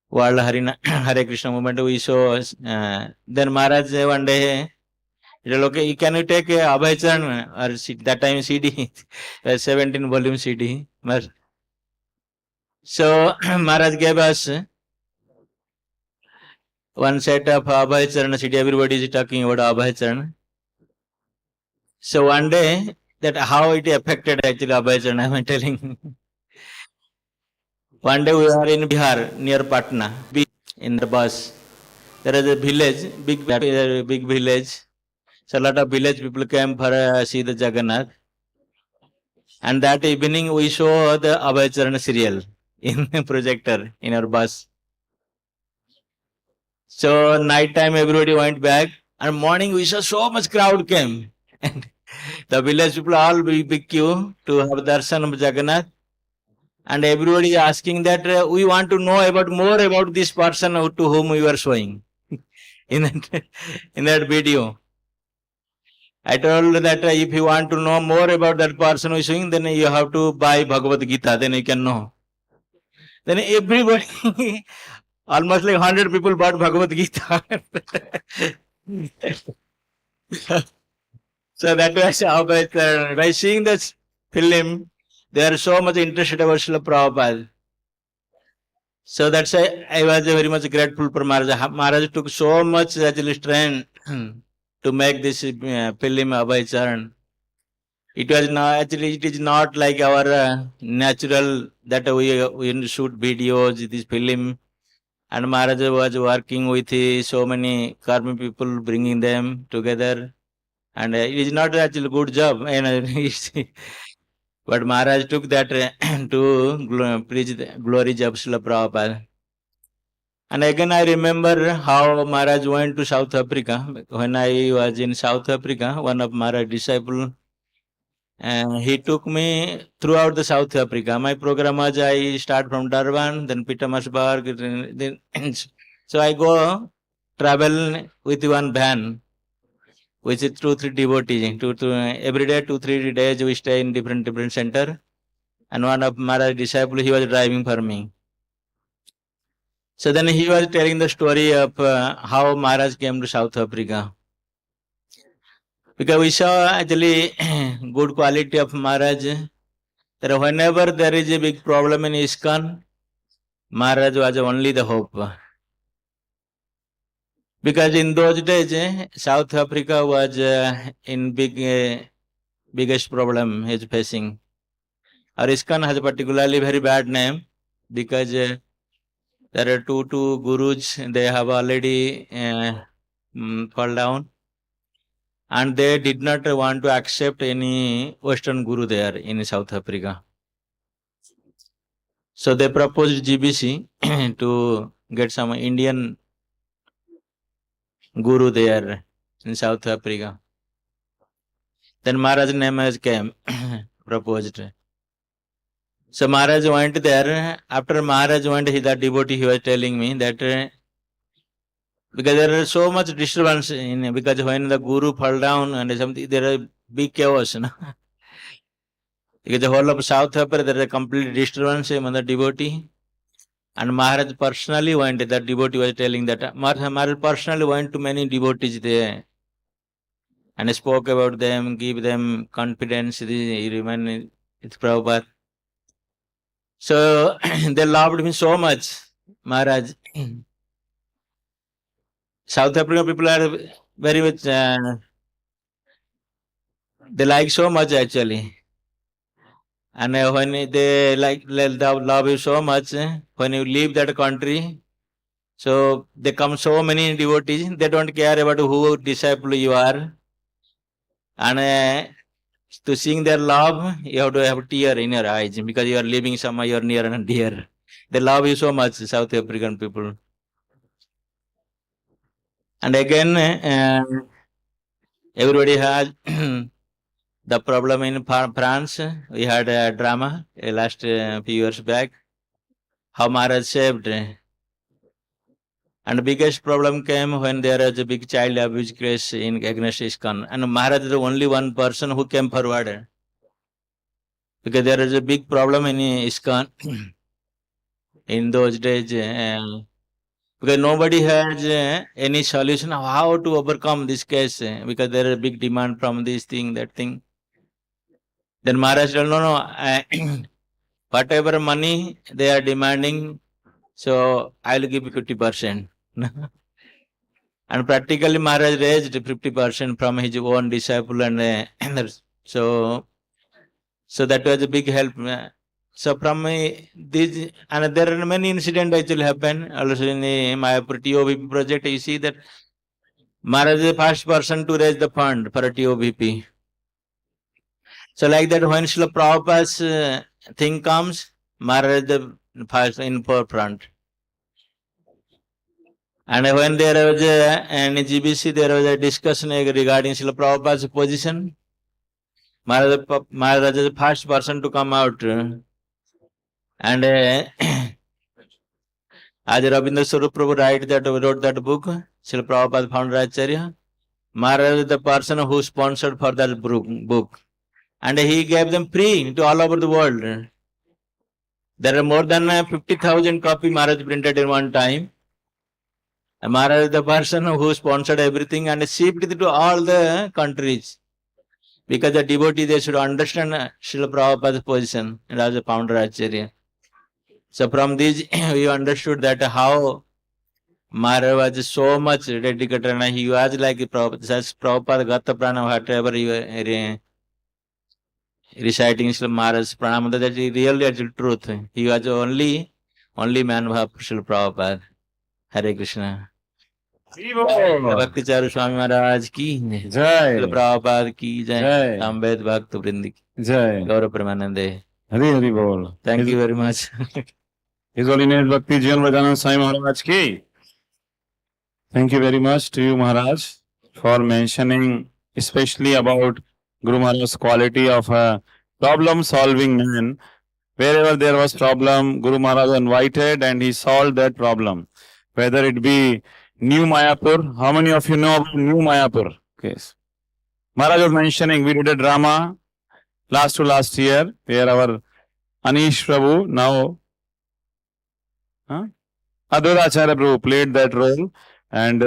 World Hare Krishna movement we show. Then Maharaj one day, okay, can you take Abhay Charan, or that time CD, 17 volume CD. So Maharaj gave us one set of Abhay Charan CD. Everybody is talking about Abhay Charan. So one day, that how it affected actually Abhay Charan, I am telling. One day we are in Bihar, near Patna, in the bus. There is a village, big village. So a lot of village people came for see the Jagannath. And that evening we show the Abhay Charan serial in the projector in our bus. So night time everybody went back, and morning we saw so much crowd came. And the village people all big queue to have darshan of Jagannath. And everybody is asking that we want to know more about this person to whom we were showing in that video. I told that if you want to know more about that person who is showing, then you have to buy Bhagavad Gita, then you can know. Then everybody, almost like 100 people bought Bhagavad Gita. So that was how by seeing this film, they are so much interested about Srila Prabhupada. So that's why I was very much grateful for Maharaja. Maharaja took so much actually strength to make this film Abhay Charan. It was not actually, it is not like our natural that we shoot videos, this film. And Maharaja was working with so many karma people, bringing them together. And it is not actually good job. But Maharaj took that to preach the glories of Srila Prabhupada. And again I remember how Maharaj went to South Africa. When I was in South Africa, one of Maharaj's disciples, he took me throughout the South Africa. My program was I start from Durban, then Pietermaritzburg, then so I go travel with one van, which is 2-3 devotees. Every day, 2-3 days we stay in different center. And one of Maharaj's disciples, he was driving for me. So then he was telling the story of how Maharaj came to South Africa. Because we saw actually good quality of Maharaj. That whenever there is a big problem in ISKCON, Maharaj was only the hope. Because in those days, South Africa was in biggest problem he is facing. Our ISKCON has a particularly very bad name because there are two gurus, they have already fall down, and they did not want to accept any Western guru there in South Africa. So they proposed GBC to get some Indian guru there in South Africa. Then Maharaj's name has came, proposed. So Maharaj went there. After Maharaj went, the devotee, he was telling me that because there is so much disturbance because when the guru fall down and something, there is big chaos. No? Because the whole of South Africa, there is a complete disturbance among the devotee. And Maharaj personally went, that devotee was telling that Maharaj personally went to many devotees there and spoke about them, give them confidence, he remained with Prabhupada. So they loved him so much, Maharaj. South African people are very much, they like so much actually. And when they love you so much, when you leave that country, so they come so many devotees, they don't care about who disciple you are. And to sing their love, you have to have a tear in your eyes because you are leaving someone you are near and dear. They love you so much, South African people. And again, everybody has the problem in France, we had a drama last few years back, how Maharaj saved. And the biggest problem came when there was a big child abuse case in against ISKCON. And Maharaj is the only one person who came forward. Because there is a big problem in ISKCON in those days. Because nobody has any solution of how to overcome this case. Because there is a big demand from this thing, that thing. Then Maharaj told, no, whatever money they are demanding, so I'll give 50%. And practically Maharaj raised 50% from his own disciple and so that was a big help. So from this, and there are many incidents actually happen. Also in the Mayapur TOVP project, you see that Maharaj is the first person to raise the fund for a TOVP. So like that, when Srila Prabhupada's thing comes, Maharaj is the first in forefront. And when there was in GBC, there was a discussion regarding Srila Prabhupada's position. Maharaj is the first person to come out. And as Rabindra Swarup Prabhu wrote that book, Srila Prabhupada founder Acharya, Maharaj is the person who sponsored for that book. And he gave them free to all over the world. There are more than 50,000 copies Maharaj printed in one time. And Maharaj is the person who sponsored everything and shipped it to all the countries. Because the devotee, they should understand Srila Prabhupada's position and as a founder Acharya. So from this, we understood that how Maharaj was so much dedicated and he was like Prabhupada Gata Prana, whatever he was reciting Srila Maharaj's Pranam, that is really actual truth. He was the only man who had Srila Prabhupada. Hare Krishna. Bhakti Charu Swami Maharaj ki jai, Srila Prabhupada ki jai, Ambed Bhakt Vrind ki jai, Gaurav Premanande. Hari Hari Bol. Thank you very much. His Holiness Bhakti Charu Swami Maharaj ki. Thank you very much to you, Maharaj, for mentioning especially about Guru Maharaj's quality of a problem-solving man. Wherever there was problem, Guru Maharaj invited and he solved that problem. Whether it be New Mayapur, how many of you know about New Mayapur? Yes. Maharaj was mentioning, we did a drama last year, where our Anish Prabhu, now Advaita Prabhu played that role. And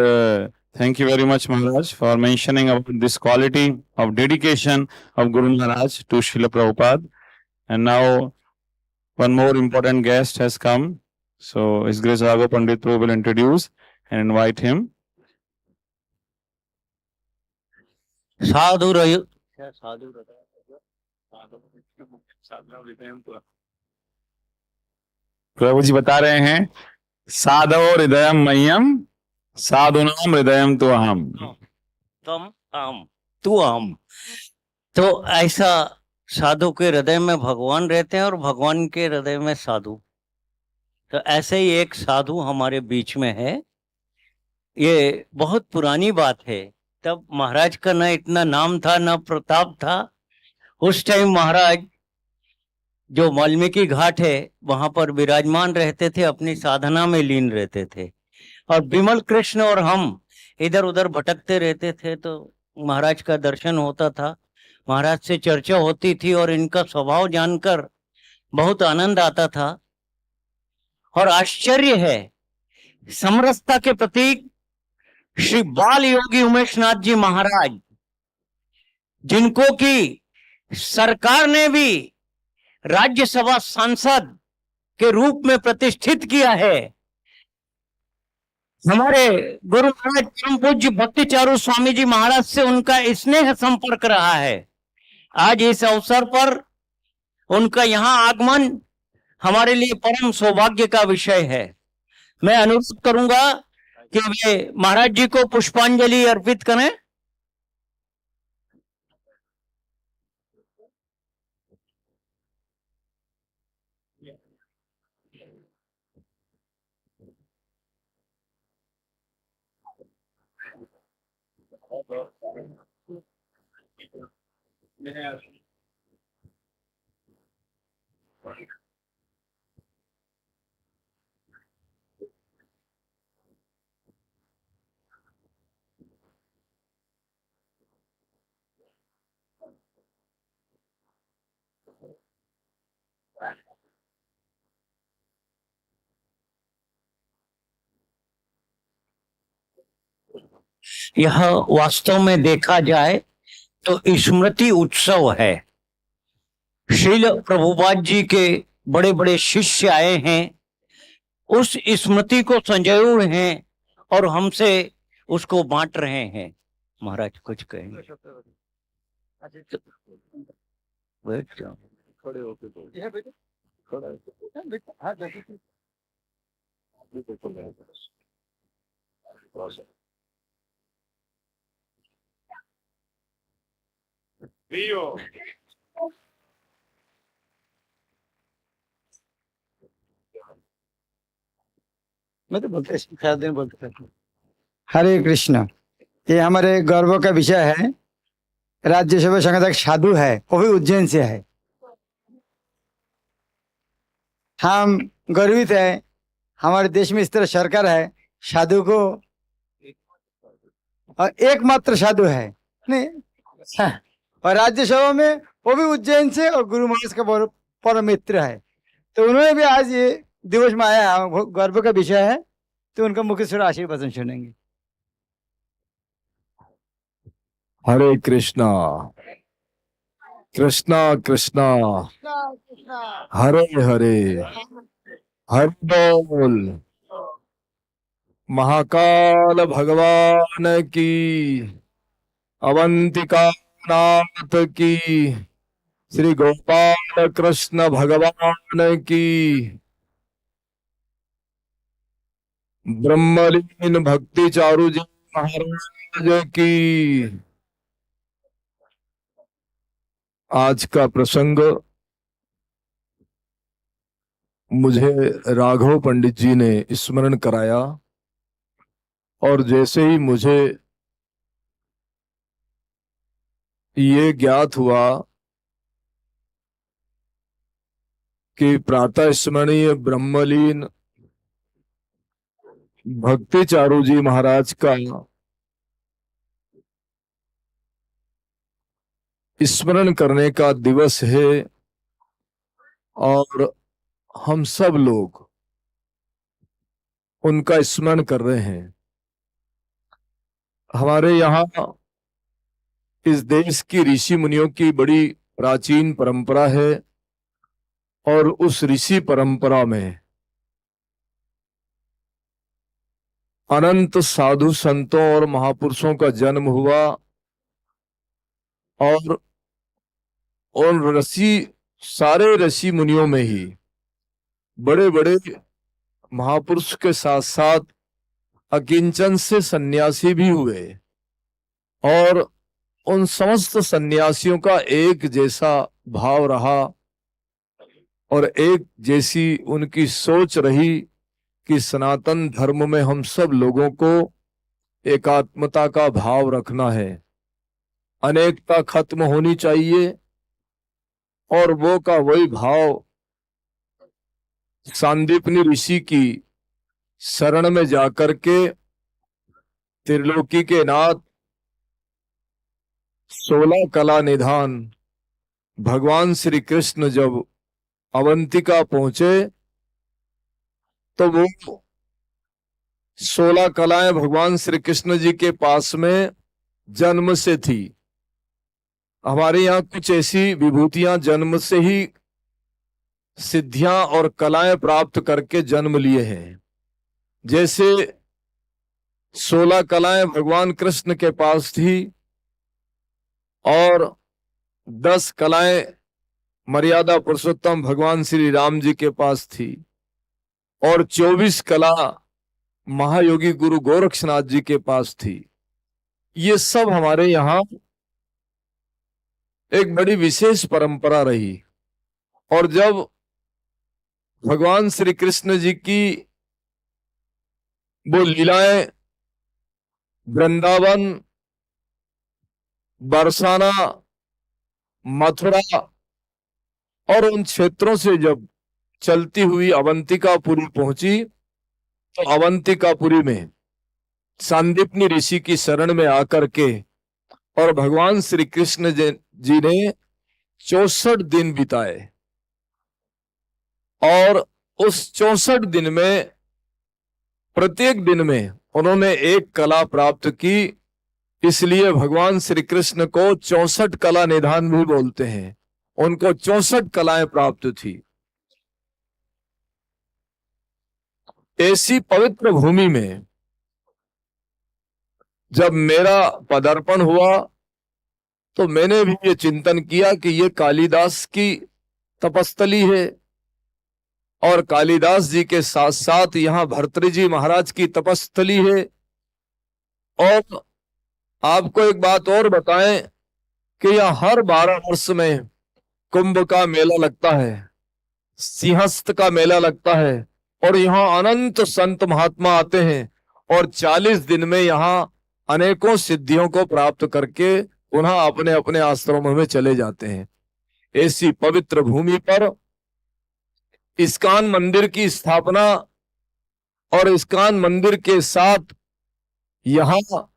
thank you very much, Maharaj, for mentioning about this quality of dedication of Guru Maharaj to Srila Prabhupada. And now one more important guest has come. So His Grace Raghav Pandit Prabhu will introduce and invite him. साधु रहो प्रभु जी बता रहे हैं, साधो हृदयम मह्यम साधुनाम हृदयम तो अहम, तम हम तू हम। तो ऐसा साधु के हृदय में भगवान रहते हैं और भगवान के हृदय में साधु। तो ऐसे ही एक साधु हमारे बीच में है। ये बहुत पुरानी बात है। तब महाराज का न इतना नाम था न प्रताप था। उस टाइम महाराज जो वाल्मीकि घाट है वहां पर विराजमान रहते थे, अपनी साधना में लीन रहते थे। और विमल कृष्ण और हम इधर उधर भटकते रहते थे। तो महाराज का दर्शन होता था, महाराज से चर्चा होती थी और इनका स्वभाव जानकर बहुत आनंद आता था। और आश्चर्य है, समरसता के प्रतीक श्री बाल योगी उमेशनाथ जी महाराज, जिनको की सरकार ने भी राज्यसभा सांसद के रूप में प्रतिष्ठित किया है, हमारे गुरु महाराज परम पूज्य भक्ति चारू स्वामी जी महाराज से उनका स्नेह संपर्क रहा है। आज इस अवसर पर उनका यहाँ आगमन हमारे लिए परम सौभाग्य का विषय है। मैं अनुरोध करूंगा कि वे महाराज जी को पुष्पांजलि अर्पित करें। यह वास्तव में देखा जाए तो स्मृति उत्सव है। श्रील प्रभुपाद जी के बड़े बड़े शिष्य आए हैं, उस स्मृति को संजोए हुए हैं और हमसे उसको बांट रहे हैं। महाराज कुछ कहेंगे? बैठ जाओ, खड़े होके मैं तो बोलते हरे कृष्ण। ये हमारे गर्व का विषय है। राज्यसभा संगठक साधु है, वो भी उज्जैन से है। हम गर्वित है, हमारे देश में इस तरह सरकार है, साधु को और एकमात्र साधु है नहीं। और राज्यसभा में वो भी उज्जैन से और गुरु महाराज का परम मित्र है। तो उन्होंने भी आज ये दिवस में आया, गर्व का विषय है, तो उनका मुख्य थोड़ा आशीर्वचन सुनेंगे। हरे कृष्णा कृष्णा कृष्णा हरे हरे, हरे बोल। महाकाल भगवान की, अवंतिका नाथ की, श्री गोपाल कृष्ण भगवान की, ब्रह्मलीन भक्ति चारू जी महाराज की। आज का प्रसंग मुझे राघव पंडित जी ने स्मरण कराया, और जैसे ही मुझे ये ज्ञात हुआ कि प्रातः स्मरणीय ब्रह्मलीन भक्ति चारू जी महाराज का स्मरण करने का दिवस है, और हम सब लोग उनका स्मरण कर रहे हैं। हमारे यहाँ इस देश की ऋषि मुनियों की बड़ी प्राचीन परंपरा है, और उस ऋषि परंपरा में अनंत साधु संतों और महापुरुषों का जन्म हुआ, और सारे ऋषि मुनियों में ही बड़े बड़े महापुरुष के साथ साथ अकिंचन से सन्यासी भी हुए, और उन समस्त सन्यासियों का एक जैसा भाव रहा और एक जैसी उनकी सोच रही कि सनातन धर्म में हम सब लोगों को एकात्मता का भाव रखना है, अनेकता खत्म होनी चाहिए, और वो का वही भाव सांदीपनी ऋषि की शरण में जाकर के त्रिलोकी के नाथ 16 कला निधान भगवान श्री कृष्ण जब अवंतिका पहुंचे, तो वो 16 कलाएं भगवान श्री कृष्ण जी के पास में जन्म से थी। हमारे यहाँ कुछ ऐसी विभूतियां जन्म से ही सिद्धियां और कलाएं प्राप्त करके जन्म लिए हैं। जैसे 16 कलाएं भगवान कृष्ण के पास थी, और 10 कलाएं मर्यादा पुरुषोत्तम भगवान श्री राम जी के पास थी, और 24 कला महायोगी गुरु गोरक्षनाथ जी के पास थी। ये सब हमारे यहाँ एक बड़ी विशेष परंपरा रही। और जब भगवान श्री कृष्ण जी की वो लीलाएं वृंदावन, बरसाना, मथुरा और उन क्षेत्रों से जब चलती हुई अवंतिकापुरी पहुंची तो अवंतिकापुरी में सांदीपनी ऋषि की शरण में आकर के और भगवान श्री कृष्ण जी ने 64 दिन बिताए और उस 64 दिन में प्रत्येक दिन में उन्होंने एक कला प्राप्त की, इसलिए भगवान श्री कृष्ण को 64 कला निधान भी बोलते हैं। उनको 64 कलाएं प्राप्त थी। ऐसी पवित्र भूमि में जब मेरा पदार्पण हुआ तो मैंने भी ये चिंतन किया कि ये कालिदास की तपस्थली है और कालिदास जी के साथ साथ यहाँ भर्तृजी महाराज की तपस्थली है। और आपको एक बात और बताएं कि यहाँ हर 12 वर्ष में कुंभ का मेला लगता है, सिंहस्थ का मेला लगता है और यहाँ अनंत संत महात्मा आते हैं और 40 दिन में यहाँ अनेकों सिद्धियों को प्राप्त करके पुनः अपने अपने आश्रमों में चले जाते हैं। ऐसी पवित्र भूमि पर इस्कॉन मंदिर की स्थापना और इस्कॉन मंदिर के साथ यहाँ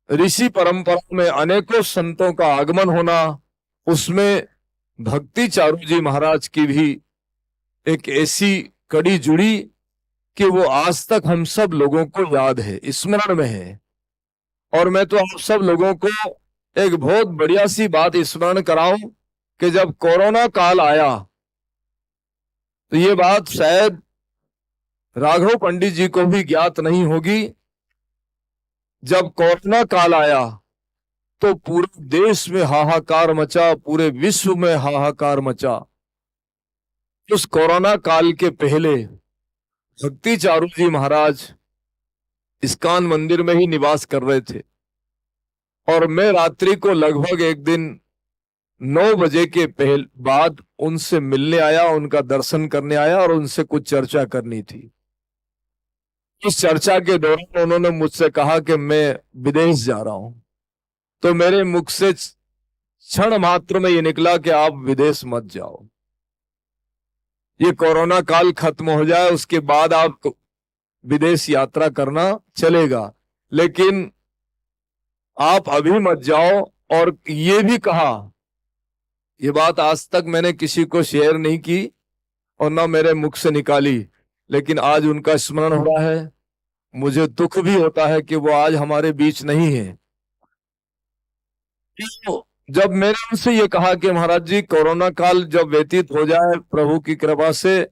ऋषि परंपरा में अनेकों संतों का आगमन होना, उसमें भक्ति चारू जी महाराज की भी एक ऐसी कड़ी जुड़ी कि वो आज तक हम सब लोगों को याद है, स्मरण में है। और मैं तो आप सब लोगों को एक बहुत बढ़िया सी बात स्मरण कराऊं कि जब कोरोना काल आया तो ये बात शायद राघव पंडित जी को भी ज्ञात नहीं होगी। जब कोरोना काल आया तो पूरे देश में हाहाकार मचा, पूरे विश्व में हाहाकार मचा। उस कोरोना काल के पहले भक्ति चारू जी महाराज इस्कॉन मंदिर में ही निवास कर रहे थे और मैं रात्रि को लगभग एक दिन 9 बजे के बाद उनसे मिलने आया, उनका दर्शन करने आया और उनसे कुछ चर्चा करनी थी। इस चर्चा के दौरान उन्होंने मुझसे कहा कि मैं विदेश जा रहा हूं, तो मेरे मुख से क्षण मात्र में ये निकला कि आप विदेश मत जाओ, ये कोरोना काल खत्म हो जाए उसके बाद आप विदेश यात्रा करना चलेगा, लेकिन आप अभी मत जाओ। और ये भी कहा, ये बात आज तक मैंने किसी को शेयर नहीं की और ना मेरे मुख से निकाली, लेकिन आज उनका स्मरण हो रहा है। मुझे दुख भी होता है कि वो आज हमारे बीच नहीं है। तो जब मैंने उनसे ये कहा कि महाराज जी कोरोना काल जब व्यतीत हो जाए, प्रभु की कृपा से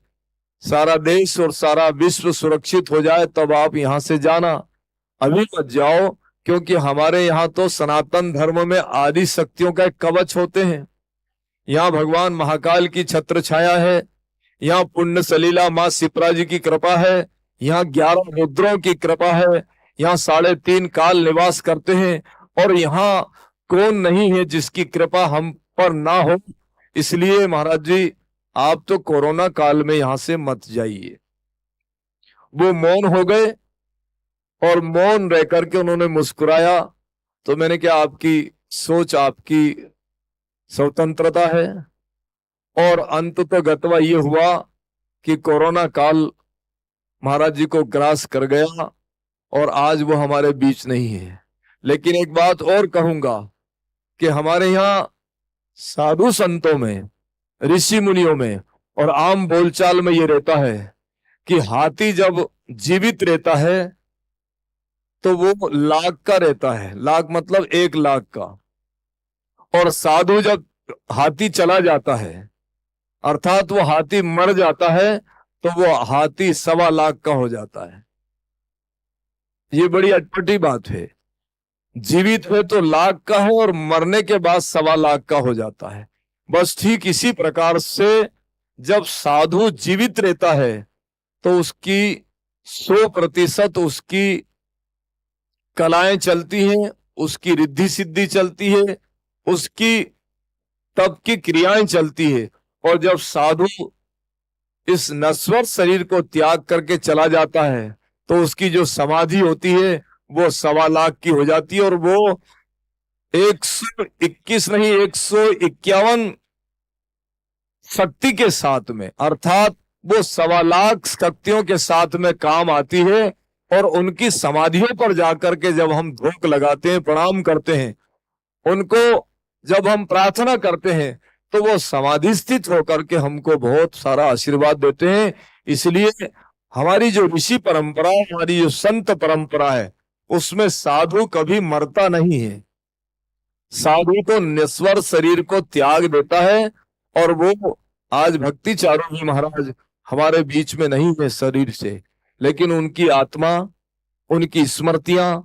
सारा देश और सारा विश्व सुरक्षित हो जाए, तब आप यहाँ से जाना, अभी मत जाओ, क्योंकि हमारे यहाँ तो सनातन धर्म में आदि शक्तियों का एक कवच होते हैं। यहाँ भगवान महाकाल की छत्र छाया है, यहाँ पुण्य सलीला माँ सिप्रा जी की कृपा है, यहाँ 11 रुद्रों की कृपा है, यहाँ 3.5 काल निवास करते हैं और यहाँ कौन नहीं है जिसकी कृपा हम पर ना हो। इसलिए महाराज जी आप तो कोरोना काल में यहाँ से मत जाइए। वो मौन हो गए और मौन रह करके उन्होंने मुस्कुराया। तो मैंने कहा आपकी सोच, आपकी स्वतंत्रता है। और अंत तो गतवा ये हुआ कि कोरोना काल महाराज जी को ग्रास कर गया और आज वो हमारे बीच नहीं है। लेकिन एक बात और कहूंगा कि हमारे यहाँ साधु संतों में, ऋषि मुनियों में और आम बोलचाल में ये रहता है कि हाथी जब जीवित रहता है तो वो लाख का रहता है, लाख मतलब 1 लाख का, और साधु जब हाथी चला जाता है अर्थात वो हाथी मर जाता है तो वो हाथी 1.25 लाख का हो जाता है। ये बड़ी अटपटी बात है। जीवित है तो लाख का है और मरने के बाद 1.25 लाख का हो जाता है। बस ठीक इसी प्रकार से जब साधु जीवित रहता है तो उसकी 100% उसकी कलाएं चलती हैं, उसकी रिद्धि सिद्धि चलती है, उसकी तप की क्रियाएं चलती है। और जब साधु इस नश्वर शरीर को त्याग करके चला जाता है तो उसकी जो समाधि होती है वो 1.25 लाख की हो जाती है और वो 121 नहीं 151 शक्ति के साथ में, अर्थात वो 1.25 लाख शक्तियों के साथ में काम आती है। और उनकी समाधियों पर जाकर के जब हम धूप लगाते हैं, प्रणाम करते हैं, उनको जब हम प्रार्थना करते हैं, तो वो समाधि स्थित होकर के हमको बहुत सारा आशीर्वाद देते हैं। इसलिए हमारी जो ऋषि परंपरा, हमारी जो संत परंपरा है, उसमें साधु कभी मरता नहीं है। साधु तो निस्वर शरीर को त्याग देता है। और वो आज भक्ति चारू जी महाराज हमारे बीच में नहीं है शरीर से, लेकिन उनकी आत्मा, उनकी स्मृतियां,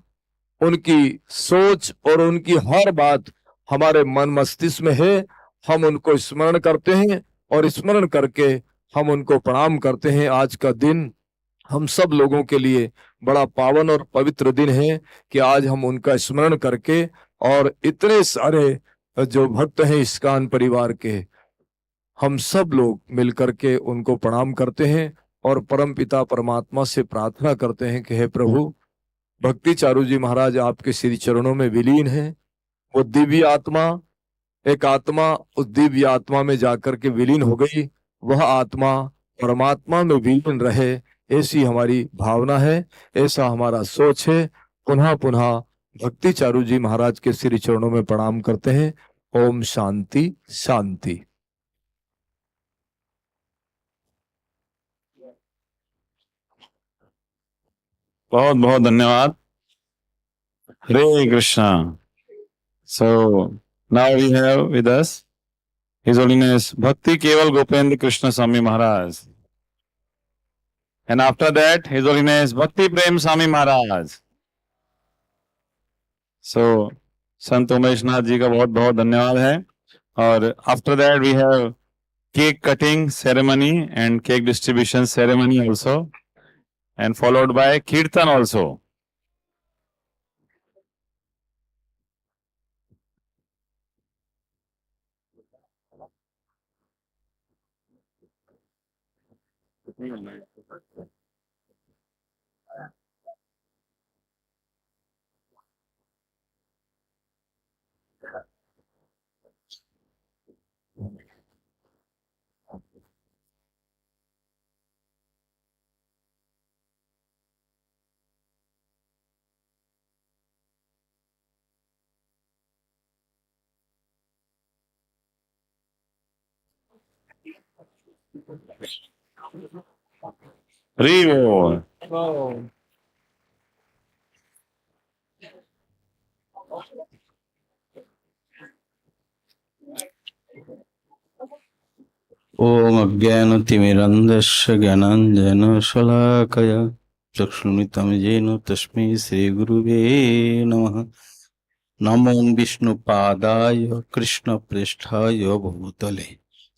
उनकी सोच और उनकी हर बात हमारे मन मस्तिष्क में है। हम उनको स्मरण करते हैं और स्मरण करके हम उनको प्रणाम करते हैं। आज का दिन हम सब लोगों के लिए बड़ा पावन और पवित्र दिन है कि आज हम उनका स्मरण करके, और इतने सारे जो भक्त हैं इस्कॉन परिवार के, हम सब लोग मिलकर के उनको प्रणाम करते हैं और परम पिता परमात्मा से प्रार्थना करते हैं कि हे प्रभु, भक्ति चारू जी महाराज आपके श्री चरणों में विलीन है। वो दिव्य आत्मा, एक आत्मा उस दिव्य आत्मा में जाकर के विलीन हो गई, वह आत्मा परमात्मा में विलीन रहे, ऐसी हमारी भावना है, ऐसा हमारा सोच है। पुनः पुनः भक्ति चारू जी महाराज के श्री चरणों में प्रणाम करते हैं। ओम शांति शांति। बहुत बहुत धन्यवाद। हरे Krishna. So now we have with us His Holiness Bhakti Keval Gopendra Krishna Swami Maharaj, and after that His Holiness Bhakti Prem Swami Maharaj. So संत उमेशनाथ जी का बहुत बहुत धन्यवाद है। और after that we have cake cutting ceremony and cake distribution ceremony also, and followed by kirtan also. Hari बोल। ओम अज्ञानतिमिरन्धस्य ज्ञानाञ्जनशलाकया चक्षुरुन्मिलितं येन तस्मै श्रीगुरुवे नमः। नमो विष्णुपादाय कृष्णप्रेष्ठाय भूतले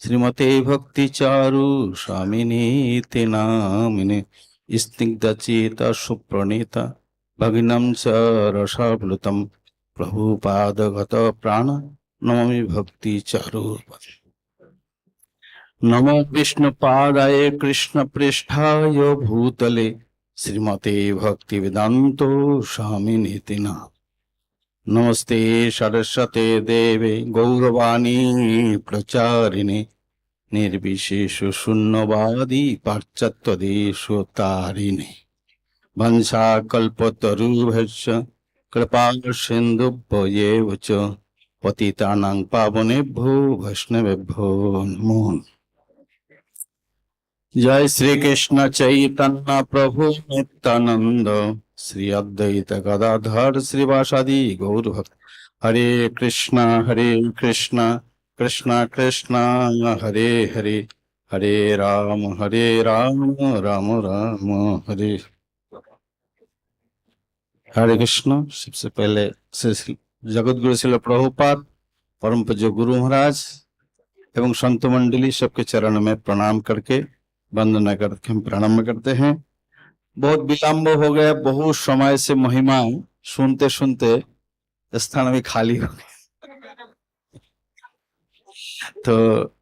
श्रीमते भक्ति चारु स्वामिनीति नामिने स्निग्धचेता सुप्रणीता भगिनं च रसाप्लुतं प्रभुपादगत प्राण नमामि भक्ति चारु। नमो विष्णुपादाय कृष्णप्रेष्ठाय भूतले श्रीमते भक्ति वेदांतो स्वामिनीति नाम। नमस्ते सरस्वते देवे गौरवाणी प्रचारिणे निर्विशेष शून्यवादी पाश्चात्यदेशोत्तारिणे वंशाकल्पतरुभ्यश्च कृपा सिन्धुभ्येव च पतितानां पावनेभ्यो वैष्णवेभ्यो नमो। जय श्री कृष्ण चैतन्य प्रभु नित्यानंद श्री अद्वैत गदाधर श्रीवासादि गौर भक्त। हरे कृष्णा कृष्ण कृष्ण हरे हरे, हरे राम राम राम हरे। हरे कृष्ण। सबसे पहले जगत गुरु श्रील प्रभुपाद, परम पूज्य गुरु महाराज एवं संत मंडली सबके चरण में प्रणाम करके वंदना करके हम प्रणाम करते हैं। बहुत विलंब हो गया, बहुत समय से महिमा सुनते सुनते स्थान भी खाली हो गया, तो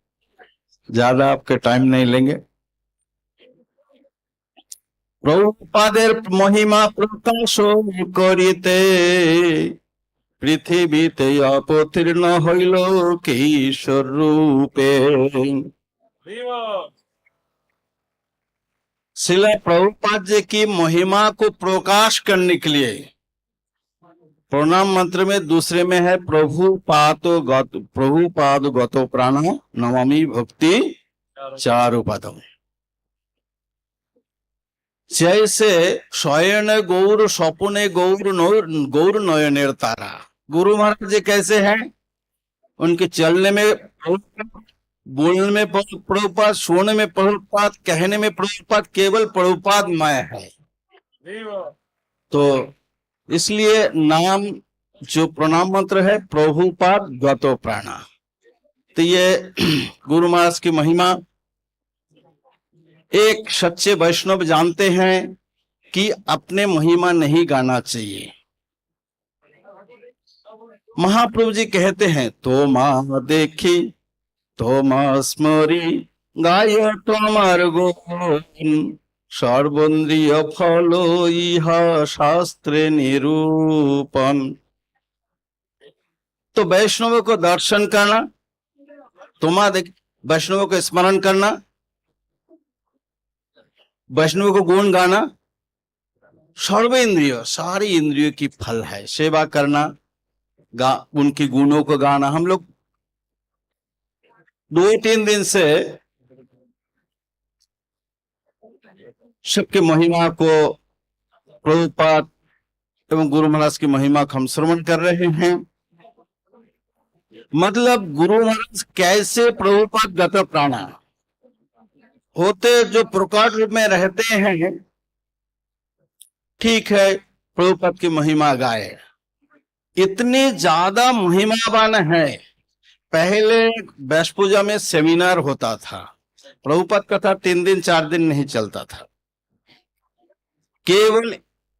ज्यादा आपके टाइम नहीं लेंगे। प्रभुपादेर महिमा प्रकाश करिते পৃথিবীতে অবতীর্ণ হইল কিশোর রূপে। श्रीला प्रभुपाद जी की महिमा को प्रकाश करने के लिए प्रणाम मंत्र में दूसरे में है प्रभुपाद गतो प्राण नमामि भक्ति चारु पदम। जैसे शयन गौर स्वप्ने गौर नयनेर तारा। गुरु महाराज जी कैसे हैं? उनके चलने में बोलने में प्रभुपाद, सोने में प्रभुपाद, कहने में प्रभुपाद, केवल प्रभुपाद मय है। तो इसलिए नाम जो प्रणाम मंत्र है प्रभुपाद गतो प्राणा। तो ये गुरु महाराज की महिमा एक सच्चे वैष्णव जानते हैं कि अपने महिमा नहीं गाना चाहिए। महाप्रभु जी कहते हैं तो माँ देखी तो माँ स्मरी गाय तमार गुण सर्वेन्द्रिय फल इहा शास्त्रे निरूपण। तो वैष्णवों को दर्शन करना, वैष्णवों को स्मरण करना, वैष्णवों को गुण गाना, सर्वेंद्रिय सारी इंद्रियों की फल है। सेवा करना, उनके गुणों को गाना। हम लोग 2-3 दिन से सबके महिमा को, प्रभुपाद एवं गुरु महाराज की महिमा को हम श्रवण कर रहे हैं। मतलब गुरु महाराज कैसे प्रभुपाद गत प्राणा होते, जो प्रकट रूप में रहते हैं। ठीक है, प्रभुपाद की महिमा गाए, इतनी ज्यादा महिमावान है। पहले व्यास पूजा में सेमिनार होता था, प्रभुपाद कथा 3 दिन 4 दिन नहीं चलता था। केवल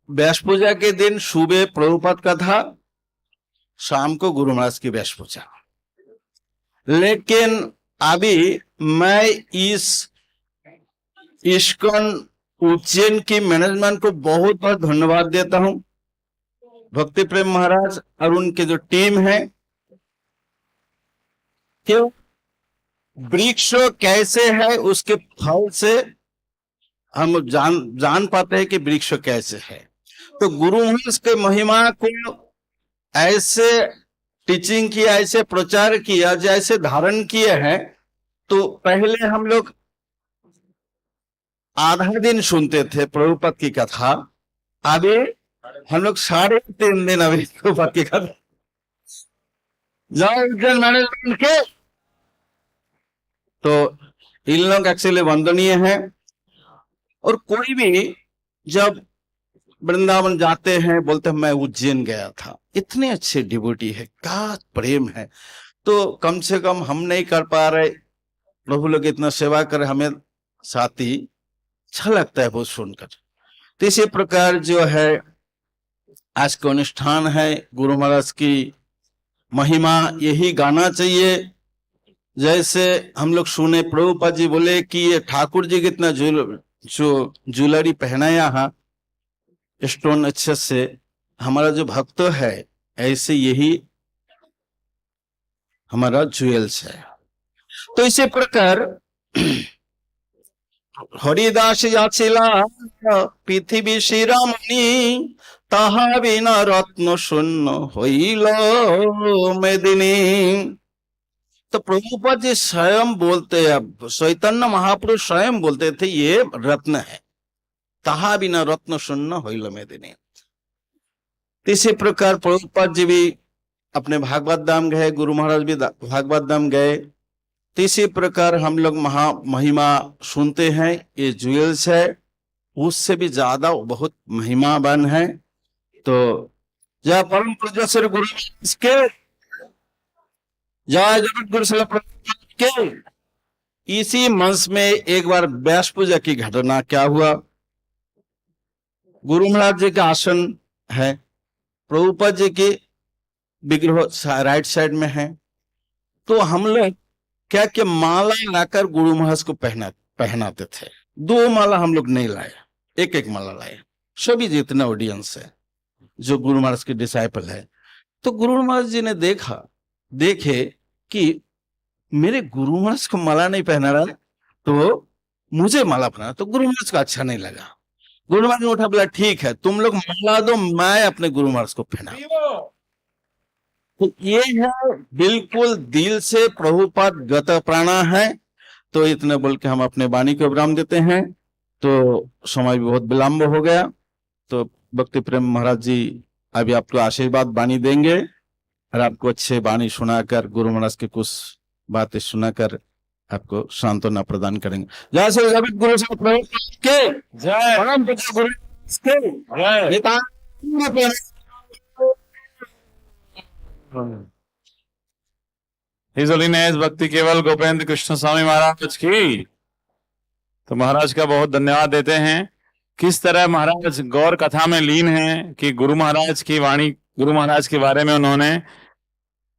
व्यास पूजा के दिन सुबह प्रभुपाद कथा, शाम को गुरु महाराज की व्यास पूजा। लेकिन अभी मैं इस ISKCON उज्जैन की मैनेजमेंट को बहुत बहुत धन्यवाद देता हूं। भक्ति प्रेम महाराज और उनके जो टीम है। क्यों? वृक्ष कैसे है उसके फल से हम जान पाते हैं कि वृक्ष कैसे है। तो गुरु महाराज के महिमा को ऐसे टीचिंग किया, ऐसे प्रचार किया, जैसे धारण किए हैं। तो पहले हम लोग आधा दिन सुनते थे प्रभुपाद की कथा, अभी हम लोग 3.5 दिन अभी प्रभुपाद की कथा मैनेजमेंट के। तो इन लोग एक्चुअली वंदनीय हैं। और कोई भी जब वृंदावन जाते हैं बोलते हैं मैं उज्जैन गया था, इतने अच्छे डिवोटी है, क्या प्रेम है। तो कम से कम हम नहीं कर पा रहे, प्रभु लोग इतना सेवा करे, हमें साथी अच्छा लगता है वो सुनकर। तो इसी प्रकार जो है आज का अनुष्ठान है, गुरु महाराज की महिमा यही गाना चाहिए। जैसे हम लोग सुने प्रभुपाद जी बोले कि ये ठाकुर जी कितना ज्वेलरी पहनाया है स्टोन अच्छे से, हमारा जो भक्त है ऐसे यही हमारा ज्वेल्स है। तो इसी प्रकार हरिदास याचिला पृथ्वी शिरोमणि ताहा बिना रत्न शून्य हईल मेदिनी। तो प्रभुपाद जी स्वयं बोलते हैं, चैतन्य महापुरुष स्वयं बोलते थे ये रत्न है, ताहा बिना रत्न शून्य हईल मेदिनी। इसी प्रकार प्रभुपाद जी भी अपने भागवत धाम गए, गुरु महाराज भी भागवत धाम गए। इसी प्रकार हम लोग महिमा सुनते हैं, ये ज्वेल्स है, उससे भी ज्यादा बहुत महिमावान है। तो जय परम पूज्य श्री गुरु के, जय जगत गुरु श्रील प्रभुपाद के। इसी मंच में एक बार व्यास पूजा की घटना क्या हुआ, गुरु महाराज जी का आसन है, प्रभुपाद जी की विग्रह राइट साइड में है। तो हम लोग क्या कि माला लाकर गुरु महाराज को पहनाते थे। 2 माला हम लोग नहीं लाए, एक माला लाए। सभी जितना ऑडियंस है जो गुरु महाराज के डिसाइपल है, तो गुरु महाराज जी ने देखे कि मेरे गुरु महाराज को माला नहीं पहना रहा तो मुझे माला पहना, तो गुरु महाराज को अच्छा नहीं लगा। गुरु महाराज ने उठा बोला ठीक है तुम लोग माला दो, मैं अपने गुरु महाराज को पहना। तो ये है बिल्कुल दिल से प्रभुपाद गत प्राणा है। तो इतने बोल के हम अपने वाणी को विराम देते हैं। तो समय भी बहुत विलंब हो गया। तो भक्ति प्रेम महाराज जी अभी आपको आशीर्वाद वाणी देंगे और आपको अच्छे वाणी सुनाकर गुरु महाराज के कुछ बातें सुनाकर आपको सांत्वना प्रदान करेंगे। जय श्री रवि गुरु साहब प्रभुपाद के जय, परम पिता गुरु के जय, नितांत हिज होलीनेस भक्ति केवल गोपेंद्र कृष्ण स्वामी महाराज की। तो महाराज का बहुत धन्यवाद देते हैं। किस तरह महाराज गौर कथा में लीन हैं कि गुरु महाराज की वाणी, गुरु महाराज के बारे में उन्होंने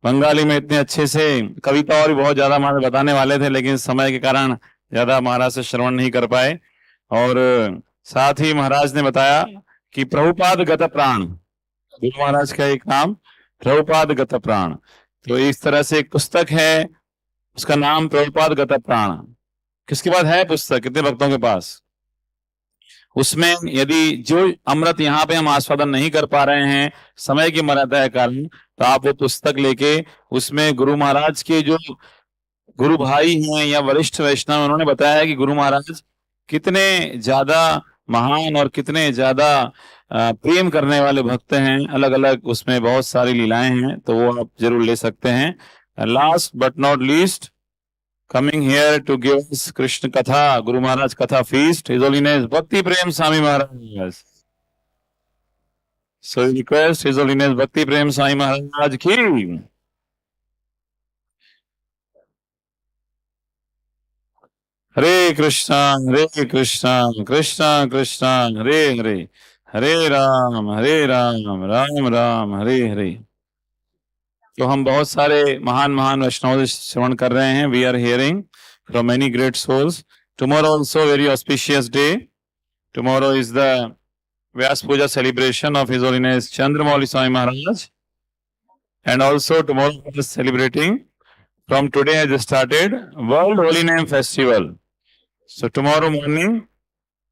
बंगाली में इतने अच्छे से कविता और भी बहुत ज्यादा महाराज बताने वाले थे, लेकिन समय के कारण ज्यादा महाराज से श्रवण नहीं कर पाए। और साथ ही महाराज ने बताया कि प्रभुपाद गत प्राण, गुरु महाराज का एक नाम प्रभुपाद गत प्राण। तो इस तरह से एक पुस्तक है, उसका नाम प्रभुपाद गत प्राण। किसके पास है पुस्तक, कितने भक्तों के पास? उसमें यदि जो अमृत यहाँ पे हम आस्वादन नहीं कर पा रहे हैं समय की मर्यादा के कारण, तो आप वो पुस्तक लेके उसमें गुरु महाराज के जो गुरु भाई हैं या वरिष्ठ वैष्णव, उन्होंने बताया कि गुरु महाराज कितने ज्यादा महान और कितने ज्यादा प्रेम करने वाले भक्त हैं। अलग अलग उसमें बहुत सारी लीलाएं हैं, तो वो आप जरूर ले सकते हैं। Last but not least, coming here to give us Krishna Katha, Guru Maharaj Katha feast, His Holiness Bhakti Prem Swami Maharaj. So we request His Holiness Bhakti Prem Swami Maharaj ki. Hare Krishna, Krishna Krishna, Hare Hare, Hare Ram, Ram Ram, Hare Hare. तो हम बहुत सारे महान महान वैष्णव श्रवण कर रहे हैं। We are hearing from many great souls. Tomorrow also very auspicious day. Tomorrow is the Vyasa Puja celebration of his holiness Chandramouli Swami Maharaj, and also tomorrow is celebrating from today has started world holy name festival. So tomorrow morning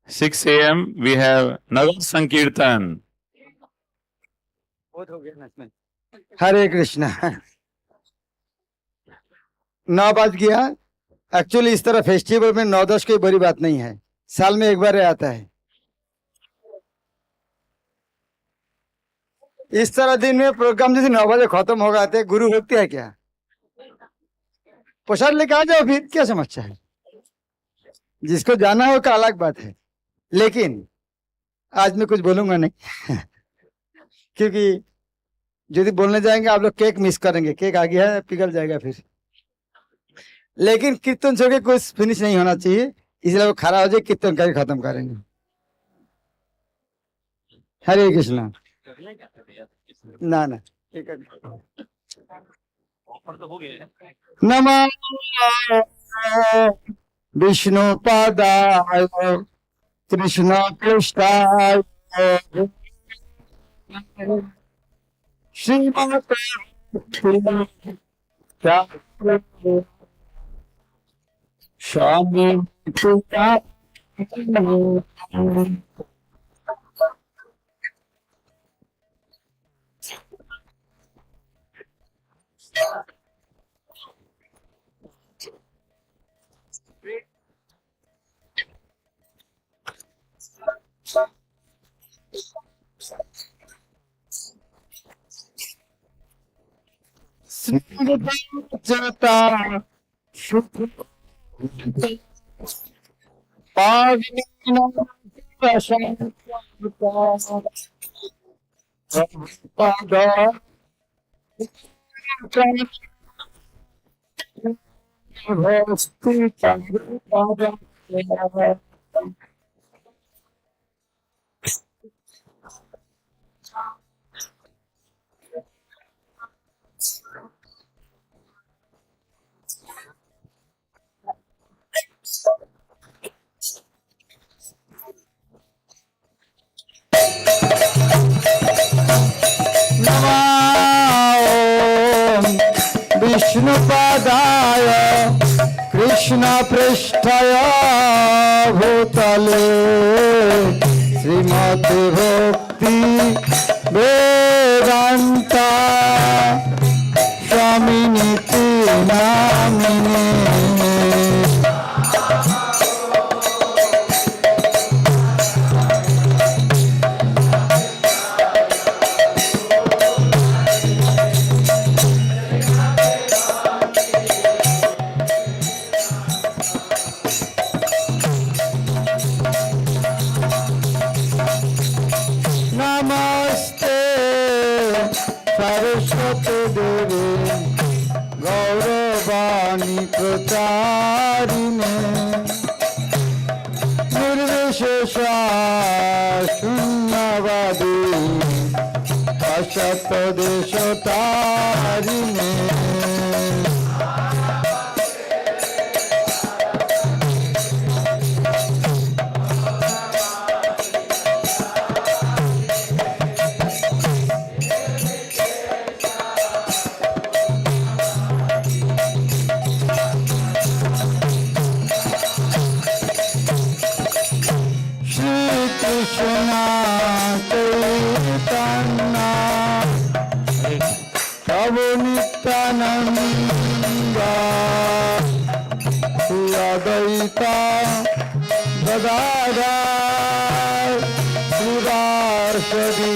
6 AM we have nagar sankirtan. बहुत हो गया इसमें। हरे कृष्णा। 9 बज गया। Actually इस तरह festival में 9-10 कोई बड़ी बात नहीं है, साल में एक बार आता है। इस तरह दिन में प्रोग्राम जैसे 9 बजे खत्म हो जाते, गुरु भक्ति है क्या? प्रसाद लेके आ जाओ, फिर क्या समस्या है? जिसको जाना हो का अलग बात है, लेकिन आज मैं कुछ बोलूंगा नहीं क्योंकि यदि बोलने जाएंगे आप लोग केक मिस करेंगे। केक आ गया है, पिघल जाएगा फिर। लेकिन कीर्तन सो के कुछ फिनिश नहीं होना चाहिए, इसलिए वो खड़ा हो जाए, कीर्तन करके खत्म करेंगे। हरे कृष्णा। ना ना नमः विष्णु पादाय कृष्ण कृष्णाय श्रीमद स्वामी विष्णुपादाय कृष्णपृष्ठाय भूतले श्रीमद् भक्ति वेदांता स्वामिनिति नामिने। नमस्ते सरस्वती देवी गौरवाणी प्रचारिणे निर्विशेषा शून्यवादी असतदेशतारिणे। Krishna Chaitanya Prabhu Nityananda Sri Advaita Gadadhar Sri Varsadi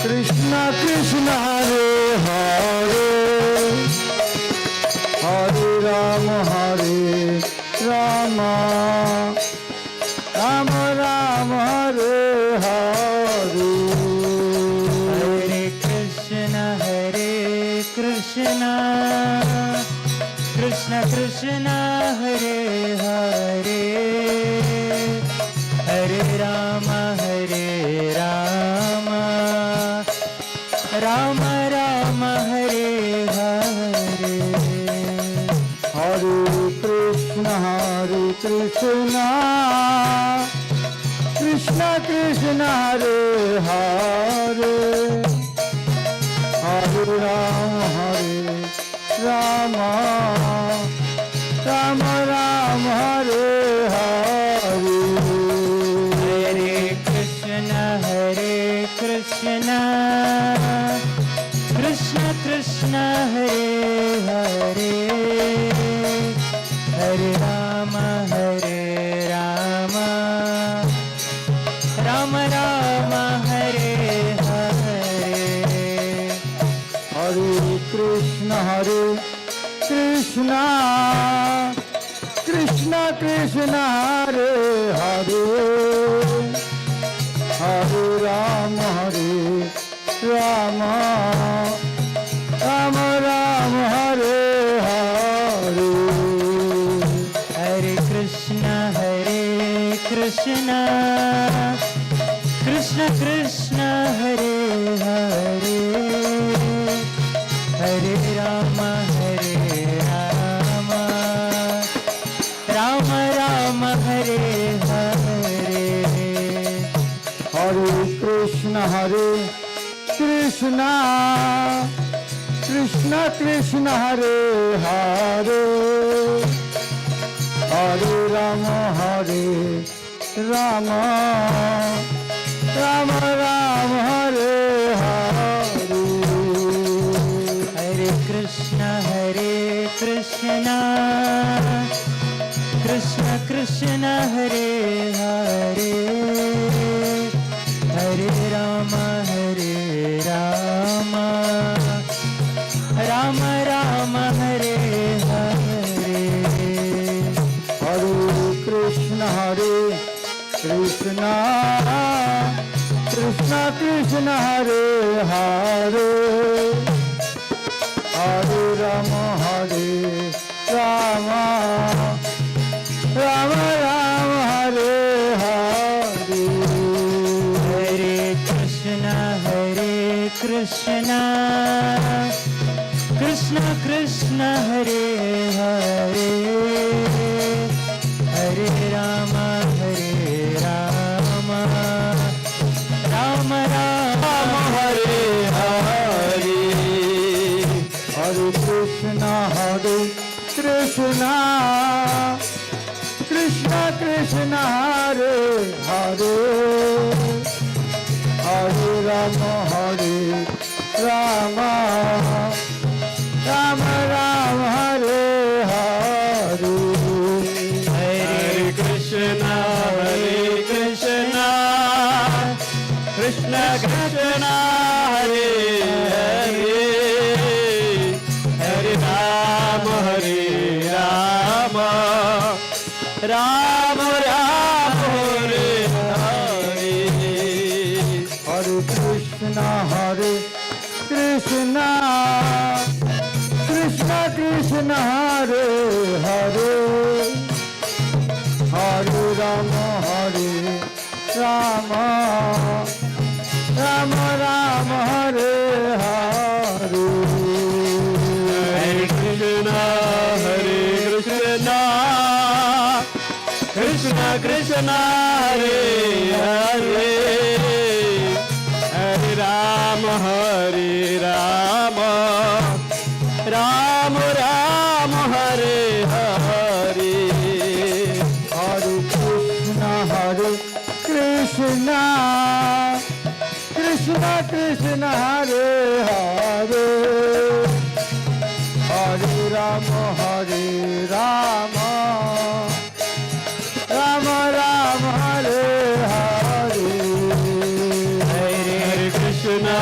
Krishna Krishna Hare Hare, Hare Rama Hare Rama, Rama Rama Hare Hare. Hare Krishna, Krishna Krishna, Hare Hare, Hare Rama, Rama Rama, Hare Hare. Hare Krishna, Krishna Krishna, Hare Hare, Hare Rama, Rama Rama, Hare Hare. Hare Krishna, Krishna Krishna, Hare Hare, Hare Rama, Rama Rama, Hare Hare. Hare Krishna, Krishna Krishna, Hare Hare, Hare Rama, Rama Rama, Hare Hare. Hare Krishna, Krishna Krishna, Hare Hare, Hare Rama, Rama Rama, Hare Hare. Hare Krishna, Krishna Krishna, Hare Hare, Hare Rama, Rama Rama, Hare Hare. Hare Krishna, Krishna Krishna, Hare Hare, Hare Rama, Rama Rama, Hare Hare. Hare Krishna, Krishna Krishna, Hare Hare, Hare Rama, Rama Rama, Hare Hare. Hare Krishna, Krishna Krishna, Hare Hare, Hare Rama, Rama Rama, Hare Hare. Hare Krishna, Krishna Krishna, Hare Hare, Hare Rama, Rama Rama, Hare Hare. Hare Krishna, Krishna Krishna, Hare Hare, Hare Rama, Rama Rama, Hare Hare. Hare Krishna, Krishna Krishna, Hare Hare, Hare Rama, Rama Rama, Hare Hare. Hare Krishna, Krishna Krishna, Hare Hare, Hare Rama, Rama Rama, Hare Hare. Hare Krishna, Krishna Hare Hare, Hare Rama, Rama Rama, Hare Hare. Hare Krishna,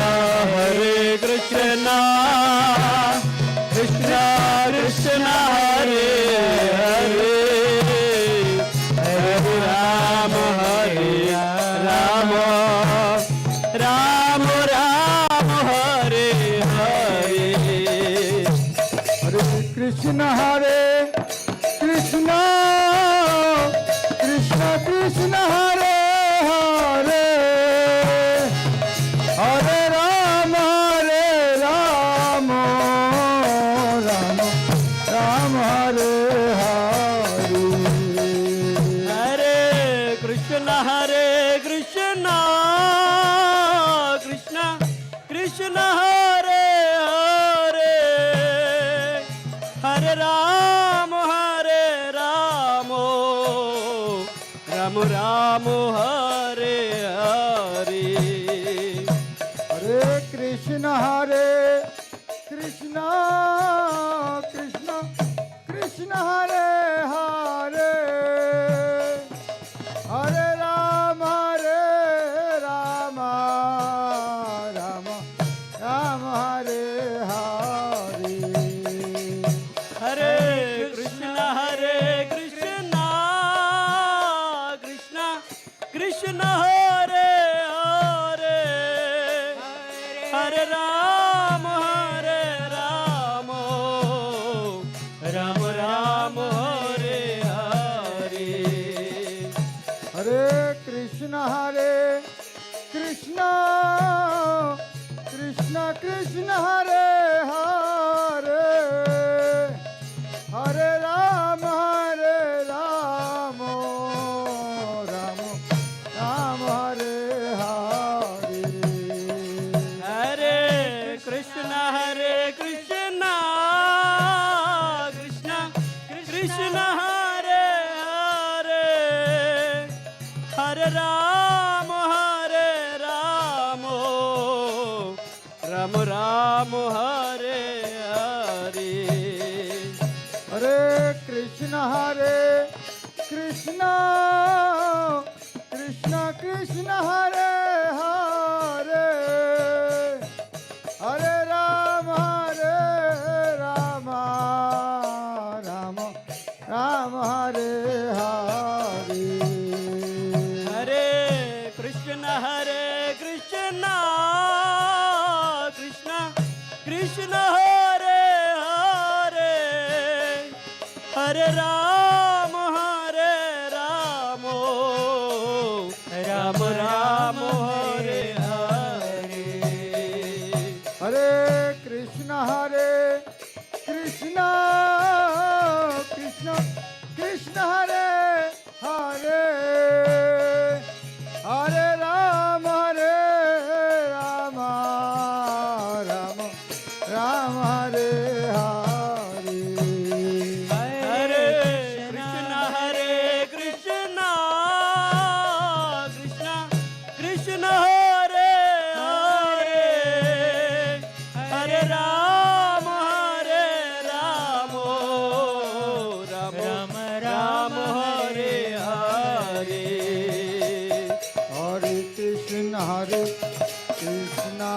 Ram Ram Hare Hare. Hare Krishna Krishna Krishna Hare Hare. Hare Rama Rama Hare Hare. Hare Krishna Krishna Krishna Hare Hare. Hare Rama Ram Ram Hare Hare. Hare Krishna Krishna Krishna Hare Hare. Hare Rama Ram Hare Hare. Hare Krishna Krishna Krishna Hare Hare. Hare Rama Ram Ram Hare Hare. Hare Krishna Krishna Krishna Hare Hare. Hare Rama Ram Hare Hare. Hare Krishna Krishna Krishna Hare Hare. Hare Rama Ram Ram Hare Hare. Hare Krishna Krishna Krishna Hare Hare. Hare Rama Ram Hare Hare. Hare Krishna Krishna Krishna Hare Hare. Hare Rama Ram Ram Hare Hare. Hare Krishna Krishna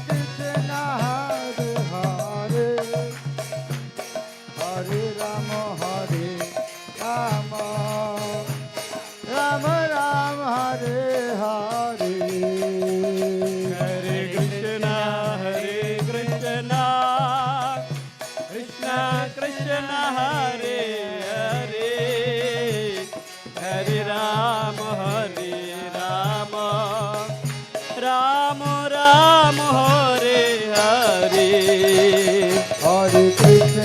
Krishna Hare Hare. Hare Rama Rama Hare Hare. Hare Krishna Krishna Krishna Hare Hare. Hare Rama Ram Ram Hare Hare. Hare Krishna.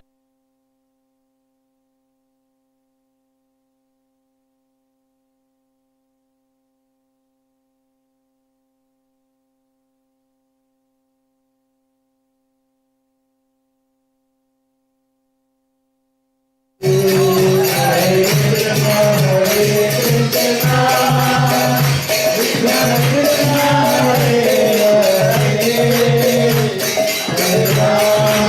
Hare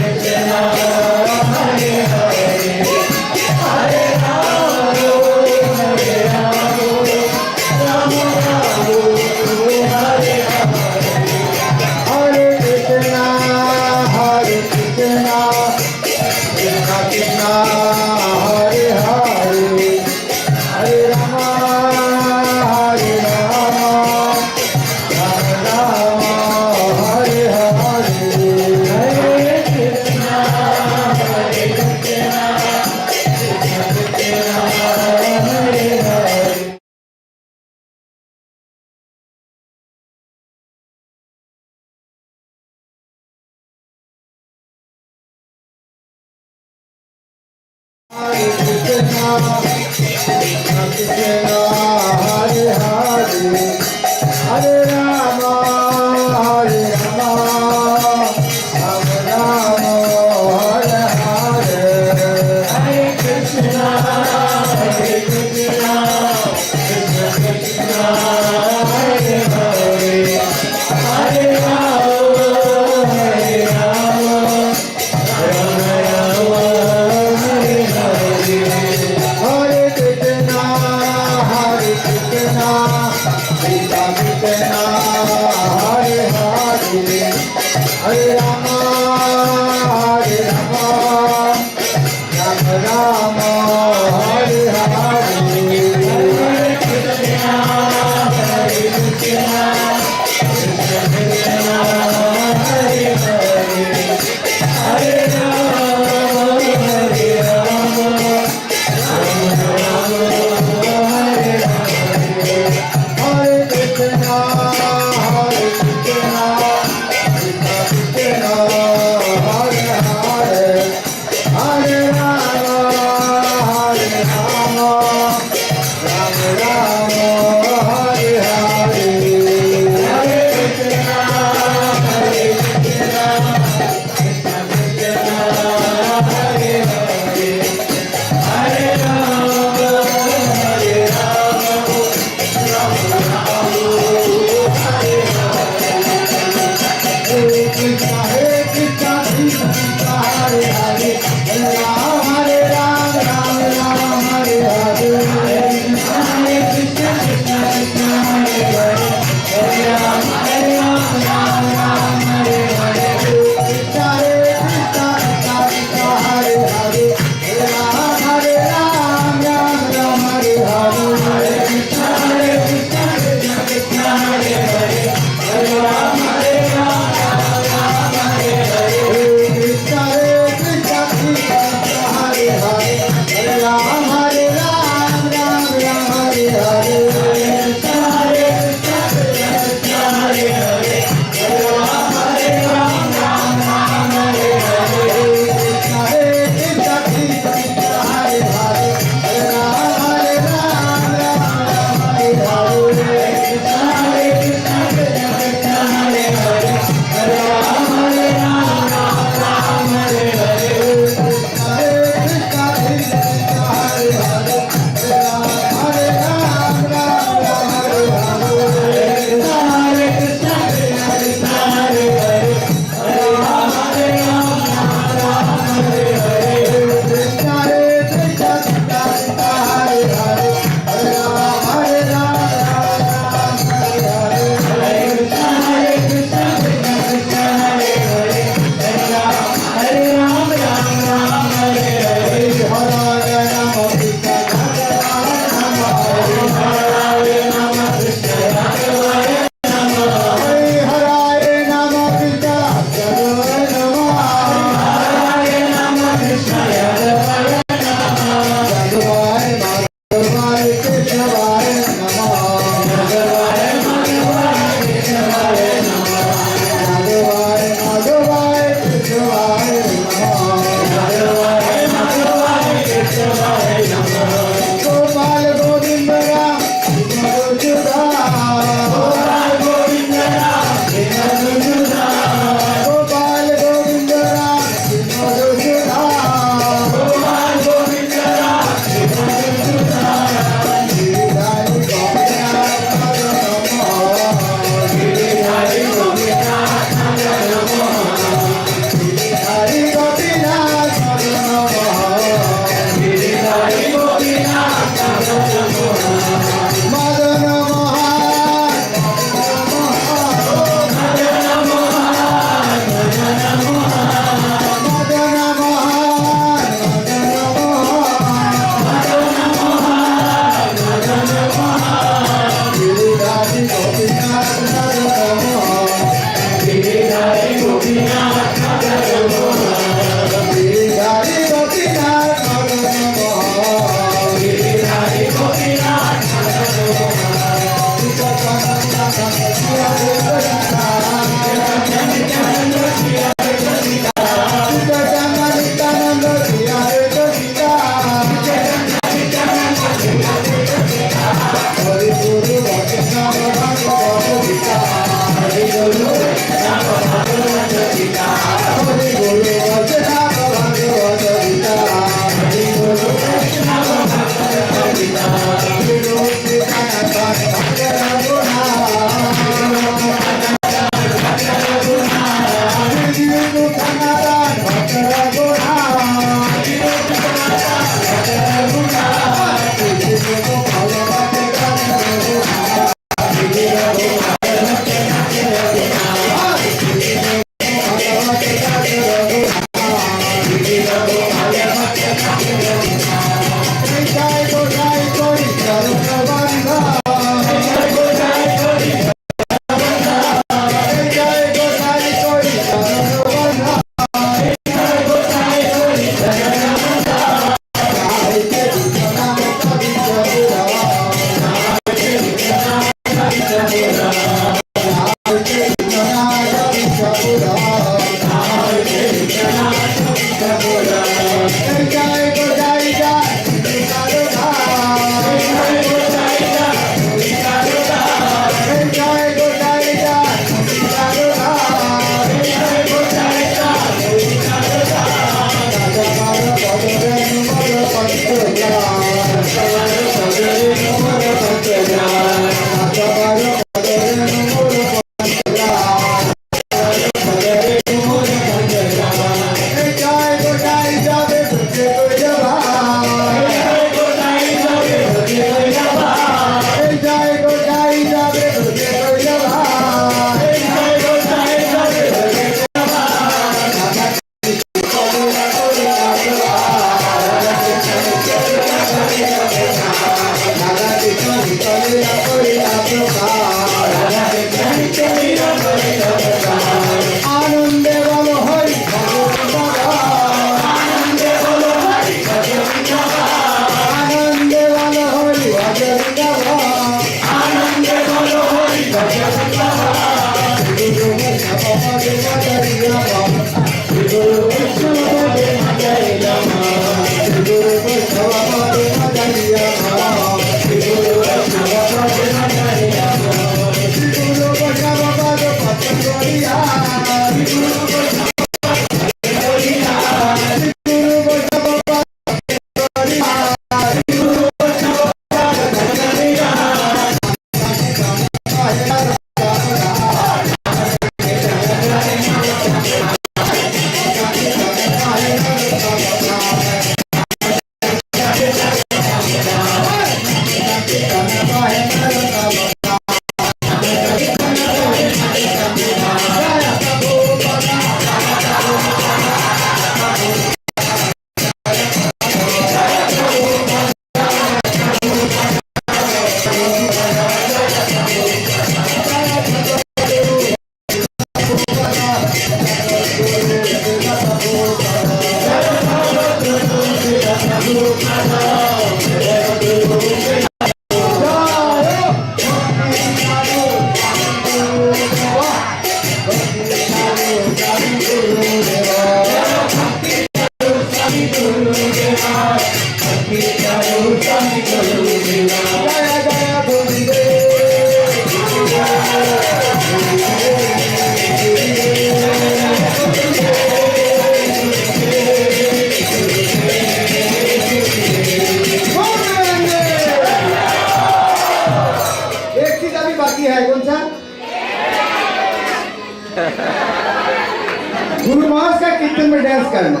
Guru Maharaj का कीर्तन में dance करना।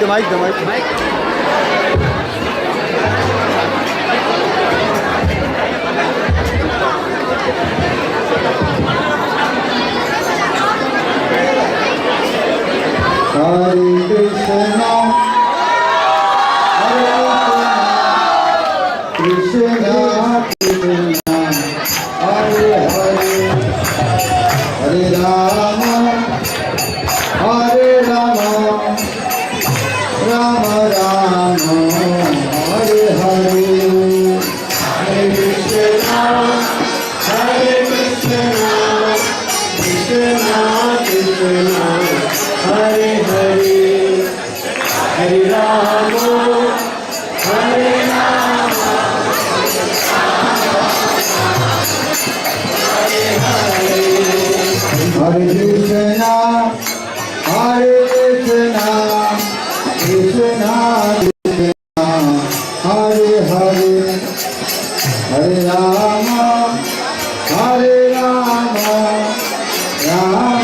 The mic. Hare Krishna, Krishna Krishna, Hare Hare, Hare Rama, Hare Rama, Rama Rama, Hare Hare, Hare Krishna, Krishna Krishna, Hare Hare, Hare Rama, Hare Rama, Hare Hare, Hare Krishna, Krishna Krishna, Hare Hare, Hare Rama, Rama